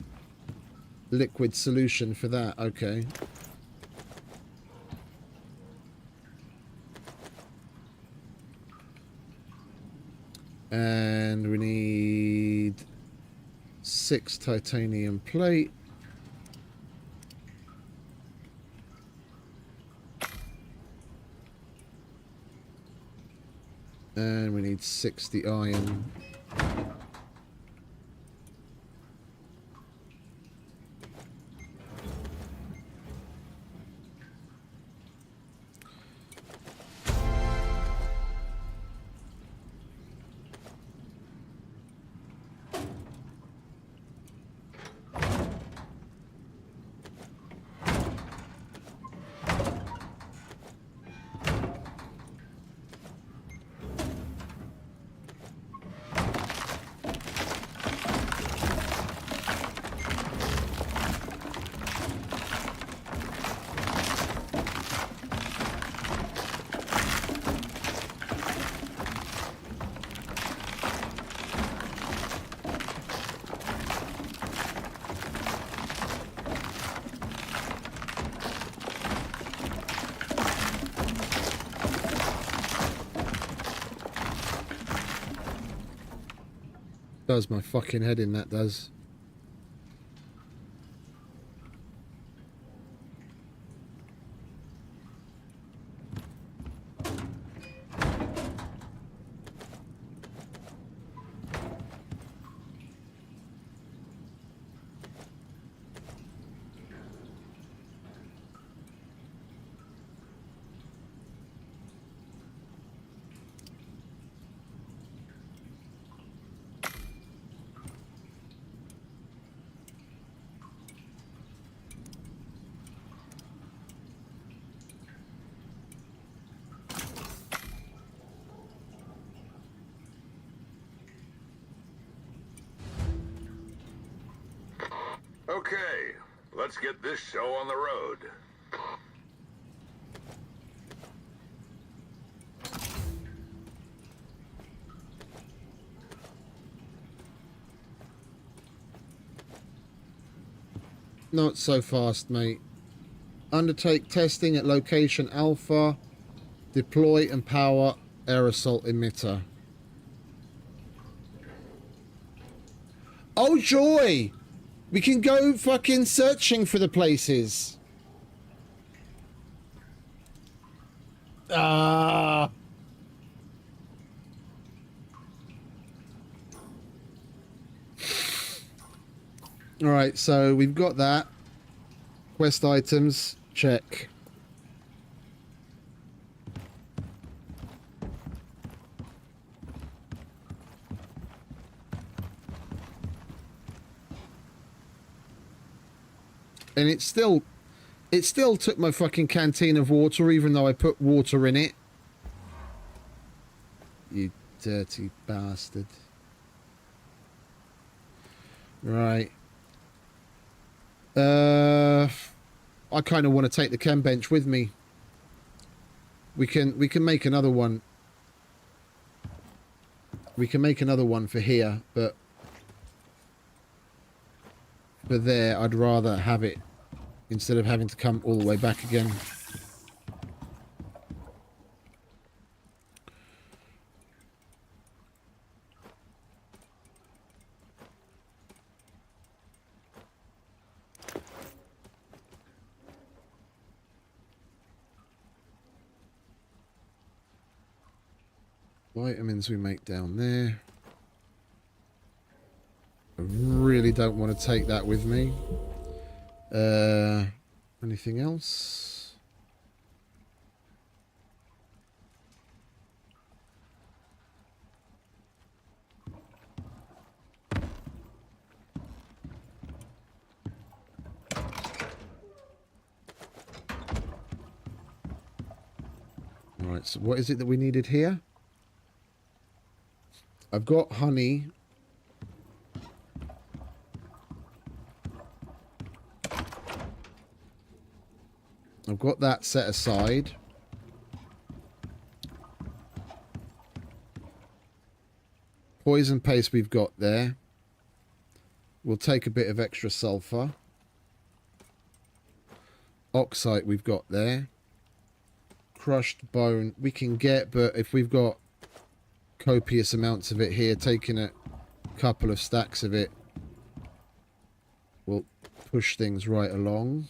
liquid solution for that. Okay. And we need 6 titanium plate. And we need 60 iron. Does my fucking head in, that does. Okay, let's get this show on the road. Not so fast, mate. Undertake testing at location Alpha. Deploy and power aerosol emitter. Oh joy! We can go fucking searching for the places. Ah. All right, so we've got that. Quest items, check. And it still took my fucking canteen of water, even though I put water in it. You dirty bastard. Right. I kind of want to take the chem bench with me. We can make another one. We can make another one for here, but for there, I'd rather have it instead of having to come all the way back again. Vitamins we make down there. I really don't want to take that with me. Anything else? Alright, so what is it that we needed here? I've got honey. I've got that set aside. Poison paste we've got there. We'll take a bit of extra sulfur. Oxide we've got there. Crushed bone we can get, but if we've got copious amounts of it here, taking a couple of stacks of it will push things right along.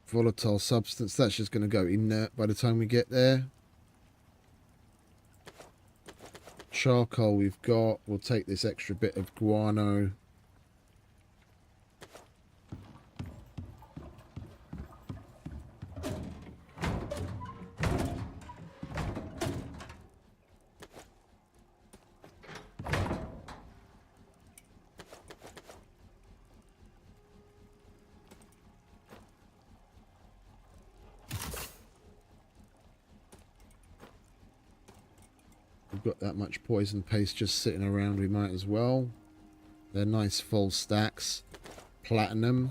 Volatile substance, that's just going to go inert by the time we get there. Charcoal we've got. We'll take this extra bit of guano. Got that much poison paste just sitting around, we might as well. They're nice full stacks. Platinum.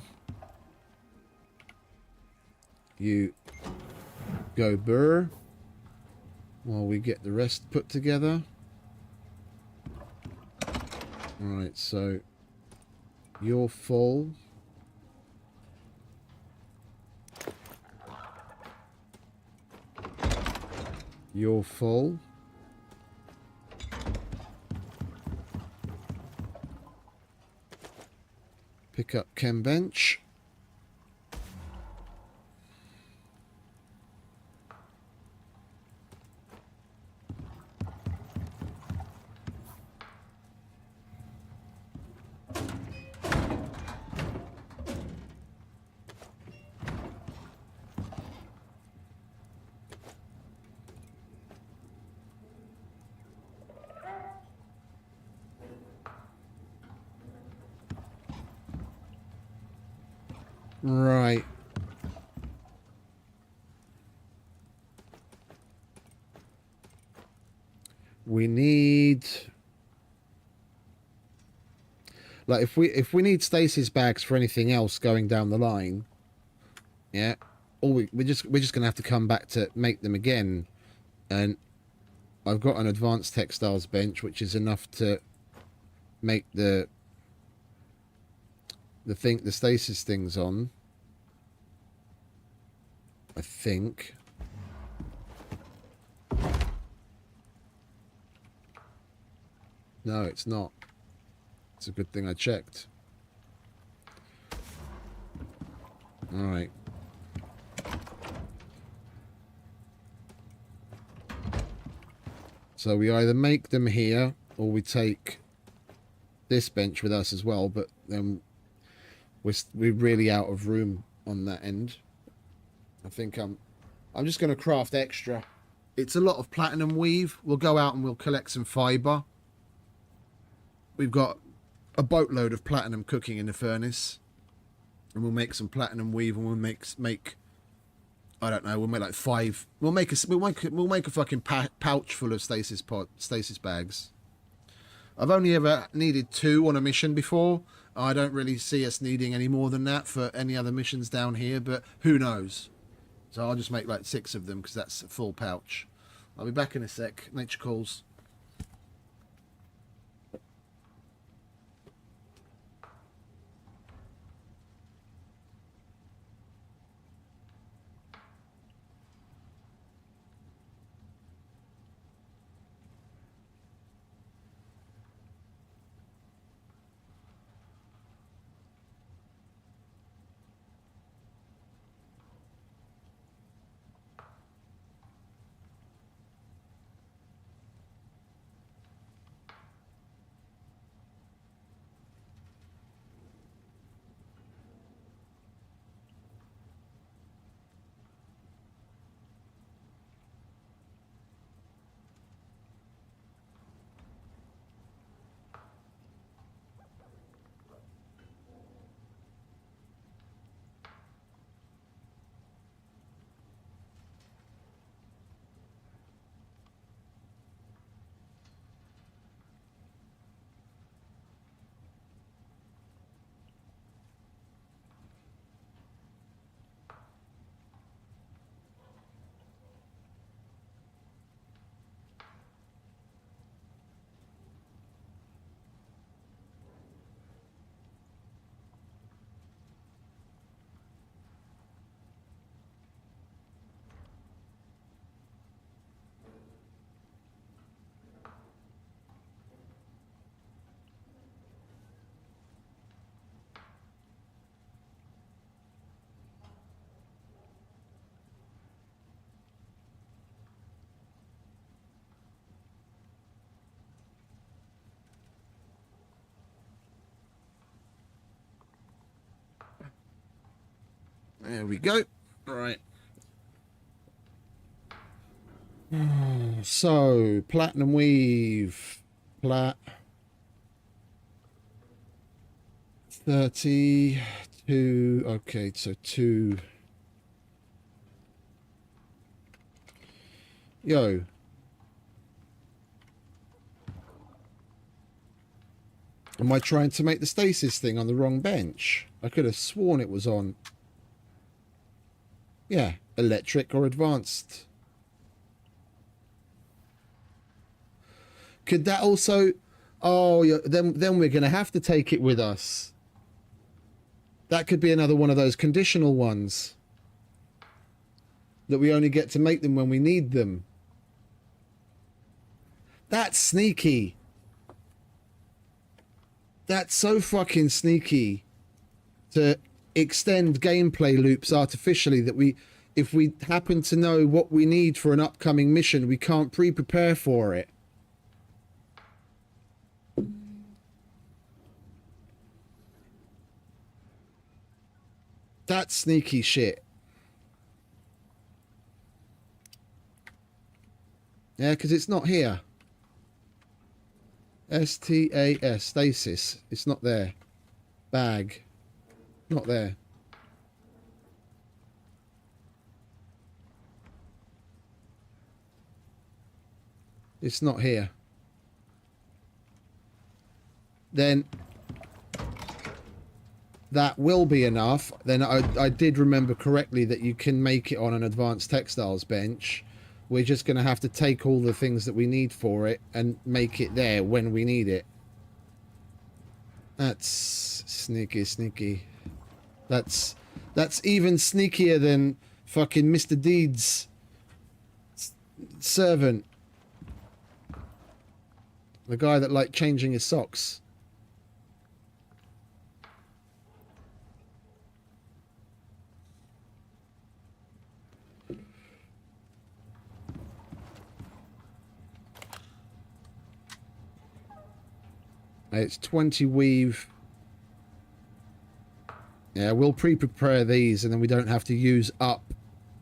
You go burr while we get the rest put together. Alright, so you're full. You're full. Pick up chem bench. Right. We need, like, if we need stasis bags for anything else going down the line, yeah, or we're just gonna have to come back to make them again. And I've got an advanced textiles bench, which is enough to make the stasis things on. I think. No, it's not. It's a good thing I checked. All right. So we either make them here or we take this bench with us as well, but then we're really out of room on that end. I think I'm just going to craft extra. It's a lot of platinum weave. We'll go out and we'll collect some fiber. We've got a boatload of platinum cooking in the furnace, and we'll make some platinum weave, and we'll make I don't know, we'll make like 5. We'll make a fucking pouch full of stasis bags. I've only ever needed 2 on a mission before. I don't really see us needing any more than that for any other missions down here, but who knows? So I'll just make like 6 of them because that's a full pouch. I'll be back in a sec. Nature calls. There we go. All right. So, platinum weave. 32. Okay, so 2. Yo. Am I trying to make the stasis thing on the wrong bench? I could have sworn it was on... Yeah, electric or advanced. Could that also... Oh, yeah, then we're going to have to take it with us. That could be another one of those conditional ones. That we only get to make them when we need them. That's sneaky. That's so fucking sneaky. To extend gameplay loops artificially that if we happen to know what we need for an upcoming mission, we can't pre-prepare for it. That's sneaky shit. Yeah, because it's not here. STAS, stasis. It's not there. Bag. Not there. It's not here. Then that will be enough. Then I did remember correctly that you can make it on an advanced textiles bench. We're just going to have to take all the things that we need for it and make it there when we need it. That's sneaky. That's even sneakier than fucking Mr. Deed's servant. The guy that liked changing his socks. It's 20 weave. Yeah, we'll pre-prepare these, and then we don't have to use up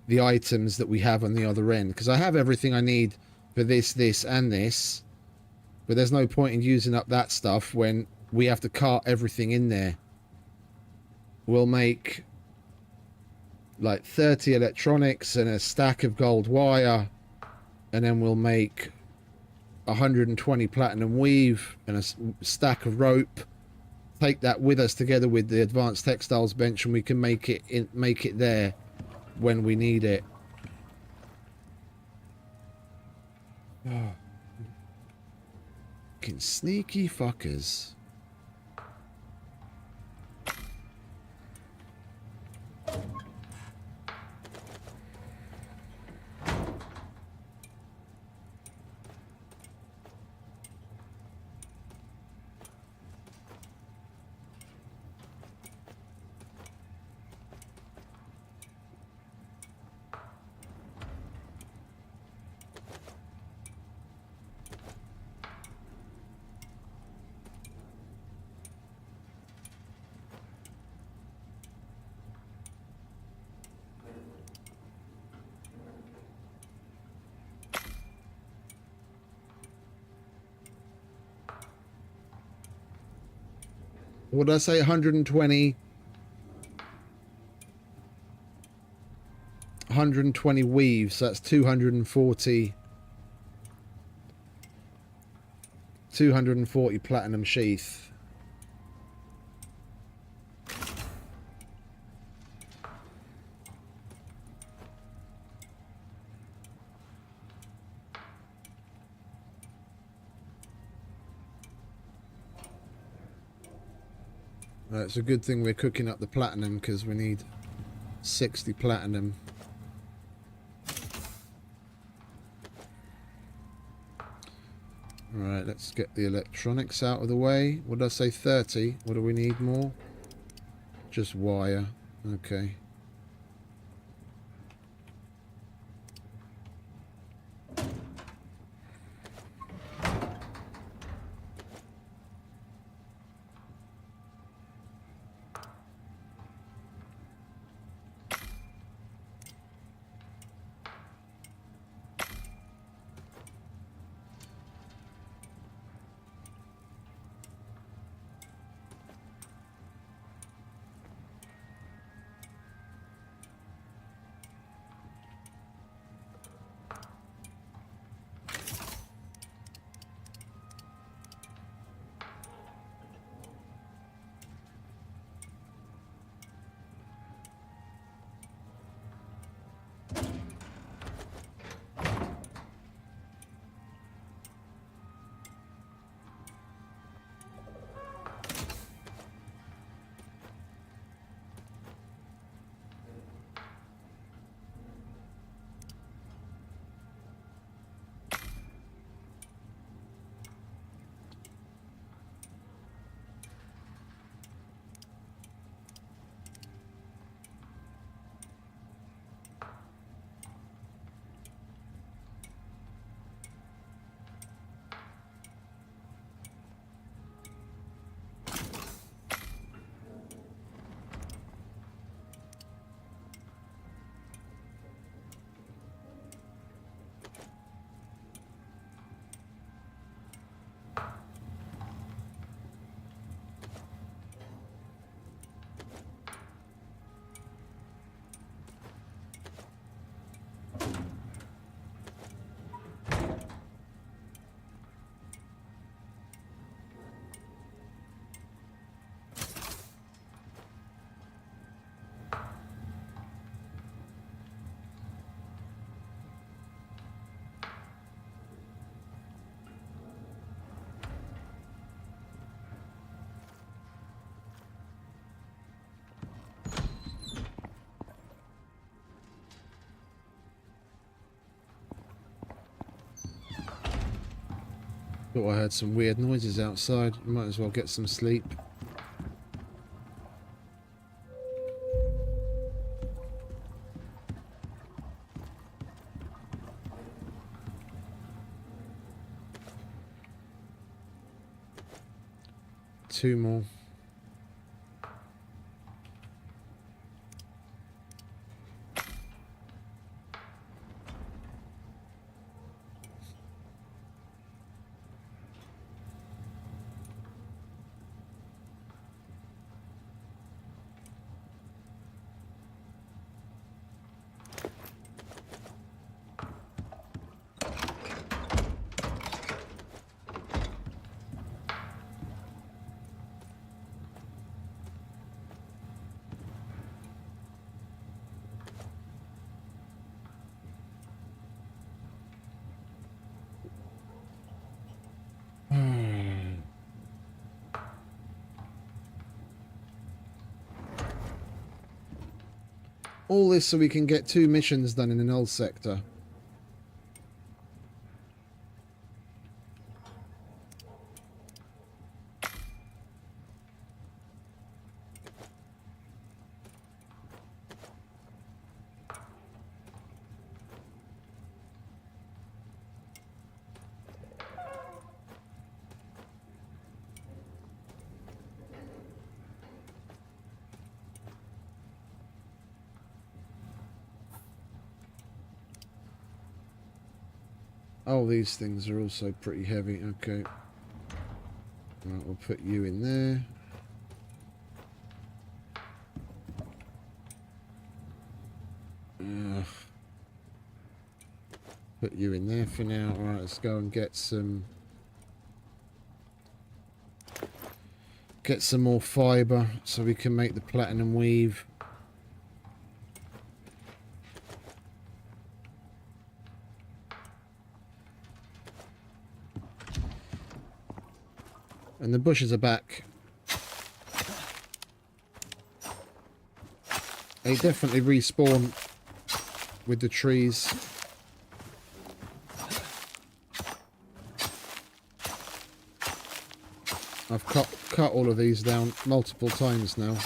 the items that we have on the other end. Because I have everything I need for this, this, and this. But there's no point in using up that stuff when we have to cart everything in there. We'll make like 30 electronics and a stack of gold wire, and then we'll make 120 platinum weave and a stack of rope. Take that with us together with the advanced textiles bench, and we can make it there when we need it. Oh. Fucking sneaky fuckers. What did I say? 120. 120 weaves. So that's 240. 240 platinum sheath. It's a good thing we're cooking up the platinum, because we need 60 platinum. Alright, let's get the electronics out of the way. What did I say? 30. What do we need more? Just wire. Okay. Thought I heard some weird noises outside. Might as well get some sleep. 2 more. All this so we can get 2 missions done in the Null Sector. Oh, these things are also pretty heavy. Okay. Right, we'll put you in there. Put you in there for now. Alright, let's go and get some more fibre so we can make the platinum weave. And the bushes are back. They definitely respawn with the trees. I've cut all of these down multiple times now.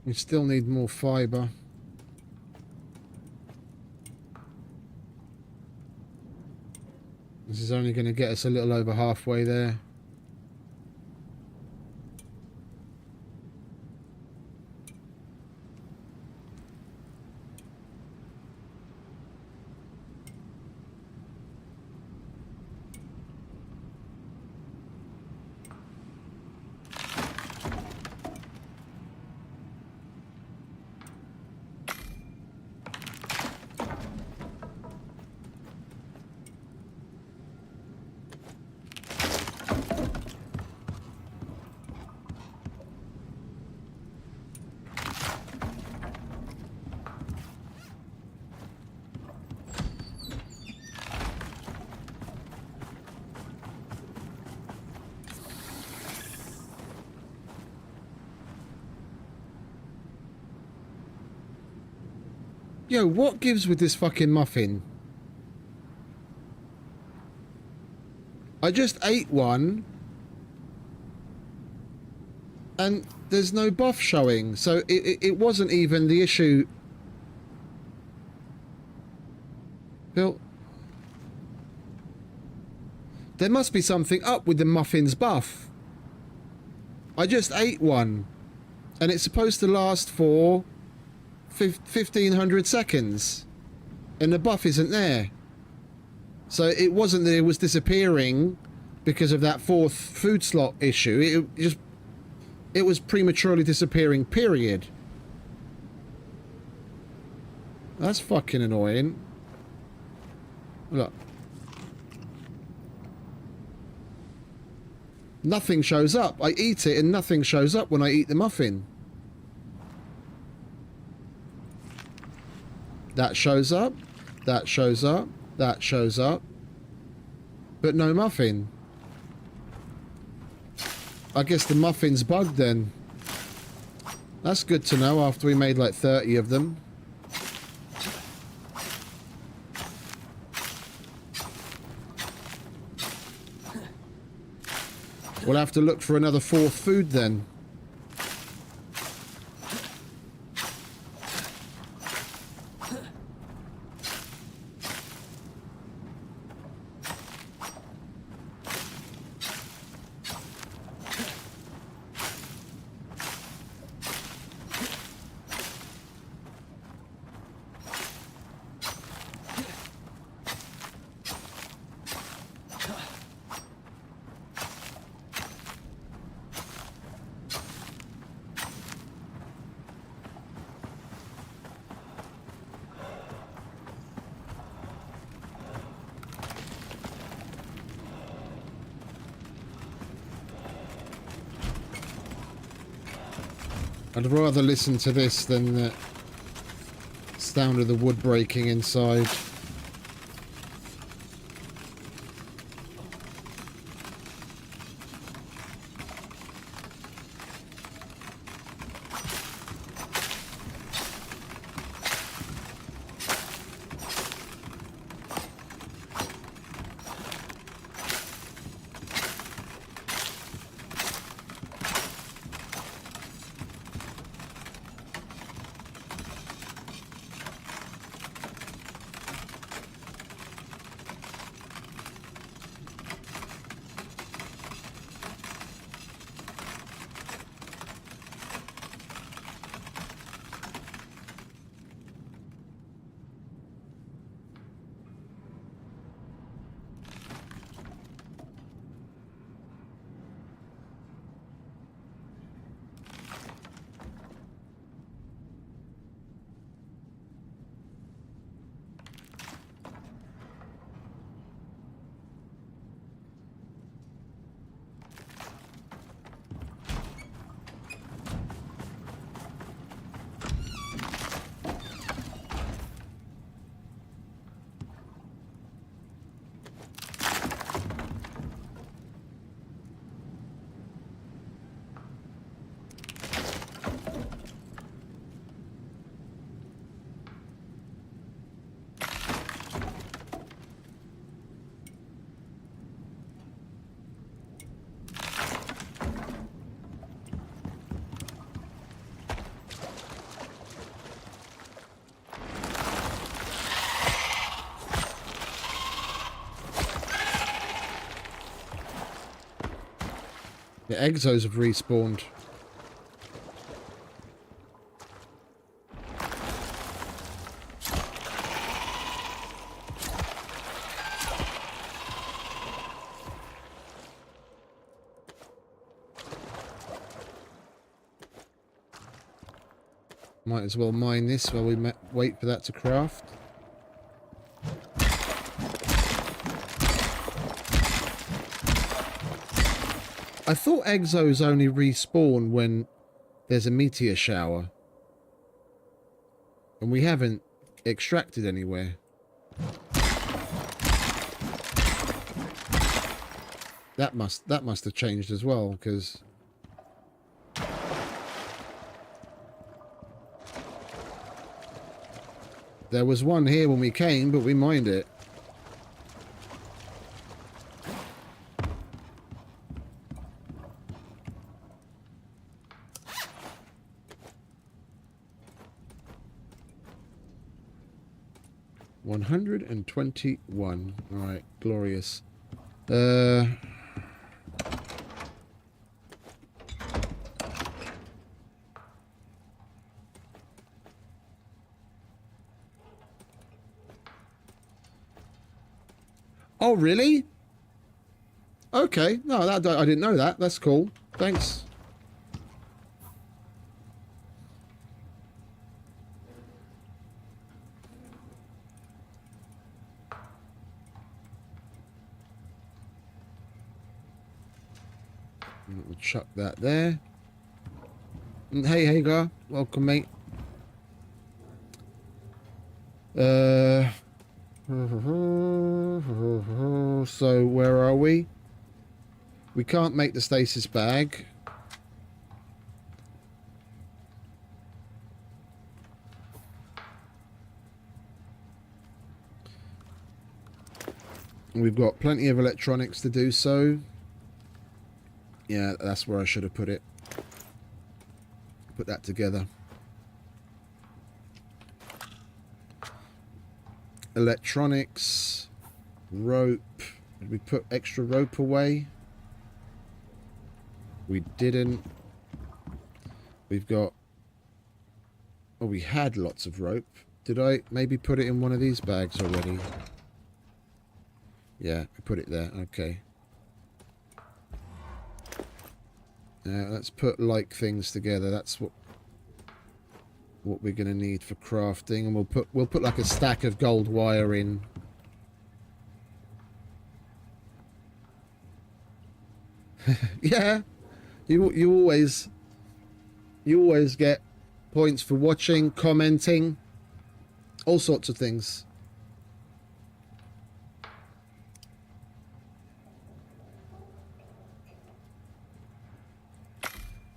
We still need more fibre. This is only going to get us a little over halfway there. Yo, what gives with this fucking muffin? I just ate one and there's no buff showing, so it wasn't even the issue. Bill, there must be something up with the muffin's buff. I just ate one and it's supposed to last for 1500 seconds and the buff isn't there, so it wasn't that it was disappearing because of that 4th food slot issue. It was prematurely disappearing, period. That's fucking annoying. Look, nothing shows up. I eat it and nothing shows up when I eat the muffin. That shows up, that shows up, that shows up, but no muffin. I guess the muffin's bugged then. That's good to know after we made like 30 of them. We'll have to look for another 4th food then. I'd rather listen to this than the sound of the wood breaking inside. The exos have respawned. Might as well mine this while we wait for that to craft. I thought exos only respawn when there's a meteor shower. And we haven't extracted anywhere. That must have changed as well, because there was one here when we came, but we mined it. $121. All right, glorious. Oh, really? Okay. No, I didn't know that. That's cool. Thanks. We'll chuck that there. Hey, Hagar. Welcome, mate. So where are we? We can't make the stasis bag. We've got plenty of electronics to do so. Yeah, that's where I should have put it. Put that together. Electronics, rope. Did we put extra rope away? We didn't. We've got... Oh, we had lots of rope. Did I maybe put it in one of these bags already? Yeah, we put it there. Okay. Let's put like things together. That's what we're going to need for crafting, and we'll put like a stack of gold wire in. Yeah, you always get points for watching, commenting, all sorts of things.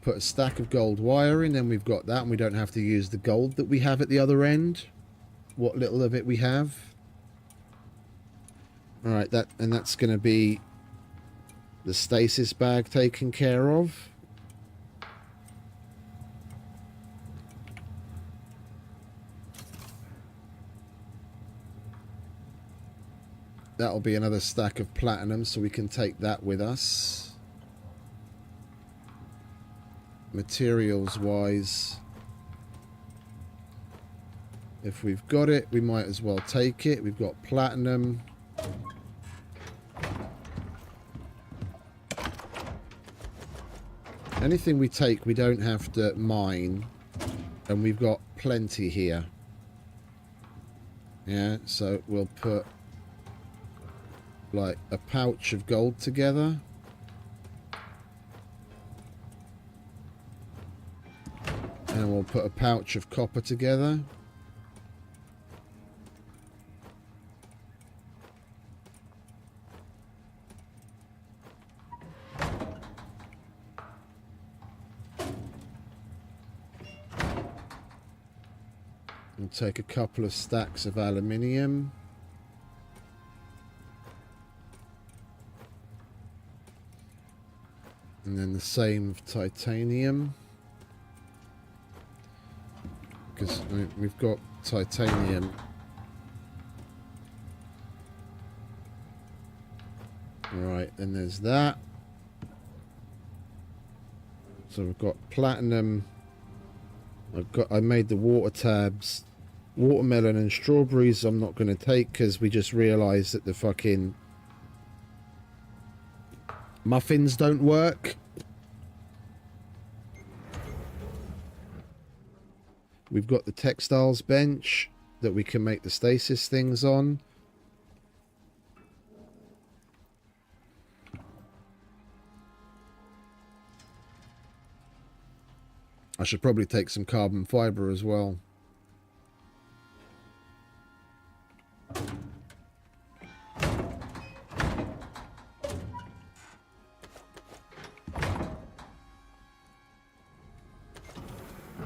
Put a stack of gold wire in, then we've got that, and we don't have to use the gold that we have at the other end. What little of it we have. Alright, that's going to be the stasis bag taken care of. That'll be another stack of platinum, so we can take that with us. Materials wise, if we've got it, we might as well take it. We've got platinum. Anything we take, we don't have to mine, and we've got plenty here. Yeah, so we'll put like a pouch of gold together. And we'll put a pouch of copper together. We'll take a couple of stacks of aluminium. And then the same of titanium. Because we've got titanium. Right, then there's that. So we've got platinum. I made the water tabs. Watermelon and strawberries I'm not going to take because we just realised that the fucking muffins don't work. We've got the textiles bench that we can make the stasis things on. I should probably take some carbon fibre as well.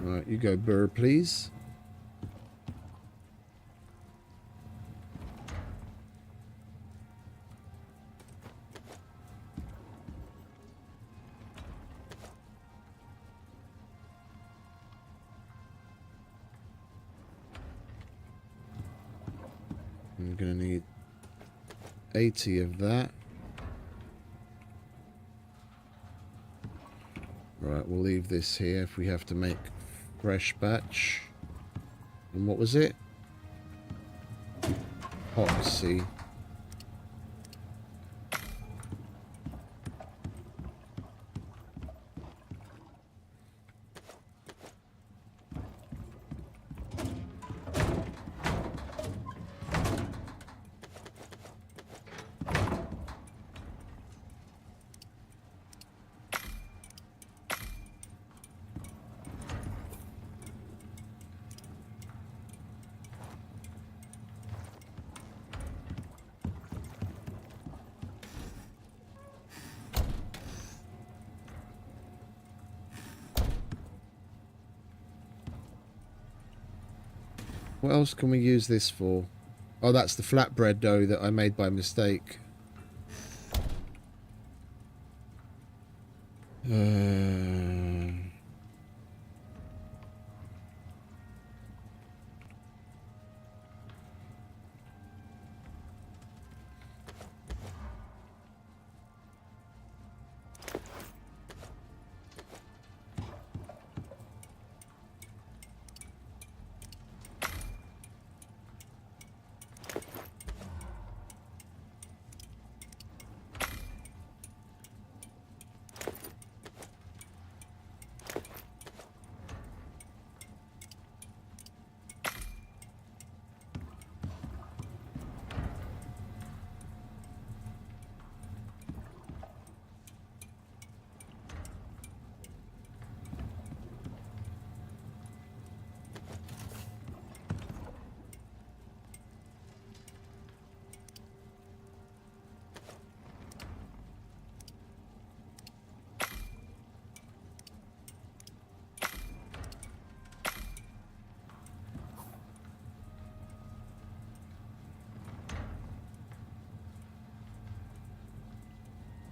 Right, you go burr, please. I'm gonna need 80 of that. Right, we'll leave this here if we have to make fresh batch. And what was it? Epoxy. What else can we use this for? Oh, that's the flatbread dough that I made by mistake.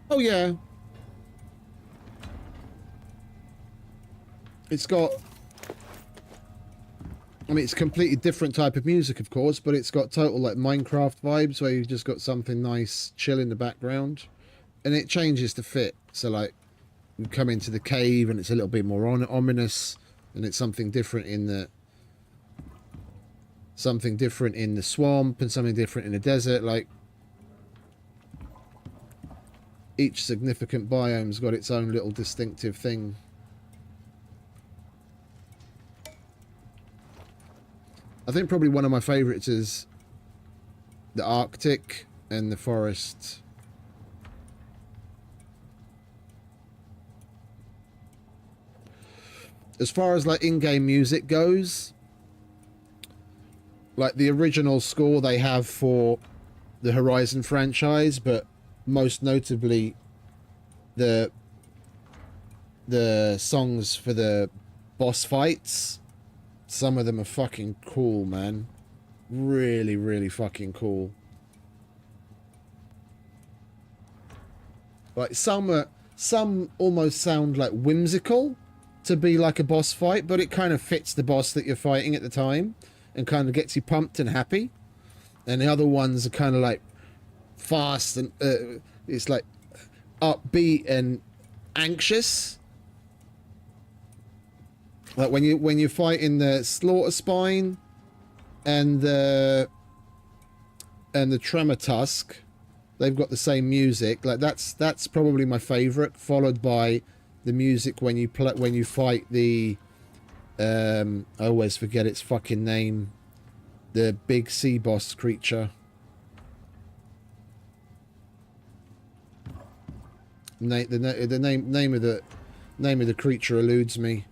Oh yeah. It's got, I mean, it's a completely different type of music, of course, but it's got total like Minecraft vibes where you've just got something nice chill in the background, and it changes to fit. So like, you come into the cave and it's a little bit more ominous, and it's something different in the swamp, and something different in the desert. Like, each significant biome's got its own little distinctive thing. I think probably one of my favorites is the Arctic and the forest. As far as like in-game music goes, like the original score they have for the Horizon franchise, but most notably the songs for the boss fights, some of them are fucking cool, man. Really, really fucking cool. Like some almost sound like whimsical to be like a boss fight, but it kind of fits the boss that you're fighting at the time and kind of gets you pumped and happy. And the other ones are kind of like fast and it's like upbeat and anxious. Like when you're fighting the Slaughter Spine and the Tremetusk, they've got the same music. Like that's probably my favorite, followed by the music when you fight the I always forget its fucking name, the big sea boss creature. The name of the creature eludes me.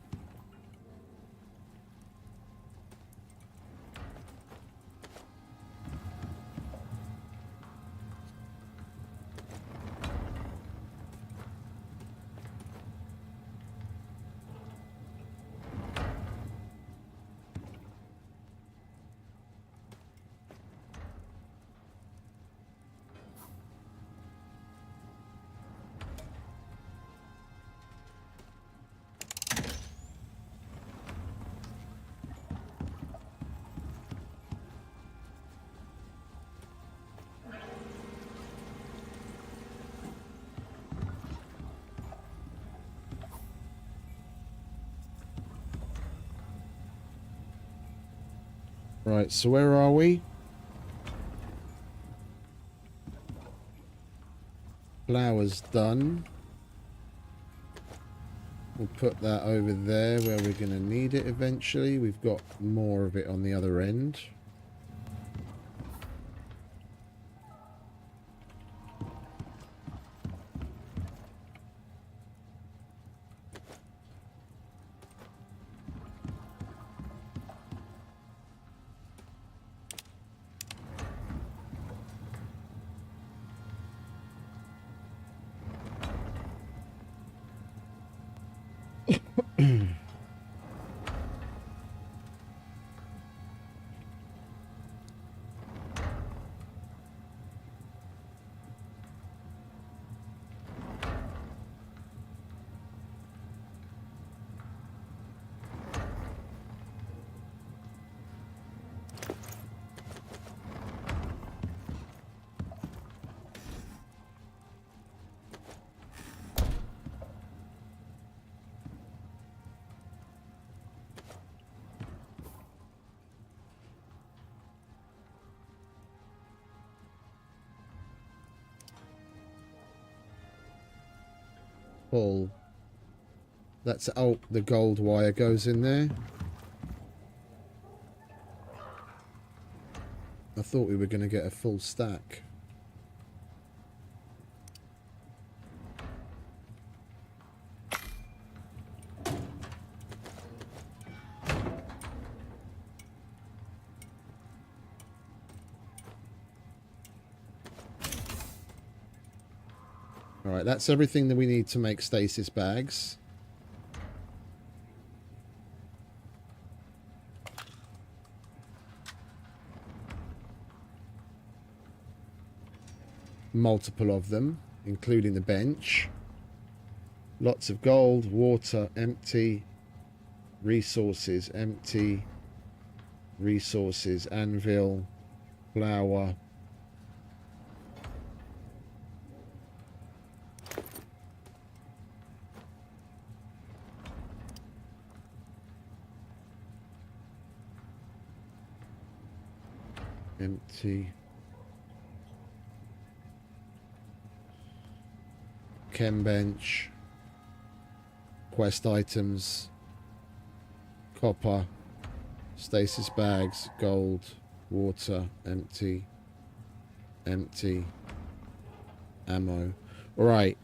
Right, so where are we? Flowers done. We'll put that over there where we're going to need it eventually. We've got more of it on the other end. Pull. That's, oh, the gold wire goes in there. I thought we were going to get a full stack. Alright, that's everything that we need to make stasis bags. Multiple of them, including the bench. Lots of gold, water, empty. Resources, empty. Resources, anvil, flour. Empty. Chem bench. Quest items. Copper. Stasis bags. Gold. Water. Empty. Empty. Ammo. Alright.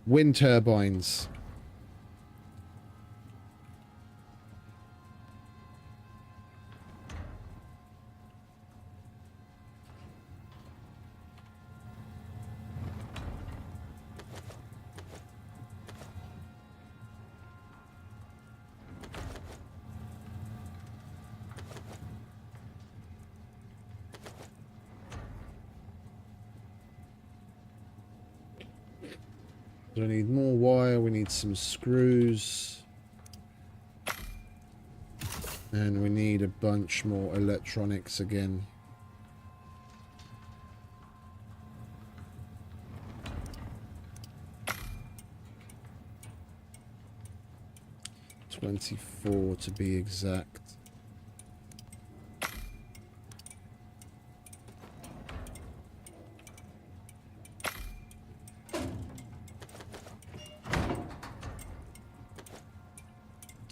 Wind turbines. We need more wire, we need some screws. And we need a bunch more electronics again. 24 to be exact.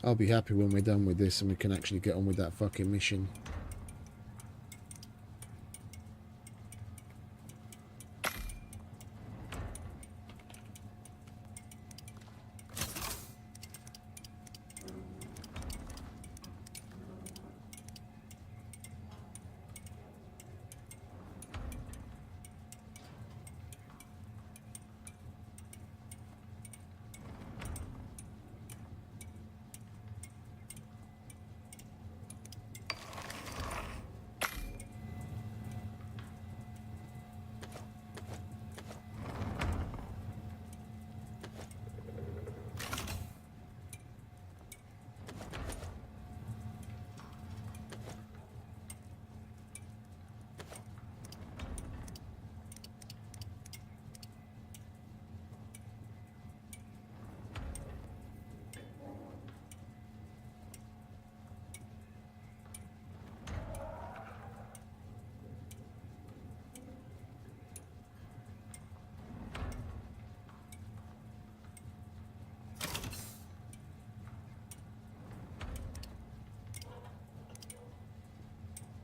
I'll be happy when we're done with this and we can actually get on with that fucking mission.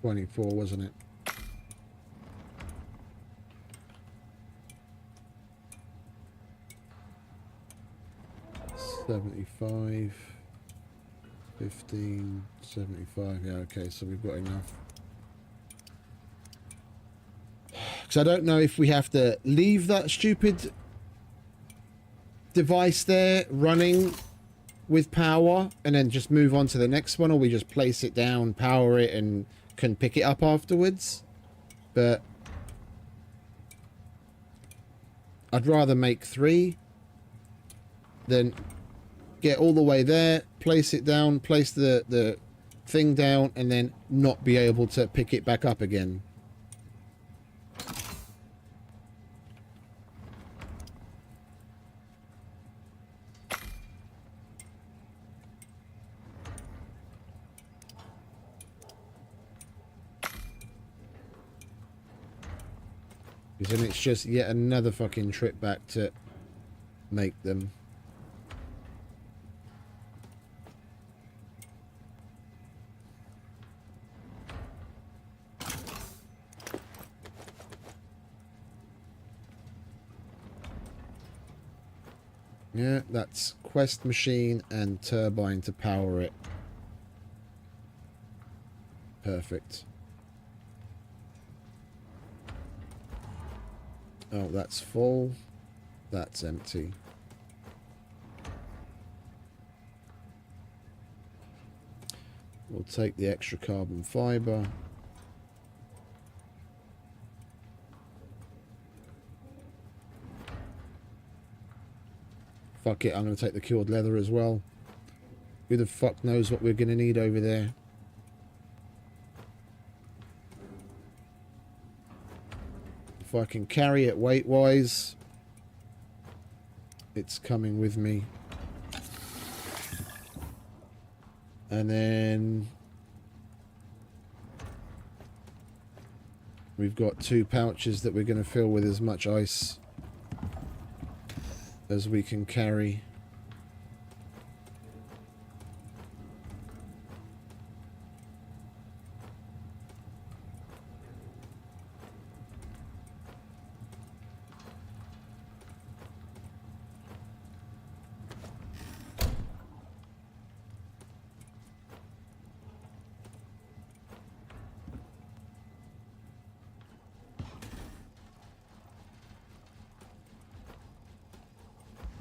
$24, wasn't it? $75, $15, $75. Yeah, okay, so we've got enough. Because I don't know if we have to leave that stupid device there running with power and then just move on to the next one, or we just place it down, power it, and can pick it up afterwards. But I'd rather make 3 than get all the way there, place it down, place the thing down, and then not be able to pick it back up again. Because then it's just yet another fucking trip back to make them. Yeah, that's quest machine and turbine to power it. Perfect. Oh, that's full. That's empty. We'll take the extra carbon fiber. Fuck it, I'm going to take the cured leather as well. Who the fuck knows what we're going to need over there? If I can carry it weight-wise, it's coming with me. And then we've got 2 pouches that we're going to fill with as much ice as we can carry.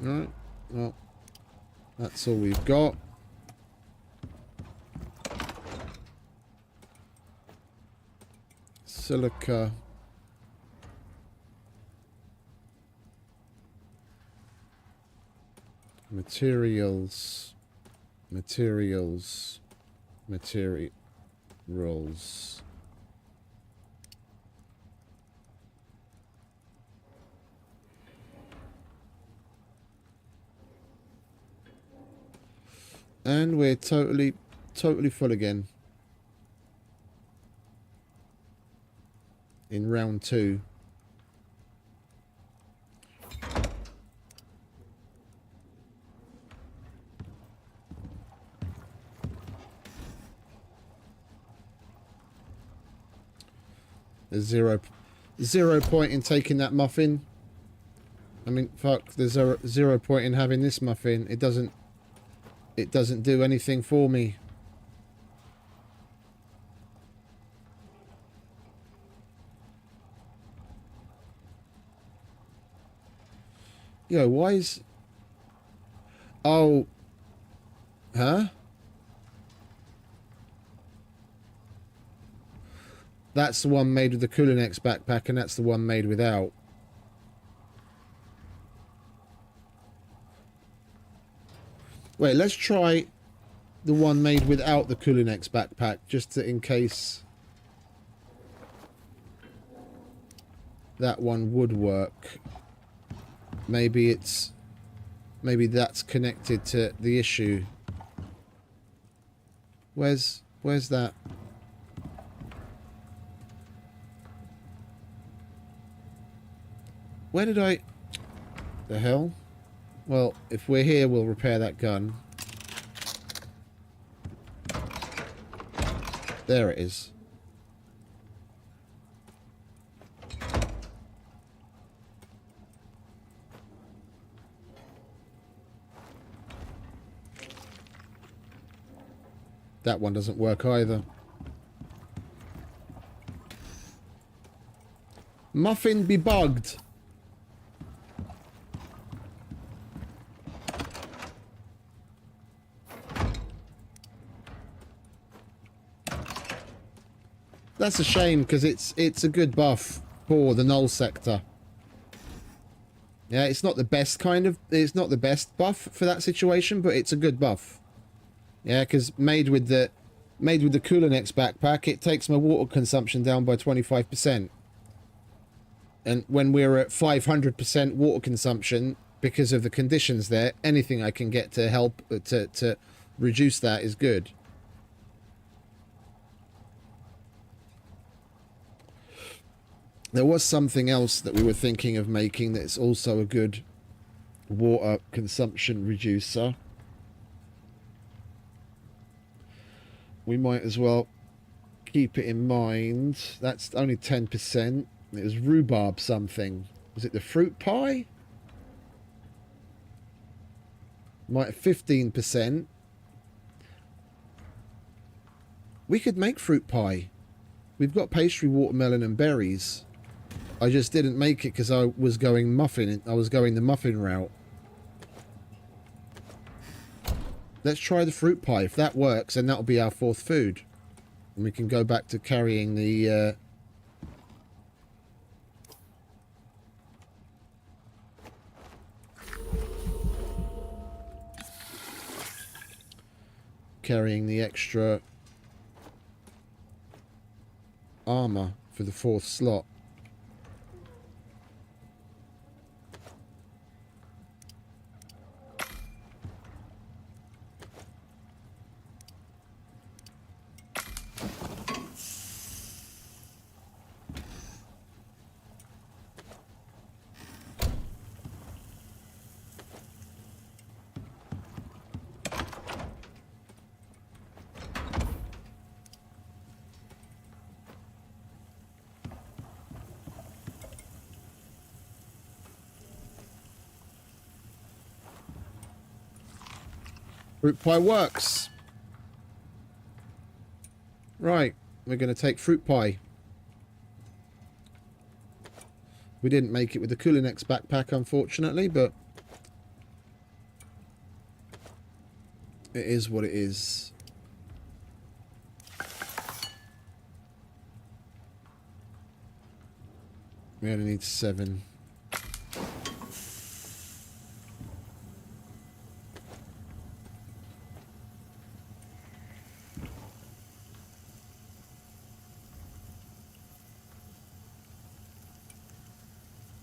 Right, well, that's all we've got. Silica. Materials. Materials. Materials. And we're totally full again. In round 2. There's zero point in taking that muffin. I mean, fuck, there's zero point in having this muffin. It doesn't do anything for me. Yo, why is... Oh. Huh? That's the one made with the Kulinex backpack, and that's the one made without. Wait, let's try the one made without the Kulinex backpack, just in case that one would work. Maybe that's connected to the issue. Where's that? Where did I... The hell? Well, if we're here, we'll repair that gun. There it is. That one doesn't work either. Muffin be bugged. That's a shame, because it's a good buff for the Null Sector. Yeah, it's not the best buff for that situation, but it's a good buff. Yeah, because made with the Kulinex backpack, it takes my water consumption down by 25%. And when we're at 500% water consumption, because of the conditions there, anything I can get to help to reduce that is good. There was something else that we were thinking of making that's also a good water consumption reducer. We might as well keep it in mind. That's only 10%. It was rhubarb something. Was it the fruit pie? Might have 15%. We could make fruit pie. We've got pastry, watermelon and berries. I just didn't make it because I was going muffin. I was going the muffin route. Let's try the fruit pie. If that works, then that'll be our 4th food. And we can go back to carrying the... carrying the extra armor for the 4th slot. Fruit pie works. Right, we're going to take fruit pie. We didn't make it with the Kulinex backpack, unfortunately, but it is what it is. We only need 7.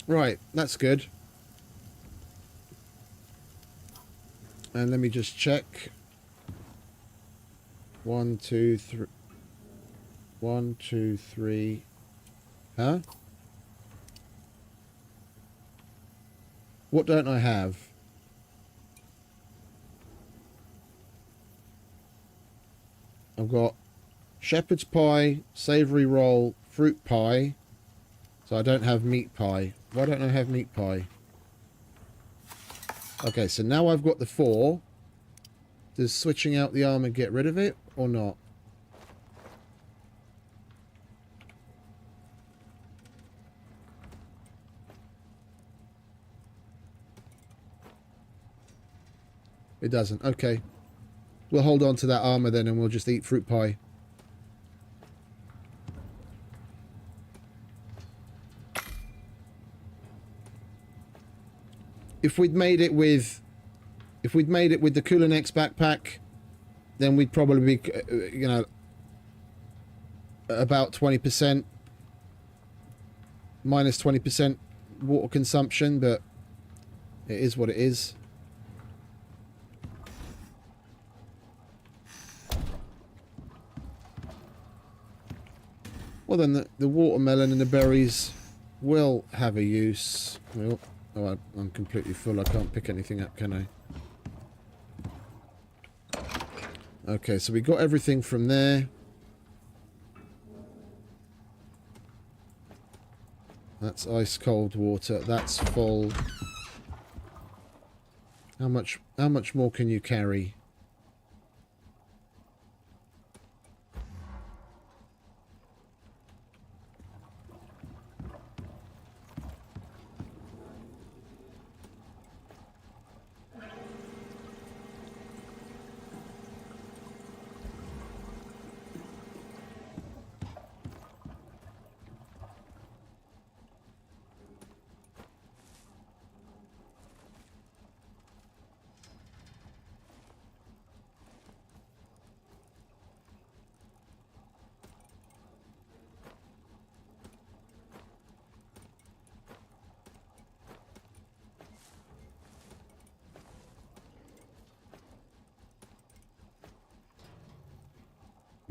Right, that's good. And let me just check. 1, 2, 3. 1, 2, 3. Huh? What don't I have? I've got shepherd's pie, savoury roll, fruit pie. So I don't have meat pie. Why don't I have meat pie? Okay, so now I've got the 4. Does switching out the armor get rid of it or not? It doesn't. Okay. We'll hold on to that armor then and we'll just eat fruit pie. If we'd made it with the Kulinex backpack, then we'd probably be, you know, about 20%, minus 20% water consumption, but it is what it is. Well, then the watermelon and the berries will have a use. Well, oh, I'm completely full. I can't pick anything up, can I? Okay, so we got everything from there. That's ice cold water. That's full. How much more can you carry?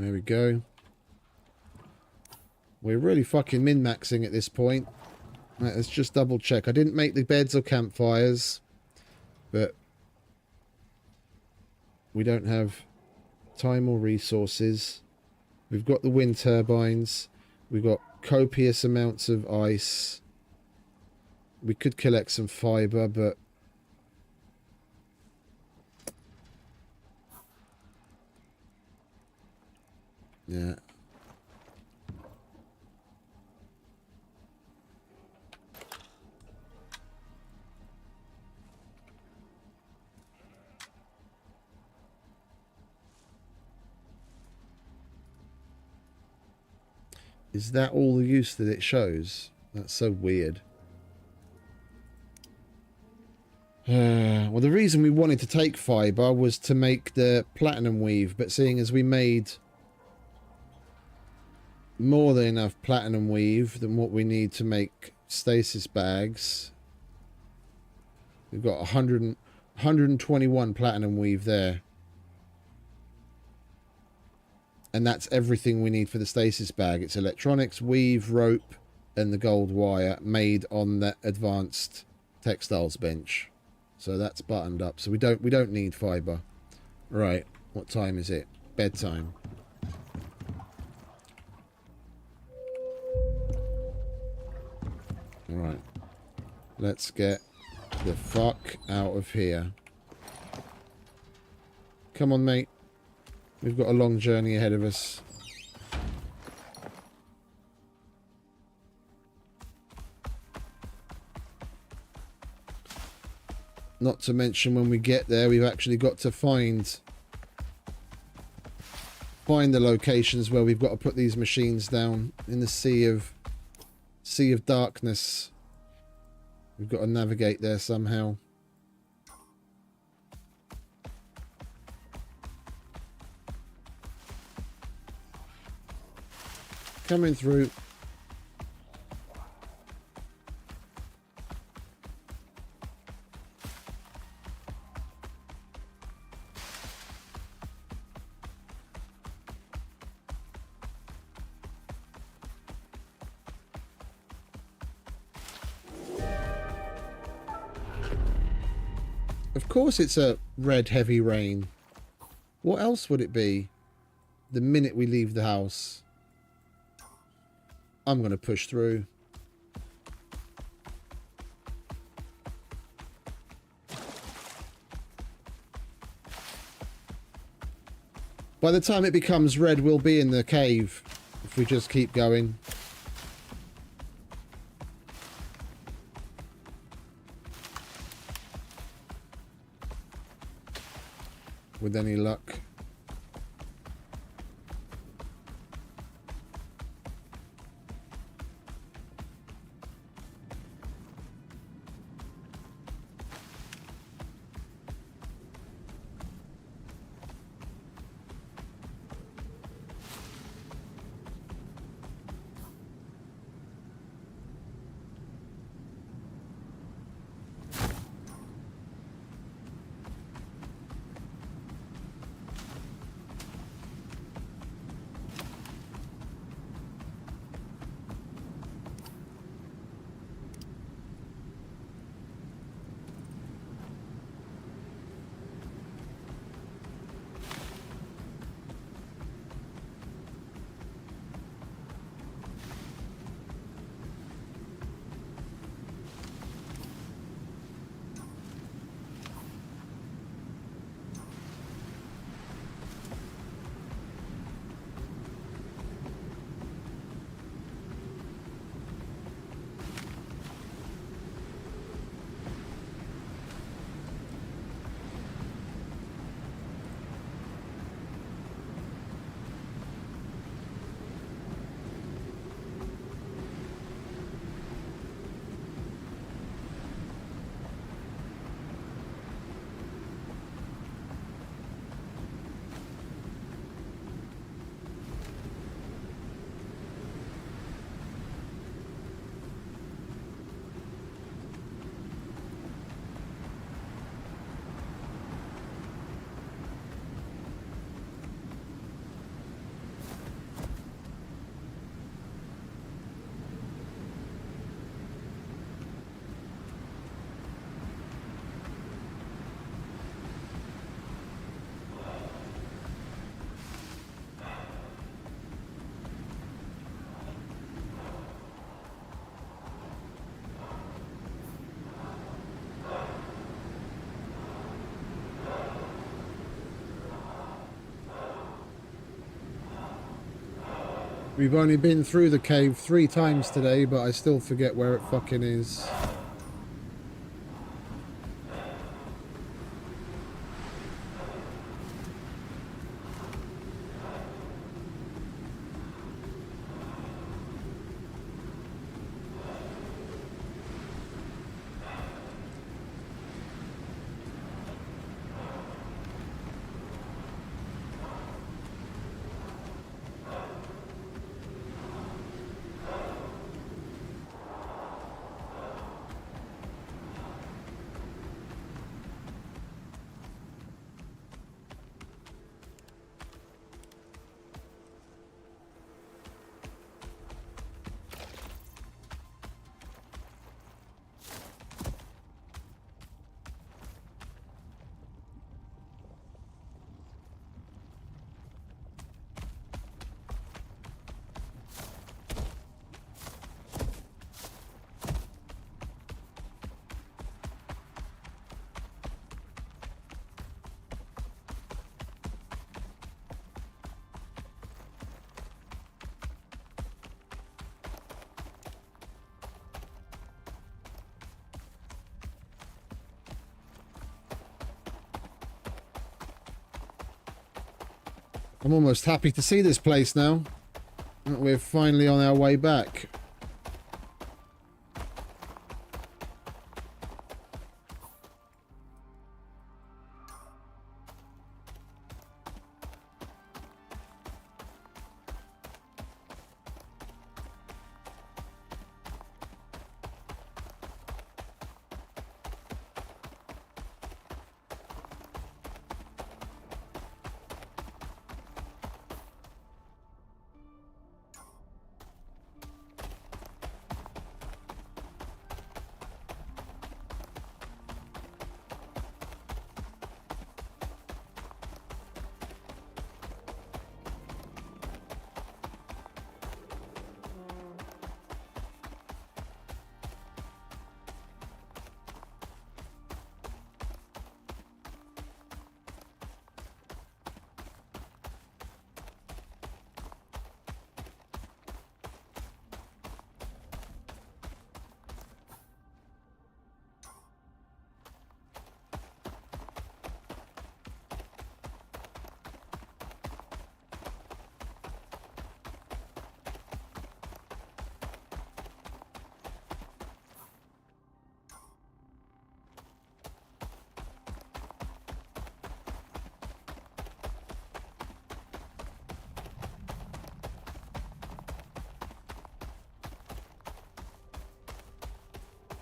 There we go. We're really fucking min-maxing at this point. Right, let's just double check. I didn't make the beds or campfires, but we don't have time or resources. We've got the wind turbines. We've got copious amounts of ice. We could collect some fiber, but yeah. Is that all the use that it shows? That's so weird. Well, the reason we wanted to take fiber was to make the platinum weave, but seeing as we made more than enough platinum weave than what we need to make stasis bags, we've got 121 platinum weave there. And that's everything we need for the stasis bag. It's electronics, weave, rope, and the gold wire made on the advanced textiles bench. So that's buttoned up. So we don't need fiber. Right. What time is it? Bedtime. Right. Let's get the fuck out of here. Come on, mate. We've got a long journey ahead of us. Not to mention when we get there, we've actually got to find the locations where we've got to put these machines down in the sea of darkness. We've got to navigate there somehow. Coming through. Of course it's a red heavy rain. What else would it be the minute we leave the house? I'm going to push through. By the time it becomes red, we'll be in the cave if we just keep going. With any luck. We've only been through the cave 3 times today, but I still forget where it fucking is. I'm almost happy to see this place now. We're finally on our way back.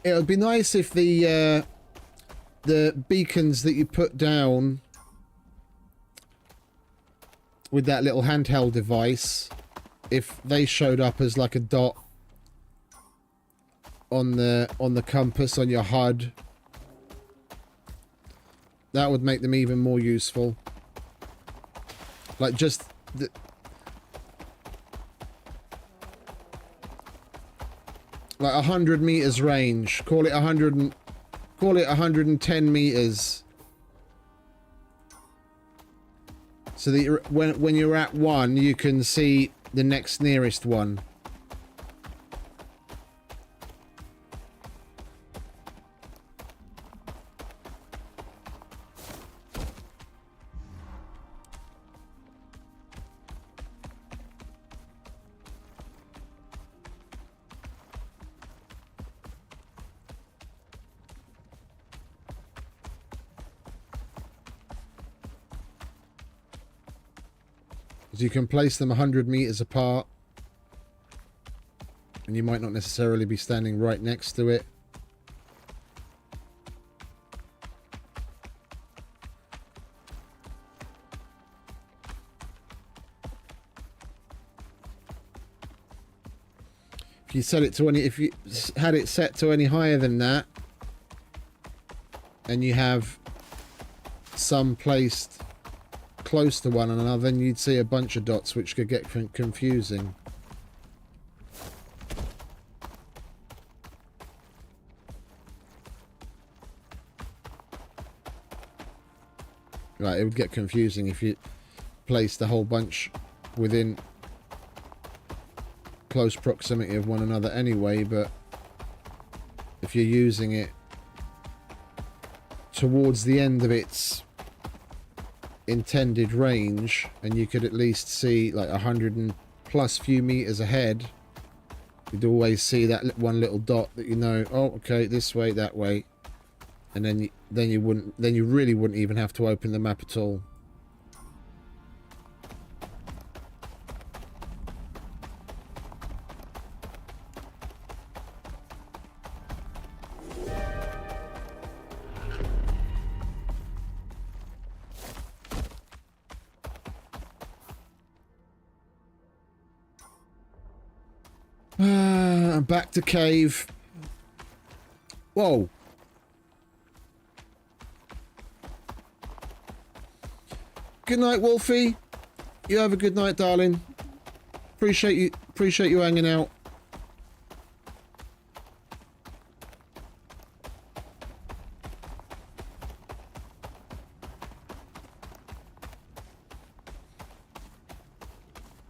It would be nice if the beacons that you put down with that little handheld device, if they showed up as like a dot on the compass on your HUD, that would make them even more useful. Like just the, like 100 meters range. Call it 110 meters. So that when you're at one, you can see the next nearest one. You can place them 100 meters apart, and you might not necessarily be standing right next to it. If you set it to any, if you had it set to any higher than that, and you have some placed close to one another, then you'd see a bunch of dots, which could get confusing. Right, it would get confusing if you placed a whole bunch within close proximity of one another anyway, but if you're using it towards the end of its intended range, and you could at least see like 100 and plus few meters ahead, you'd always see that one little dot that you know, oh okay, this way, that way, and then you really wouldn't even have to open the map at all. I'm back to cave. Whoa. Good night, Wolfie. You have a good night, darling. Appreciate you hanging out.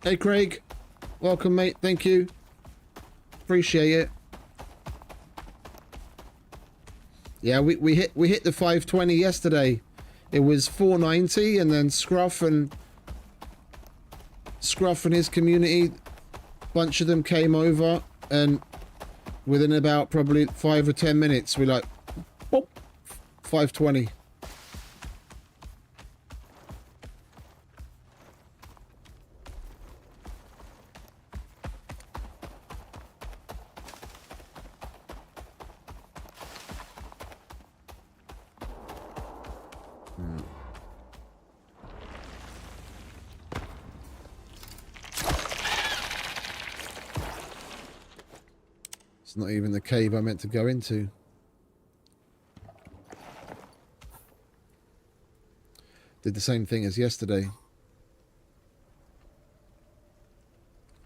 Hey, Craig. Welcome, mate. Thank you. Appreciate it. Yeah, we hit the 520 yesterday. It was 490, and then Scruff and his community, bunch of them came over, and within about probably 5 or 10 minutes, we like, boop, 520. Not even the cave I meant to go into. Did the same thing as yesterday.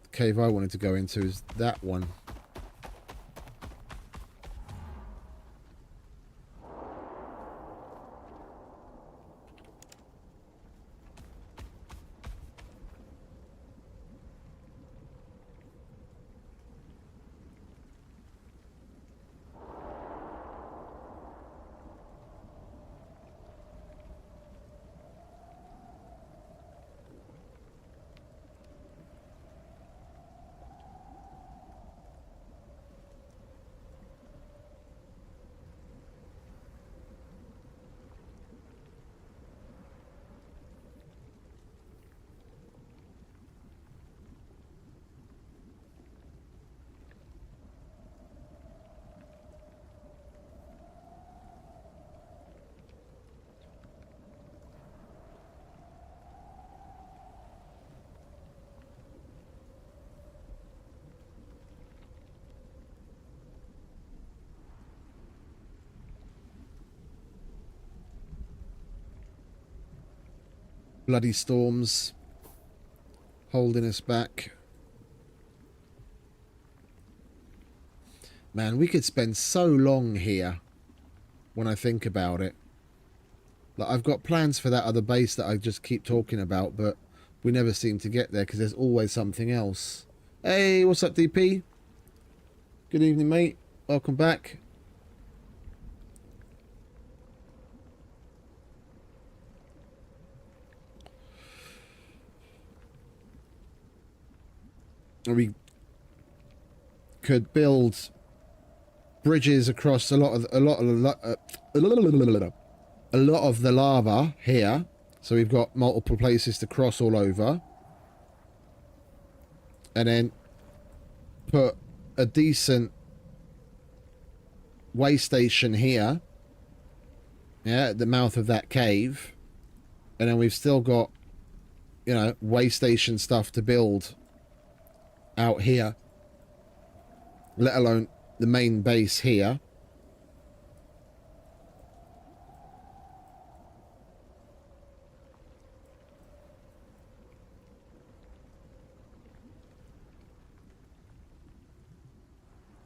The cave I wanted to go into is that one. Bloody storms holding us back. Man, we could spend so long here when I think about it. Like, I've got plans for that other base that I just keep talking about, but we never seem to get there because there's always something else. Hey, what's up, DP? Good evening, mate. Welcome back. We could build bridges across a lot of the lava here, so we've got multiple places to cross all over, and then put a decent way station here, yeah, at the mouth of that cave, and then we've still got, you know, way station stuff to build out here, let alone the main base here.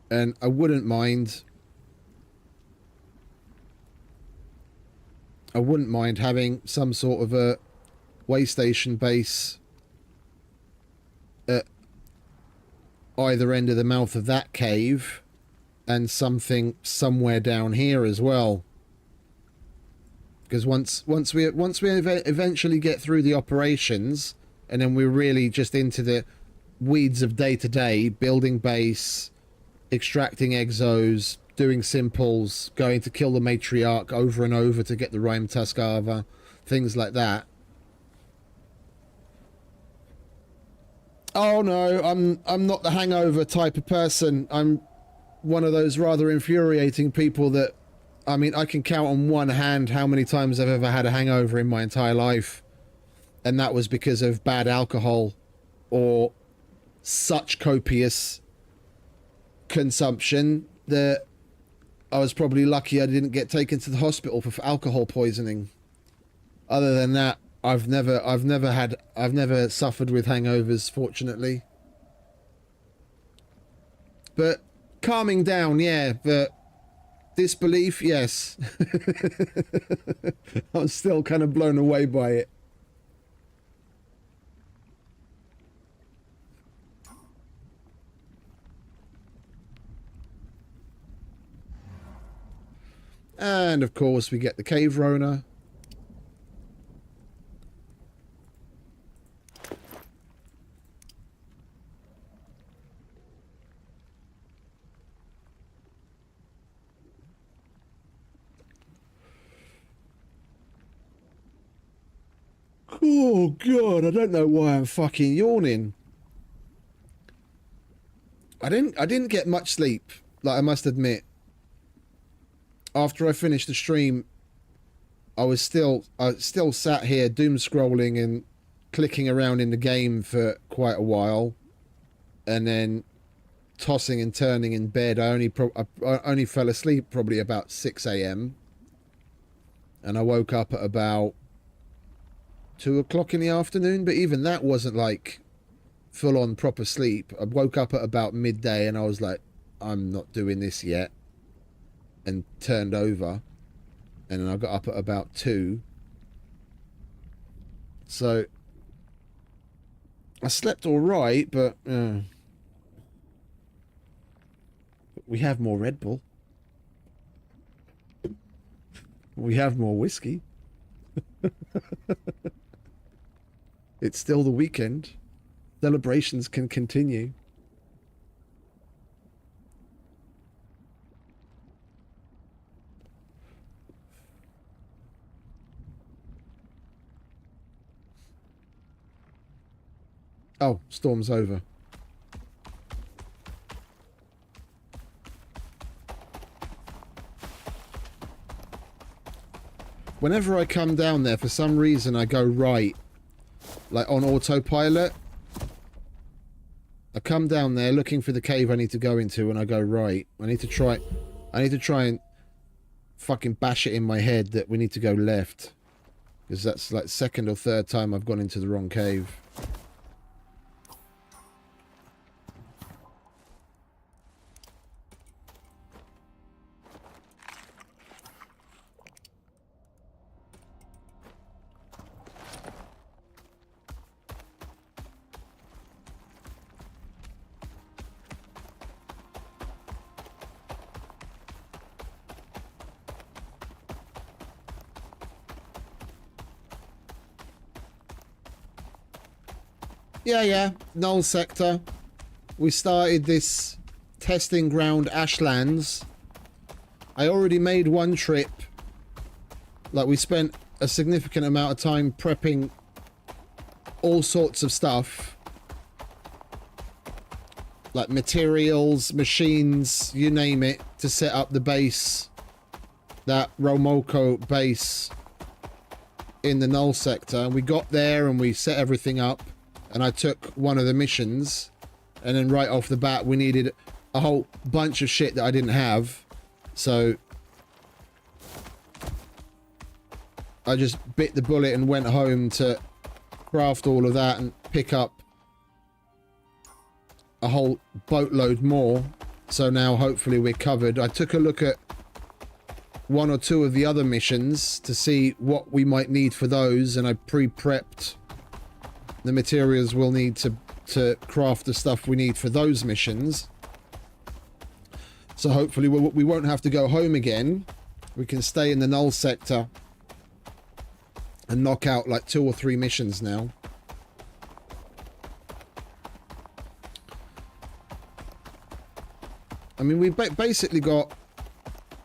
And I wouldn't mind having some sort of a way station base at either end of the mouth of that cave, and something somewhere down here as well. Because once we eventually get through the operations, and then we're really just into the weeds of day to day, building base, extracting exos, doing simples, going to kill the Matriarch over and over to get the Rimetusk Arva, things like that. Oh no, I'm not the hangover type of person. I'm one of those rather infuriating people that, I mean, I can count on one hand how many times I've ever had a hangover in my entire life. And that was because of bad alcohol or such copious consumption that I was probably lucky I didn't get taken to the hospital for alcohol poisoning. Other than that, I've never suffered with hangovers, fortunately. But calming down, yeah, but disbelief, yes. I'm still kind of blown away by it. And of course we get the cave Rona. Oh god, I don't know why I'm fucking yawning. I didn't get much sleep, like, I must admit. After I finished the stream, I still sat here doom scrolling and clicking around in the game for quite a while, and then tossing and turning in bed. I only fell asleep probably about 6 a.m. and I woke up at about 2 o'clock in the afternoon, but even that wasn't like full on proper sleep. I woke up at about midday and I was like, I'm not doing this yet, and turned over, and then I got up at about 2. So I slept all right, but we have more Red Bull. We have more whiskey. It's still the weekend. Celebrations can continue. Oh, storm's over. Whenever I come down there, for some reason I go right, like on autopilot. I come down there looking for the cave I need to go into, and I go right. I need to try and fucking bash it in my head that we need to go left. Because that's like second or third time I've gone into the wrong cave. Yeah, Null Sector. We started this testing ground Ashlands. I already made one trip. Like, we spent a significant amount of time prepping all sorts of stuff. Like materials, machines, you name it, to set up the base. That Ruaumoko base in the Null Sector. And we got there and we set everything up. And I took one of the missions, and then right off the bat we needed a whole bunch of shit that I didn't have, so I just bit the bullet and went home to craft all of that and pick up a whole boatload more. So now hopefully we're covered. I took a look at one or two of the other missions to see what we might need for those, and I pre-prepped the materials we'll need to craft the stuff we need for those missions. So hopefully we won't have to go home again. We can stay in the Null Sector and knock out like 2 or 3 missions now. I mean, we've basically got...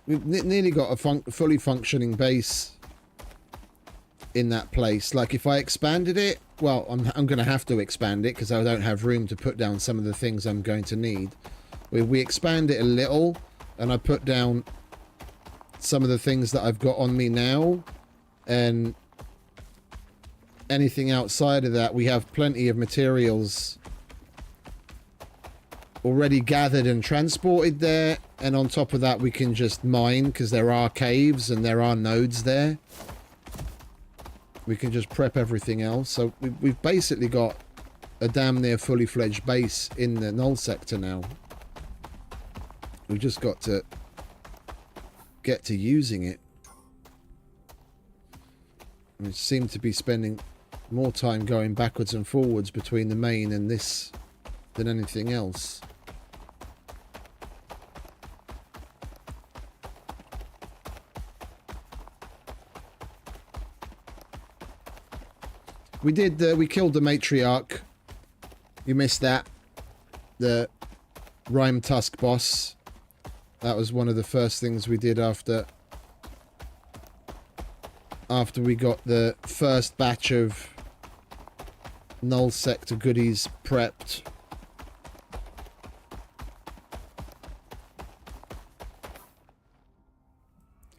We've nearly got a fully functioning base in that place. Like, if I expanded it... Well, I'm going to have to expand it because I don't have room to put down some of the things I'm going to need. We expand it a little, and I put down some of the things that I've got on me now, and anything outside of that, we have plenty of materials already gathered and transported there, and on top of that we can just mine because there are caves and there are nodes there. We can just prep everything else. So we've basically got a damn near fully fledged base in the Null Sector now. We've just got to get to using it. We seem to be spending more time going backwards and forwards between the main and this than anything else. We killed the Matriarch. You missed that. The Rimetusk boss. That was one of the first things we did after we got the first batch of Null Sector goodies prepped.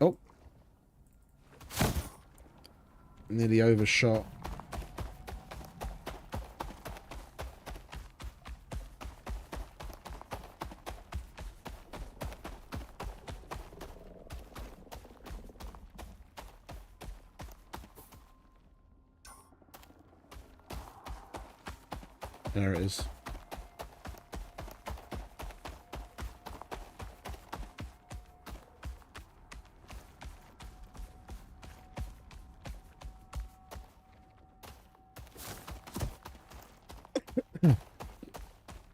Oh. Nearly overshot. There it is.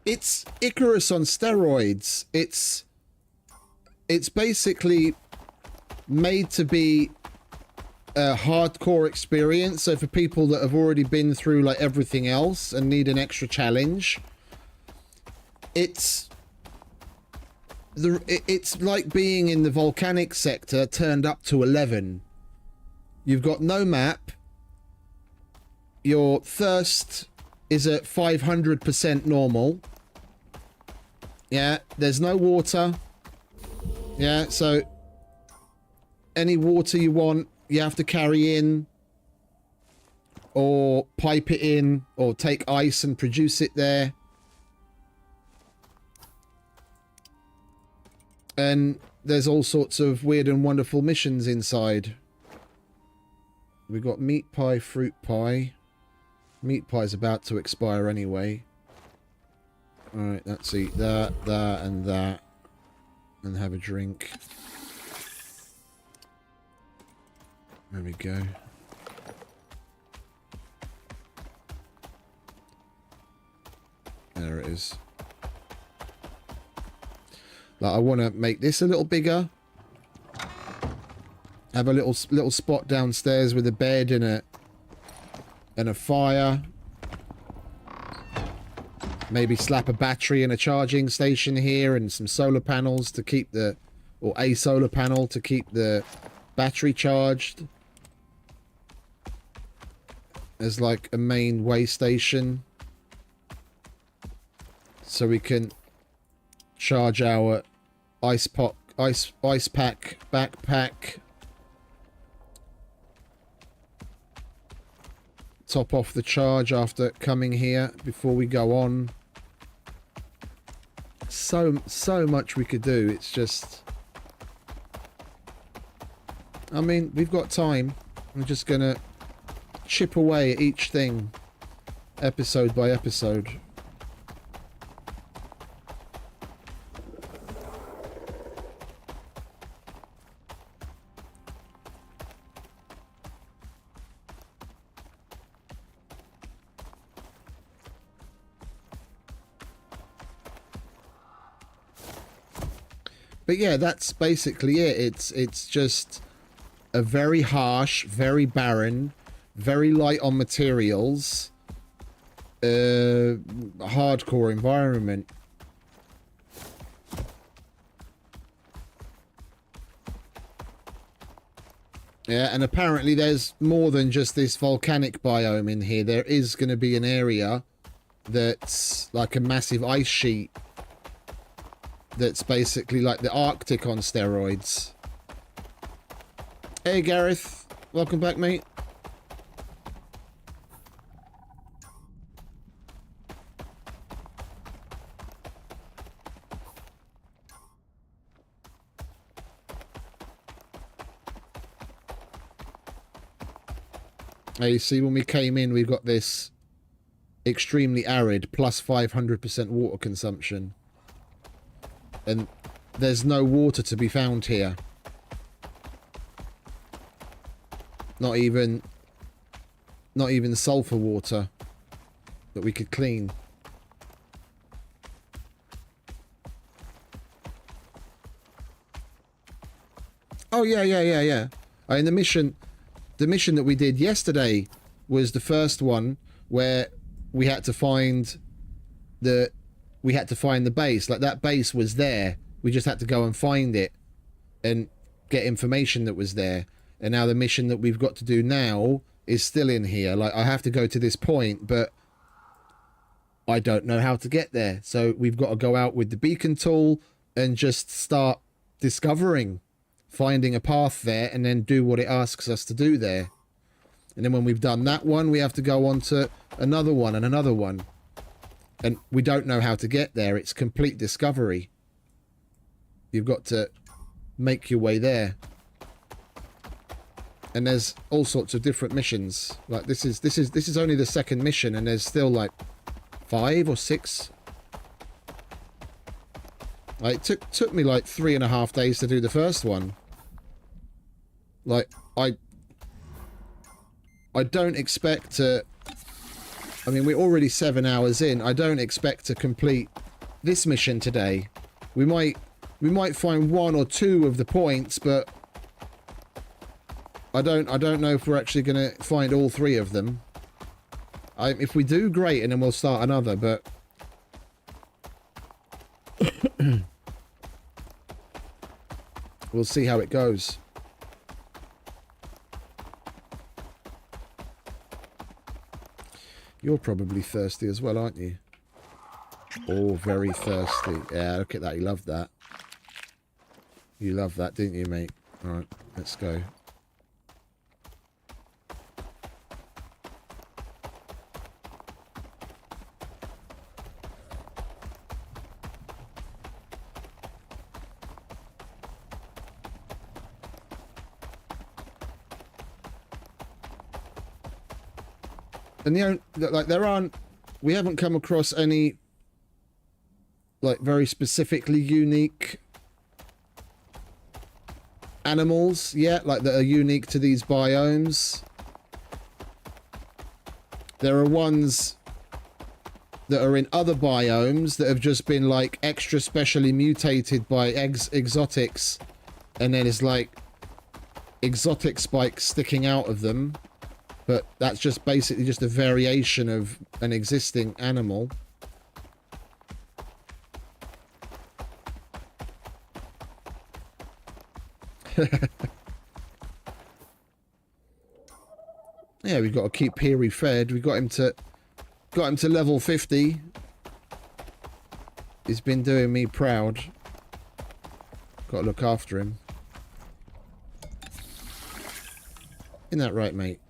It's Icarus on steroids. It's basically made to be a hardcore experience, so for people that have already been through like everything else and need an extra challenge, it's like being in the volcanic sector turned up to 11. You've got no map, your thirst is at 500% normal, yeah, there's no water, yeah, so any water you want you have to carry in or pipe it in or take ice and produce it there. And there's all sorts of weird and wonderful missions inside. We got meat pie, fruit pie. Meat pie's about to expire anyway. Alright, let's eat that, and that. And have a drink. There we go. There it is. Like, I want to make this a little bigger. Have a little spot downstairs with a bed and a fire. Maybe slap a battery and a charging station here and some solar panels to keep or a solar panel to keep the battery charged. As like a main way station. So we can charge our ice pack backpack. Top off the charge after coming here before we go on. So much we could do. It's just, I mean, we've got time. I'm just gonna chip away at each thing episode by episode. But yeah, that's basically it. It's just a very harsh, very barren, very light on materials, hardcore environment. Yeah, and apparently there's more than just this volcanic biome in here. There is going to be an area that's like a massive ice sheet. That's basically like the Arctic on steroids. Hey Gareth, welcome back, mate. Now you see when we came in we've got this extremely arid plus 500% water consumption. And there's no water to be found here. Not even sulfur water that we could clean. Oh yeah. I mean, the mission that we did yesterday was the first one where we had to find the base. Like, that base was there. We just had to go and find it and get information that was there. And now the mission that we've got to do now is still in here. Like, I have to go to this point, but I don't know how to get there. So we've got to go out with the beacon tool and just start discovering, finding a path there, and then do what it asks us to do there. And then when we've done that one, we have to go on to another one and another one. And we don't know how to get there. It's complete discovery. You've got to make your way there. And there's all sorts of different missions. Like, this is only the second mission, and there's still like 5 or 6. Like, it took me like 3.5 days to do the first one. Like, I don't expect to... I mean, we're already 7 hours in. I don't expect to complete this mission today. We might find 1 or 2 of the points, but I don't know if we're actually going to find all 3 of them. If we do, great, and then we'll start another, but we'll see how it goes. You're probably thirsty as well, aren't you? Oh, very thirsty. Yeah, look at that. You loved that. You loved that, didn't you, mate? Alright, let's go. And like there aren't, we haven't come across any like very specifically unique animals yet, like that are unique to these biomes. There are ones that are in other biomes that have just been like extra specially mutated by exotics, and then it's like exotic spikes sticking out of them. But that's just basically just a variation of an existing animal. Yeah, we've got to keep Peary fed. We got him to level 50. He's been doing me proud. Got to look after him. Isn't that right, mate?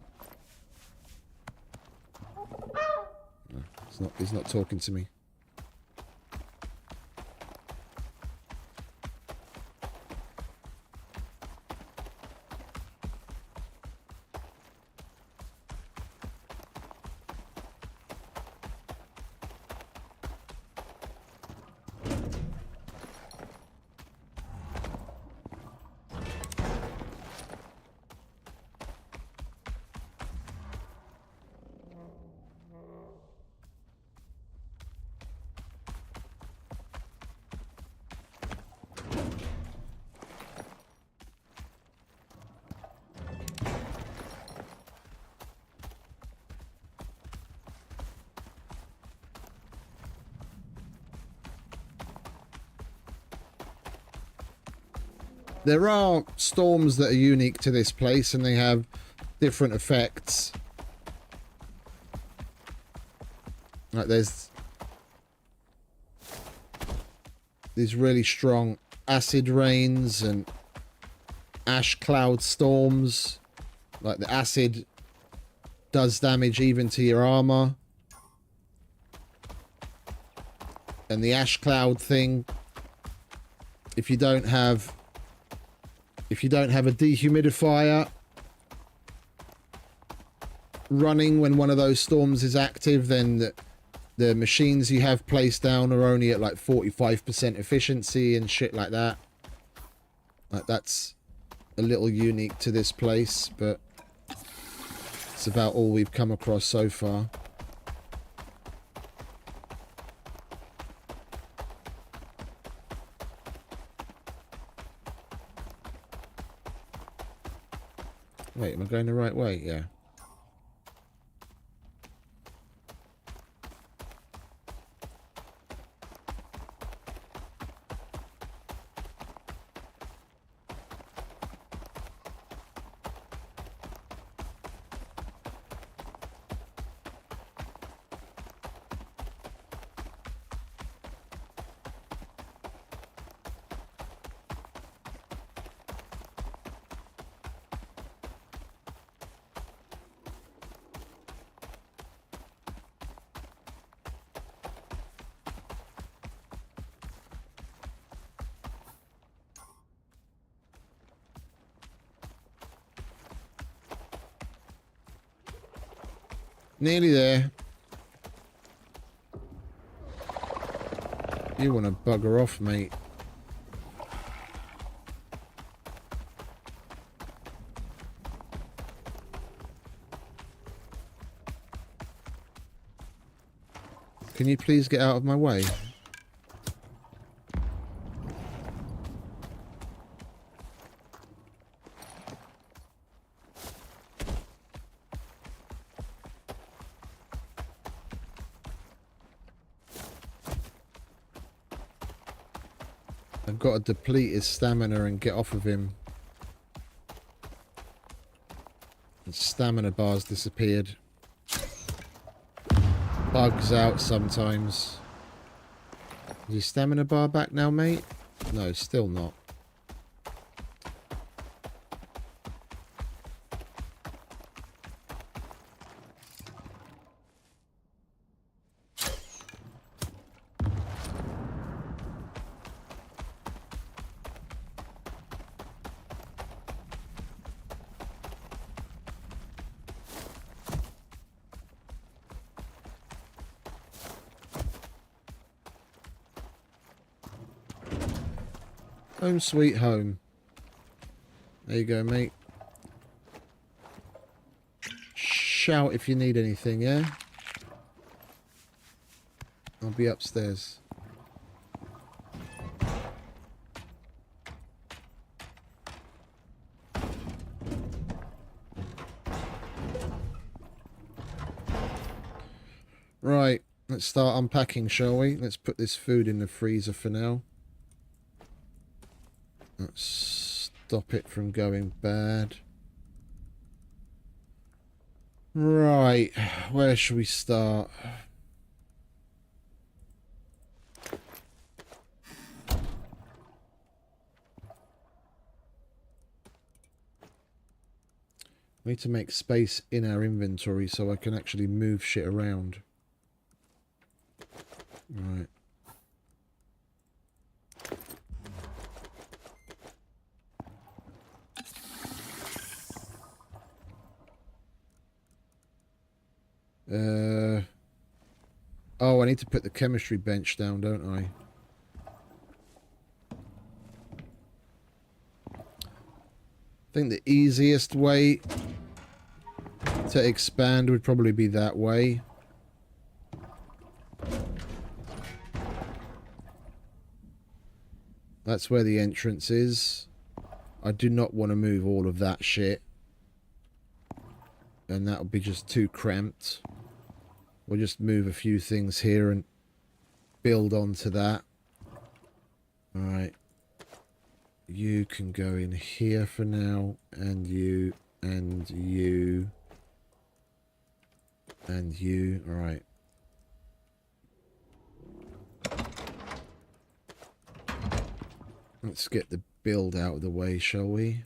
No, he's not talking to me. There are storms that are unique to this place, and they have different effects. Like there's these really strong acid rains and ash cloud storms. Like the acid does damage even to your armor. And the ash cloud thing, if you don't have a dehumidifier running when one of those storms is active, then the machines you have placed down are only at like 45% efficiency and shit like that. Like that's a little unique to this place, but it's about all we've come across so far. Wait, am I going the right way? Yeah. Nearly there. You want to bugger off, mate. Can you please get out of my way? I've got to deplete his stamina and get off of him. His stamina bar's disappeared. Bugs out sometimes. Is your stamina bar back now, mate? No, still not. Home sweet home. There you go, mate. Shout if you need anything, yeah? I'll be upstairs. Right, let's start unpacking, shall we? Let's put this food in the freezer for now. Let's stop it from going bad. Right, where should we start? We need to make space in our inventory so I can actually move shit around. Right. Oh, I need to put the chemistry bench down, don't I? I think the easiest way to expand would probably be that way. That's where the entrance is. I do not want to move all of that shit. And that would be just too cramped. We'll just move a few things here and build onto that. Alright. You can go in here for now. And you. And you. And you. Alright. Let's get the build out of the way, shall we?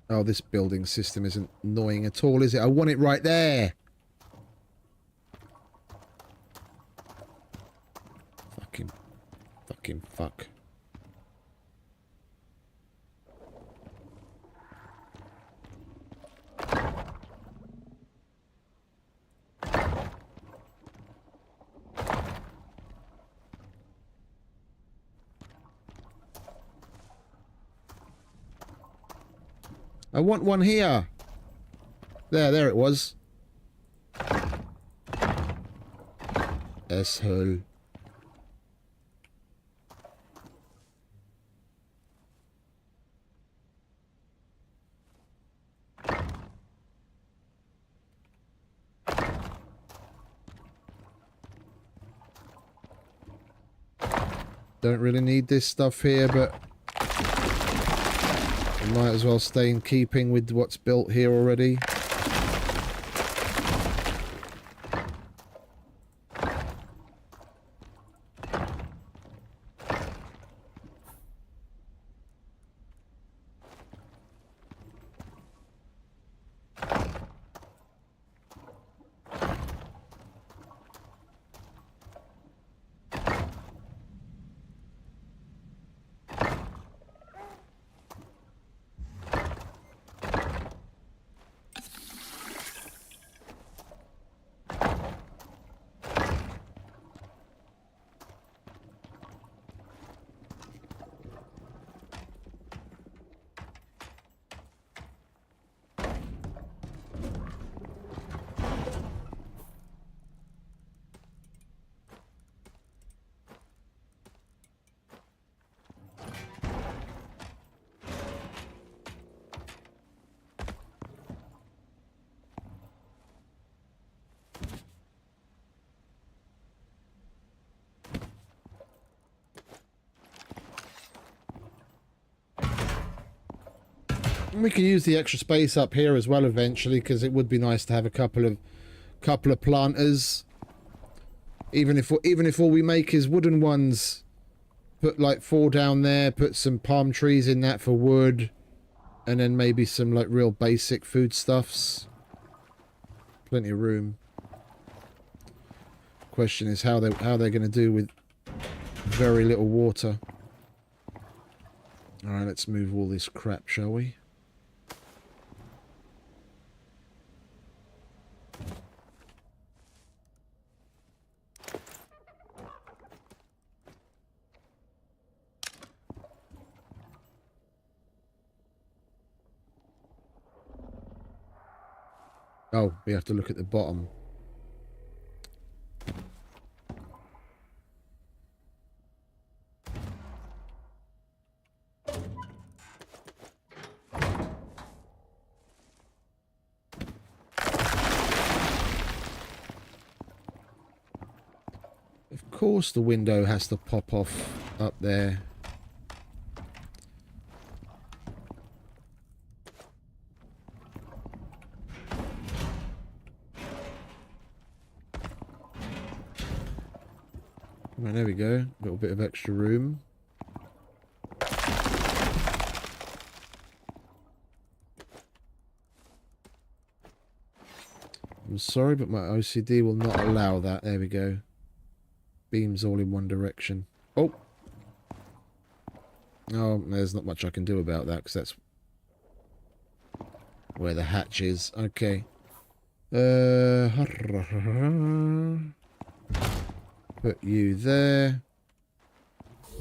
Oh, this building system isn't annoying at all, is it? I want it right there. Fucking fuck. I want one here. There it was. Asshole. Don't really need this stuff here, but we might as well stay in keeping with what's built here already. We can use the extra space up here as well eventually, because it would be nice to have a couple of planters. Even if all we make is wooden ones, put like 4 down there, put some palm trees in that for wood, and then maybe some like real basic foodstuffs. Plenty of room. Question is how they're going to do with very little water. All right, let's move all this crap, shall we? Oh, we have to look at the bottom. Of course the window has to pop off up there. Right, there we go. A little bit of extra room. I'm sorry, but my OCD will not allow that. There we go. Beams all in one direction. Oh! Oh, there's not much I can do about that, because that's where the hatch is. Okay. Put you there.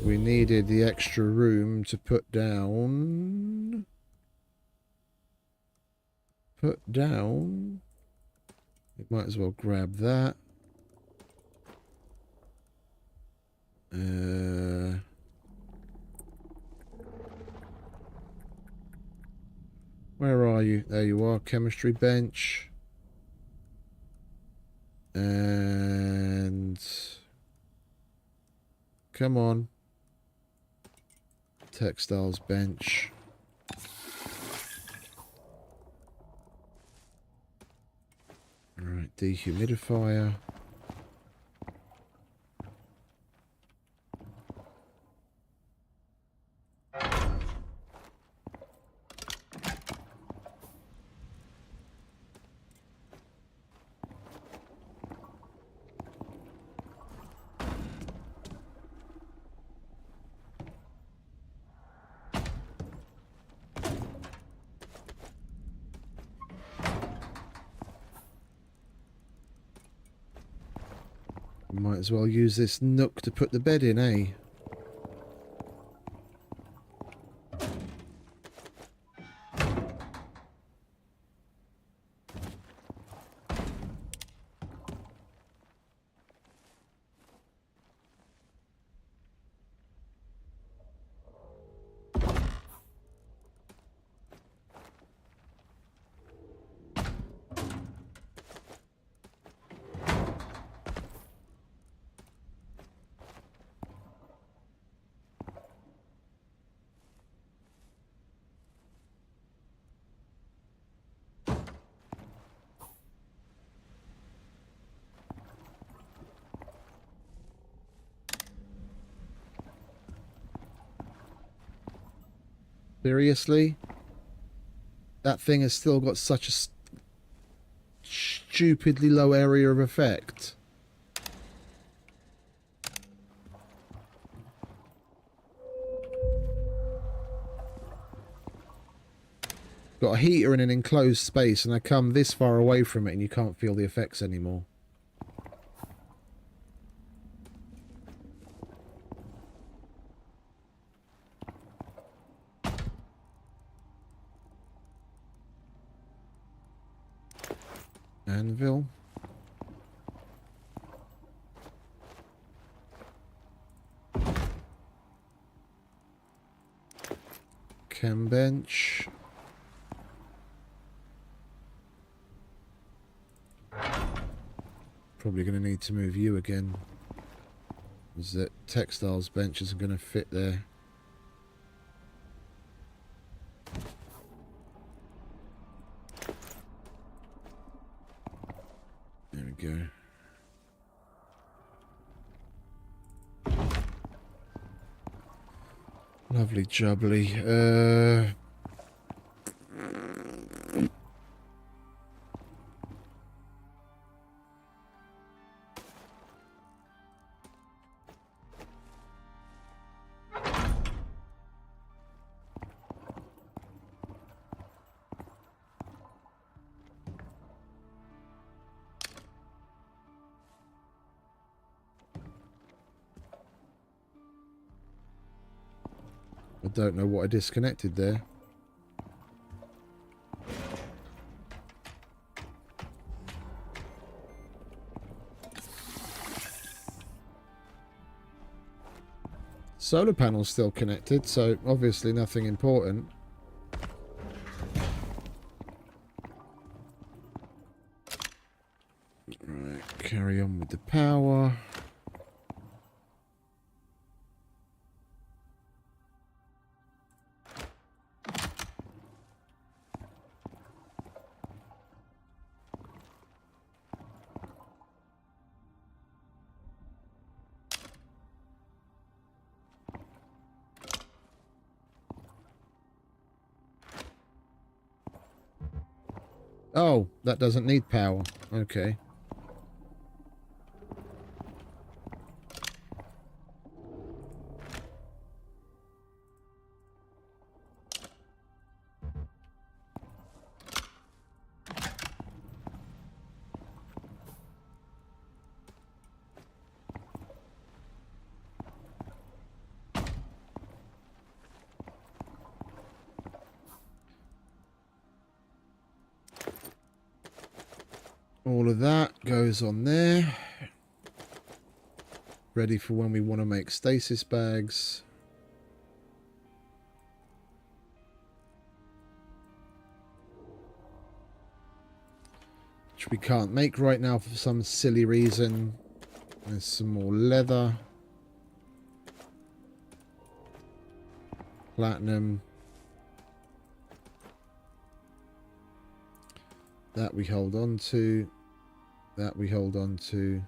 We needed the extra room to put down. Put down. We might as well grab that. Where are you? There you are. Chemistry bench. And come on. Textiles bench. Alright, dehumidifier. Might as well use this nook to put the bed in, eh? Seriously? That thing has still got such a stupidly low area of effect. Got a heater in an enclosed space and I come this far away from it and you can't feel the effects anymore. Anvil. Chem bench. Probably going to need to move you again. Is that textiles bench isn't going to fit there. Lovely jubbly. I don't know what I disconnected there. Solar panel's still connected, so obviously nothing important. Right, carry on with the power. Oh, that doesn't need power. Okay. All of that goes on there. Ready for when we want to make stasis bags. Which we can't make right now for some silly reason. There's some more leather. Platinum. That we hold on to. That we hold on to.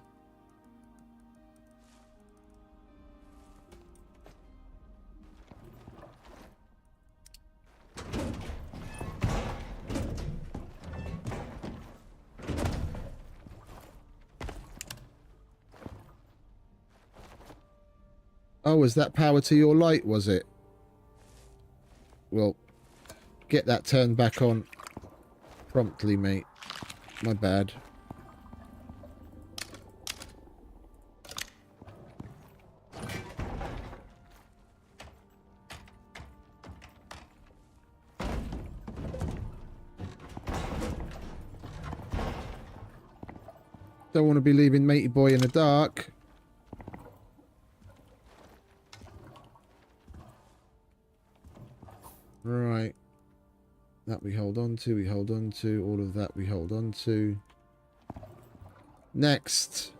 Oh, was that power to your light, was it? Well, get that turned back on promptly, mate. My bad. Don't want to be leaving matey boy in the dark. Right. That we hold on to, we hold on to. All of that we hold on to. Next.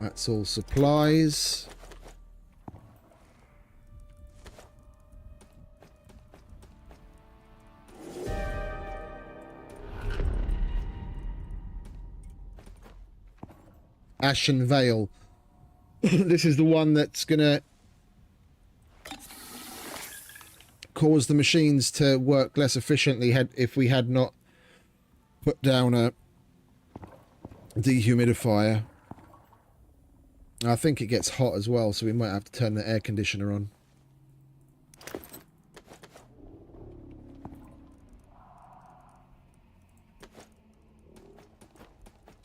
That's all supplies. Ashen Veil. This is the one that's gonna cause the machines to work less efficiently if we had not put down a dehumidifier. I think it gets hot as well, so we might have to turn the air conditioner on.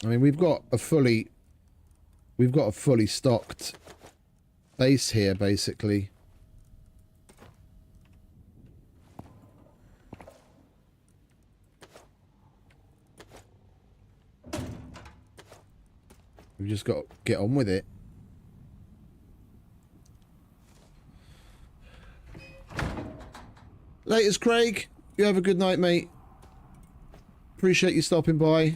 I mean, we've got a fully stocked base here, basically. We've just got to get on with it. Laters, Craig. You have a good night, mate. Appreciate you stopping by.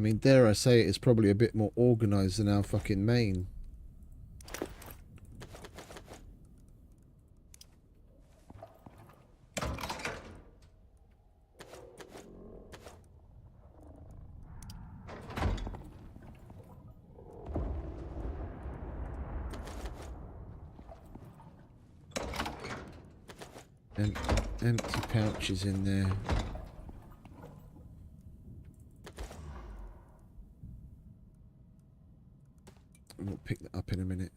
mean, dare I say it is probably a bit more organised than our fucking main. Empty pouches in there. We'll pick that up in a minute.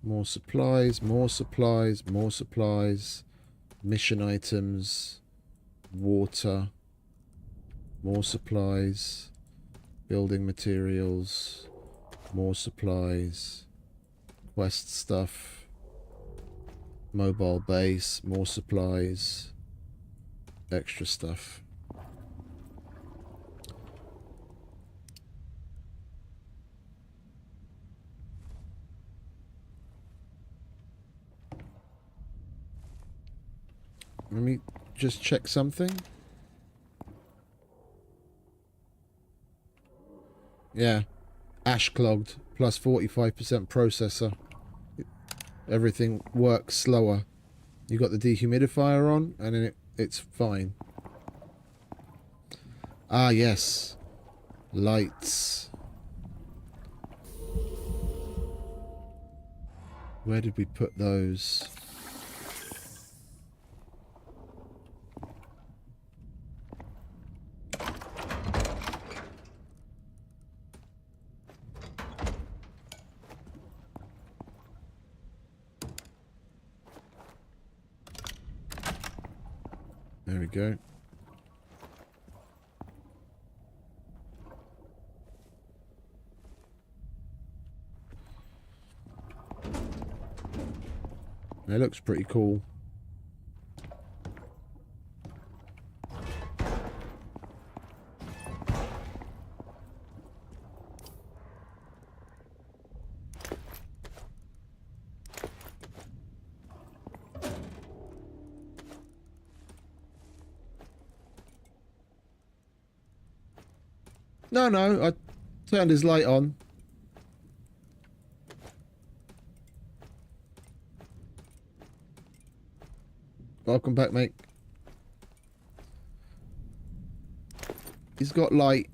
More supplies, more supplies, more supplies. Mission items. Water. More supplies. Building materials. More supplies. Quest stuff. Mobile base. More supplies. Extra stuff. Let me just check something. Yeah. Ash clogged. Plus 45% processor. Everything works slower. You got the dehumidifier on, and then it's fine. Ah, yes. Lights. Where did we put those? There we go. It looks pretty cool. No, I turned his light on. Welcome back, mate. He's got light.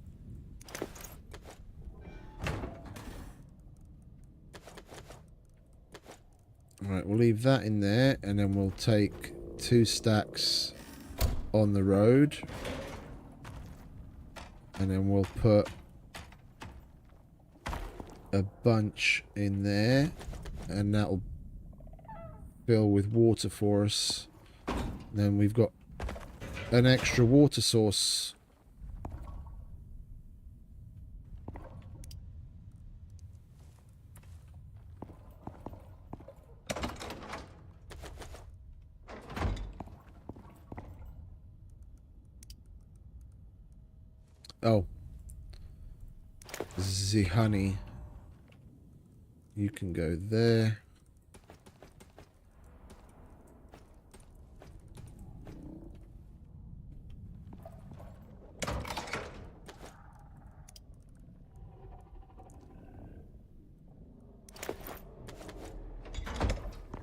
Alright, we'll leave that in there, and then we'll take 2 stacks on the road. And then we'll put a bunch in there, and that'll fill with water for us. Then we've got an extra water source. Oh. The honey. You can go there.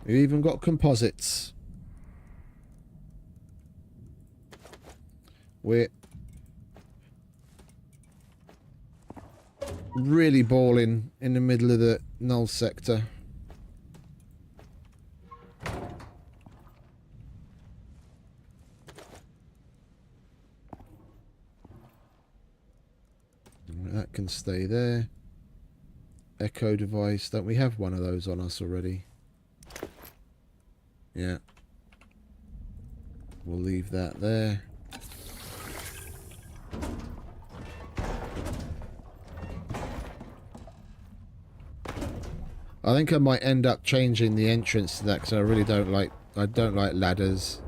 We've even got composites. We're really balling in the middle of the Null Sector. That can stay there. Echo device. Don't we have one of those on us already? Yeah. We'll leave that there. I think I might end up changing the entrance to that because I really don't like ladders.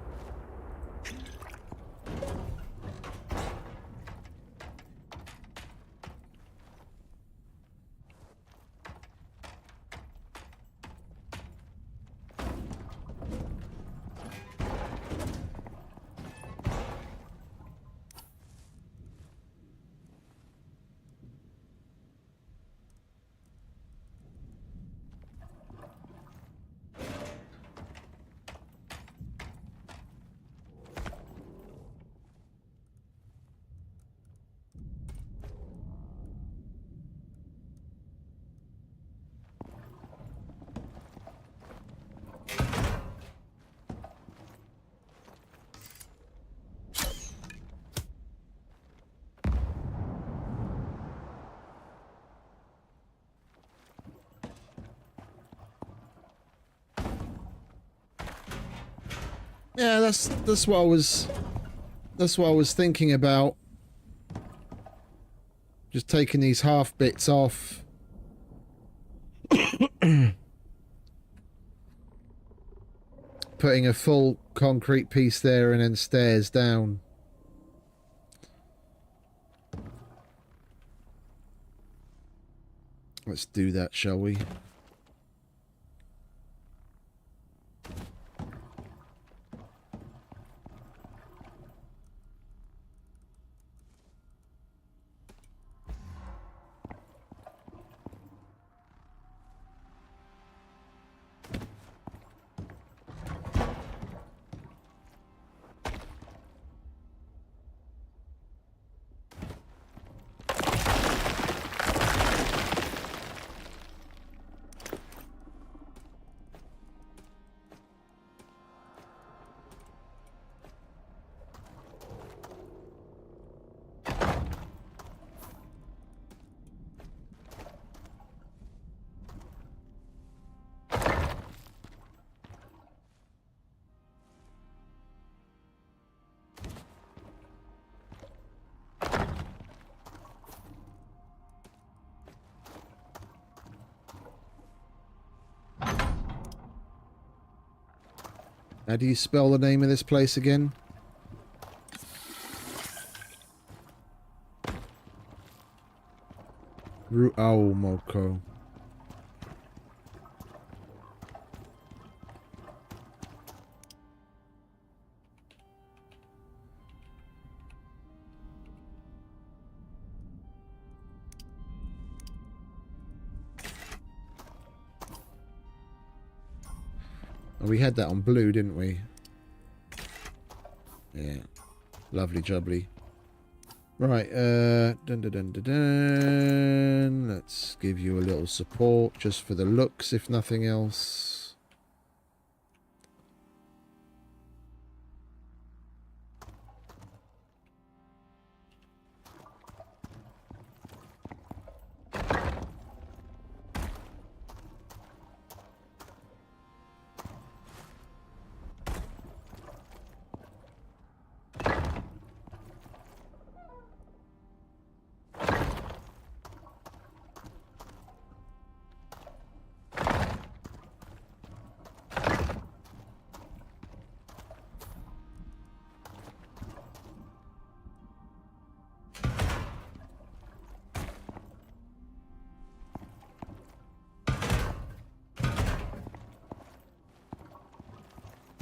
Yeah, that's what I was thinking about. Just taking these half bits off. Putting a full concrete piece there and then stairs down. Let's do that, shall we? How do you spell the name of this place again? Ruaumoko. Oh, we had that on blue, didn't we? Yeah. Lovely jubbly. Right, dun dun dun dun dun. Let's give you a little support just for the looks, if nothing else.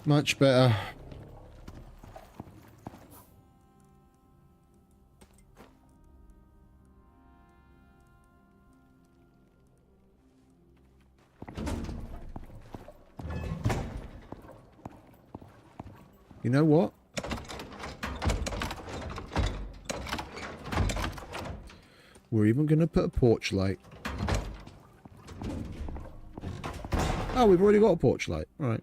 Much better. You know what? We're even going to put a porch light. Oh, we've already got a porch light. All right.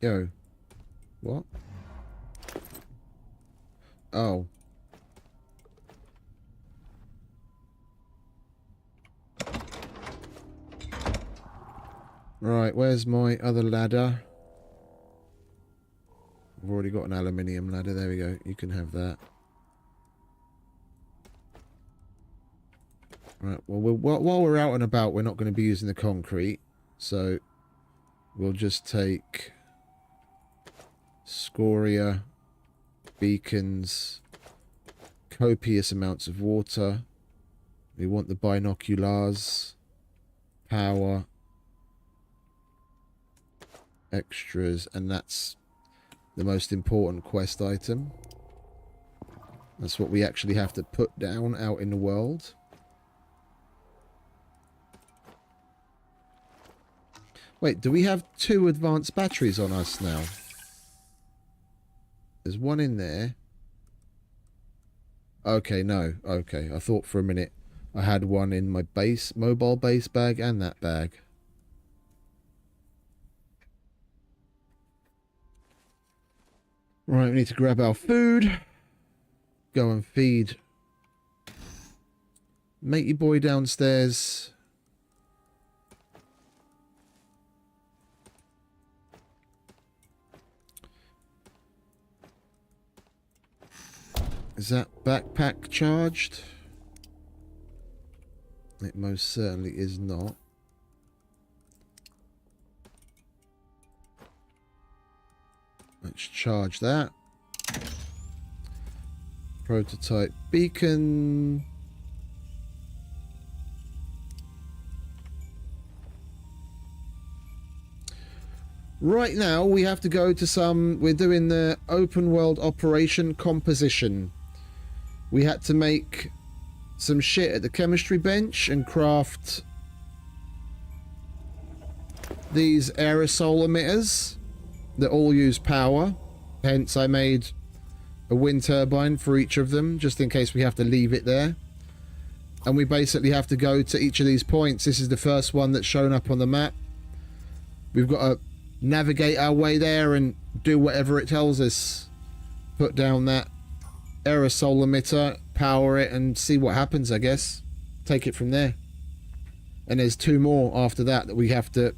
Yo. What? Oh. Right, where's my other ladder? I've already got an aluminium ladder. There we go. You can have that. Right, well, while we're out and about, we're not going to be using the concrete. So, we'll just take scoria, beacons, copious amounts of water. We want the binoculars, power, extras, and that's the most important quest item. That's what we actually have to put down out in the world. Wait, do we have 2 advanced batteries on us now? There's one in there. Okay, no. Okay, I thought for a minute I had one in my mobile base bag and that bag. Right, we need to grab our food. Go and feed Matey boy downstairs. Is that backpack charged? It most certainly is not. Let's charge that. Prototype beacon. Right now we have to go to some... We're doing the open world operation composition. We had to make some shit at the chemistry bench and craft these aerosol emitters that all use power. Hence I made a wind turbine for each of them, just in case we have to leave it there. And we basically have to go to each of these points. This is the first one that's shown up on the map. We've got to navigate our way there and do whatever it tells us. Put down that aerosol emitter, power it, and see what happens, I guess. Take it from there. And there's 2 more after that we have to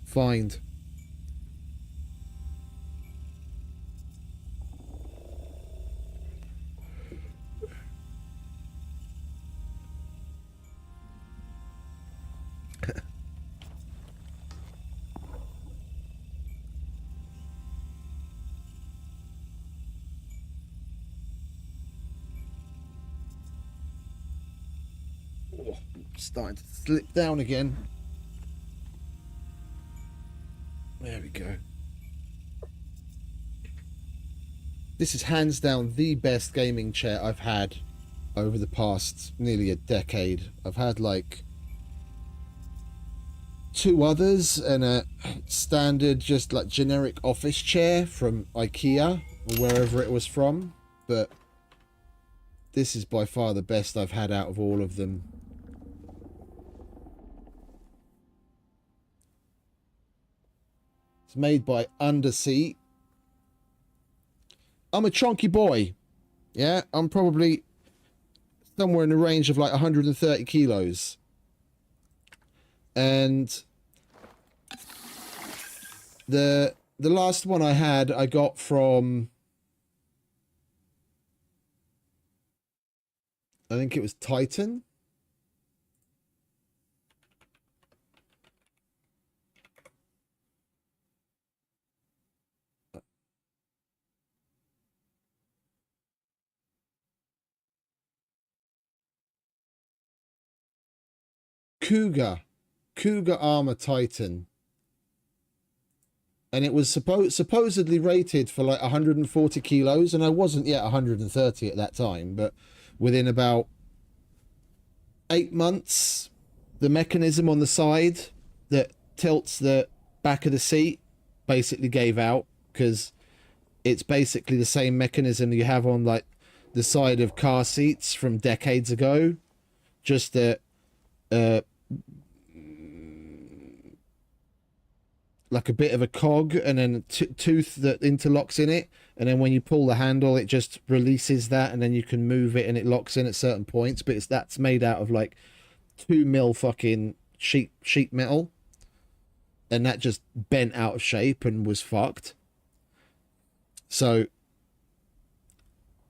find. Starting to slip down again. There we go. This is hands down the best gaming chair I've had over the past nearly a decade. I've had like 2 others and a standard just like generic office chair from IKEA or wherever it was from, but this is by far the best I've had out of all of them. It's made by Underseat. I'm a chunky boy. Yeah, I'm probably somewhere in the range of like 130 kilos. And the last one I had, I got from, I think it was Titan. Cougar Armor Titan, and it was supposedly rated for like 140 kilos, and I wasn't yet 130 at that time, but within about 8 months the mechanism on the side that tilts the back of the seat basically gave out, because it's basically the same mechanism you have on like the side of car seats from decades ago, just that like a bit of a cog and then a tooth that interlocks in it, and then when you pull the handle it just releases that, and then you can move it and it locks in at certain points. But that's made out of like 2 mil fucking sheet metal, and that just bent out of shape and was fucked. So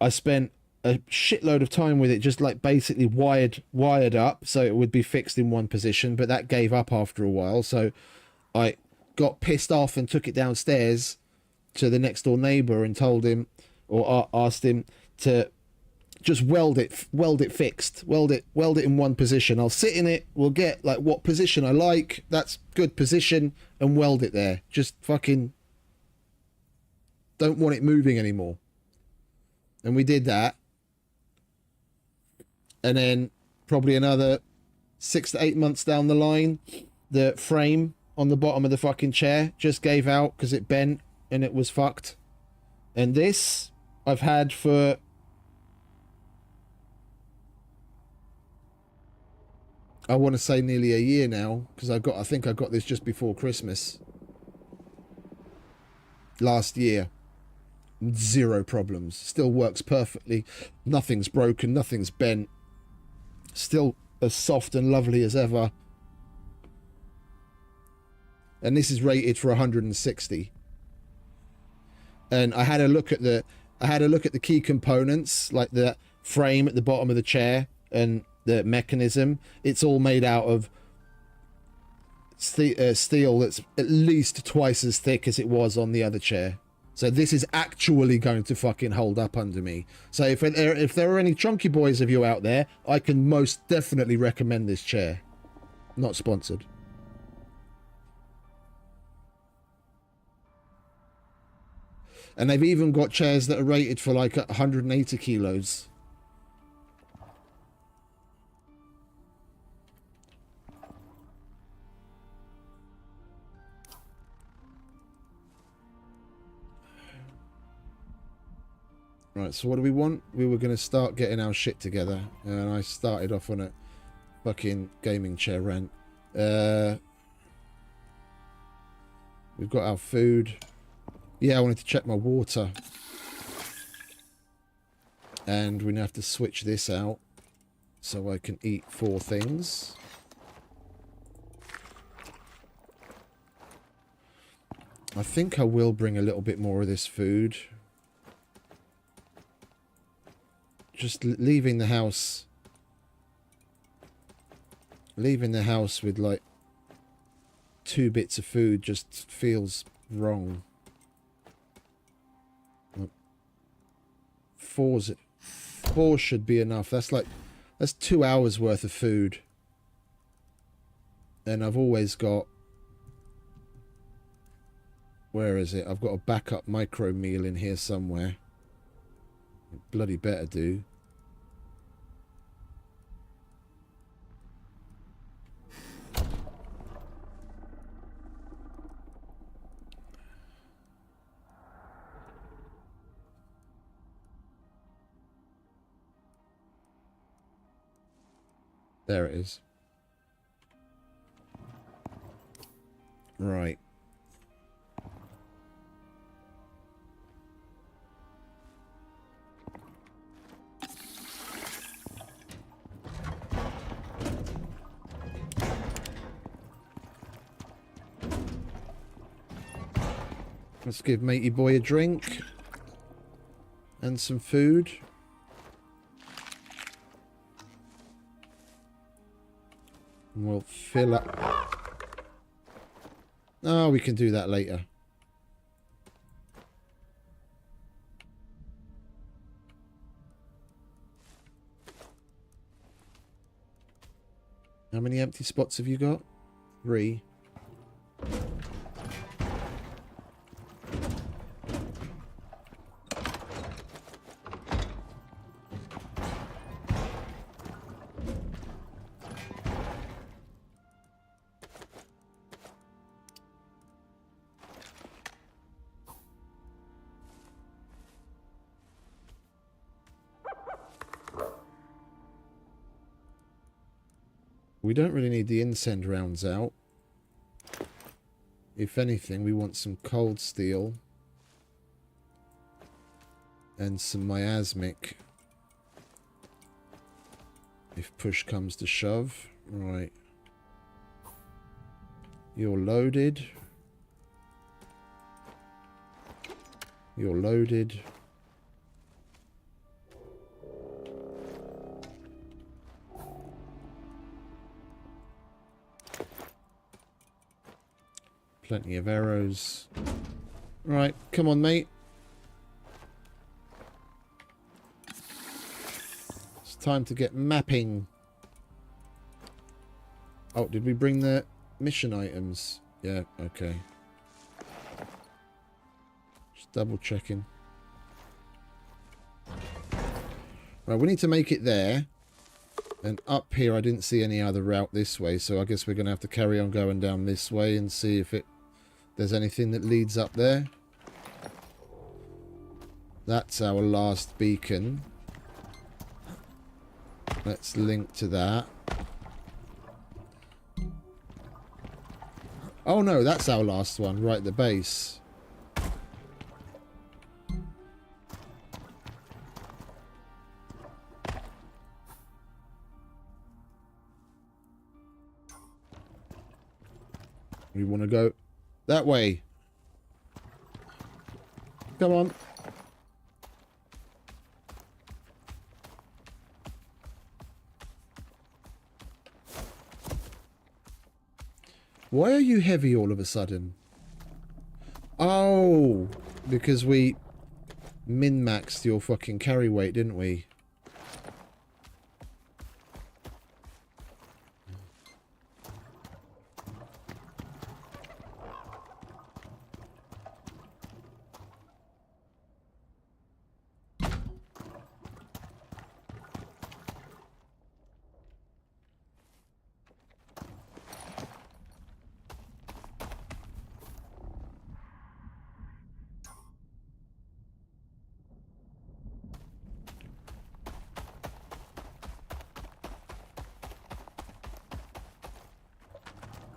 I spent a shitload of time with it, just like basically wired up so it would be fixed in one position, but that gave up after a while. So I got pissed off and took it downstairs to the next door neighbor and told him, or asked him to just weld it fixed, weld it in one position. I'll sit in it, we'll get like what position I like, that's good position, and weld it there. Just fucking don't want it moving anymore. And we did that. And then probably another 6 to 8 months down the line, the frame on the bottom of the fucking chair just gave out because it bent and it was fucked. And this I've had for I want to say nearly a year now, because I think I got this just before Christmas last year. 0 problems, still works perfectly, nothing's broken, nothing's bent. Still as soft and lovely as ever. And this is rated for 160. And I had a look at the key components, like the frame at the bottom of the chair and the mechanism. It's all made out of steel that's at least twice as thick as it was on the other chair. So this is actually going to fucking hold up under me. So if there are any chunky boys of you out there, I can most definitely recommend this chair. Not sponsored. And they've even got chairs that are rated for like 180 kilos. Right, so what do we want? We were going to start getting our shit together. And I started off on a fucking gaming chair rant. We've got our food. Yeah, I wanted to check my water. And we now have to switch this out so I can eat 4 things. I think I will bring a little bit more of this food. Just leaving the house with like 2 bits of food just feels wrong. 4 should be enough. That's 2 hours worth of food. And I've always got, where is it? I've got a backup micro meal in here somewhere. Bloody better do. There it is. Right. Let's give matey boy a drink and some food. And we'll fill up. Oh, we can do that later. How many empty spots have you got? 3. We don't really need the incend rounds out. If anything, we want some cold steel and some miasmic if push comes to shove. Right. You're loaded. You're loaded. Plenty of arrows. Right, come on, mate. It's time to get mapping. Oh, did we bring the mission items? Yeah, okay. Just double checking. Right, we need to make it there. And up here, I didn't see any other route this way, so I guess we're going to have to carry on going down this way and see if there's anything that leads up there. That's our last beacon. Let's link to that. Oh no, that's our last one, right at the base. We want to go that way. Come on. Why are you heavy all of a sudden? Oh, because we min-maxed your fucking carry weight, didn't we?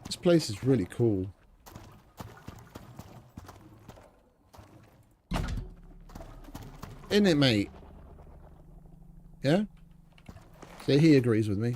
This place is really cool. Isn't it, mate? Yeah? See, he agrees with me.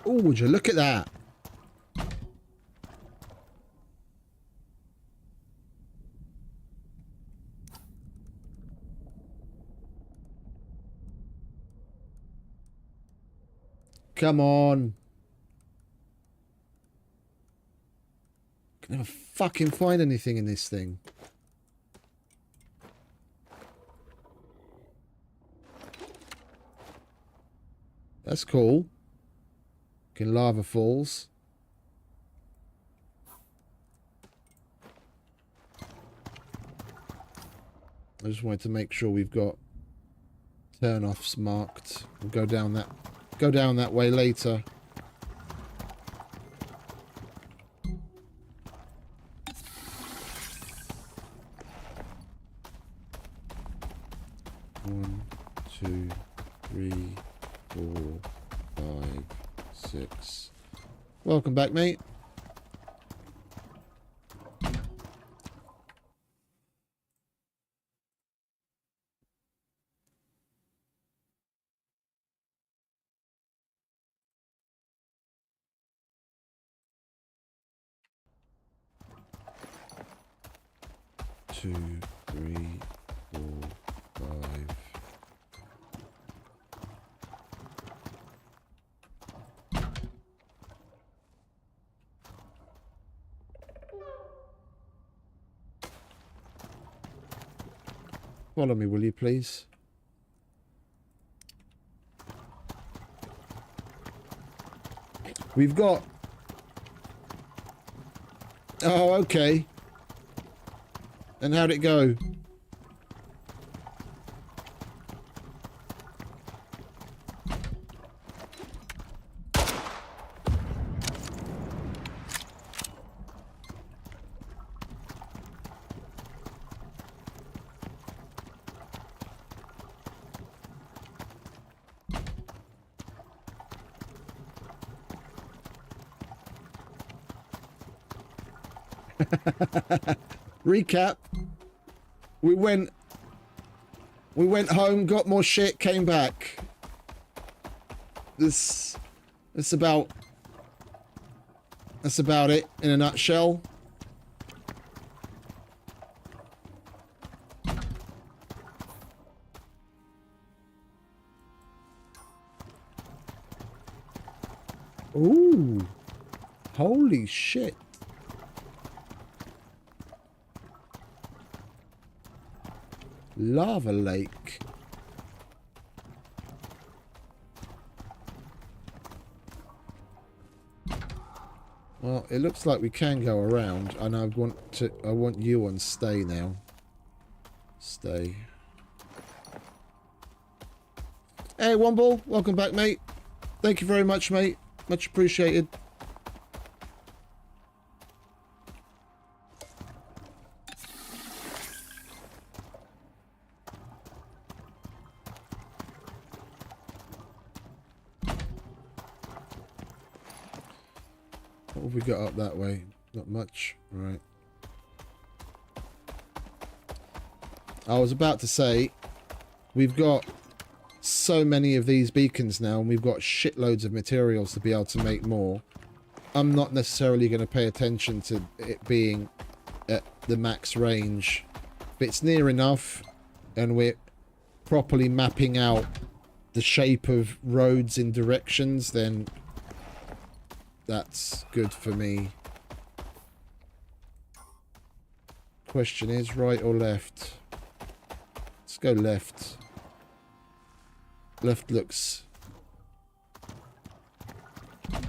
Oh, would you look at that? Come on. Can never fucking find anything in this thing. That's cool. Fucking lava falls. I just wanted to make sure we've got turn-offs marked. We'll go down that way later. One, two, three, 4, 5, 6. Welcome back, mate. Two, 3, 4, 5. Follow me, will you, please? We've got... Oh, okay. And how'd it go? Recap. We went home, got more shit, came back. That's about it in a nutshell. Ooh. Holy shit. Lava lake. Well, it looks like we can go around, and I want you on stay now. Stay. Hey, Womble, welcome back, mate. Thank you very much, mate. Much appreciated. What have we got up that way? Not much. Right. I was about to say, we've got so many of these beacons now, and we've got shitloads of materials to be able to make more. I'm not necessarily going to pay attention to it being at the max range. If it's near enough, and we're properly mapping out the shape of roads in directions, then that's good for me. Question is, right or left? Let's go left. Left looks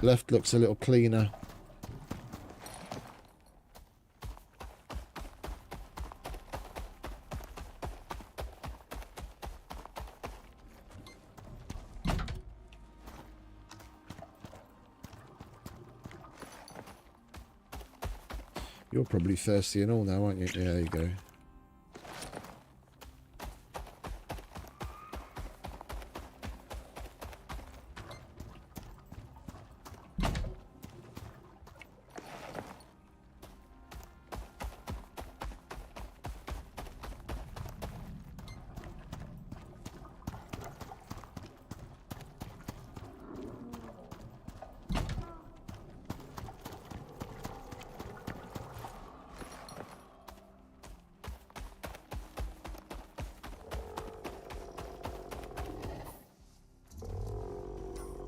a little cleaner. You're probably thirsty and all now, aren't you? Yeah, there you go.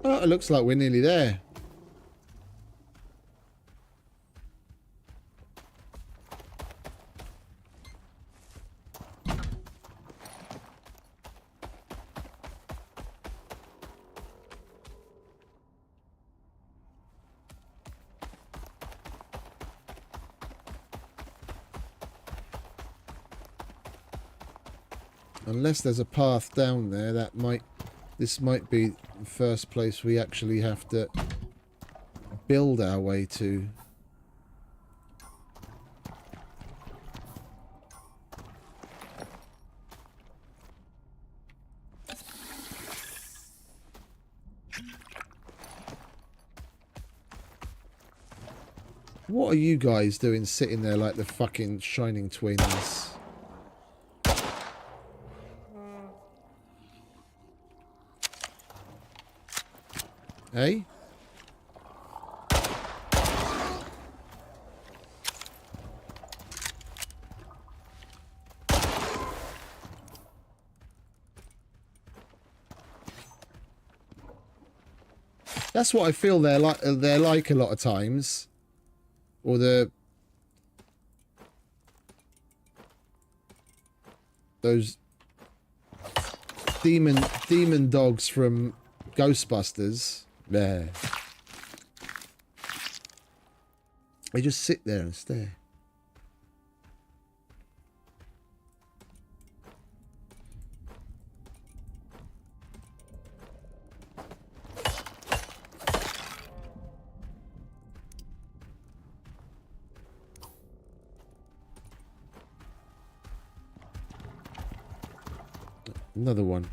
Oh, it looks like we're nearly there. Unless there's a path down there, this might be the first place we actually have to build our way to. What are you guys doing sitting there like the fucking Shining Twins? Hey? That's what I feel they're like a lot of times. Or those demon dogs from Ghostbusters. There. They just sit there and stare. Another one.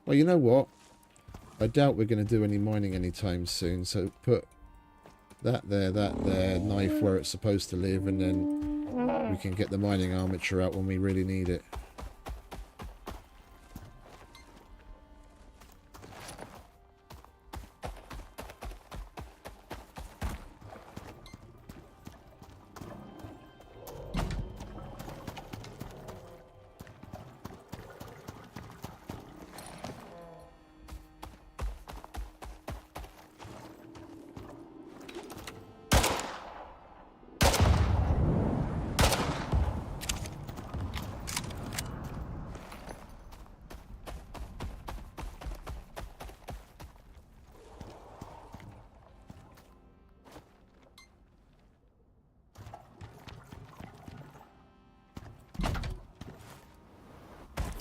Well, you know what? I doubt we're going to do any mining anytime soon, so put that there, knife where it's supposed to live, and then we can get the mining armature out when we really need it.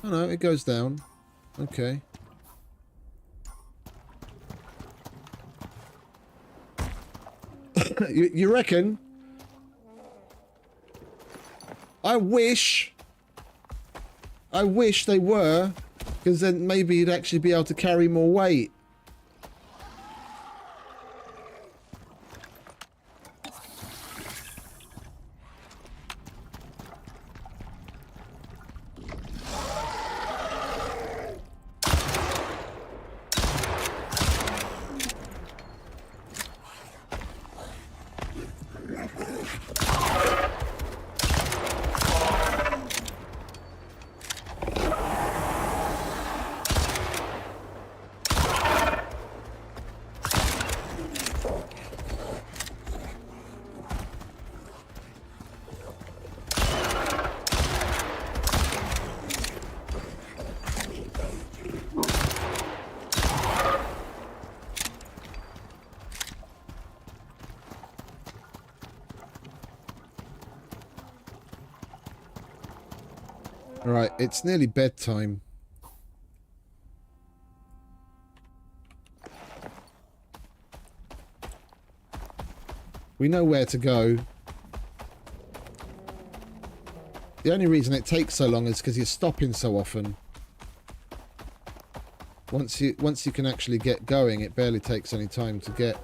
Oh no, it goes down. Okay. you reckon? I wish they were Because then maybe you'd actually be able to carry more weight. Right, it's nearly bedtime. We know where to go. The only reason it takes so long is because you're stopping so often. Once you can actually get going, it barely takes any time to get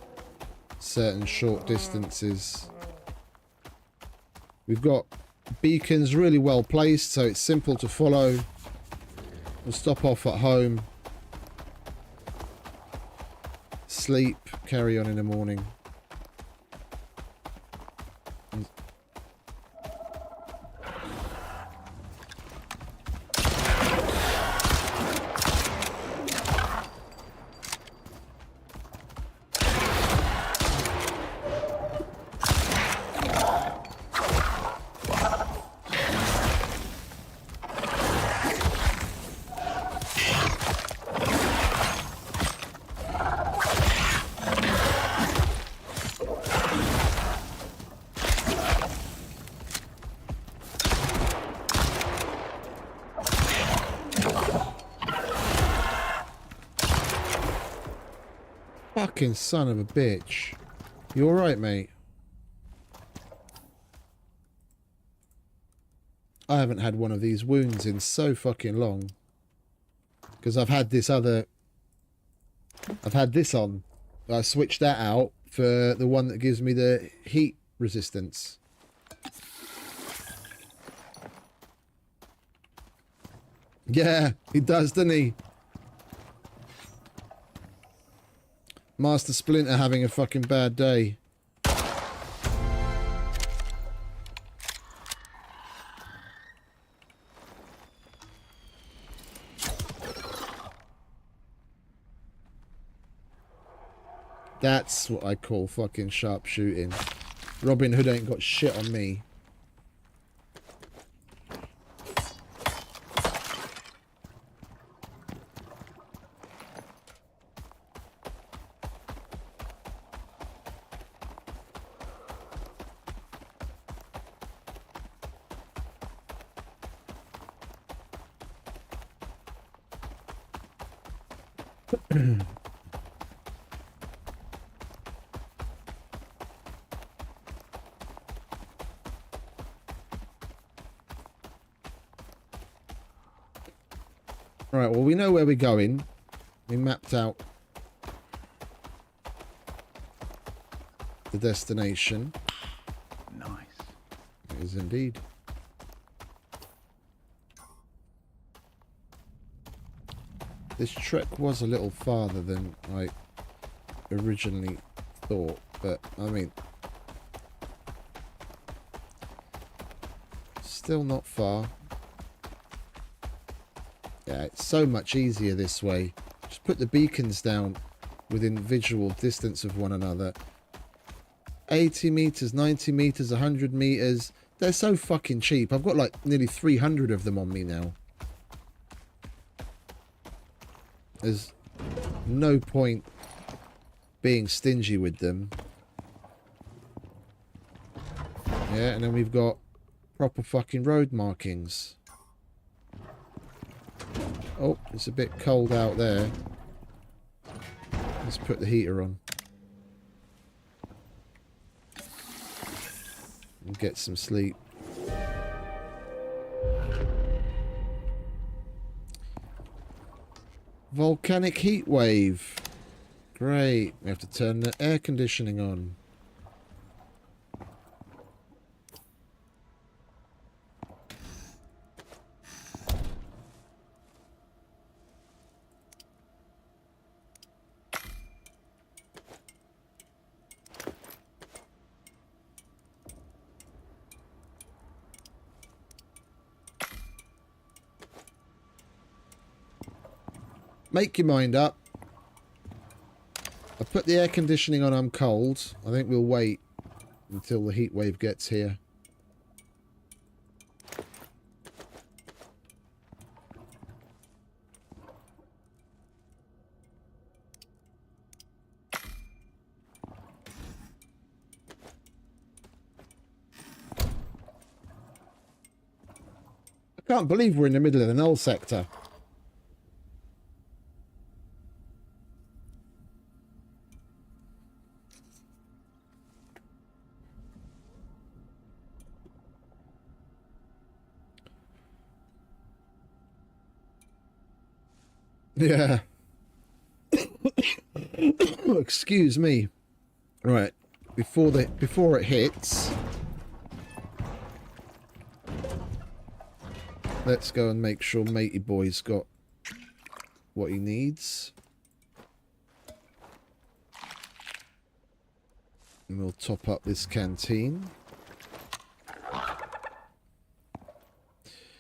certain short distances. We've got beacons really well placed, so it's simple to follow. We'll stop off at home, sleep, carry on in the morning. Fucking son of a bitch. You alright, mate? I haven't had one of these wounds in so fucking long. Because I've had this on. I switched that out for the one that gives me the heat resistance. Yeah, he does, doesn't he? Master Splinter having a fucking bad day. That's what I call fucking sharpshooting. Robin Hood ain't got shit on me. Right, well, we know where we're going. We mapped out the destination. Nice. It is indeed. This trek was a little farther than I originally thought, but I mean, still not far. Yeah, it's so much easier this way. Just put the beacons down within visual distance of one another. 80 meters, 90 meters, 100 meters. They're so fucking cheap. I've got like nearly 300 of them on me now. There's no point being stingy with them. Yeah, and then we've got proper fucking road markings. Oh, it's a bit cold out there. Let's put the heater on. And get some sleep. Volcanic heat wave. Great. We have to turn the air conditioning on. Make your mind up. I put the air conditioning on, I'm cold. I think we'll wait until the heat wave gets here. I can't believe we're in the middle of the Null Sector. Yeah. Excuse me. Right. Before it hits, let's go and make sure Matey Boy's got what he needs. And we'll top up this canteen.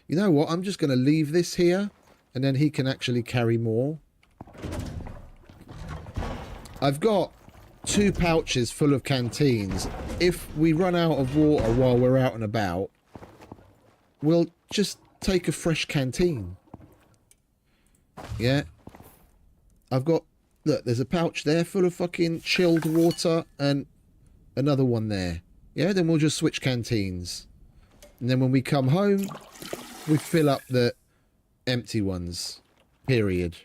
You know what? I'm just going to leave this here. And then he can actually carry more. I've got 2 pouches full of canteens. If we run out of water while we're out and about, we'll just take a fresh canteen. Yeah. I've got... Look, there's a pouch there full of fucking chilled water and another one there. Yeah, then we'll just switch canteens. And then when we come home, we fill up the empty ones. Period.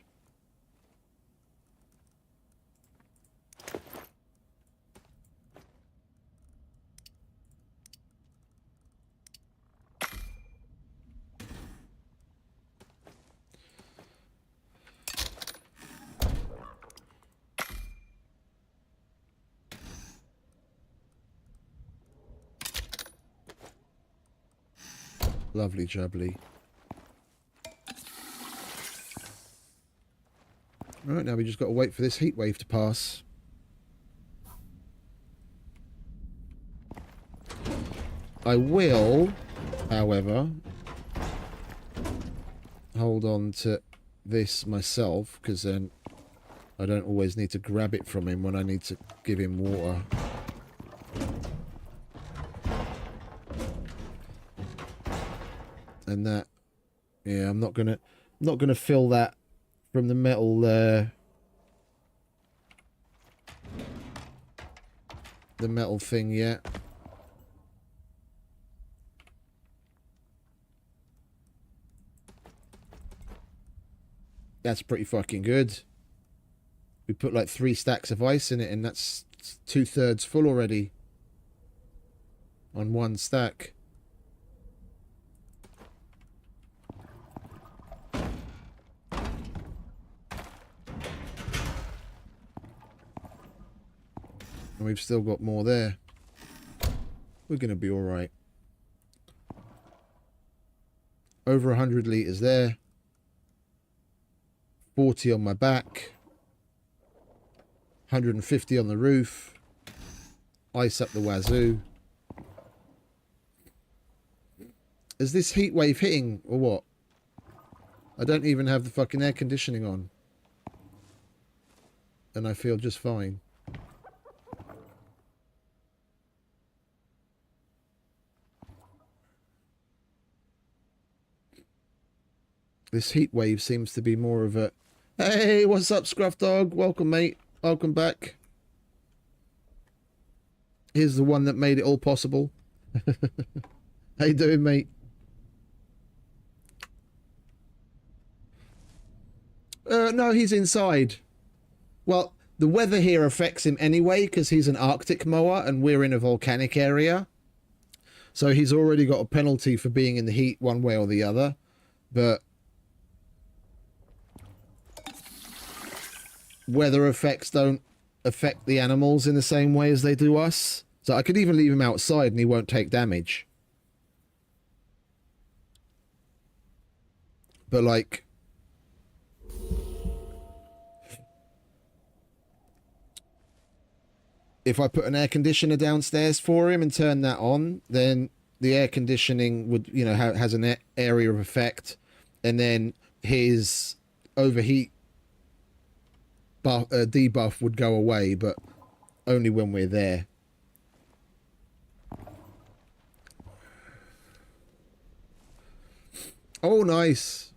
Lovely jubbly. Right, now we just got to wait for this heat wave to pass. I will, however, hold on to this myself, because then I don't always need to grab it from him when I need to give him water. And that, yeah, I'm not gonna fill that from the metal the metal thing yet. That's pretty fucking good. We put like 3 stacks of ice in it, and that's 2/3 full already on 1 stack. And we've still got more there. We're going to be all right. Over 100 litres there. 40 on my back. 150 on the roof. Ice up the wazoo. Is this heat wave hitting or what? I don't even have the fucking air conditioning on. And I feel just fine. This heat wave seems to be more of a... Hey, what's up, Scruff Dog? Welcome, mate. Welcome back. Here's the one that made it all possible. How you doing, mate? No, he's inside. Well, the weather here affects him anyway, because he's an Arctic mower and we're in a volcanic area. So he's already got a penalty for being in the heat one way or the other. But... weather effects don't affect the animals in the same way as they do us. So I could even leave him outside and he won't take damage. But like, if I put an air conditioner downstairs for him and turn that on, then the air conditioning would, you know, has an area of effect, and then his overheat debuff would go away, but only when we're there. Oh, nice.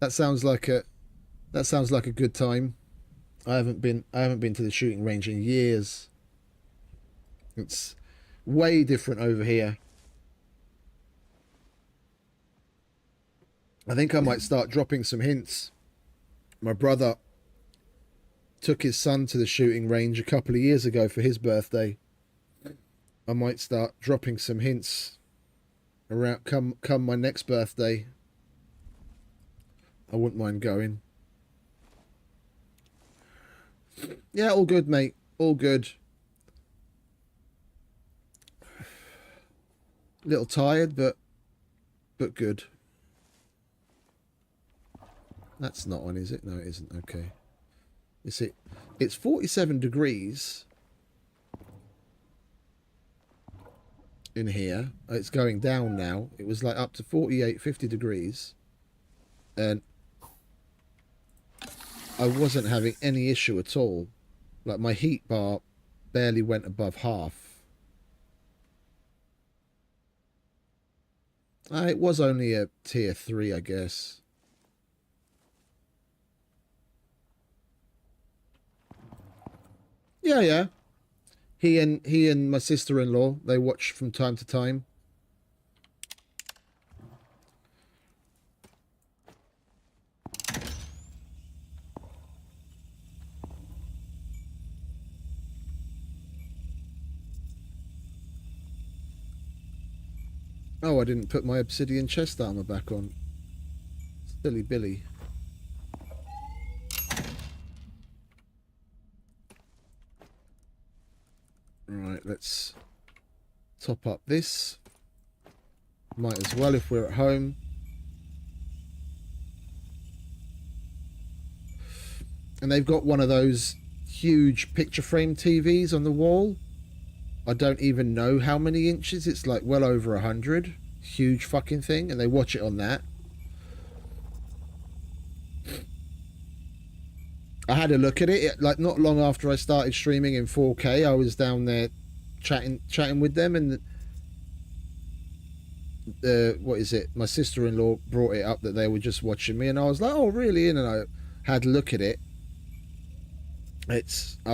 That sounds like a good time. I haven't been to the shooting range in years. It's way different over here. I think I might start dropping some hints. My brother took his son to the shooting range a couple of years ago for his birthday. I might start dropping some hints around come my next birthday. I wouldn't mind going. Yeah, all good, mate. All good. A little tired, but good. That's not on, is it? No, it isn't. Okay. Is it? It's 47 degrees in here. It's going down now. It was like up to 48, 50 degrees. And I wasn't having any issue at all. Like, my heat bar barely went above half. It was only a tier 3, I guess. Yeah. He and my sister-in-law, they watch from time to time. Oh, I didn't put my obsidian chest armor back on. Silly Billy. Right, let's top up this. Might as well if we're at home. And they've got one of those huge picture frame TVs on the wall. I don't even know how many inches. It's like well over 100. Huge fucking thing. And they watch it on that. I had a look at it. Like not long after I started streaming in 4K, I was down there chatting with them, and what is it? My sister-in-law brought it up that they were just watching me, and I was like, "Oh, really?" And I had a look at it. I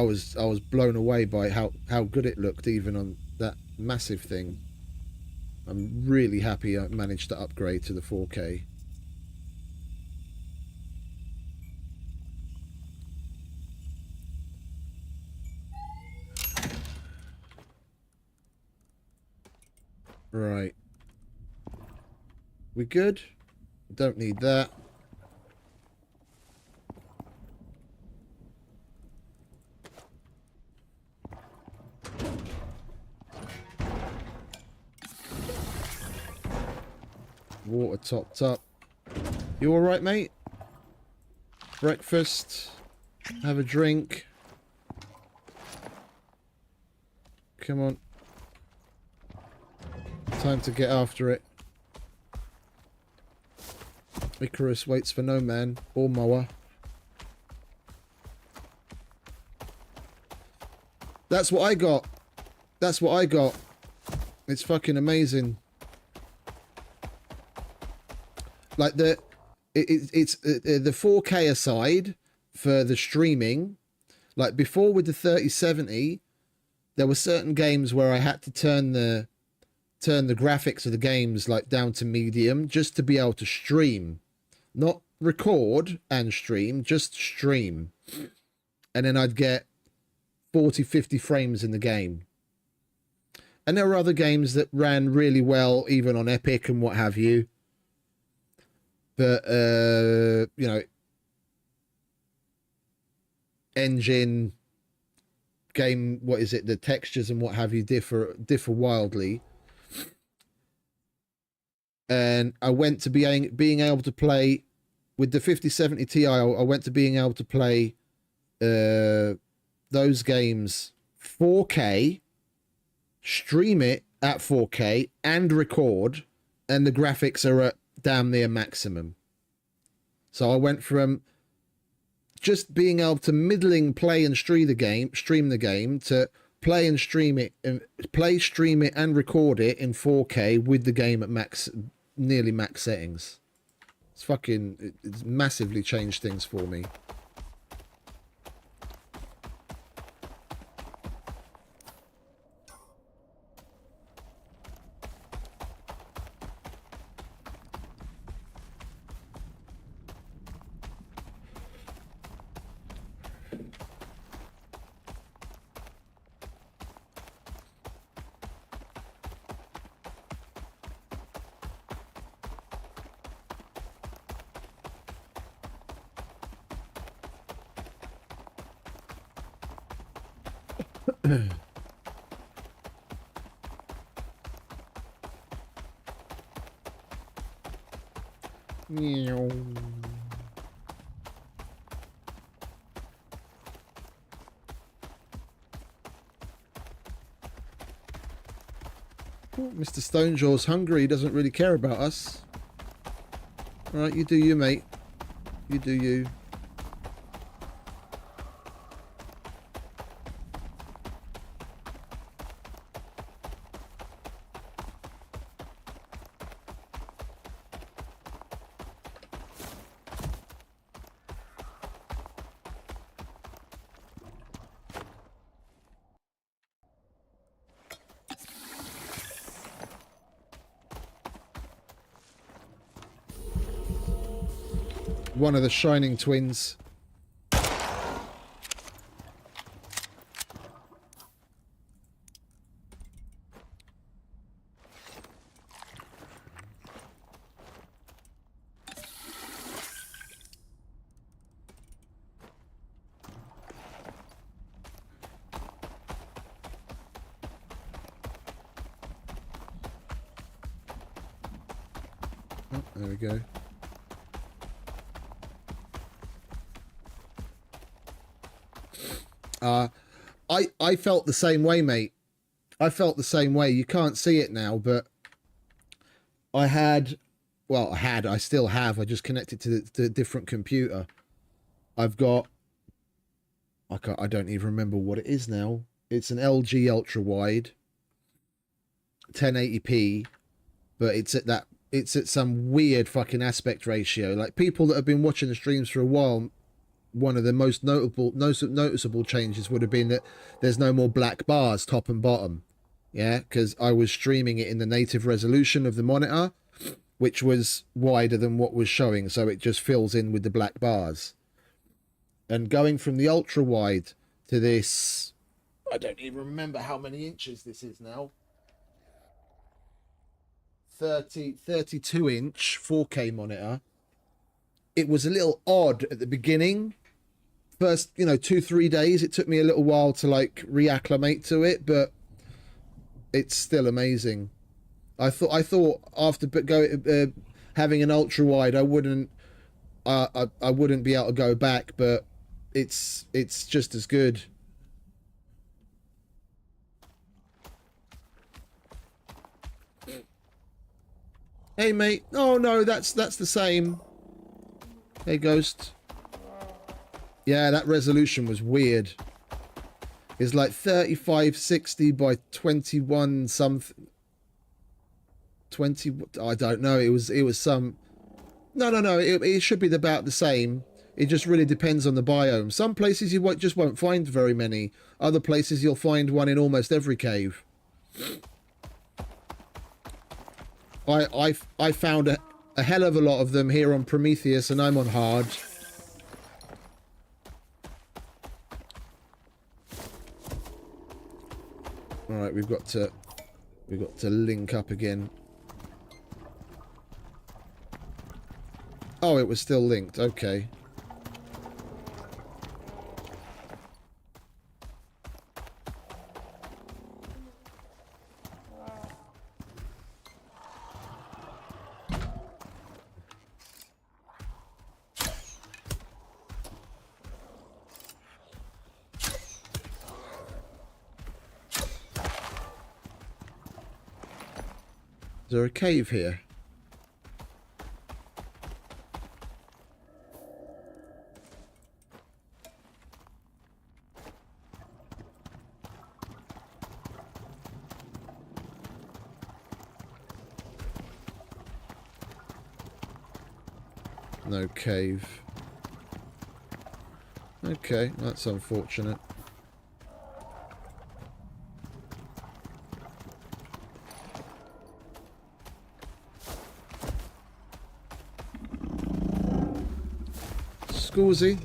was blown away by how good it looked, even on that massive thing. I'm really happy I managed to upgrade to the 4K. Right. We good? Don't need that. Water topped up. You alright, mate? Breakfast. Have a drink. Come on. Time to get after it. Icarus waits for no man or mower. That's what I got. That's what I got. It's fucking amazing. Like it's the 4K aside for the streaming. Like before with the 3070, there were certain games where I had to turn the graphics of the games like down to medium just to be able to stream, not record and stream, just stream. And then I'd get 40, 50 frames in the game. And there were other games that ran really well, even on Epic and what have you. But, you know, engine, game, what is it, the textures and what have you differ wildly. And I went to being able to play with the 5070 Ti. I went to being able to play those games 4K, stream it at 4K, and record, and the graphics are at damn near maximum. So I went from just being able to middling play and stream the game to play and stream it, and stream it and record it in 4K with the game at nearly max settings. It's massively changed things for me. Meow. Oh, Mr. Stonejaw's hungry. He doesn't really care about us. All right, you do you, mate. You do you. One of the Shining Twins. Oh, there we go. I felt the same way, mate. I felt the same way. You can't see it now, but I still have. I just connected to the different computer. I've got, I don't even remember what it is now. It's an LG ultra wide, 1080p, but it's at some weird fucking aspect ratio. Like, people that have been watching the streams for a while, one of the most noticeable changes would have been that there's no more black bars top and bottom. Yeah, because I was streaming it in the native resolution of the monitor, which was wider than what was showing, so it just fills in with the black bars. And going from the ultra wide to this, I don't even remember how many inches this is now. 32 inch 4K monitor. It was a little odd at the beginning. First, 2-3 days, it took me a little while to like reacclimate to it, but it's still amazing. I thought after having an ultra wide, I wouldn't be able to go back, but it's just as good. Hey mate, oh no, that's the same. Hey Ghost. Yeah, that resolution was weird. It's like 3560 by 21 something. 20, I don't know. It was some. No. It should be about the same. It just really depends on the biome. Some places you just won't find very many. Other places you'll find one in almost every cave. I found a hell of a lot of them here on Prometheus, and I'm on hard. All right, we've got to link up again. Oh, it was still linked. Okay. Is there a cave here? No cave. Okay, that's unfortunate. Scusi.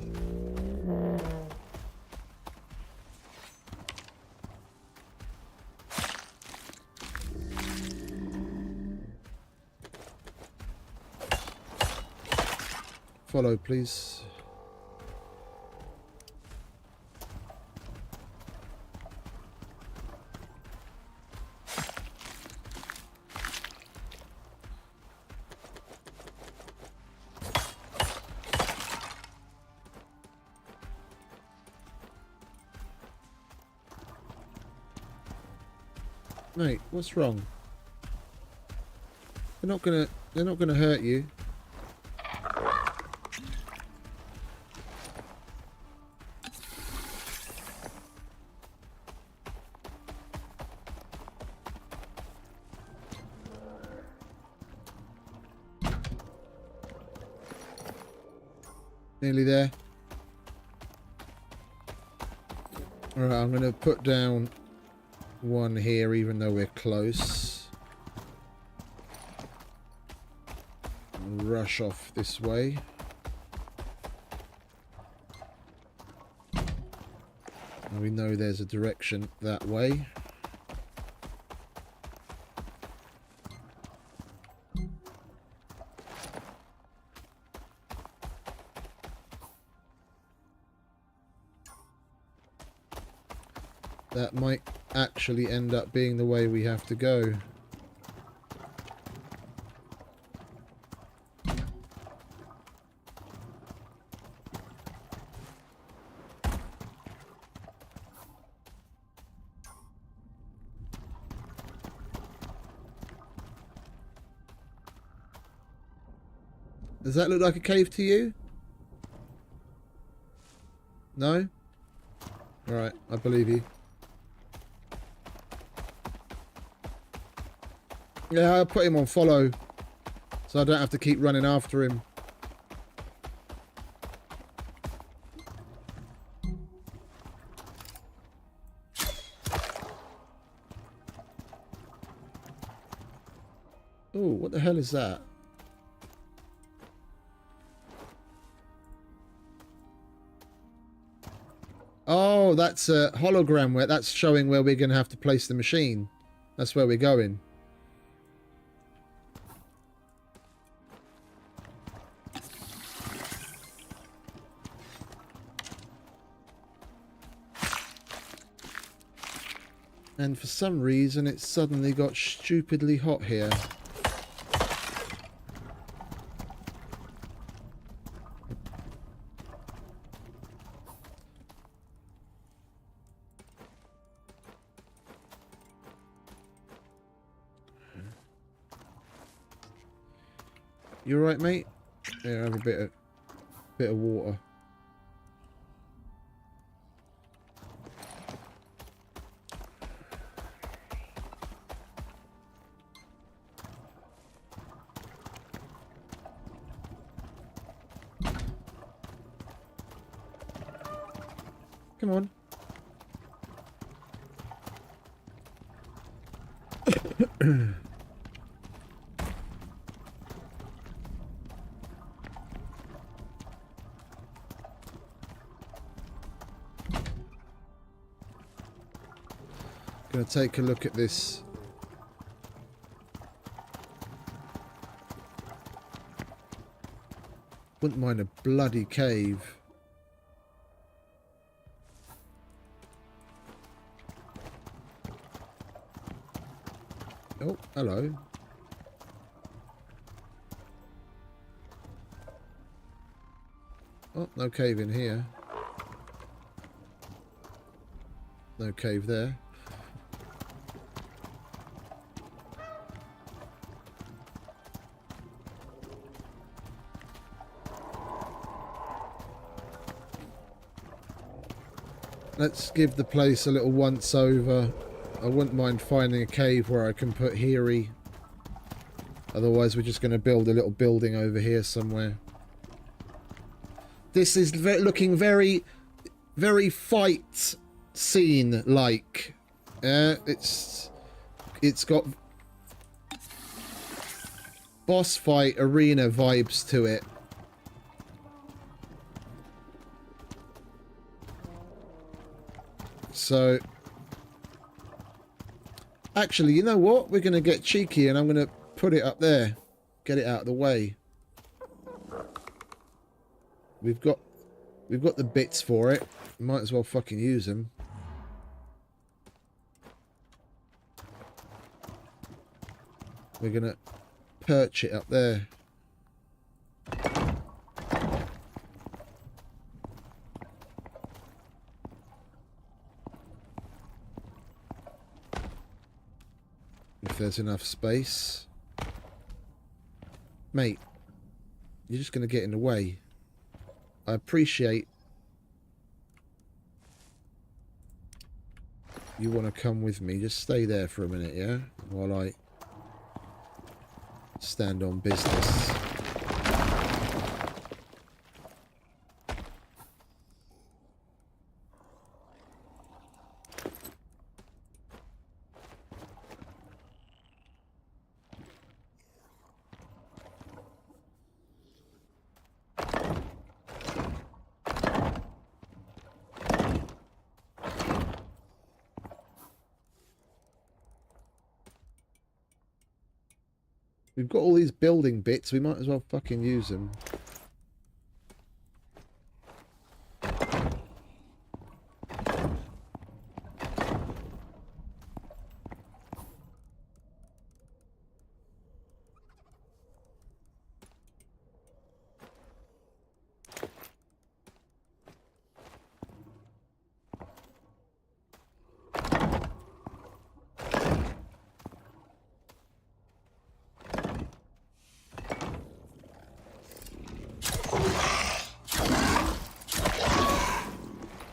Follow, please. Mate, what's wrong? They're not gonna hurt you. Nearly there. Alright, I'm gonna put down one here, even though we're close. Rush off this way. And we know there's a direction that way. That might actually end up being the way we have to go. Does that look like a cave to you? No? Alright, I believe you. Yeah, I'll put him on follow, so I don't have to keep running after him. Oh, what the hell is that? Oh, that's a hologram where that's showing where we're going to have to place the machine. That's where we're going. And for some reason, it suddenly got stupidly hot here. You alright, mate? Yeah, have a bit of water. Come on. Gonna take a look at this. Wouldn't mind a bloody cave. Oh, hello. Oh, no cave in here. No cave there. Let's give the place a little once over. I wouldn't mind finding a cave where I can put Hiri. Otherwise, we're just going to build a little building over here somewhere. This is looking very, very fight scene like. It's got boss fight arena vibes to it. So, actually, you know what? We're going to get cheeky and I'm going to put it up there. Get it out of the way. We've got the bits for it. Might as well fucking use them. We're going to perch it up there. If there's enough space. Mate, you're just going to get in the way. I appreciate you want to come with me. Just stay there for a minute, yeah? While I stand on business. We've got all these building bits, we might as well fucking use them.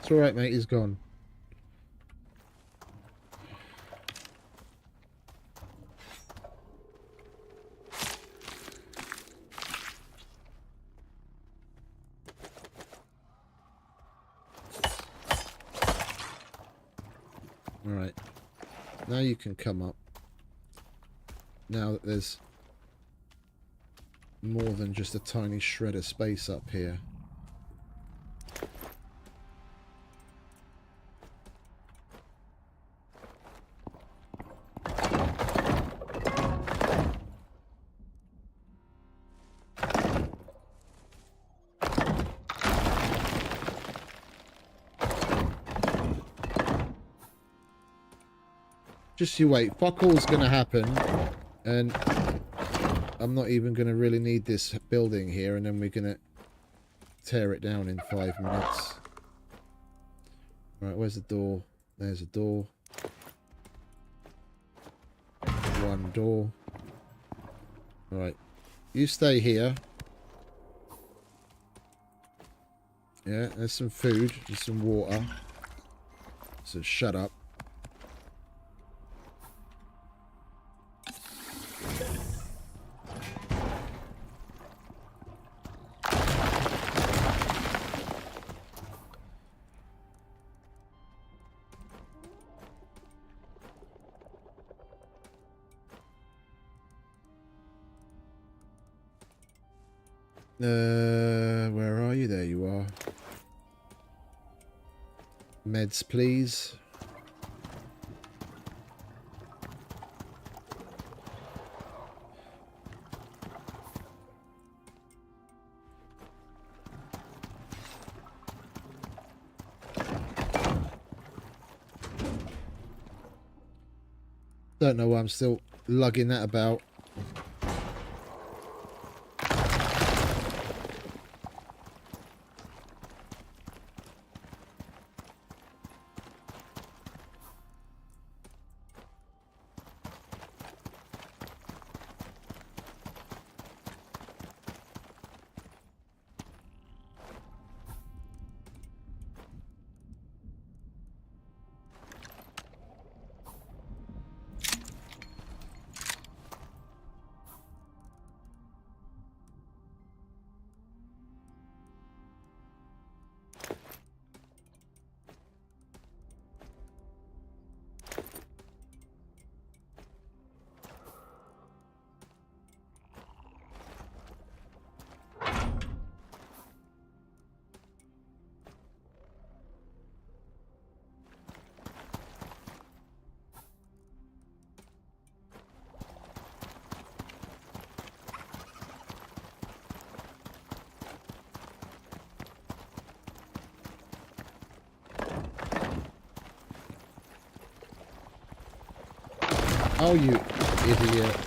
It's alright, mate, he's gone. Alright. Now you can come up. Now that there's more than just a tiny shred of space up here. Just you wait. Fuck all's gonna happen, and I'm not even gonna really need this building here, and then we're gonna tear it down in 5 minutes. Right, where's the door? There's a door. One door. Right, you stay here. Yeah, there's some food, there's some water. So shut up. Where are you? There you are. Meds, please. Don't know why I'm still lugging that about. Oh, you idiot.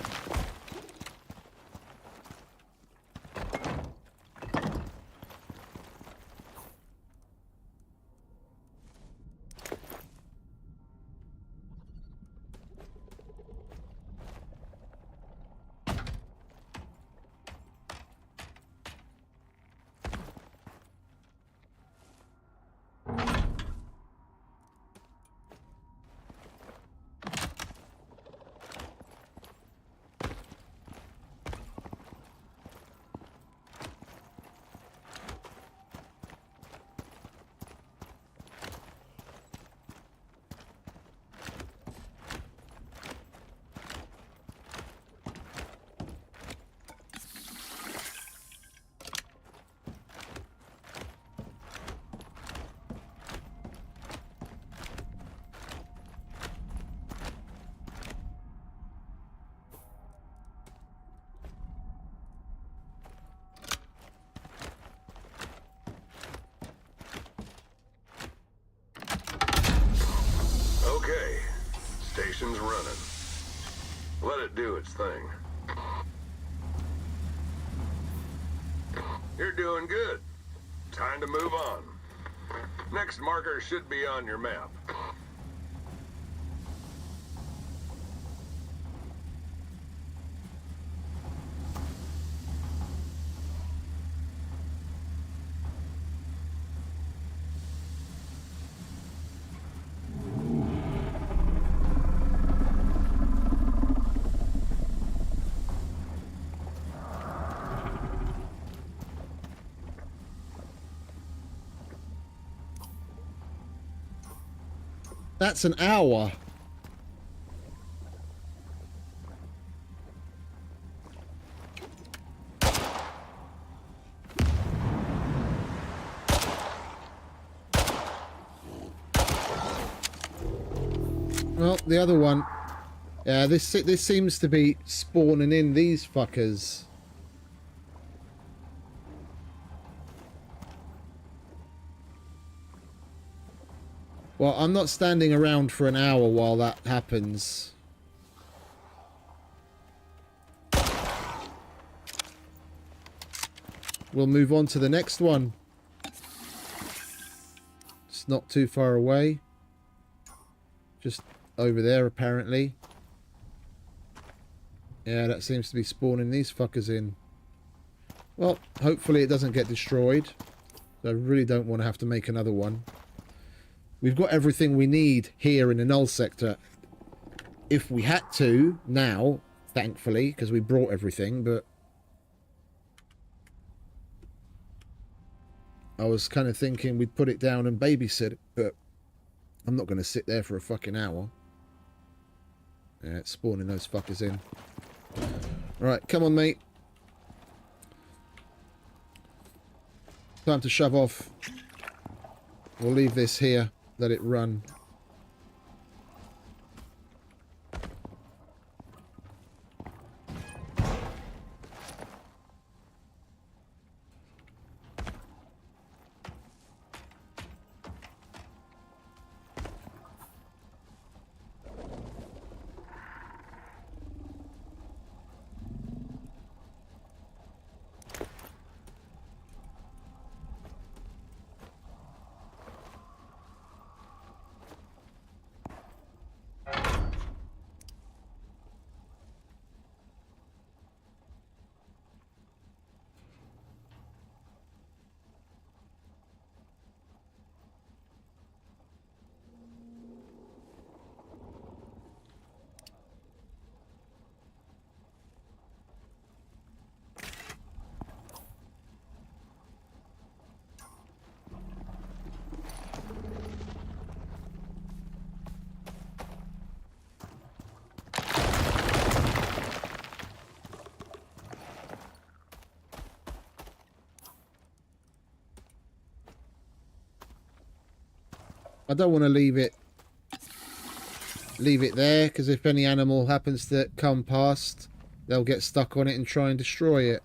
Okay, station's running. Let it do its thing. You're doing good. Time to move on. Next marker should be on your map. That's an hour. Well, the other one. Yeah, this seems to be spawning in these fuckers. Well, I'm not standing around for an hour while that happens. We'll move on to the next one. It's not too far away. Just over there, apparently. Yeah, that seems to be spawning these fuckers in. Well, hopefully it doesn't get destroyed. I really don't want to have to make another one. We've got everything we need here in the Null Sector. If we had to, now, thankfully, because we brought everything, but... I was kind of thinking we'd put it down and babysit it, but I'm not going to sit there for a fucking hour. Yeah, it's spawning those fuckers in. Alright, come on, mate. Time to shove off. We'll leave this here. Let it run. I don't want to leave it there, because if any animal happens to come past, they'll get stuck on it and try and destroy it.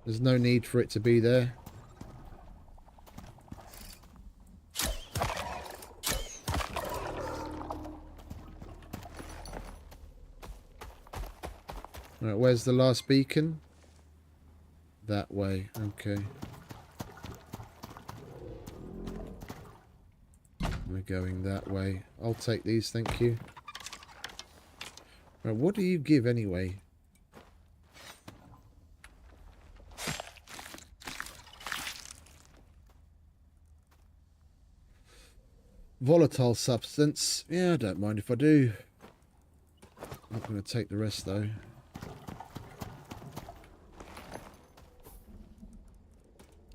There's no need for it to be there. where's the last beacon? That way. Okay. We're going that way. I'll take these, thank you. Right, what do you give anyway? Volatile substance. Yeah, I don't mind if I do. Not going to take the rest though.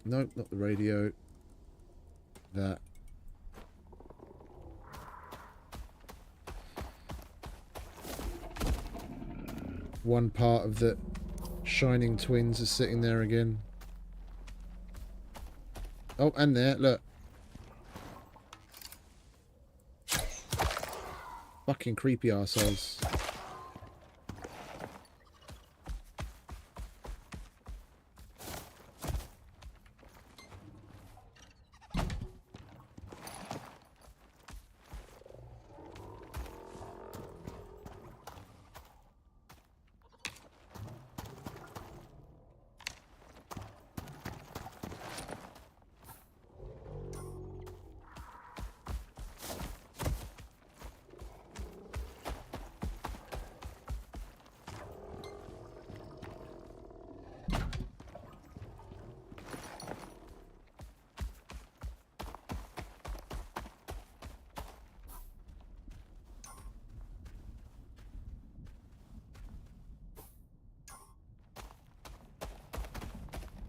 Nope, not the radio. That. One part of the Shining Twins is sitting there again. Oh, and there, look. Fucking creepy arseholes.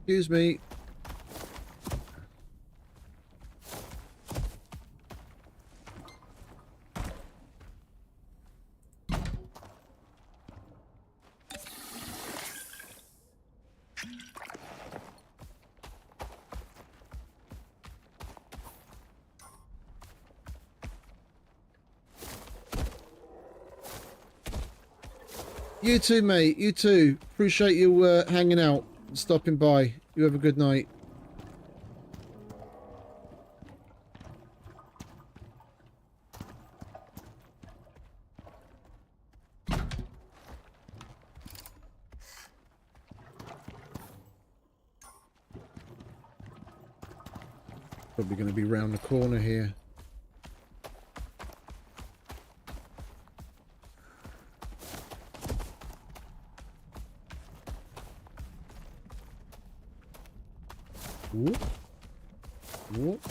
Excuse me. You too, mate. You too. Appreciate you hanging out and stopping by. You have a good night. Probably going to be round the corner here. Whoop. Whoop.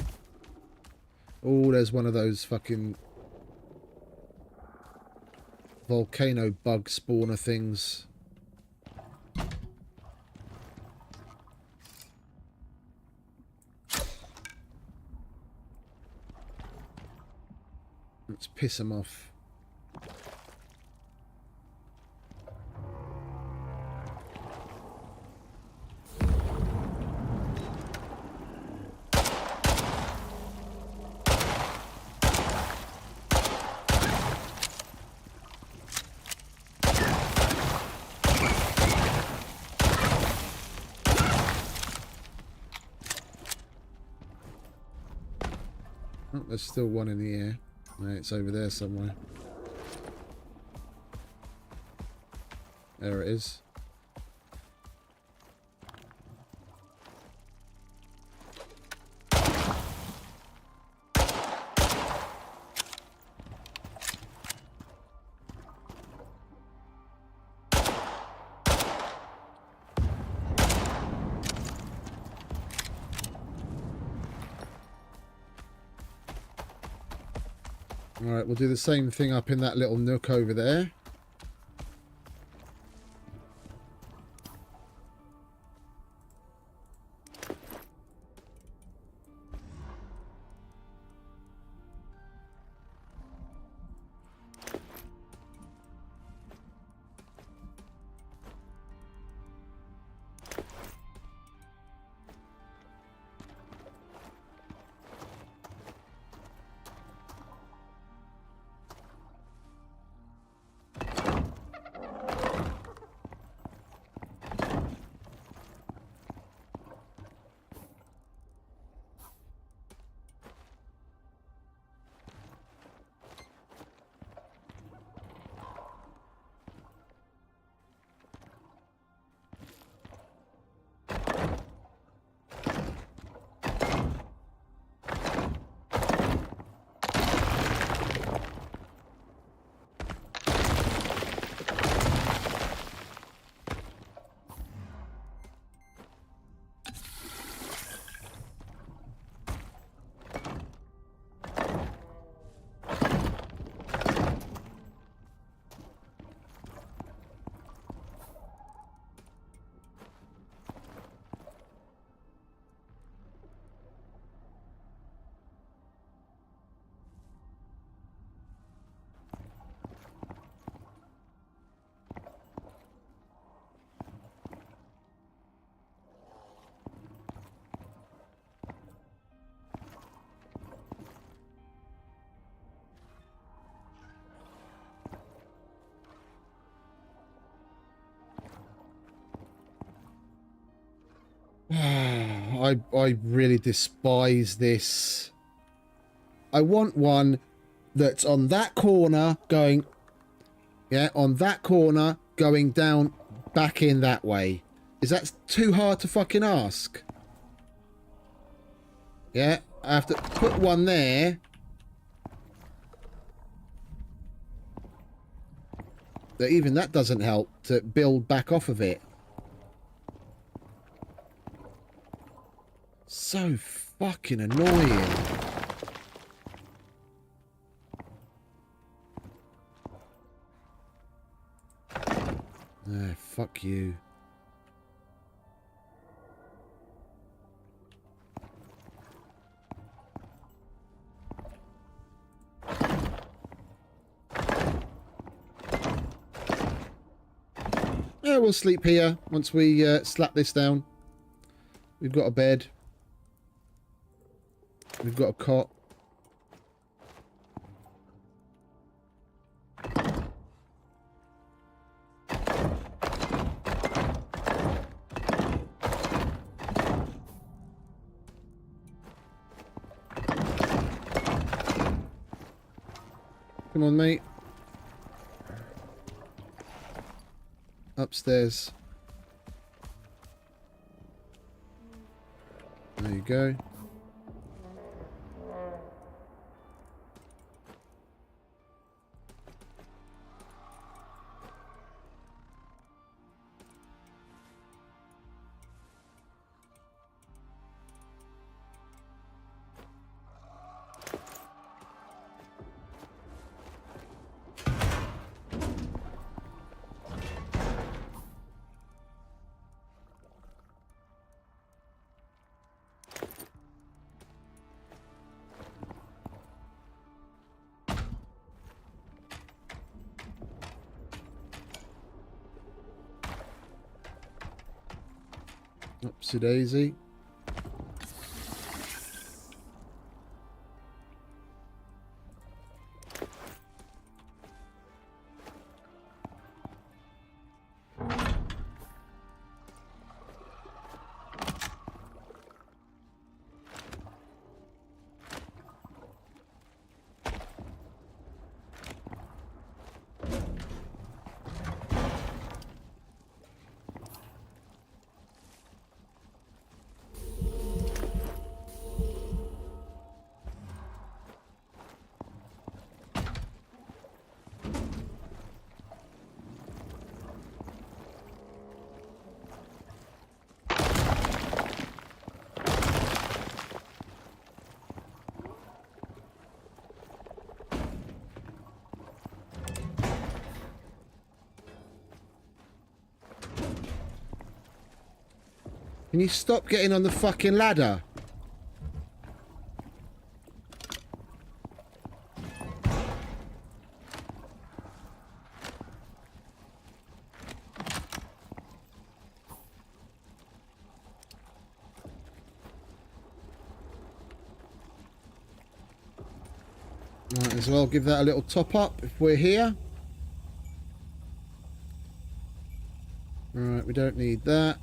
Oh, there's one of those fucking volcano bug spawner things. Let's piss them off. Oh, there's still one in the air. No, it's over there somewhere. There it is. Alright, we'll do the same thing up in that little nook over there. I really despise this. I want one that's on that corner going... Yeah, on that corner going down back in that way. Is that too hard to fucking ask? Yeah, I have to put one there. But even that doesn't help to build back off of it. So fucking annoying. Ah, fuck you. Yeah, we'll sleep here once we slap this down. We've got a bed. We've got a cot. Come on, mate. Upstairs. There you go. Oopsie daisy. Can you stop getting on the fucking ladder? Might as well give that a little top up if we're here. Right, we don't need that.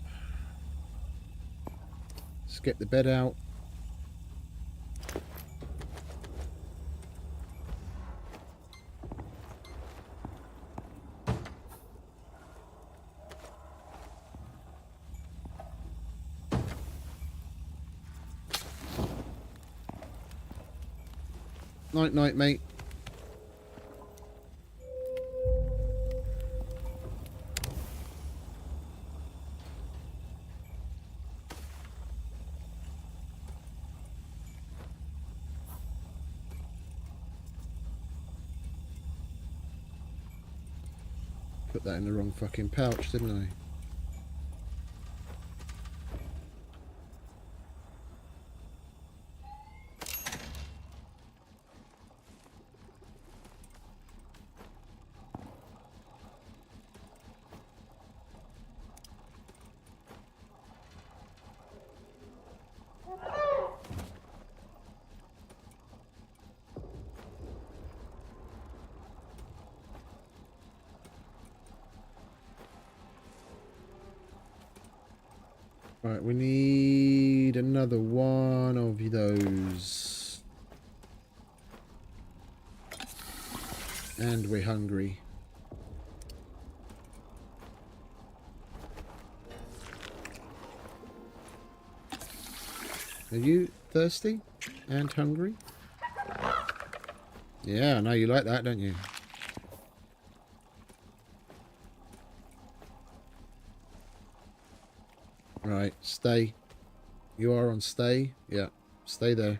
Let's get the bed out. Night, night, mate. Put that in the wrong fucking pouch, didn't I? Right, we need another one of those. And we're hungry. Are you thirsty and hungry? Yeah, I know you like that, don't you? Right, stay. You are on stay? Yeah, stay there.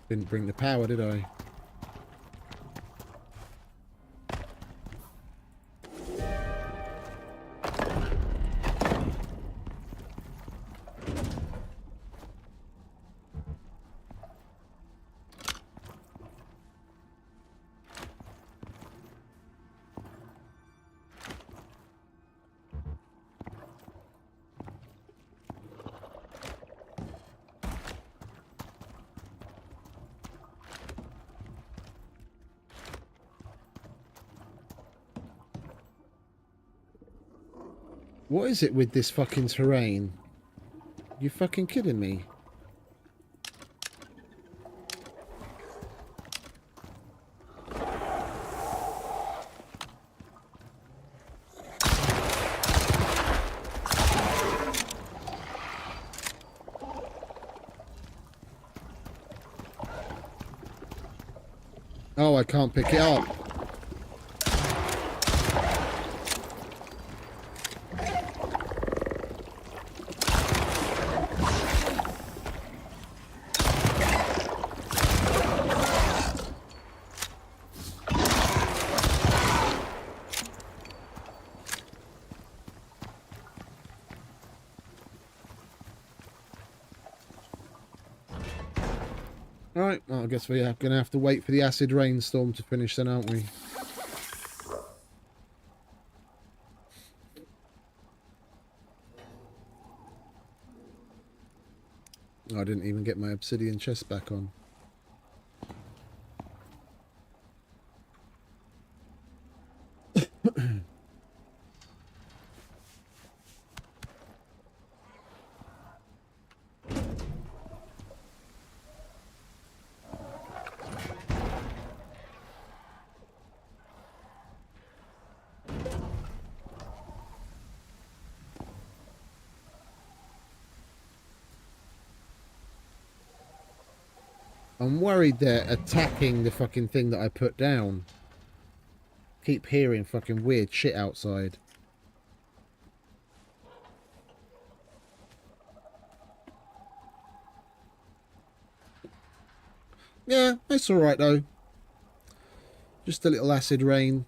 Didn't bring the power, did I? What is it with this fucking terrain? You fucking kidding me? Oh, I can't pick it up. Alright, well, I guess we're going to have to wait for the acid rainstorm to finish then, aren't we? I didn't even get my obsidian chest back on. I'm worried they're attacking the fucking thing that I put down. Keep hearing fucking weird shit outside. Yeah, it's alright though. Just a little acid rain.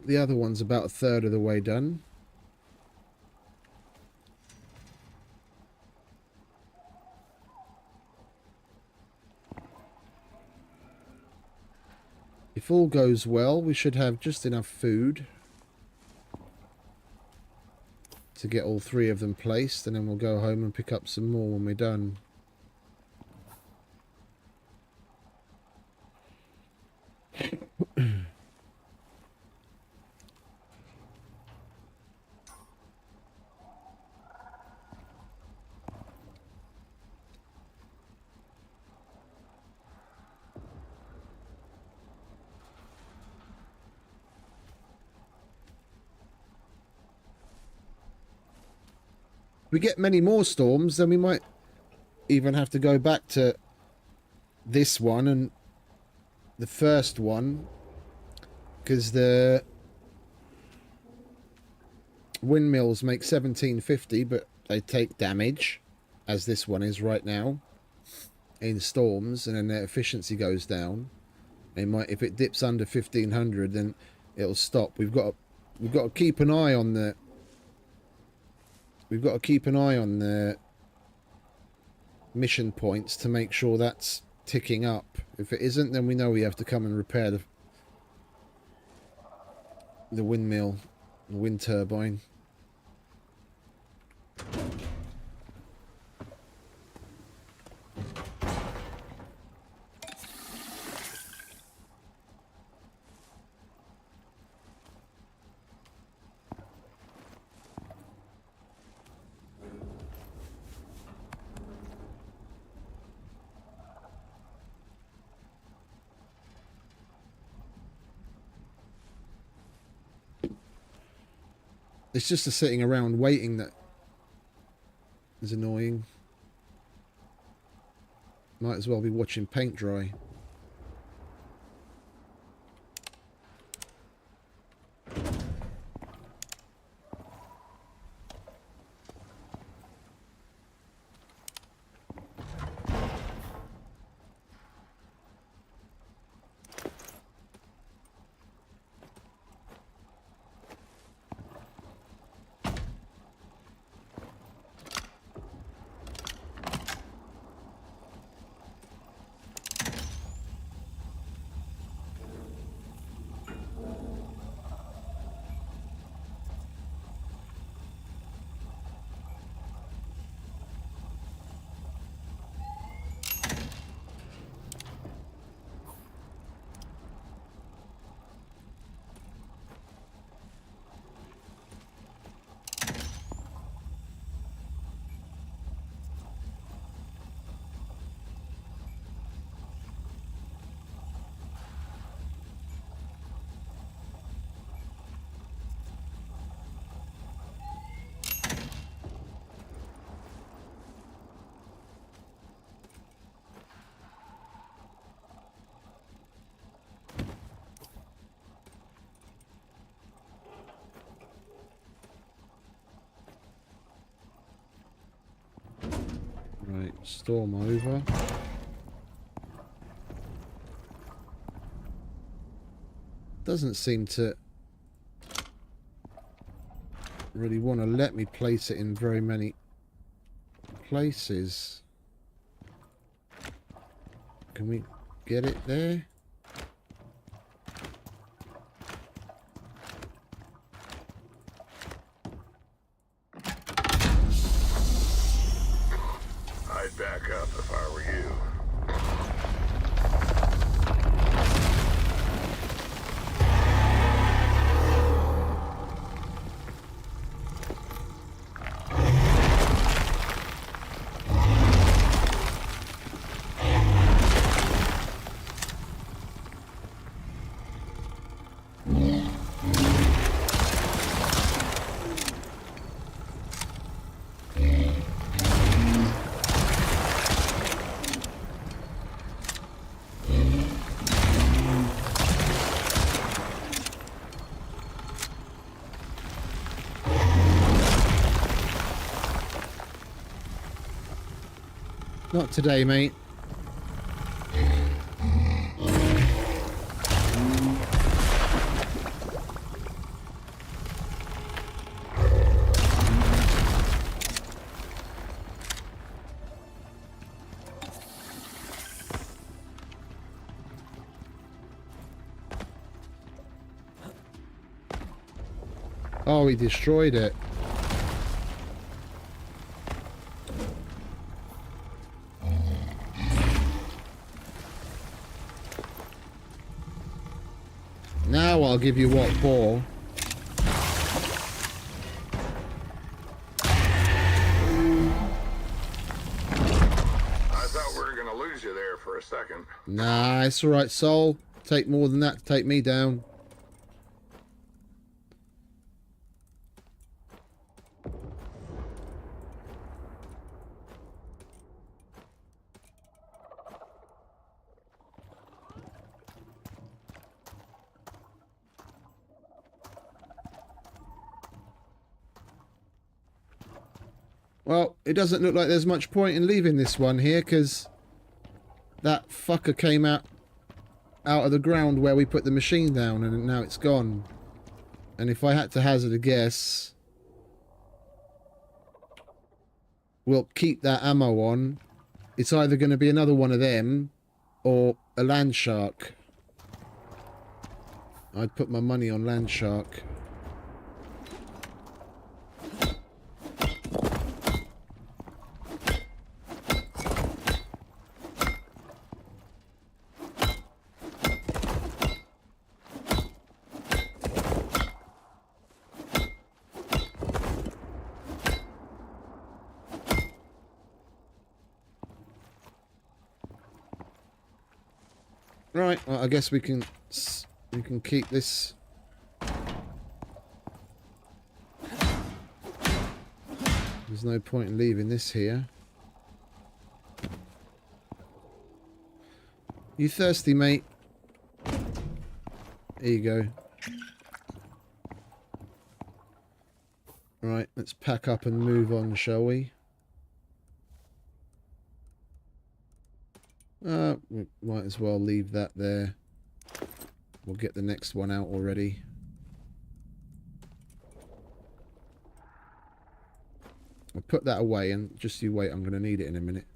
The other one's about a third of the way done. If all goes well, we should have just enough food to get all three of them placed, and then we'll go home and pick up some more when we're done. If we get many more storms, then we might even have to go back to this one and the first one, because the windmills make 1750, but they take damage, as this one is right now, in storms, and then their efficiency goes down. They might, if it dips under 1500, then it'll stop. We've got to keep an eye on the. We've got to keep an eye on the mission points to make sure that's ticking up. If it isn't, then we know we have to come and repair the windmill, the wind turbine. It's just the sitting around waiting that is annoying. Might as well be watching paint dry. Right, storm over. Doesn't seem to really want to let me place it in very many places. Can we get it there? I'd back up if I were you. Not today, mate. Oh, he destroyed it. Now I'll give you what for. I thought we were gonna lose you there for a second. Nah, it's alright, Soul. Take more than that to take me down. Well, it doesn't look like there's much point in leaving this one here, because that fucker came out of the ground where we put the machine down, and now it's gone. And if I had to hazard a guess, we'll keep that ammo on. It's either going to be another one of them or a land shark. I'd put my money on land shark. Right, well, I guess we can keep this. There's no point in leaving this here. You thirsty, mate? There you go. Right, let's pack up and move on, shall we? We might as well leave that there. We'll get the next one out already. I'll put that away and just you wait, I'm going to need it in a minute.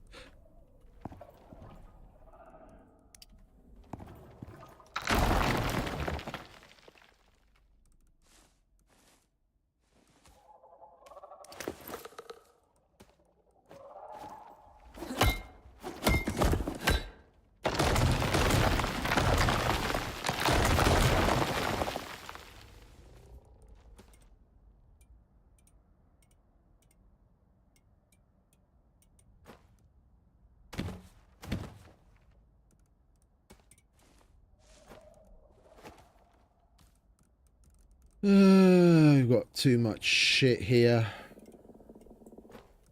We've got too much shit here.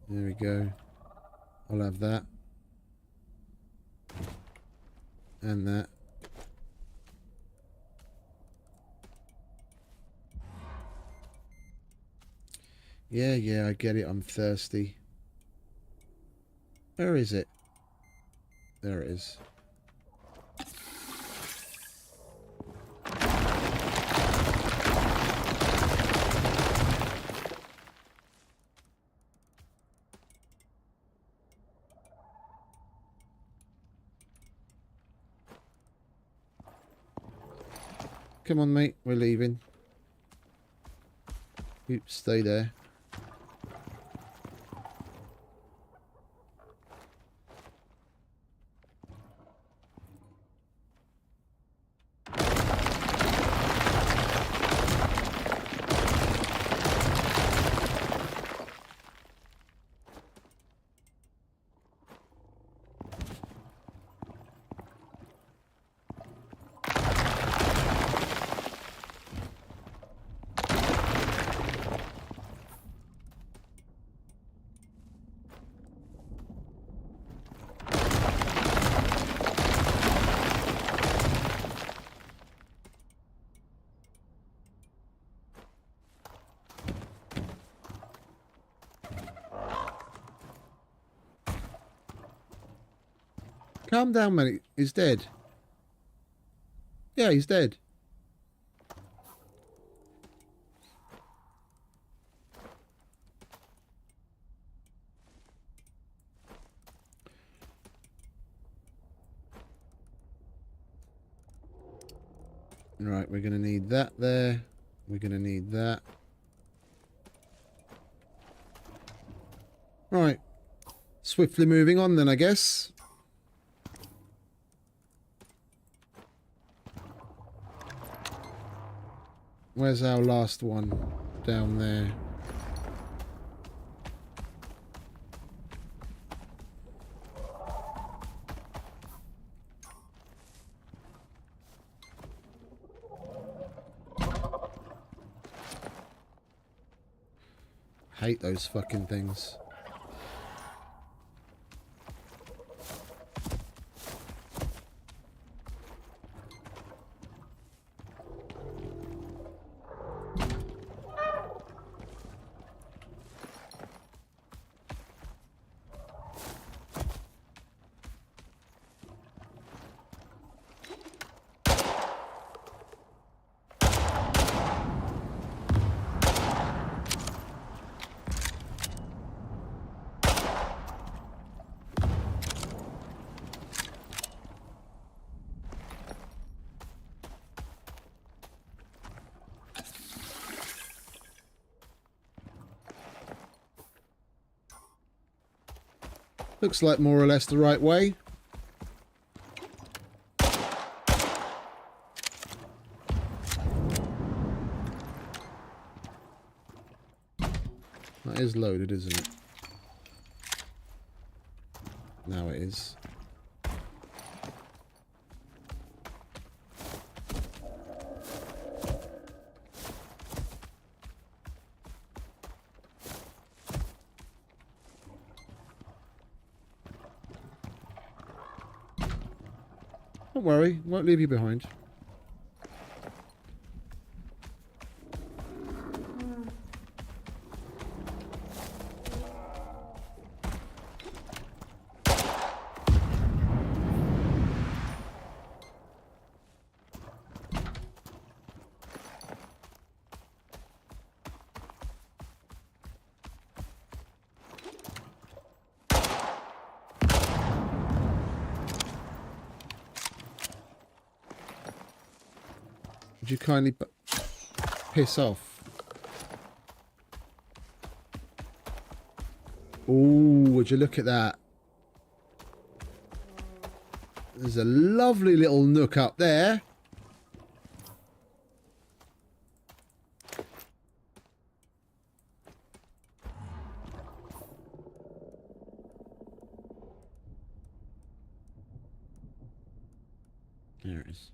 There we go. I'll have that. And that. Yeah, I get it. I'm thirsty. Where is it? There it is. Come on, mate. We're leaving. Oops, stay there. Calm down, man. He's dead. Yeah, he's dead. Right, we're going to need that there. We're going to need that. Right. Swiftly moving on then, I guess. Where's our last one? Down there. Hate those fucking things. Looks like more or less the right way. That is loaded, isn't it? Now it is. Don't worry, won't leave you behind. Would you kindly piss off? Ooh, would you look at that? There's a lovely little nook up there. There it is.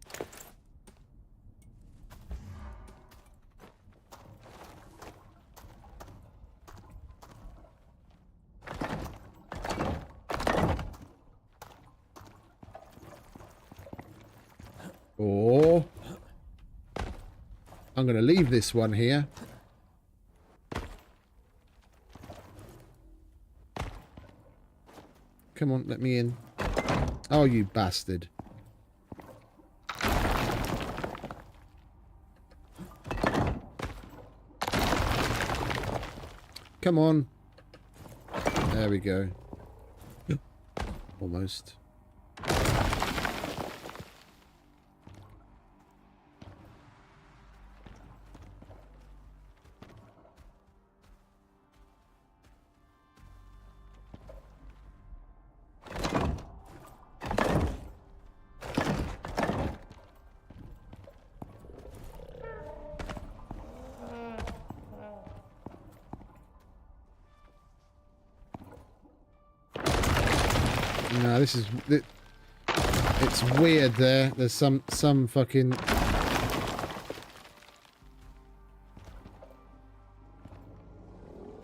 Or I'm going to leave this one here. Come on, let me in. Oh, you bastard. Come on. There we go. Almost. No, this is... It's weird there. There's some fucking...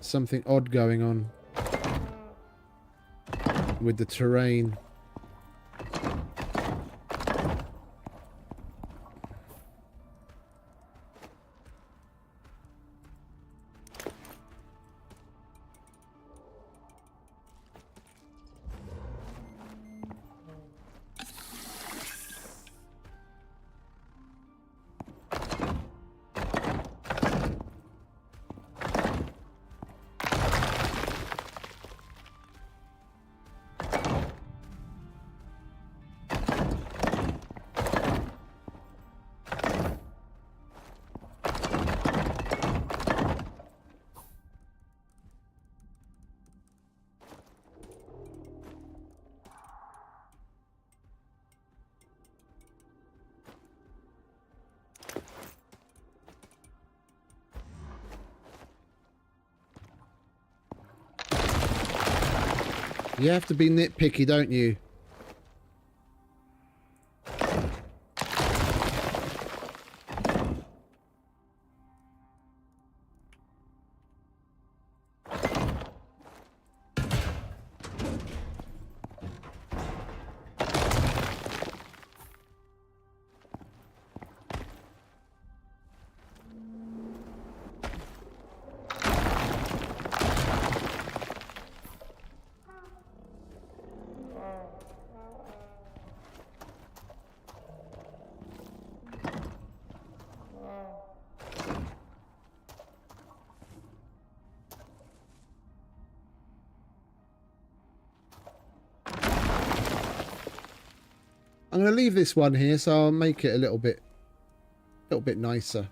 something odd going on with the terrain. You have to be nitpicky, don't you? I'm going to leave this one here, so I'll make it a little bit nicer.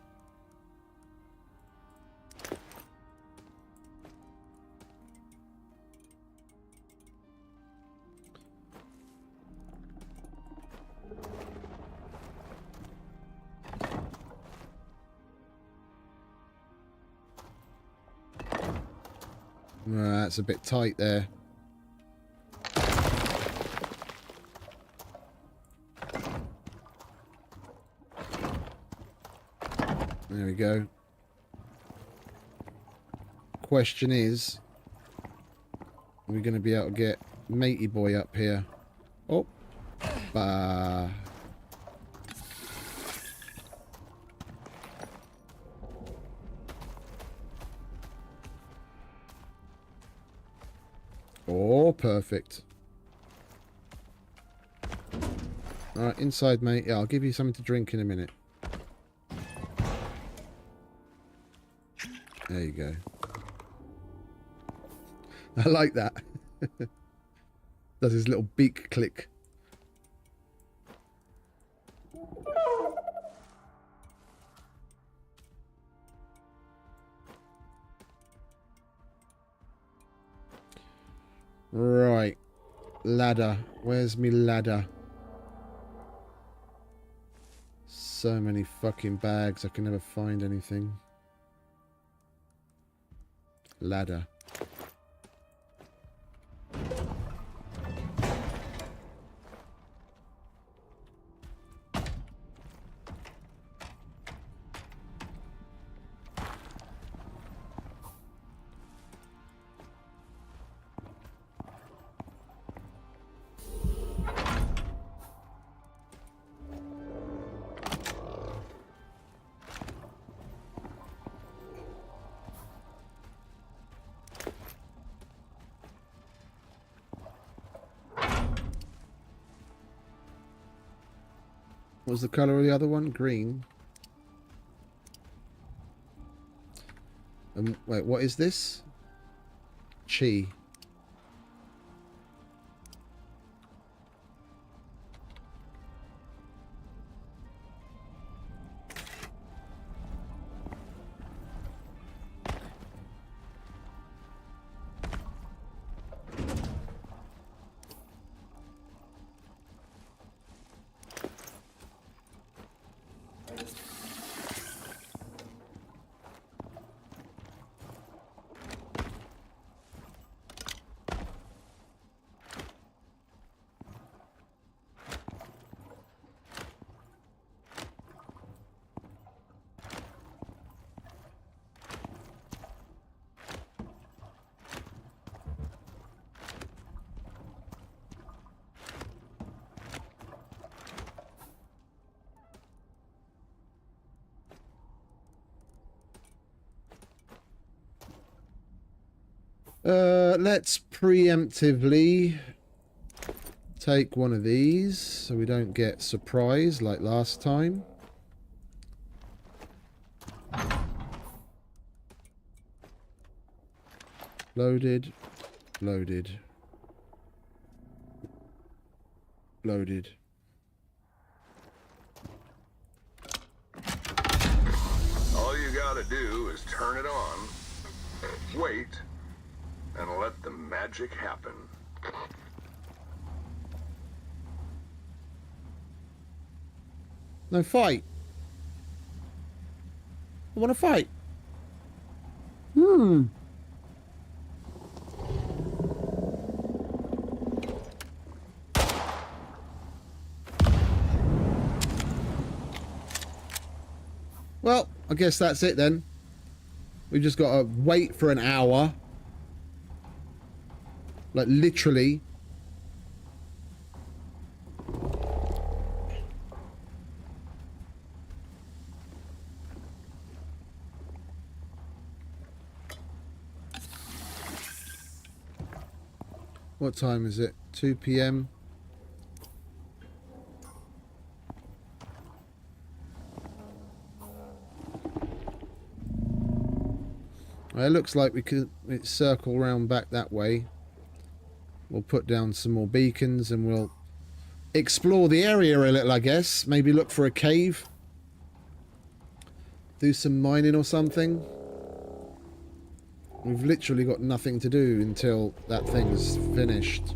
That's a bit tight there. There we go. Question is, are we going to be able to get Matey Boy up here? Oh. Bah. Oh, perfect. Alright, inside, mate. Yeah, I'll give you something to drink in a minute. There you go. I like that. Does his little beak click. Right. Ladder. Where's me ladder? So many fucking bags. I can never find anything. Ladder. What was the colour of the other one? Green. Wait, what is this? Chi. Let's preemptively take one of these so we don't get surprised like last time. Loaded. Loaded. Loaded. All you gotta do is turn it on, wait, and let the magic happen. No, fight. I want to fight. Well, I guess that's it then. We've just got to wait for an hour. Like, literally. What time is it? 2 PM. Well, it looks like we could circle round back that way. We'll put down some more beacons and we'll explore the area a little, I guess. Maybe look for a cave. Do some mining or something. We've literally got nothing to do until that thing's finished.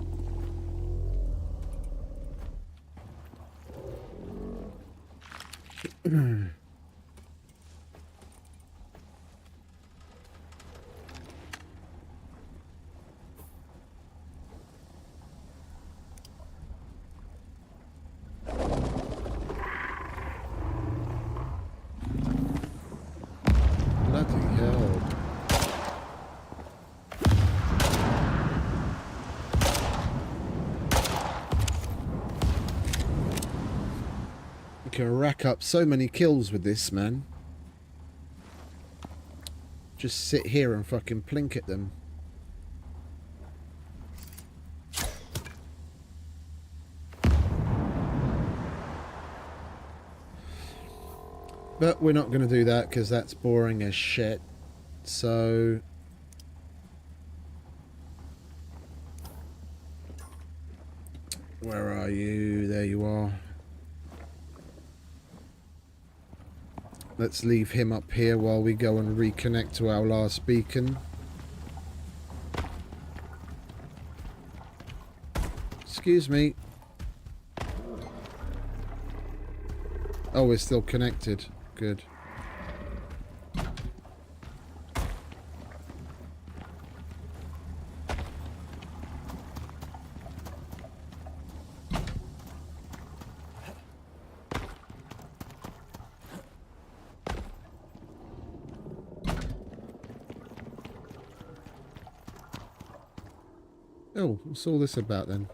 can rack up so many kills with this, man. Just sit here and fucking plink at them. But we're not going to do that because that's boring as shit. So... where are you? There you are. Let's leave him up here while we go and reconnect to our last beacon. Excuse me. Oh, we're still connected. Good. Oh, what's all this about then?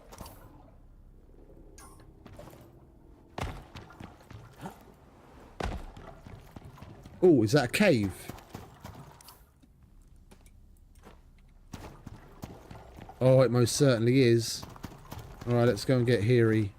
Oh, is that a cave? Oh, it most certainly is. Alright, let's go and get Hiri.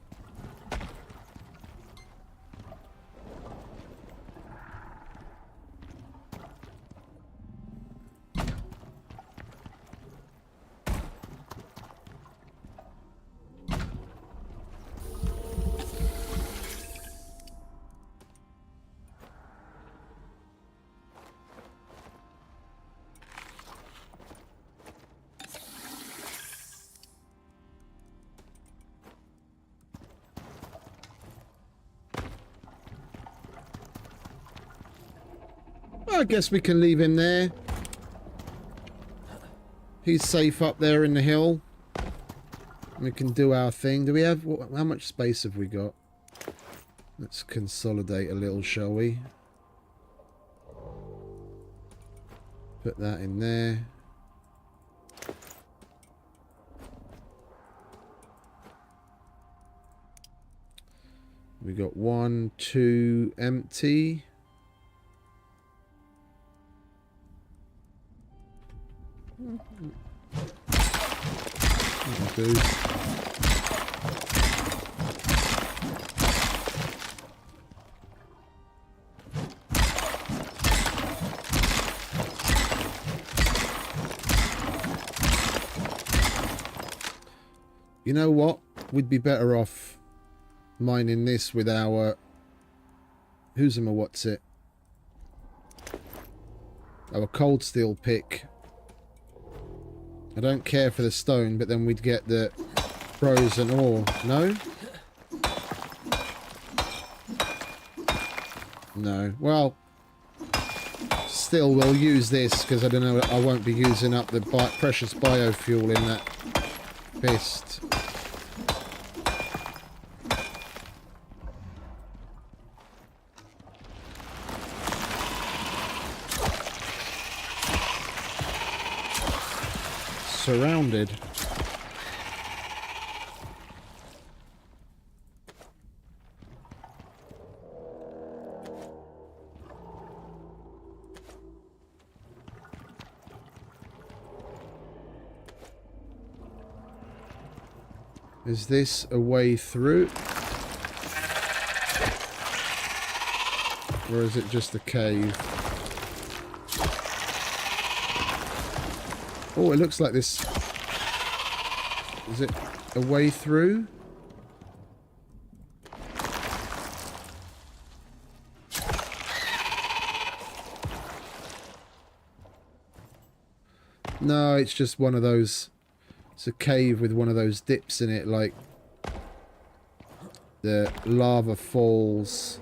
I guess we can leave him there. He's safe up there in the hill. We can do our thing. Do we have... how much space have we got? Let's consolidate a little, shall we? Put that in there. We got 1, 2 empty. That'll do. You know what? We'd be better off mining this with our... what's it? Our cold steel pick. I don't care for the stone, but then we'd get the frozen ore. No? No. Well, still we'll use this because I don't know, I won't be using up the precious biofuel in that fist. Surrounded. Is this a way through? Or is it just a cave? Oh, it looks like this... is it a way through? No, it's just one of those... it's a cave with one of those dips in it, like... the lava falls...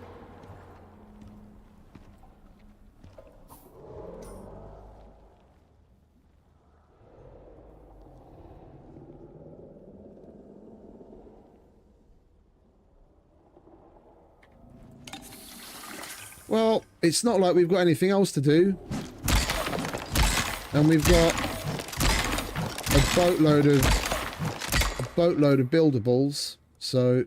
Well, it's not like we've got anything else to do. And we've got a boatload of buildables, so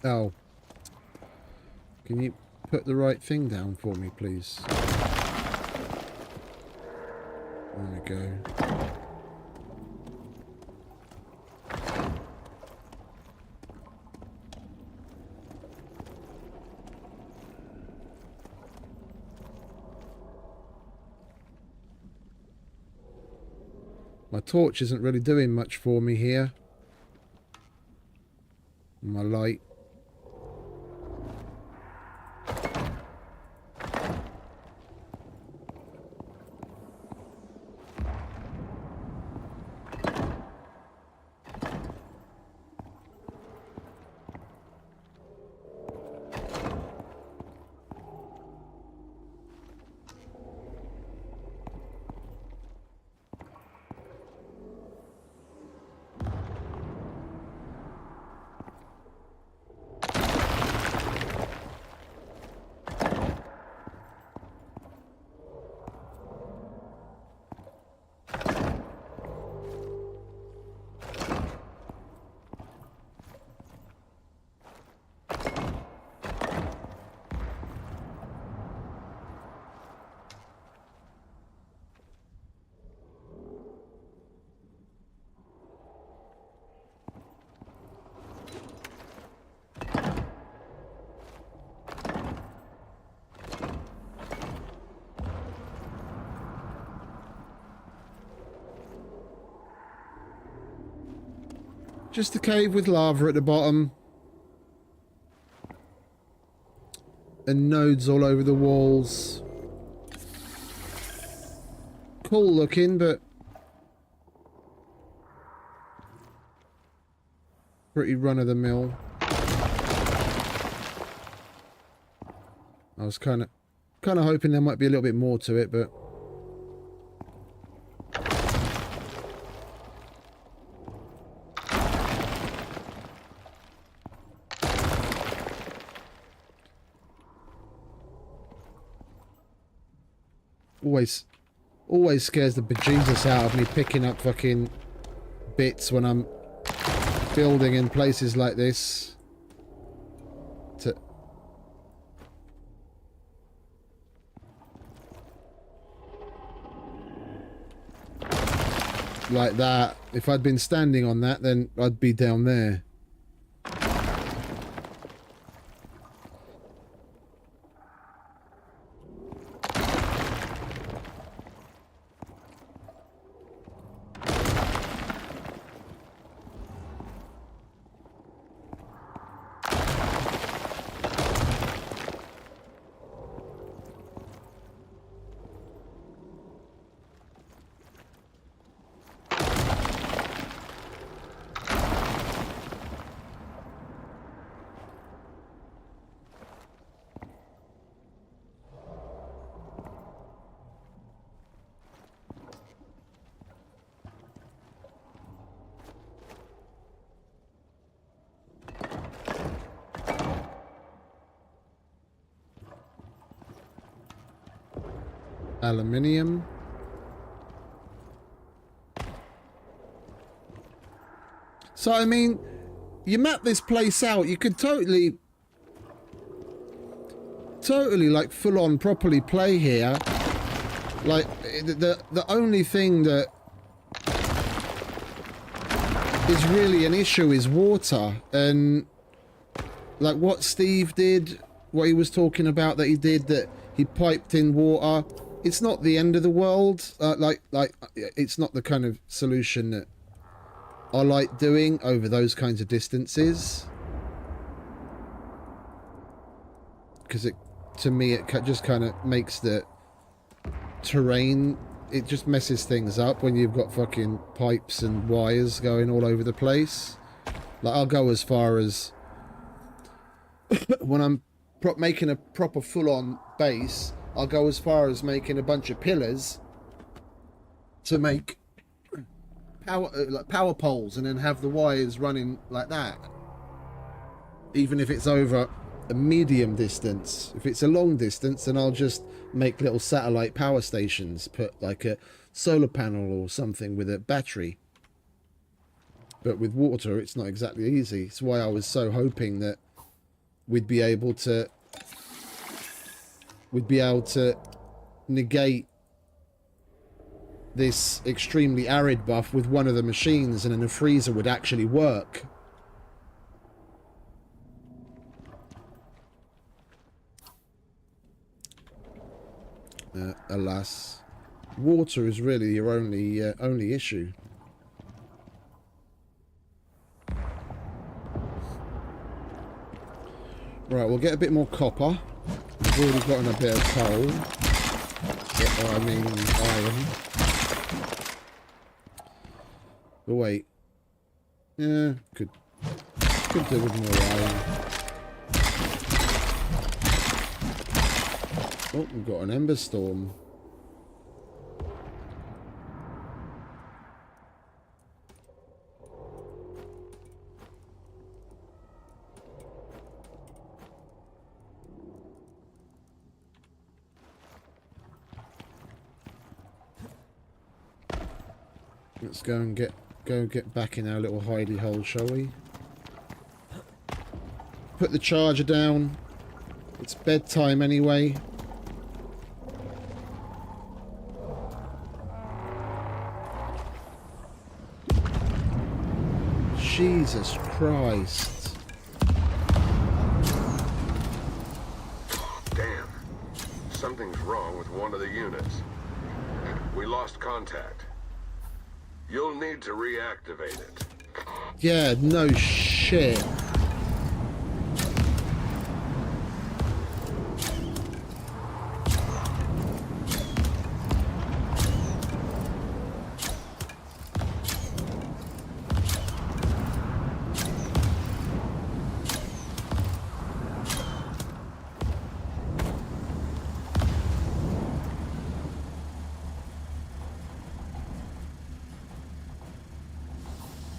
Oh. Can you put the right thing down for me, please? There we go. My torch isn't really doing much for me here. My light. Just a cave with lava at the bottom. And nodes all over the walls. Cool looking, but pretty run-of-the-mill. I was kind of hoping there might be a little bit more to it, but always scares the bejesus out of me picking up fucking bits when I'm building in places like this. Like that. If I'd been standing on that, then I'd be down there. Aluminium. So, I mean, you map this place out, you could totally, like, full-on properly play here. Like, the only thing that is really an issue is water. And, like, what Steve did, what he was talking about that he did, that he piped in water, it's not the end of the world. Like, it's not the kind of solution that I like doing over those kinds of distances. Because to me, it just kind of makes the terrain, it just messes things up when you've got fucking pipes and wires going all over the place. Like, I'll go as far as when I'm making a proper full-on base, I'll go as far as making a bunch of pillars to make power poles, and then have the wires running like that. Even if it's over a medium distance. If it's a long distance, then I'll just make little satellite power stations, put like a solar panel or something with a battery. But with water, it's not exactly easy. It's why I was so hoping that we'd be able to negate this extremely arid buff with one of the machines, and then the freezer would actually work. Alas, water is really your only issue. Right, we'll get a bit more copper. We've already gotten a bit of coal. I mean iron. But wait. Yeah, could do with more iron. Oh, we've got an ember storm. Let's go and get back in our little hidey hole, shall we? Put the charger down. It's bedtime anyway. Jesus Christ. Damn. Something's wrong with one of the units. We lost contact. You'll need to reactivate it. Yeah, no shit.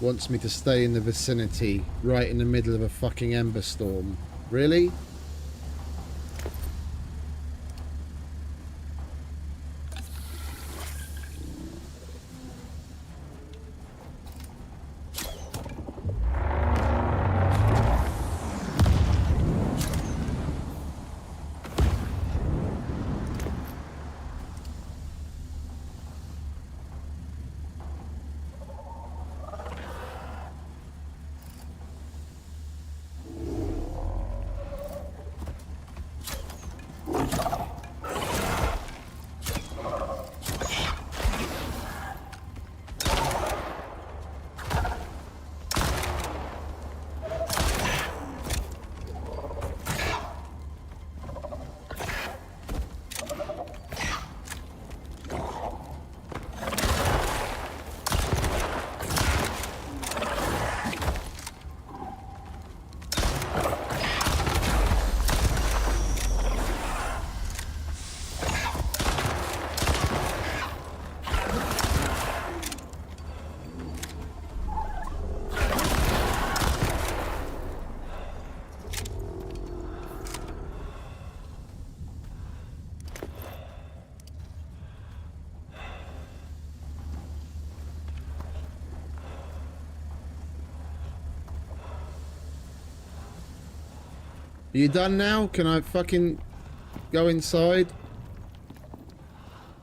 Wants me to stay in the vicinity, right in the middle of a fucking ember storm. Really? Are you done now? Can I fucking go inside?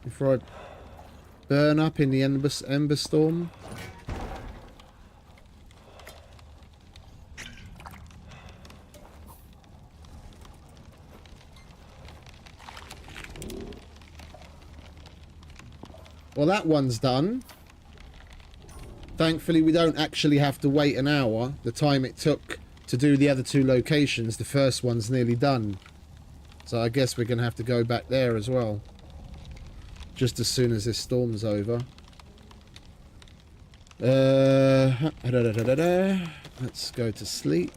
Before I burn up in the ember storm? Well, that one's done. Thankfully, we don't actually have to wait an hour. The time it took to do the other two locations, the first one's nearly done. So I guess we're going to have to go back there as well. Just as soon as this storm's over. Let's go to sleep.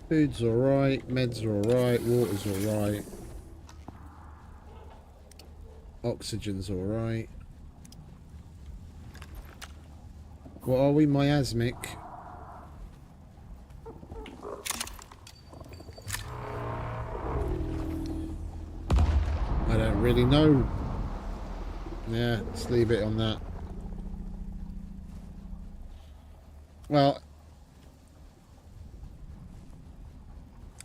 Food's alright, meds are alright, water's alright. Oxygen's alright. What are we, miasmic? I don't really know. Yeah, let's leave it on that. Well,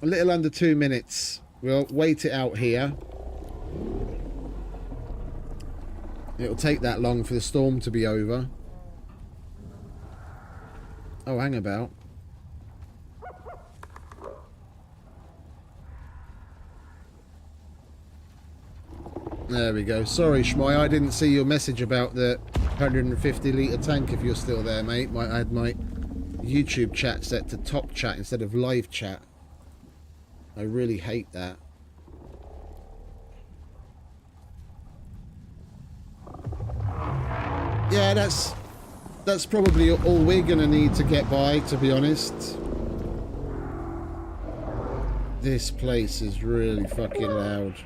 a little under 2 minutes. We'll wait it out here. It'll take that long for the storm to be over. Oh, hang about. There we go. Sorry, Shmoy, I didn't see your message about the 150-litre tank if you're still there, mate. I had my YouTube chat set to top chat instead of live chat. I really hate that. Yeah, that's probably all we're going to need to get by, to be honest. This place is really fucking loud.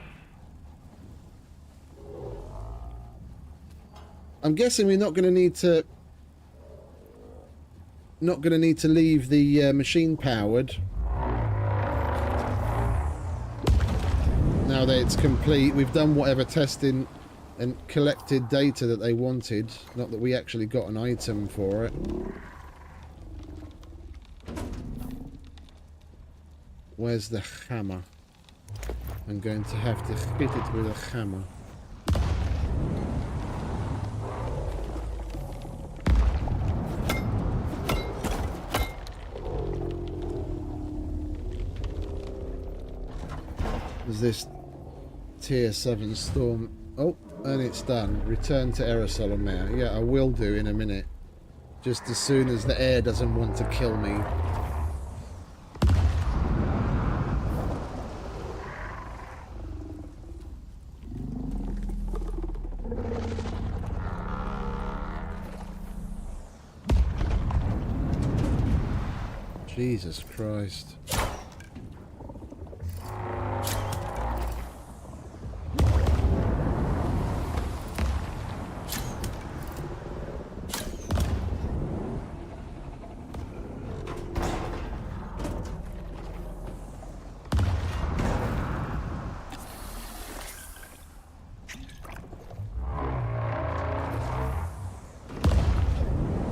I'm guessing we're not going to need to leave the machine powered now that it's complete. We've done whatever testing and collected data that they wanted. Not that we actually got an item for it. Where's the hammer? I'm going to have to hit it with a hammer. There's this tier 7 storm. Oh, and it's done. Return to aerosol mare. Yeah, I will do in a minute. Just as soon as the air doesn't want to kill me. Jesus Christ.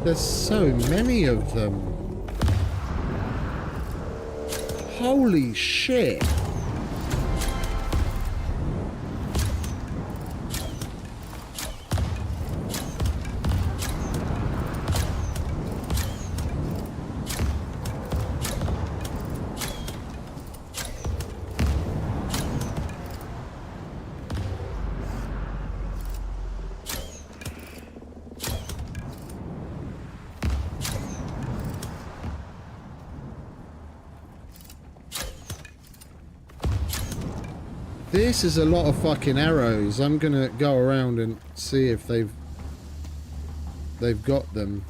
There's so many of them. Holy shit. This is a lot of fucking arrows. I'm gonna go around and see if they've got them.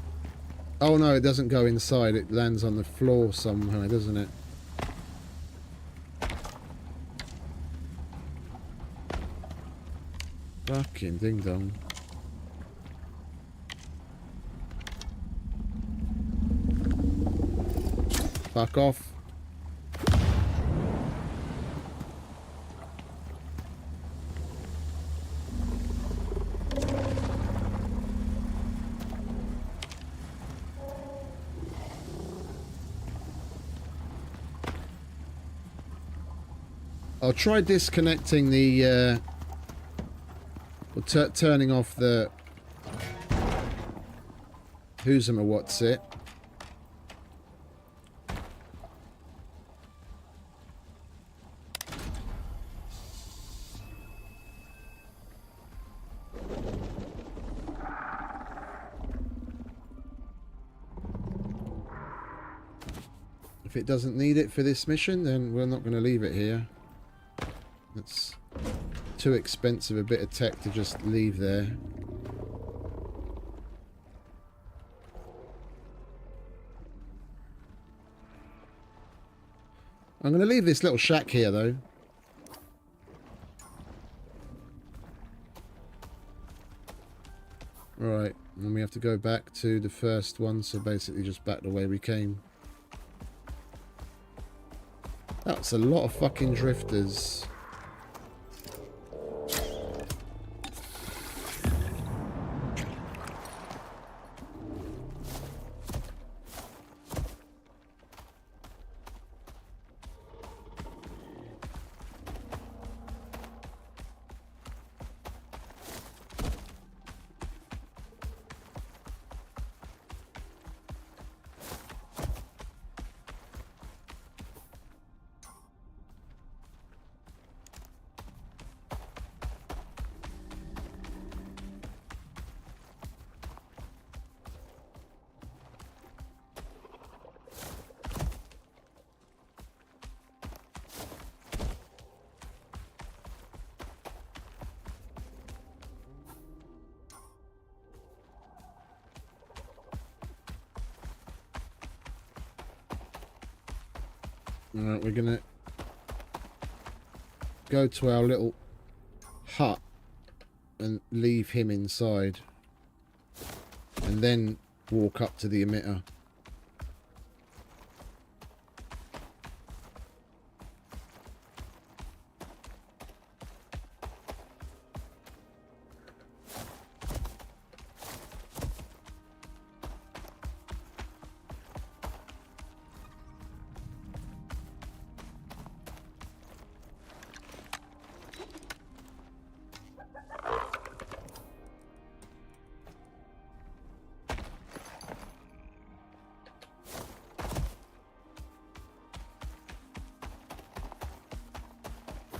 Oh no, it doesn't go inside. It lands on the floor somehow, doesn't it? Fucking ding dong. Fuck off. I'll try disconnecting the, or turning off the, who's or what's it. If it doesn't need it for this mission, then we're not going to leave it here. It's too expensive a bit of tech to just leave there. I'm going to leave this little shack here, though. Right, and we have to go back to the first one, so basically just back the way we came. That's a lot of fucking drifters. Alright, we're gonna go to our little hut and leave him inside. And then walk up to the emitter.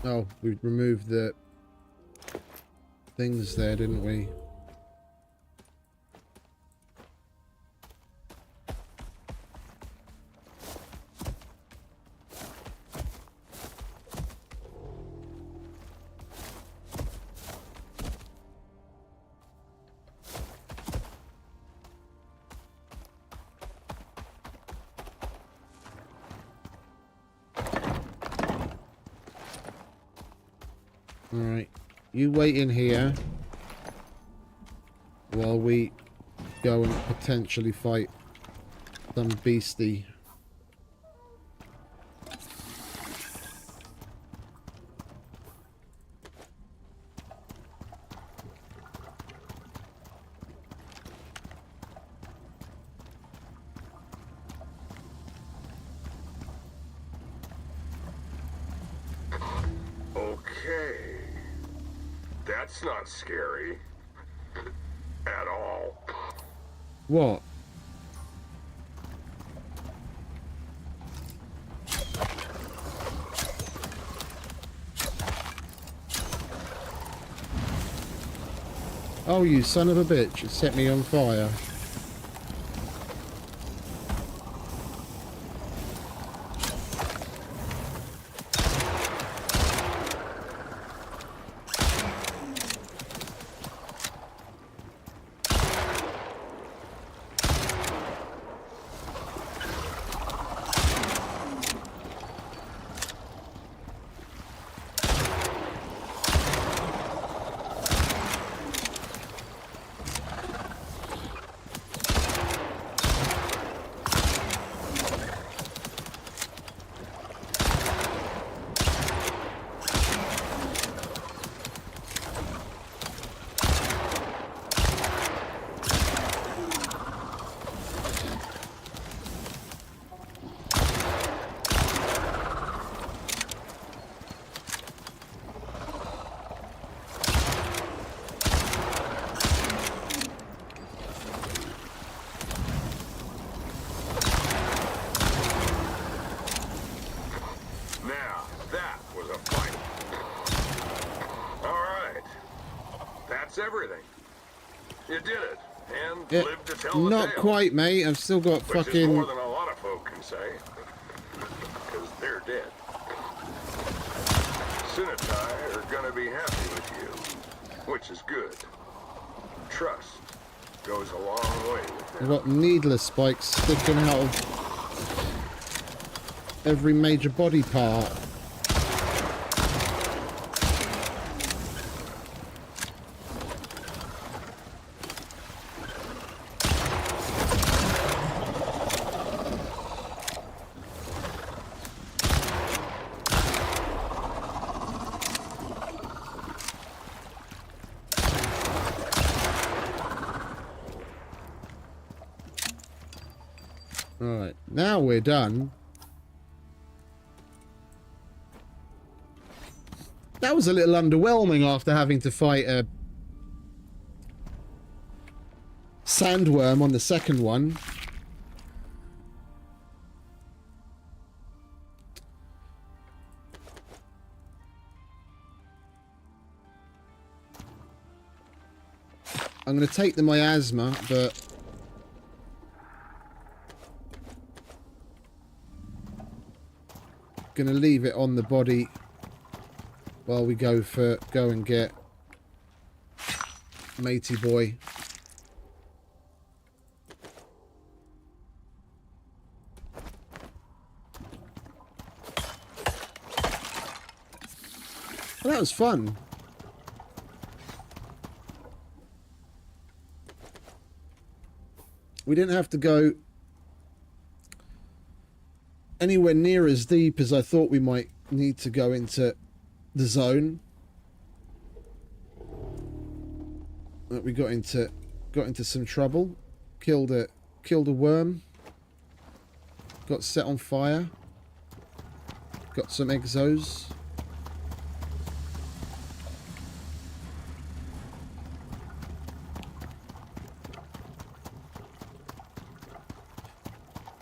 Oh, we removed the things there, didn't we? Alright, you wait in here while we go and potentially fight some beastie. Okay. That's not scary. At all. What? Oh, you son of a bitch, it set me on fire. That's everything. You did it, and Yeah, lived to tell the not tale. quite, mate. I've still got Which is fucking... more than a lot of folk can say. Because they're dead. Sinitai are gonna be happy with you, which is good. Trust goes a long way with them. I've got needler spikes sticking out of every major body part. Right, now we're done. That was a little underwhelming after having to fight a sandworm on the second one. I'm going to take the miasma, but going to leave it on the body while we go and get matey boy. Well, that was fun. We didn't have to go anywhere near as deep as I thought we might need to go into the zone. But we got into some trouble. Killed a worm. Got set on fire. Got some exos.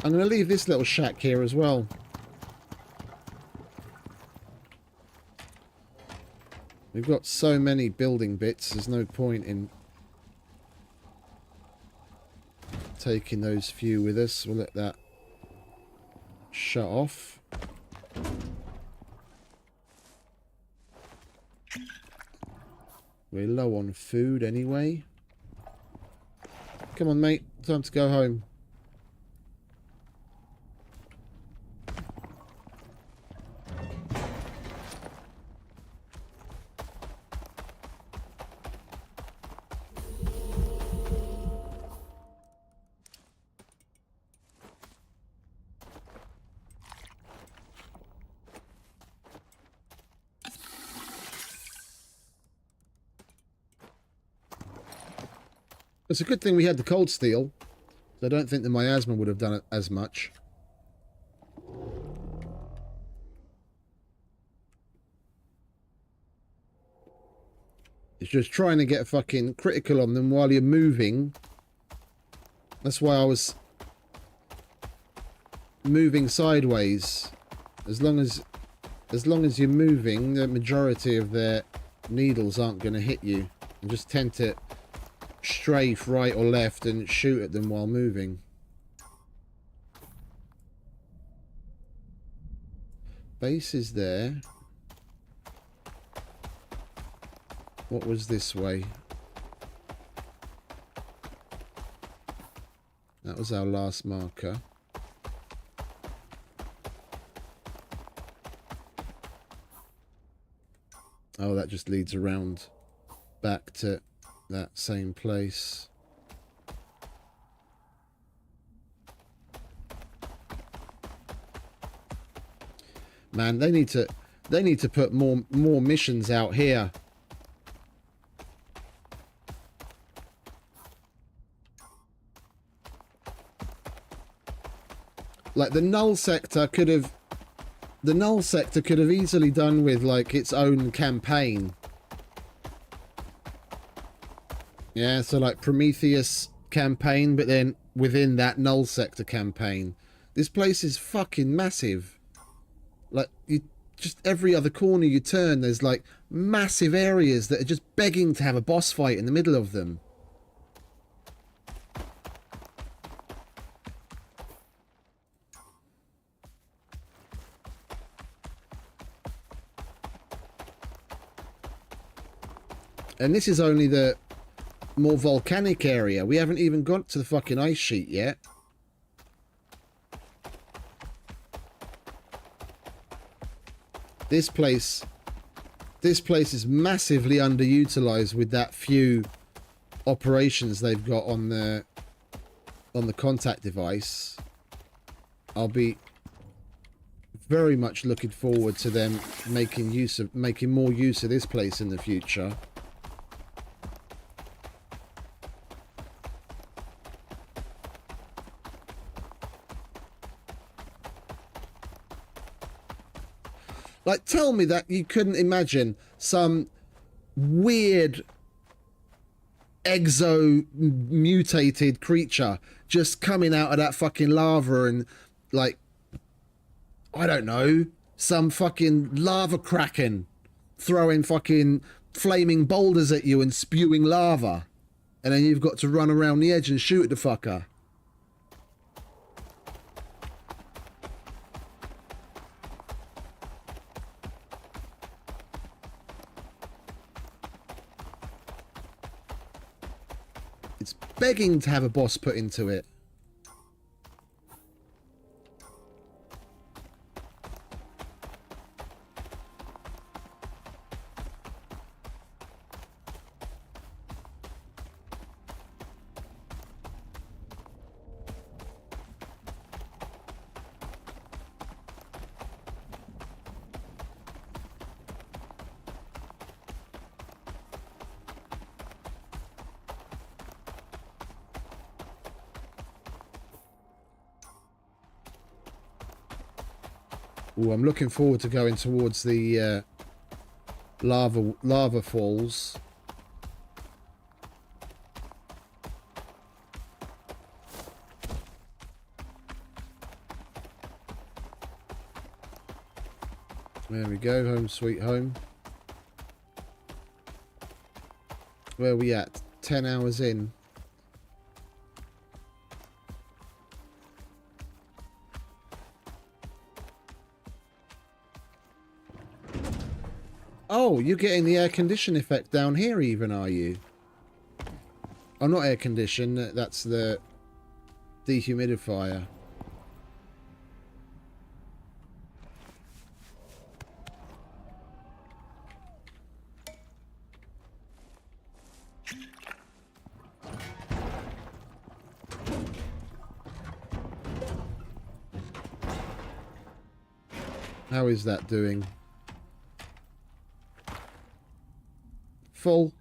I'm going to leave this little shack here as well. We've got so many building bits, there's no point in taking those few with us. We'll let that shut off. We're low on food anyway. Come on, mate. Time to go home. It's a good thing we had the cold steel. I don't think the miasma would have done it as much. It's just trying to get fucking critical on them while you're moving. That's why I was moving sideways. As long as you're moving, the majority of their needles aren't going to hit you. You just tend to strafe right or left and shoot at them while moving. Base is there. What was this way? That was our last marker. Oh, that just leads around back to that same place. Man, they need to put more missions out here. Like the Null Sector could have easily done with like its own campaign. Yeah, so like Prometheus campaign, but then within that Null Sector campaign. This place is fucking massive. Like, you just every other corner you turn, there's like massive areas that are just begging to have a boss fight in the middle of them. And this is only the more volcanic area. We haven't even got to the fucking ice sheet yet. This place is massively underutilized with that few operations they've got on the contact device. I'll be very much looking forward to them making more use of this place in the future. Like, tell me that you couldn't imagine some weird exo-mutated creature just coming out of that fucking lava and, like, I don't know, some fucking lava kraken throwing fucking flaming boulders at you and spewing lava. And then you've got to run around the edge and shoot at the fucker. It's begging to have a boss put into it. Ooh, I'm looking forward to going towards the lava falls. There we go, home sweet home. Where are we at? 10 hours in. Oh, you're getting the air condition effect down here even, are you? Oh, not air condition, that's the dehumidifier. How is that doing? Full.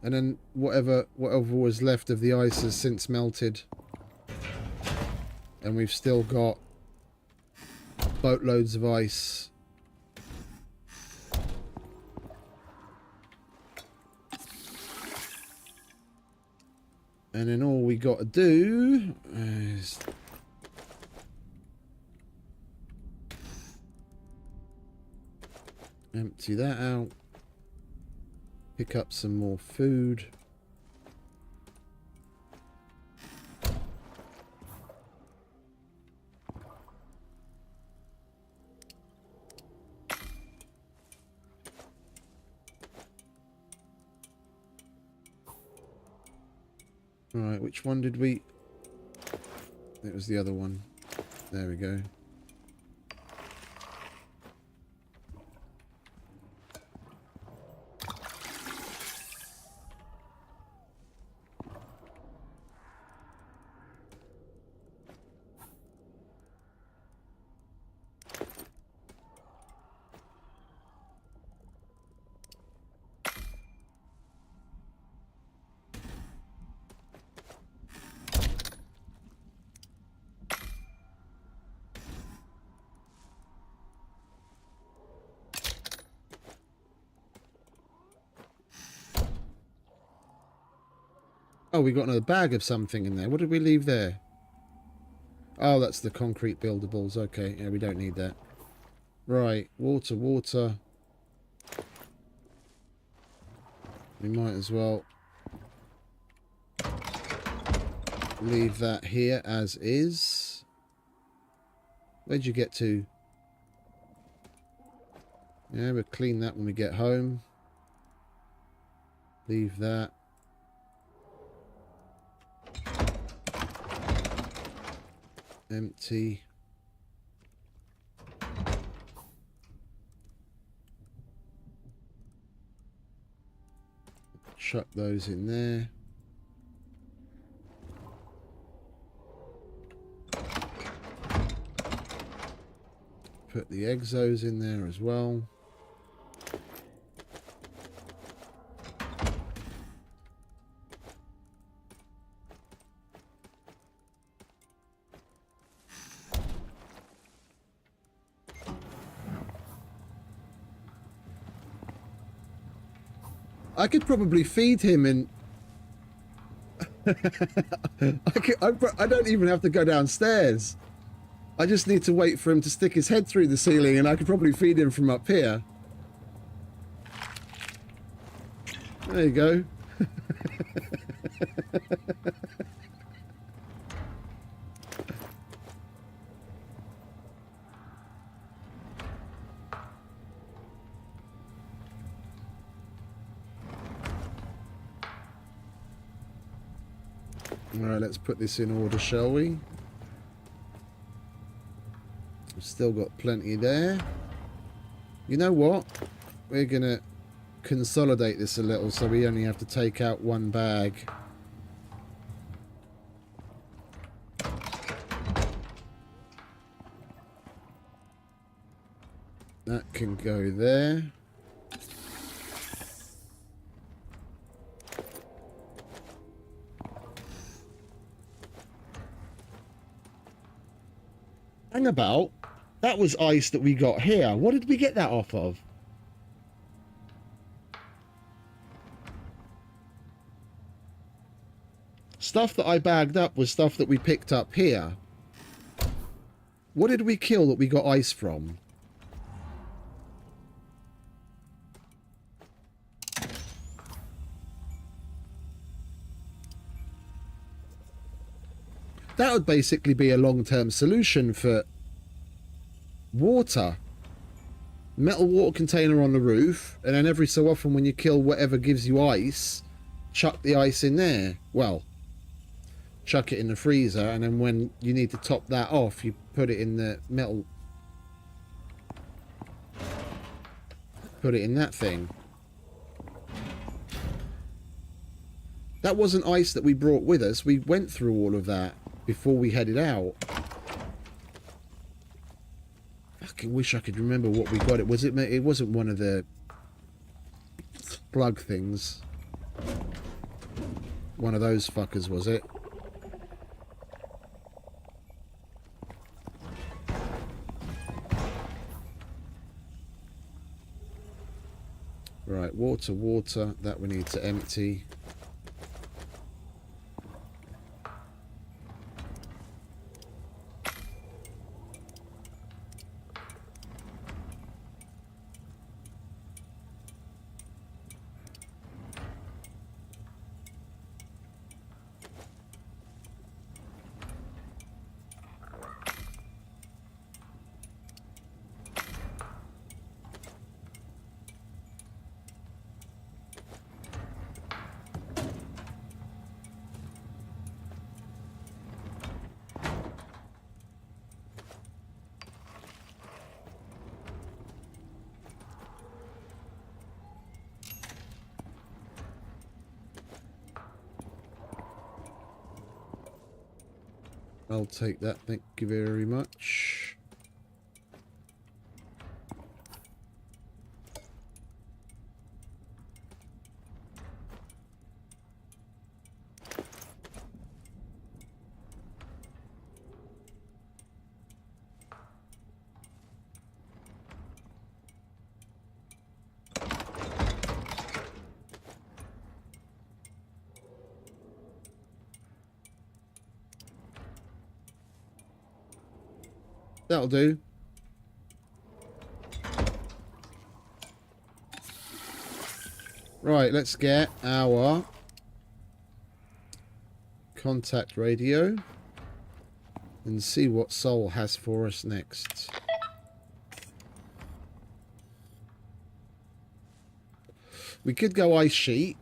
And then whatever was left of the ice has since melted. And we've still got boatloads of ice. And then all we got to do is empty that out. Pick up some more food. Right, which one did we... It was the other one. There we go. Oh, we got another bag of something in there. What did we leave there? Oh, that's the concrete buildables. Okay, yeah, we don't need that. Right, water. We might as well leave that here as is. Where'd you get to? Yeah, we'll clean that when we get home. Leave that. Empty. Chuck those in there. Put the exos in there as well. I could probably feed him and I don't even have to go downstairs. I just need to wait for him to stick his head through the ceiling and I could probably feed him from up here. There you go. Alright, let's put this in order, shall we? We've still got plenty there. You know what? We're going to consolidate this a little so we only have to take out one bag. That can go there. Hang about. That was ice that we got here. What did we get that off of? Stuff that I bagged up was stuff that we picked up here. What did we kill that we got ice from? That would basically be a long-term solution for water. Metal water container on the roof, and then every so often when you kill whatever gives you ice, chuck the ice in there. Well, chuck it in the freezer, and then when you need to top that off, you put it in the metal. Put it in that thing. That wasn't ice that we brought with us. We went through all of that before we headed out. I fucking wish I could remember what we got. It wasn't one of the plug things. One of those fuckers, was it? Right, water, that we need to empty. I'll take that, thank you very much. That'll do. Right, let's get our contact radio and see what Sol has for us next. We could go ice sheet,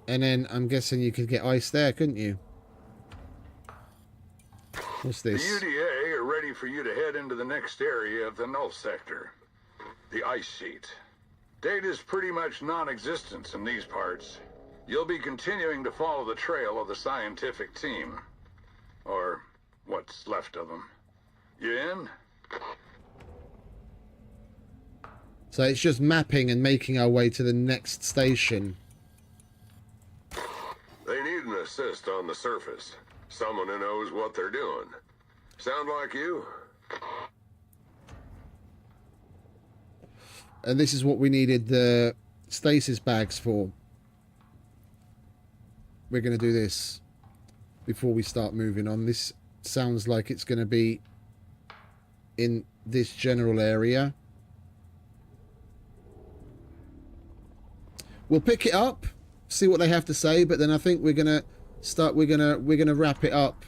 and then I'm guessing you could get ice there, couldn't you? What's this? The UDA are ready for you to head into the next area of the Null Sector. The ice sheet. Data's pretty much non-existent in these parts. You'll be continuing to follow the trail of the scientific team. Or what's left of them. You in? So it's just mapping and making our way to the next station. They need an assist on the surface. Someone who knows what they're doing. Sound like you? And this is what we needed the stasis bags for. We're going to do this before we start moving on. This sounds like it's going to be in this general area. We'll pick it up, see what they have to say, but then I think we're gonna start. We're gonna wrap it up.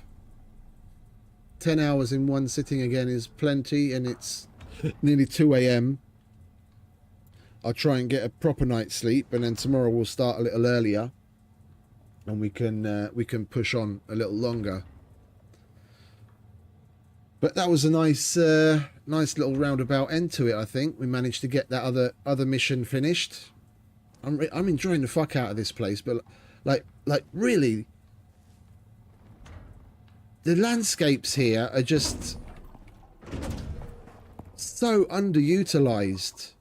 10 hours in one sitting again is plenty, and it's nearly 2 a.m. I'll try and get a proper night's sleep, and then tomorrow we'll start a little earlier, and we can push on a little longer. But that was a nice little roundabout end to it. I think we managed to get that other mission finished. I'm enjoying the fuck out of this place, but like really, the landscapes here are just so underutilized.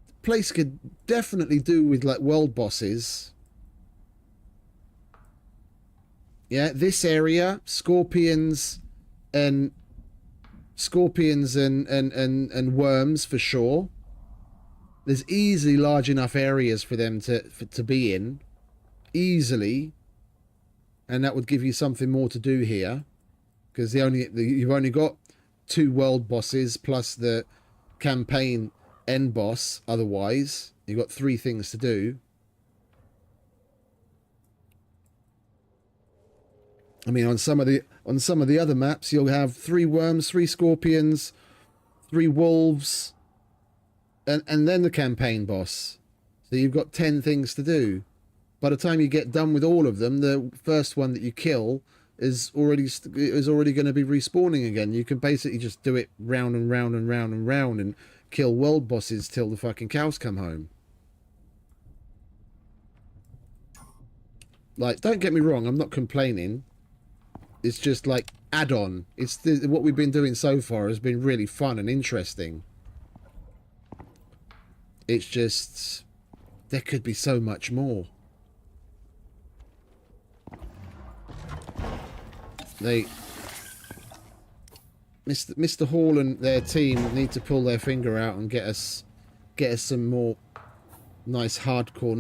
The place could definitely do with like world bosses. Yeah, this area, scorpions and worms for sure. There's easily large enough areas for them to be in, easily, and that would give you something more to do here, because you've only got 2 world bosses plus the campaign end boss. Otherwise, you've got 3 things to do. I mean, on some of the other maps, you'll have 3 worms, 3 scorpions, 3 wolves, and then the campaign boss. So you've got 10 things to do. By the time you get done with all of them, the first one that you kill is already going to be respawning again. You can basically just do it round and round and round and round and kill world bosses till the fucking cows come home. Like, don't get me wrong, I'm not complaining. It's just like add-on. What we've been doing so far has been really fun and interesting. It's just there could be so much more. Mr. Hall and their team need to pull their finger out and get us some more nice hardcore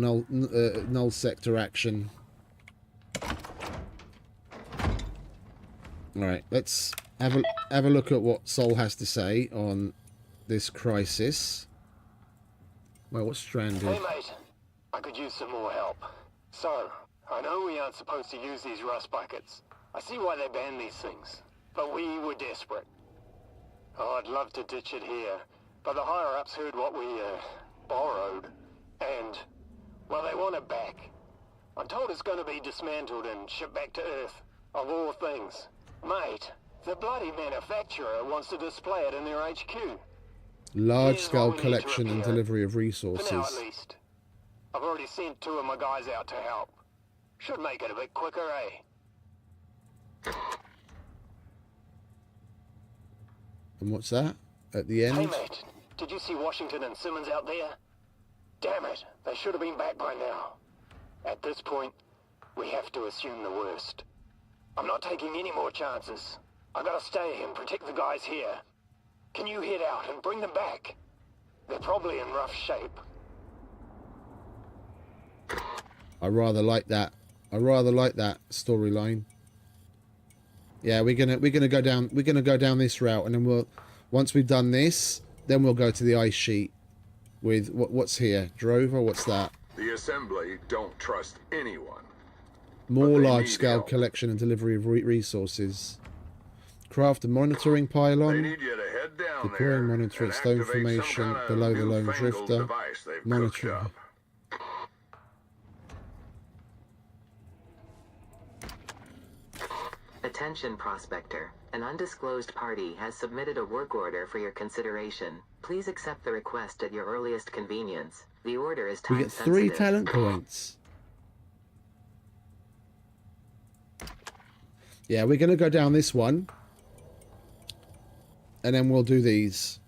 null sector action. All right, let's have a look at what Sol has to say on this crisis. Well, what's stranded? Hey mate, I could use some more help. So, I know we aren't supposed to use these rust buckets. I see why they banned these things, but we were desperate. Oh, I'd love to ditch it here, but the higher-ups heard what we, borrowed, and, well, they want it back. I'm told it's going to be dismantled and shipped back to Earth, of all things. Mate, the bloody manufacturer wants to display it in their HQ. Large-scale collection and delivery of resources. For now, at least. I've already sent 2 of my guys out to help. Should make it a bit quicker, eh? And what's that? At the end? Hey, mate. Did you see Washington and Simmons out there? Damn it. They should have been back by now. At this point, we have to assume the worst. I'm not taking any more chances. I gotta stay and protect the guys here. Can you head out and bring them back? They're probably in rough shape. I rather like that. I rather like that storyline. Yeah, we're gonna go down this route, and then once we've done this, then we'll go to the ice sheet with what's here, Drover. What's that? The Assembly don't trust anyone. More large-scale collection and delivery of resources. Craft a monitoring They pylon. need you to head down Deploying there monitor and at stone activate some formation kind of below the lone newfangled drifter. device they've cooked Monitor. up. Attention Prospector. An undisclosed party has submitted a work order for your consideration. Please accept the request at your earliest convenience. The order is We time get 3 sensitive. talent points. Yeah, we're going to go down this one. And then we'll do these.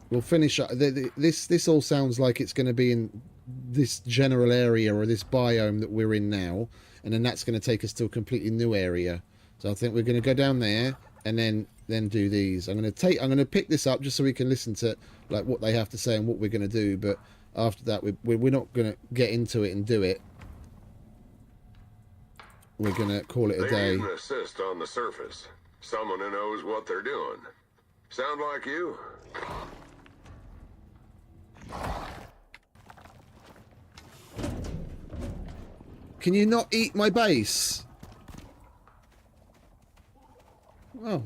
We'll finish up. This all sounds like it's going to be in this general area or this biome that we're in now. And then that's going to take us to a completely new area. So I think we're going to go down there and then do these. I'm going to pick this up just so we can listen to like what they have to say and what we're going to do. But after that, we're not going to get into it and do it. We're going to call it a day. They need an assist on the surface. Someone who knows what they're doing. Sound like you? Can you not eat my base? Oh.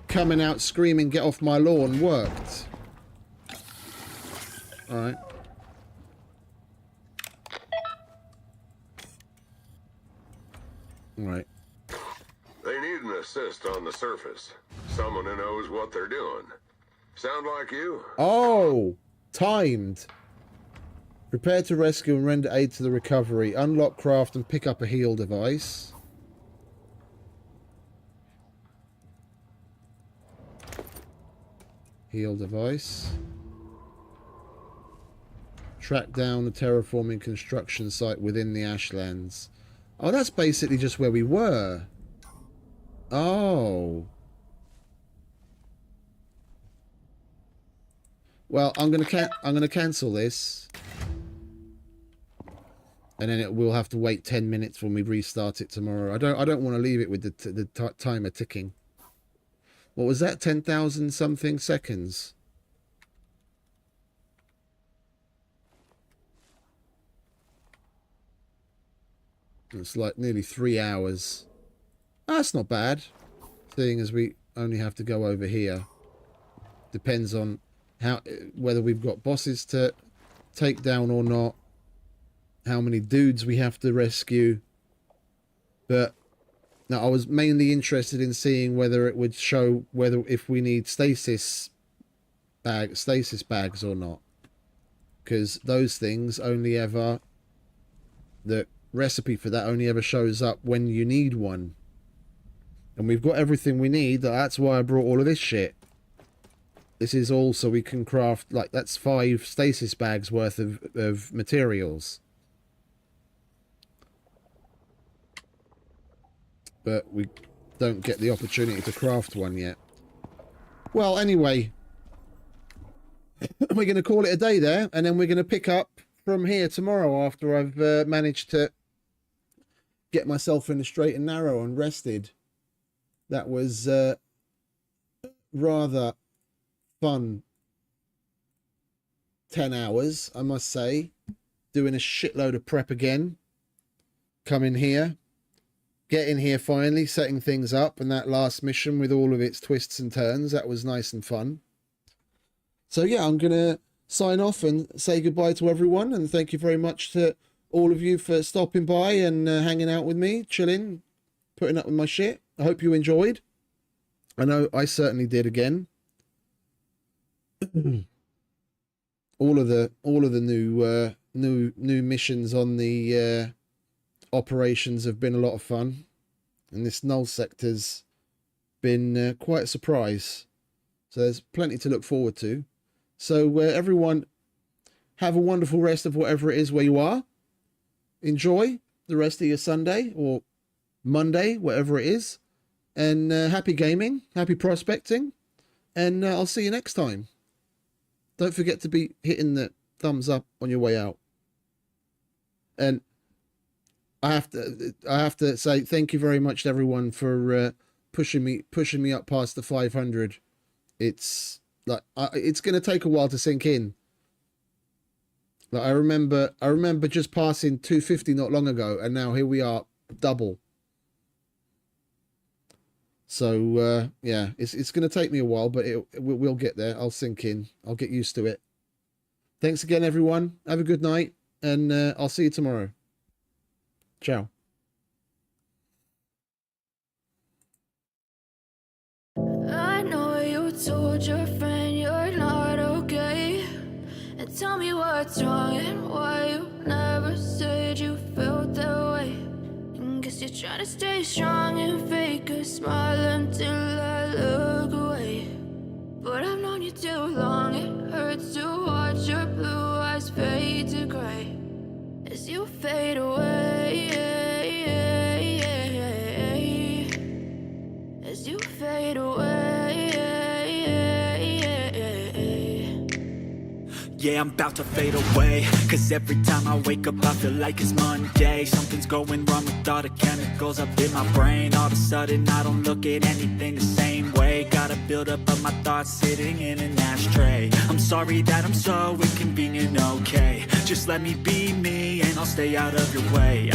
Coming out screaming, get off my lawn, worked. Alright. Alright. They need an assist on the surface. Someone who knows what they're doing. Sound like you? Oh! Timed. Prepare to rescue and render aid to the recovery. Unlock, craft, and pick up a heal device. Heal device. Track down the terraforming construction site within the Ashlands. Oh, that's basically just where we were. Oh. Well, I'm gonna cancel this. And then we'll have to wait 10 minutes when we restart it tomorrow. I don't want to leave it with the timer ticking. What was that? 10,000 something seconds. It's like nearly 3 hours. That's not bad, seeing as we only have to go over here. Depends on whether we've got bosses to take down or not. How many dudes we have to rescue. But now I was mainly interested in seeing whether it would show if we need stasis bags or not, because those things only ever, the recipe for that only ever shows up when you need one, and we've got everything we need. That's why I brought all of this shit. This is all so we can craft, like, that's 5 stasis bags worth of materials. But we don't get the opportunity to craft one yet. Well, anyway, we're going to call it a day there, and then we're going to pick up from here tomorrow after I've managed to get myself in the straight and narrow and rested. That was rather fun 10 hours, I must say. Doing a shitload of prep again. Coming here. Getting here finally, setting things up, and that last mission with all of its twists and turns, that was nice and fun. So yeah, I'm going to sign off and say goodbye to everyone, and thank you very much to all of you for stopping by and hanging out with me, chilling, putting up with my shit. I hope you enjoyed. I know I certainly did again. all of the new missions on the operations have been a lot of fun, and this Null Sector's been quite a surprise, so there's plenty to look forward to. So everyone, have a wonderful rest of whatever it is where you are. Enjoy the rest of your Sunday or Monday, whatever it is, and happy gaming, happy prospecting, and I'll see you next time. Don't forget to be hitting the thumbs up on your way out. And I have to say thank you very much to everyone for pushing me up past the 500. It's like it's going to take a while to sink in. Like I remember just passing 250 not long ago, and now here we are, double. So yeah, it's going to take me a while, but we'll get there. I'll sink in. I'll get used to it. Thanks again, everyone. Have a good night, and I'll see you tomorrow. Ciao. I know you told your friend you're not okay. And tell me what's wrong and why you never said you felt that way. And guess you're trying to stay strong and fake a smile until I look away. But I've known you too long, it hurts to watch your blue eyes fade to gray as you fade away, as you fade away. Yeah, I'm about to fade away, cause every time I wake up I feel like it's Monday. Something's going wrong with all the chemicals up in my brain. All of a sudden I don't look at anything the same way. Got a buildup of my thoughts sitting in an ashtray. I'm sorry that I'm so inconvenient, okay. Just let me be me and I'll stay out of your way.